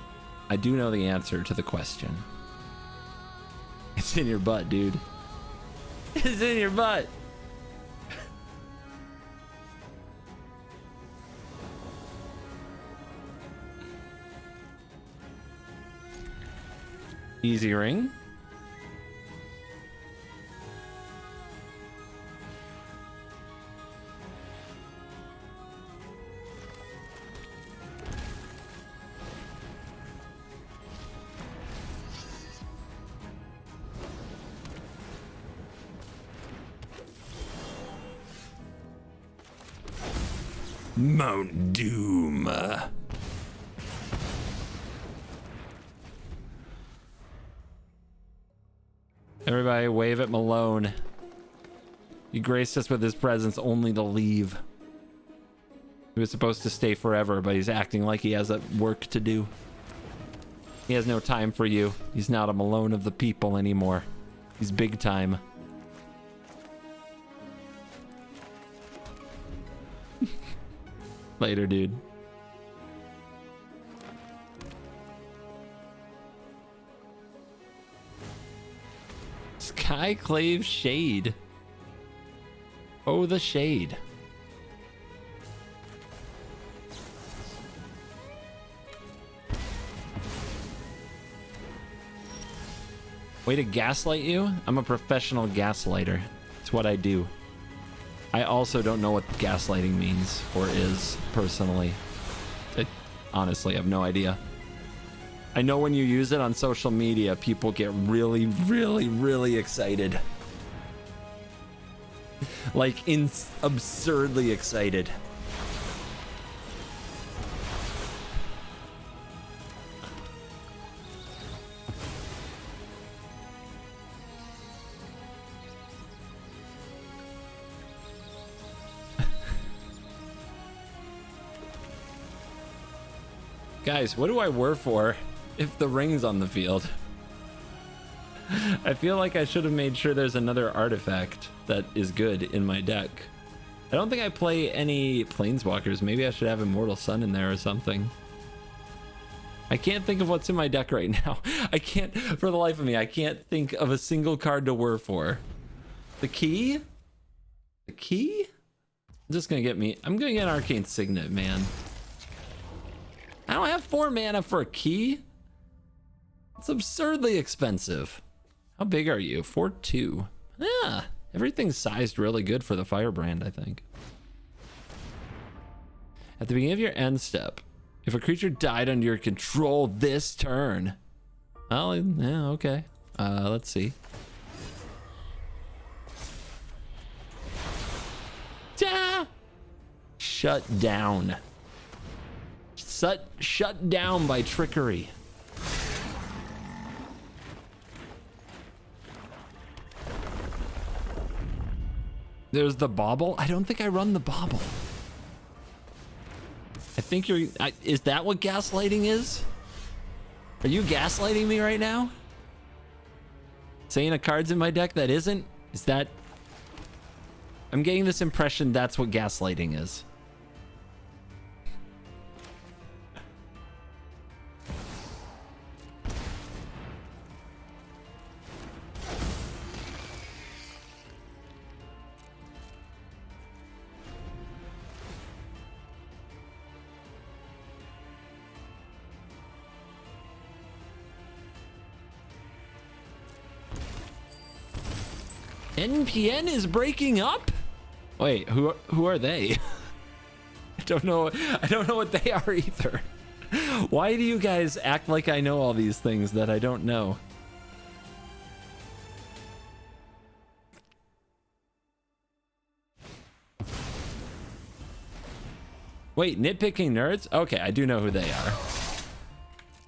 I do know the answer to the question. It's in your butt, dude. It's in your butt. Easy ring. Mount Doom. Everybody wave at Malone. He graced us with his presence only to leave. He was supposed to stay forever, but he's acting like he has work to do. He has no time for you. He's not a Malone of the people anymore. He's big time. Later, dude. Skyclave Shade. Oh, the shade. Way to gaslight you? I'm a professional gaslighter. It's what I do. I also don't know what gaslighting means or is personally. I honestly have no idea. I know when you use it on social media, people get really, really, really excited. Like absurdly excited. Guys, what do I work for if the ring's on the field? I feel like I should have made sure there's another artifact that is good in my deck. I don't think I play any planeswalkers. Maybe I should have Immortal Sun in there or something. I can't think of what's in my deck right now. I can't, for the life of me, I can't think of a single card to work for. The key? The key? I'm just gonna get I'm gonna get an Arcane Signet, man. I don't have 4 mana for a key. It's absurdly expensive. How big are you? 4/2. Yeah, everything's sized really good for the Firebrand, I think. At the beginning of your end step, if a creature died under your control this turn. Oh, yeah, okay. Let's see. Shut down. Shut down by trickery. There's the bauble. I don't think I run the bauble. I think is that what gaslighting is? Are you gaslighting me right now? Saying a card's in my deck that isn't? Is that... I'm getting this impression that's what gaslighting is. NPN is breaking up? Wait, who are they? I don't know what they are either. Why do you guys act like I know all these things that I don't know? Wait, nitpicking nerds? Okay, I do know who they are.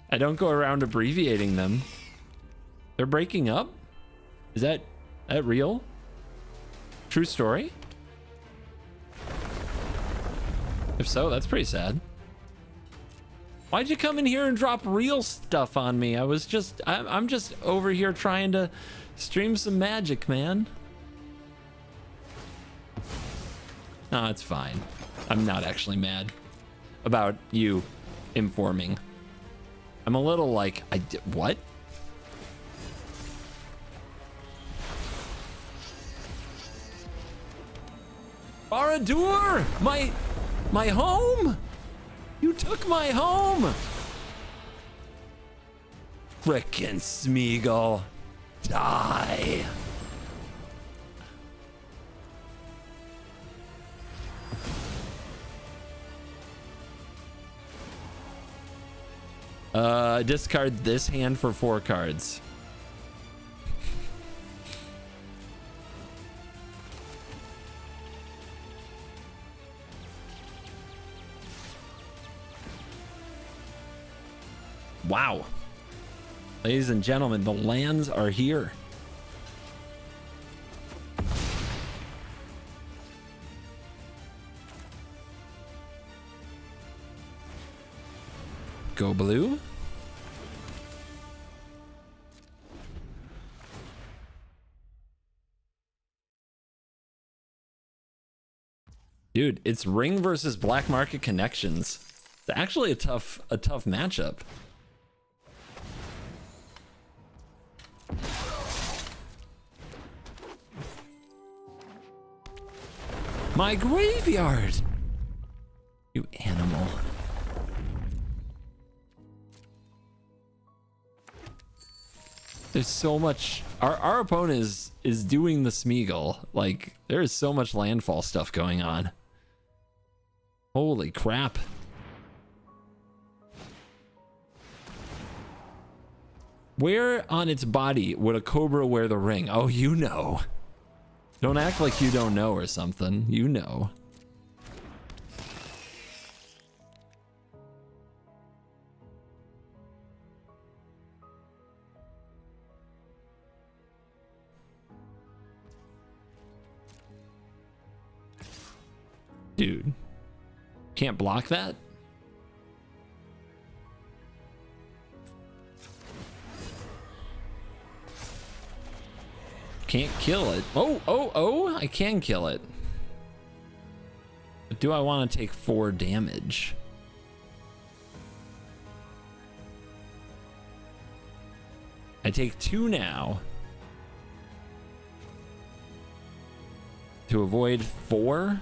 I don't go around abbreviating them. They're breaking up? Is that real? True story? If so, that's pretty sad. Why'd you come in here and drop real stuff on me? I'm just over here trying to stream some magic, man. No, it's fine. I'm not actually mad about you informing. I'm a little like, what? Baradur! My home! You took my home! Frickin' Smeagol. Die! Discard this hand for 4 cards. Wow. Ladies and gentlemen, the lands are here. Go blue. Dude, it's Ring versus Black Market Connections. It's actually a tough matchup. My graveyard! You animal. There's so much. Our opponent is doing the Smeagol. Like, there is so much landfall stuff going on. Holy crap. Where on its body would a cobra wear the ring? Oh, you know. Don't act like you don't know or something. You know. Dude. Can't block that? Can't kill it. Oh, I can kill it. But do I want to take 4 damage? I take 2 now. To avoid 4?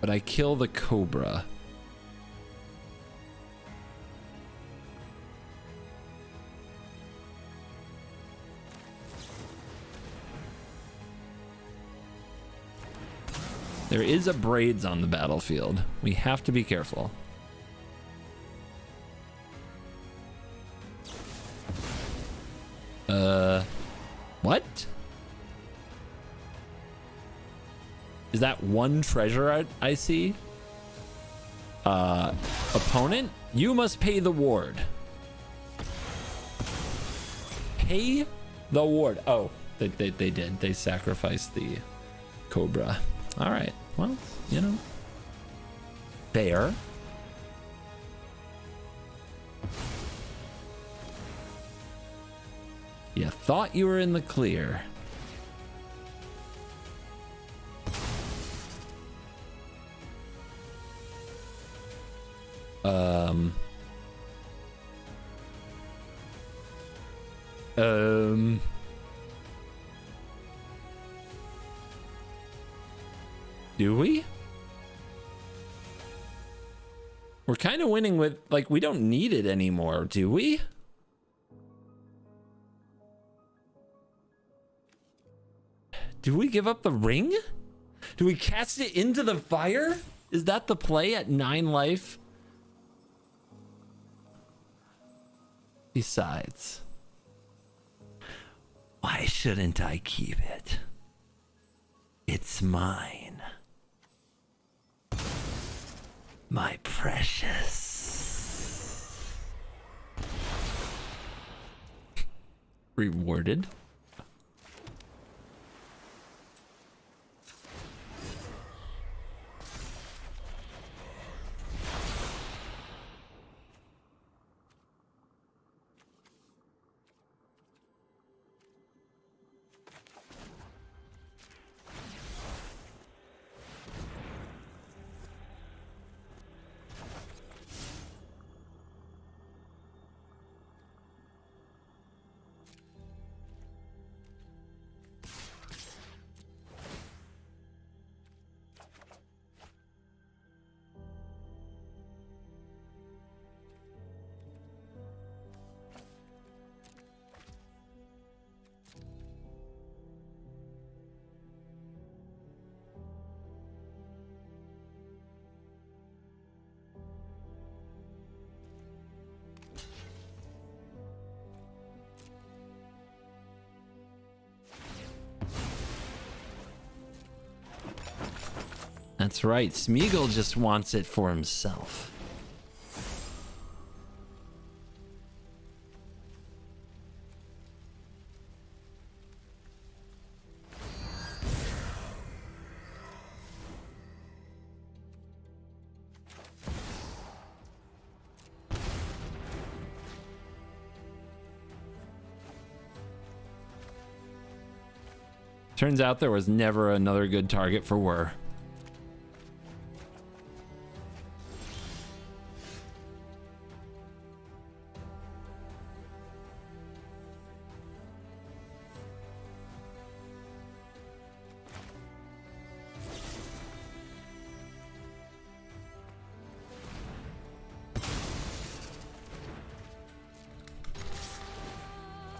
But I kill the cobra. There is a braids on the battlefield. We have to be careful. What? Is that one treasure I see? Opponent, you must pay the ward. Pay the ward. Oh, they did. They sacrificed the cobra. All right. Well, you know. Fair. You thought you were in the clear. Do we? We're kind of winning with, like, we don't need it anymore, do we? Do we give up the ring? Do we cast it into the fire? Is that the play at 9 life? Besides, why shouldn't I keep it? It's mine. My precious. Rewarded. That's right, Smeagol just wants it for himself. Turns out there was never another good target for Whir.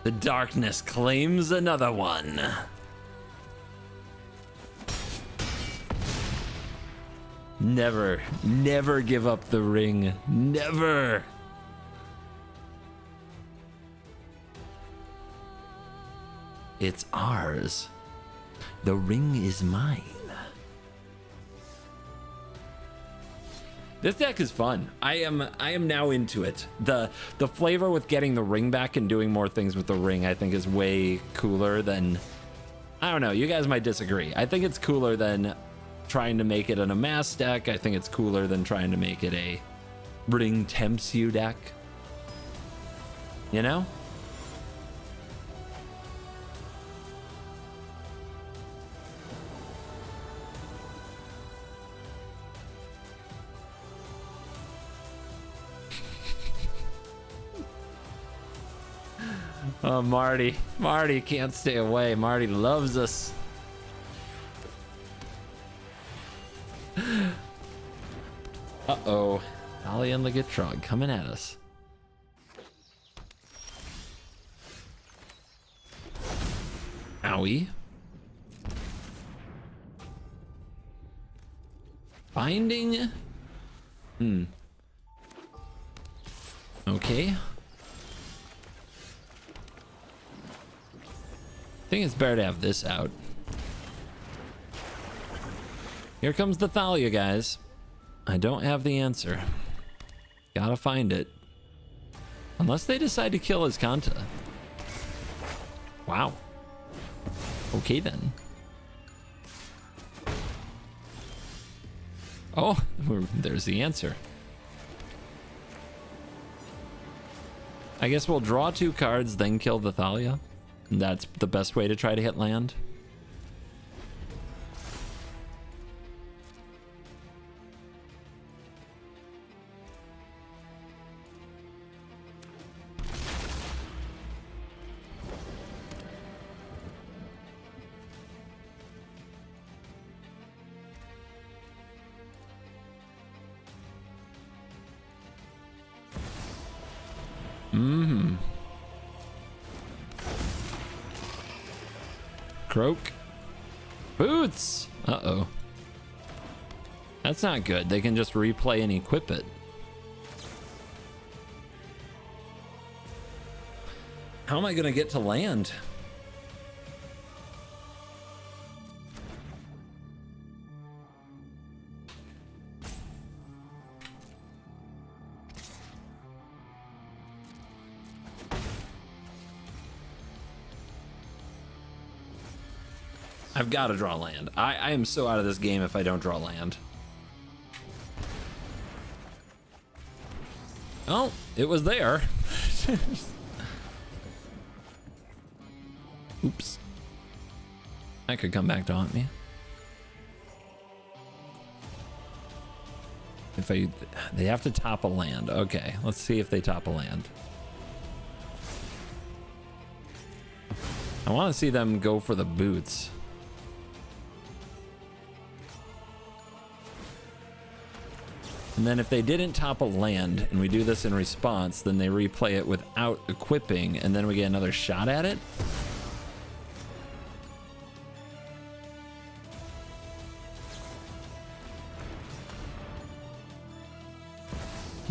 The darkness claims another one. Never, never give up the ring. Never. It's ours. The ring is mine. This deck is fun. I am now into it. The flavor with getting the ring back and doing more things with the ring, I think, is way cooler than, I don't know, you guys might disagree. I think it's cooler than trying to make it an amass deck. I think it's cooler than trying to make it a ring tempts you deck. You know? Oh, Marty can't stay away. Marty loves us. Uh-oh. Ollie and Ligatrog coming at us. Owie. Binding? Okay. I think it's better to have this out. Here comes the Thalia, guys. I don't have the answer. Gotta find it. Unless they decide to kill Azcanta. Wow. Okay then. Oh, there's the answer. I guess we'll draw 2 cards, then kill the Thalia. That's the best way to try to hit land. Croak. Boots! Uh-oh. That's not good. They can just replay and equip it. How am I gonna get to land? I've got to draw land. I am so out of this game if I don't draw land. Oh, it was there. Oops. That could come back to haunt me. They have to top a land. Okay, let's see if they top a land. I want to see them go for the boots. And then if they didn't top a land and we do this in response, then they replay it without equipping and then we get another shot at it.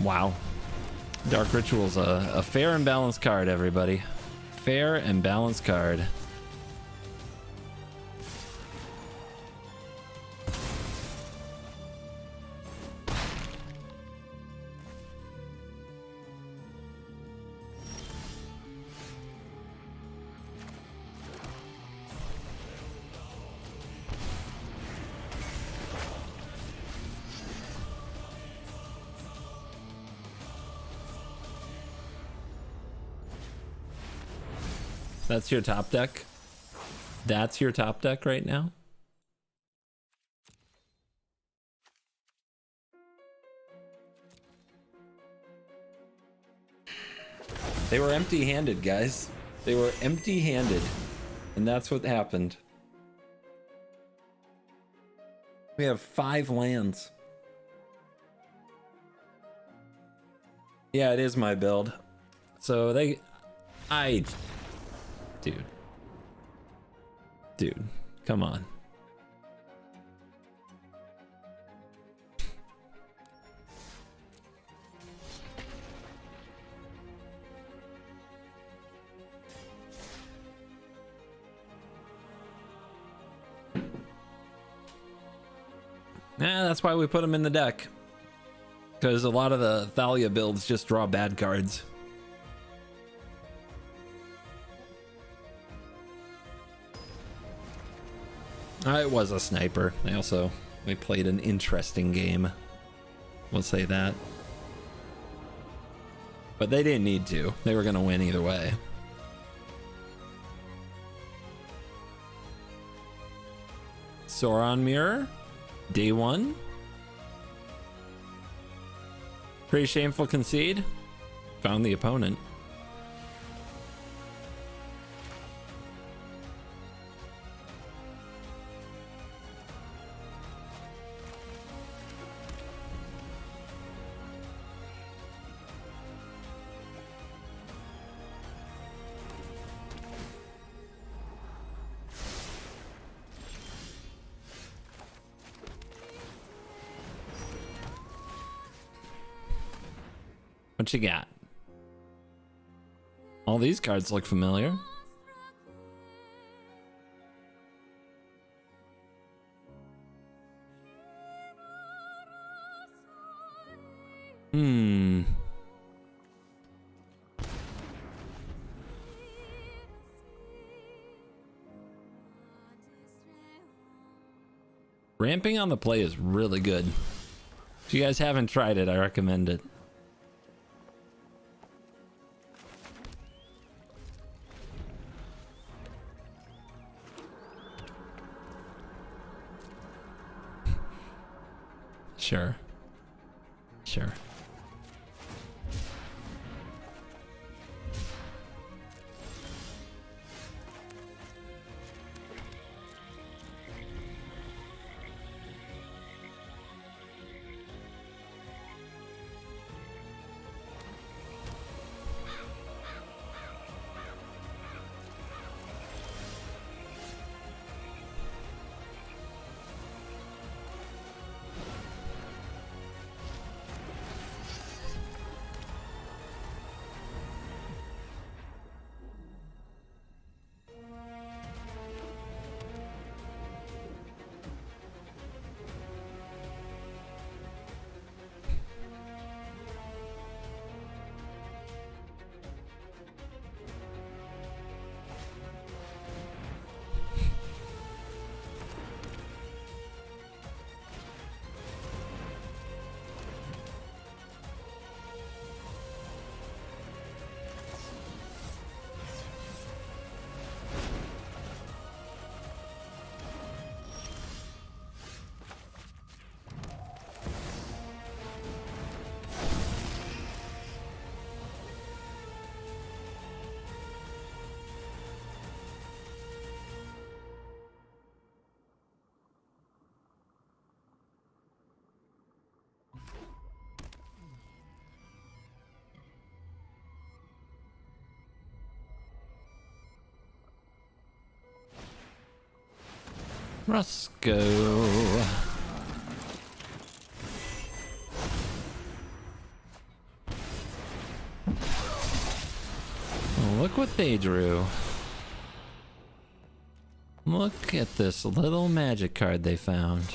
Wow. Dark Ritual's a fair and balanced card, everybody. Fair and balanced card. That's your top deck? That's your top deck right now? They were empty-handed, guys. They were empty-handed. And that's what happened. We have 5 lands. Yeah, it is my build. So Dude, come on. That's why we put them in the deck. Because a lot of the Thalia builds just draw bad cards. It was a sniper. We played an interesting game. We'll say that. But they didn't need to. They were going to win either way. Sauron Mirror. Day 1. Pretty shameful concede. Found the opponent. What you got? All these cards look familiar. Ramping on the play is really good. If you guys haven't tried it, I recommend it. Sure. Sure. Roscoe. Look what they drew. Look at this little magic card they found.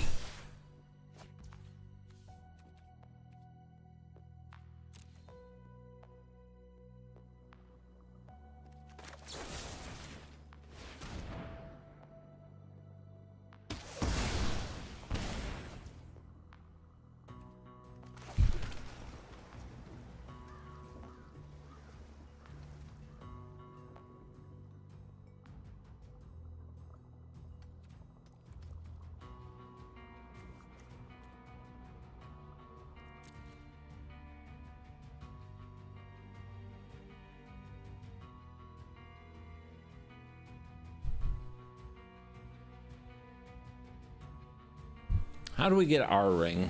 How do we get our ring?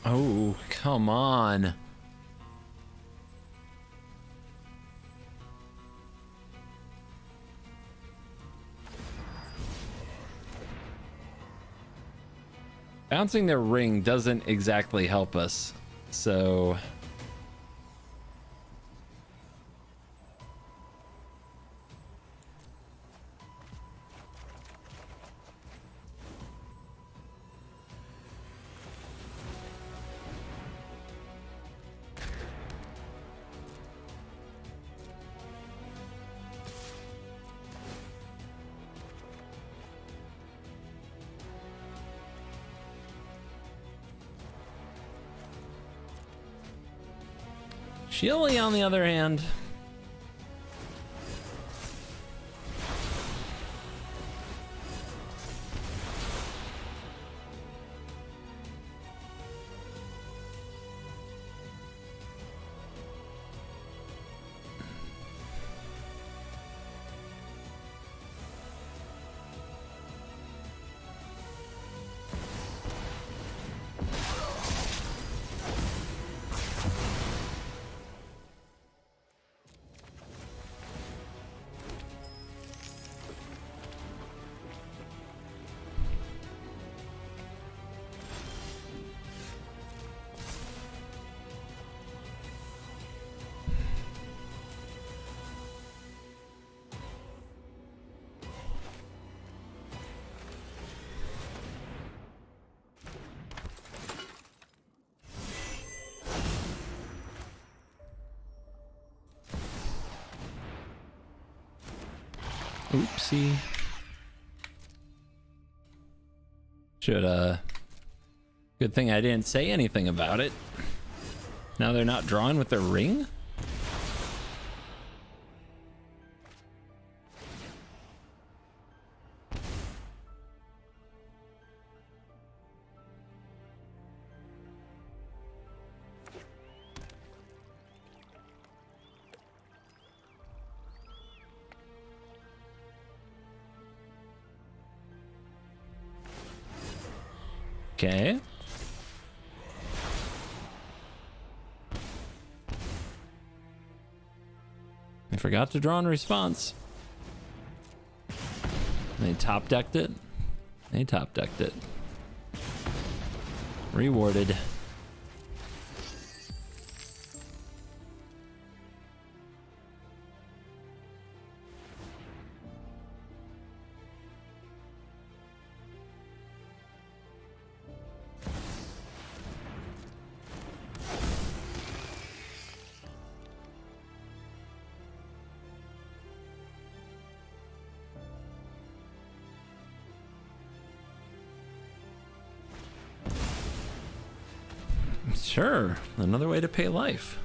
Oh, come on. Bouncing their ring doesn't exactly help us, so... Chili, on the other hand, oopsie. Good thing I didn't say anything about it. Now they're not drawing with their ring? Okay. I forgot to draw in response. They top decked it. They top decked it. Rewarded. Sure, another way to pay life.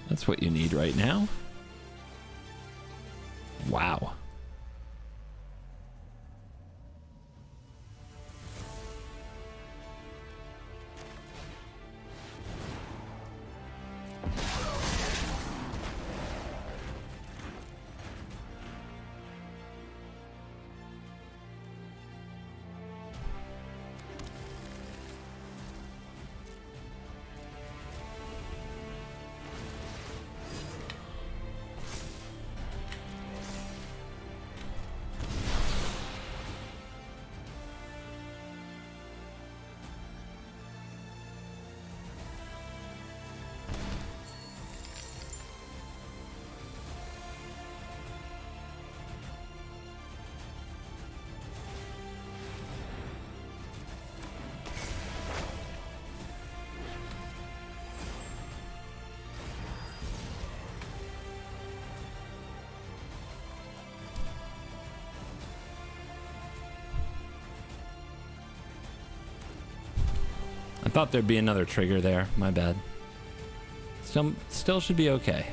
That's what you need right now. Wow. I thought there'd be another trigger there. My bad. Still should be okay.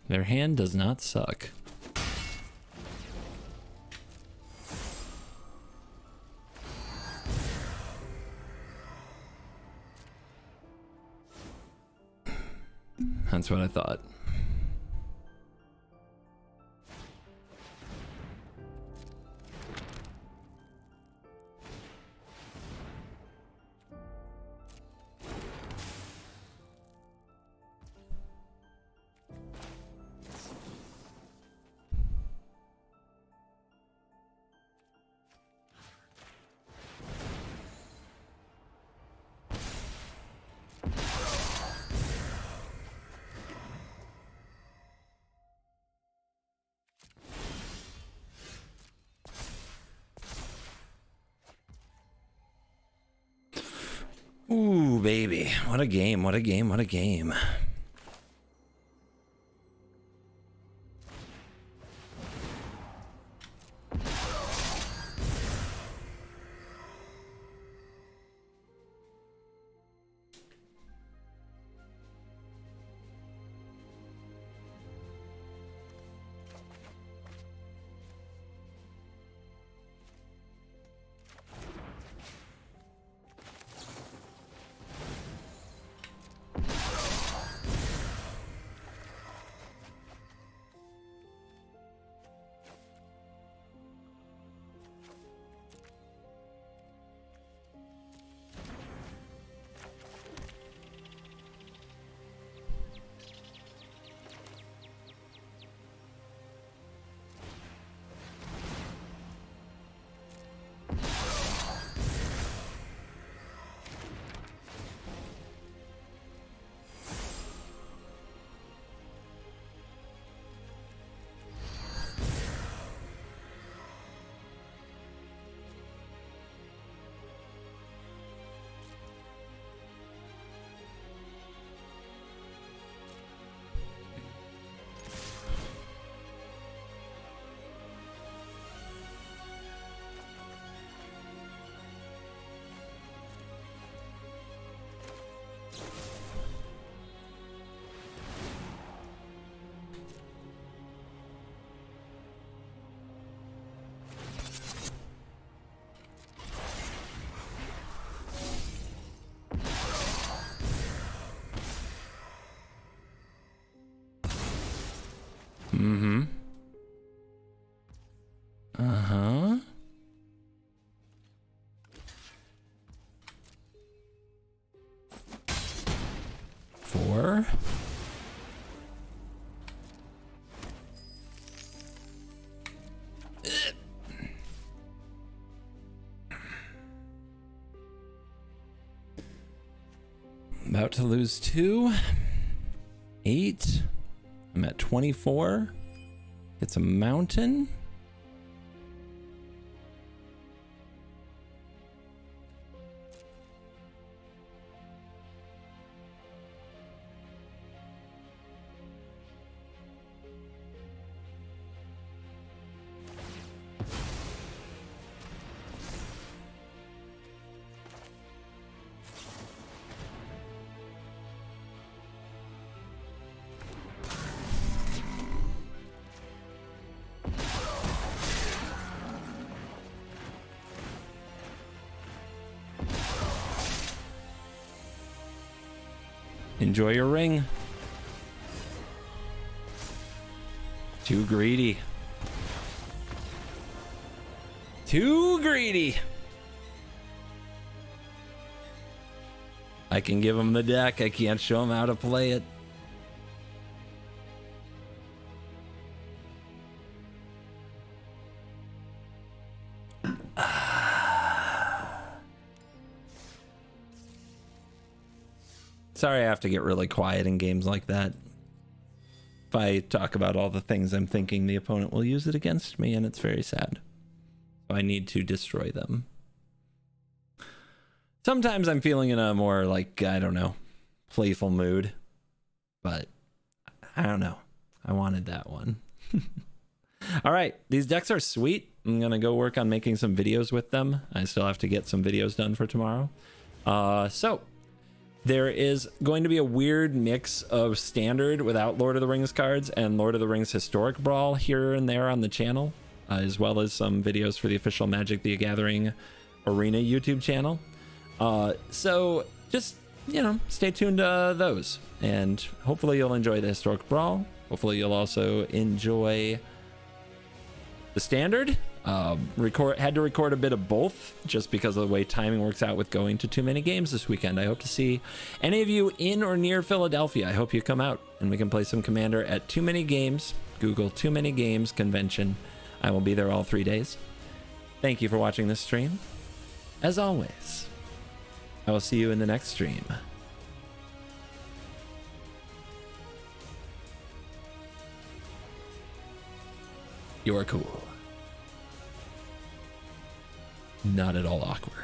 Their hand does not suck. That's what I thought. Ooh, baby. What a game, what a game, what a game. Mm-hmm. Uh-huh. Four. About to lose 2. 8. I'm at 24. It's a mountain. Enjoy your ring. Too greedy. Too greedy. I can give him the deck. I can't show him how to play it. Sorry, I have to get really quiet in games like that. If I talk about all the things I'm thinking, the opponent will use it against me, and it's very sad. So I need to destroy them. Sometimes I'm feeling in a more, like, I don't know, playful mood. But I don't know. I wanted that one. All right, these decks are sweet. I'm going to go work on making some videos with them. I still have to get some videos done for tomorrow. So there is going to be a weird mix of standard without Lord of the Rings cards and Lord of the Rings Historic Brawl here and there on the channel, as well as some videos for the official Magic the Gathering Arena YouTube channel. So just, you know, stay tuned to those, and hopefully you'll enjoy the Historic Brawl. Hopefully you'll also enjoy the standard. Had to record a bit of both just because of the way timing works out with going to too many games this weekend. I hope to see any of you in or near Philadelphia. I hope you come out and we can play some Commander at Too Many Games. Google Too Many Games convention. I will be there all 3 days. Thank you for watching this stream. As always, I will see you in the next stream. You are cool. Not at all awkward.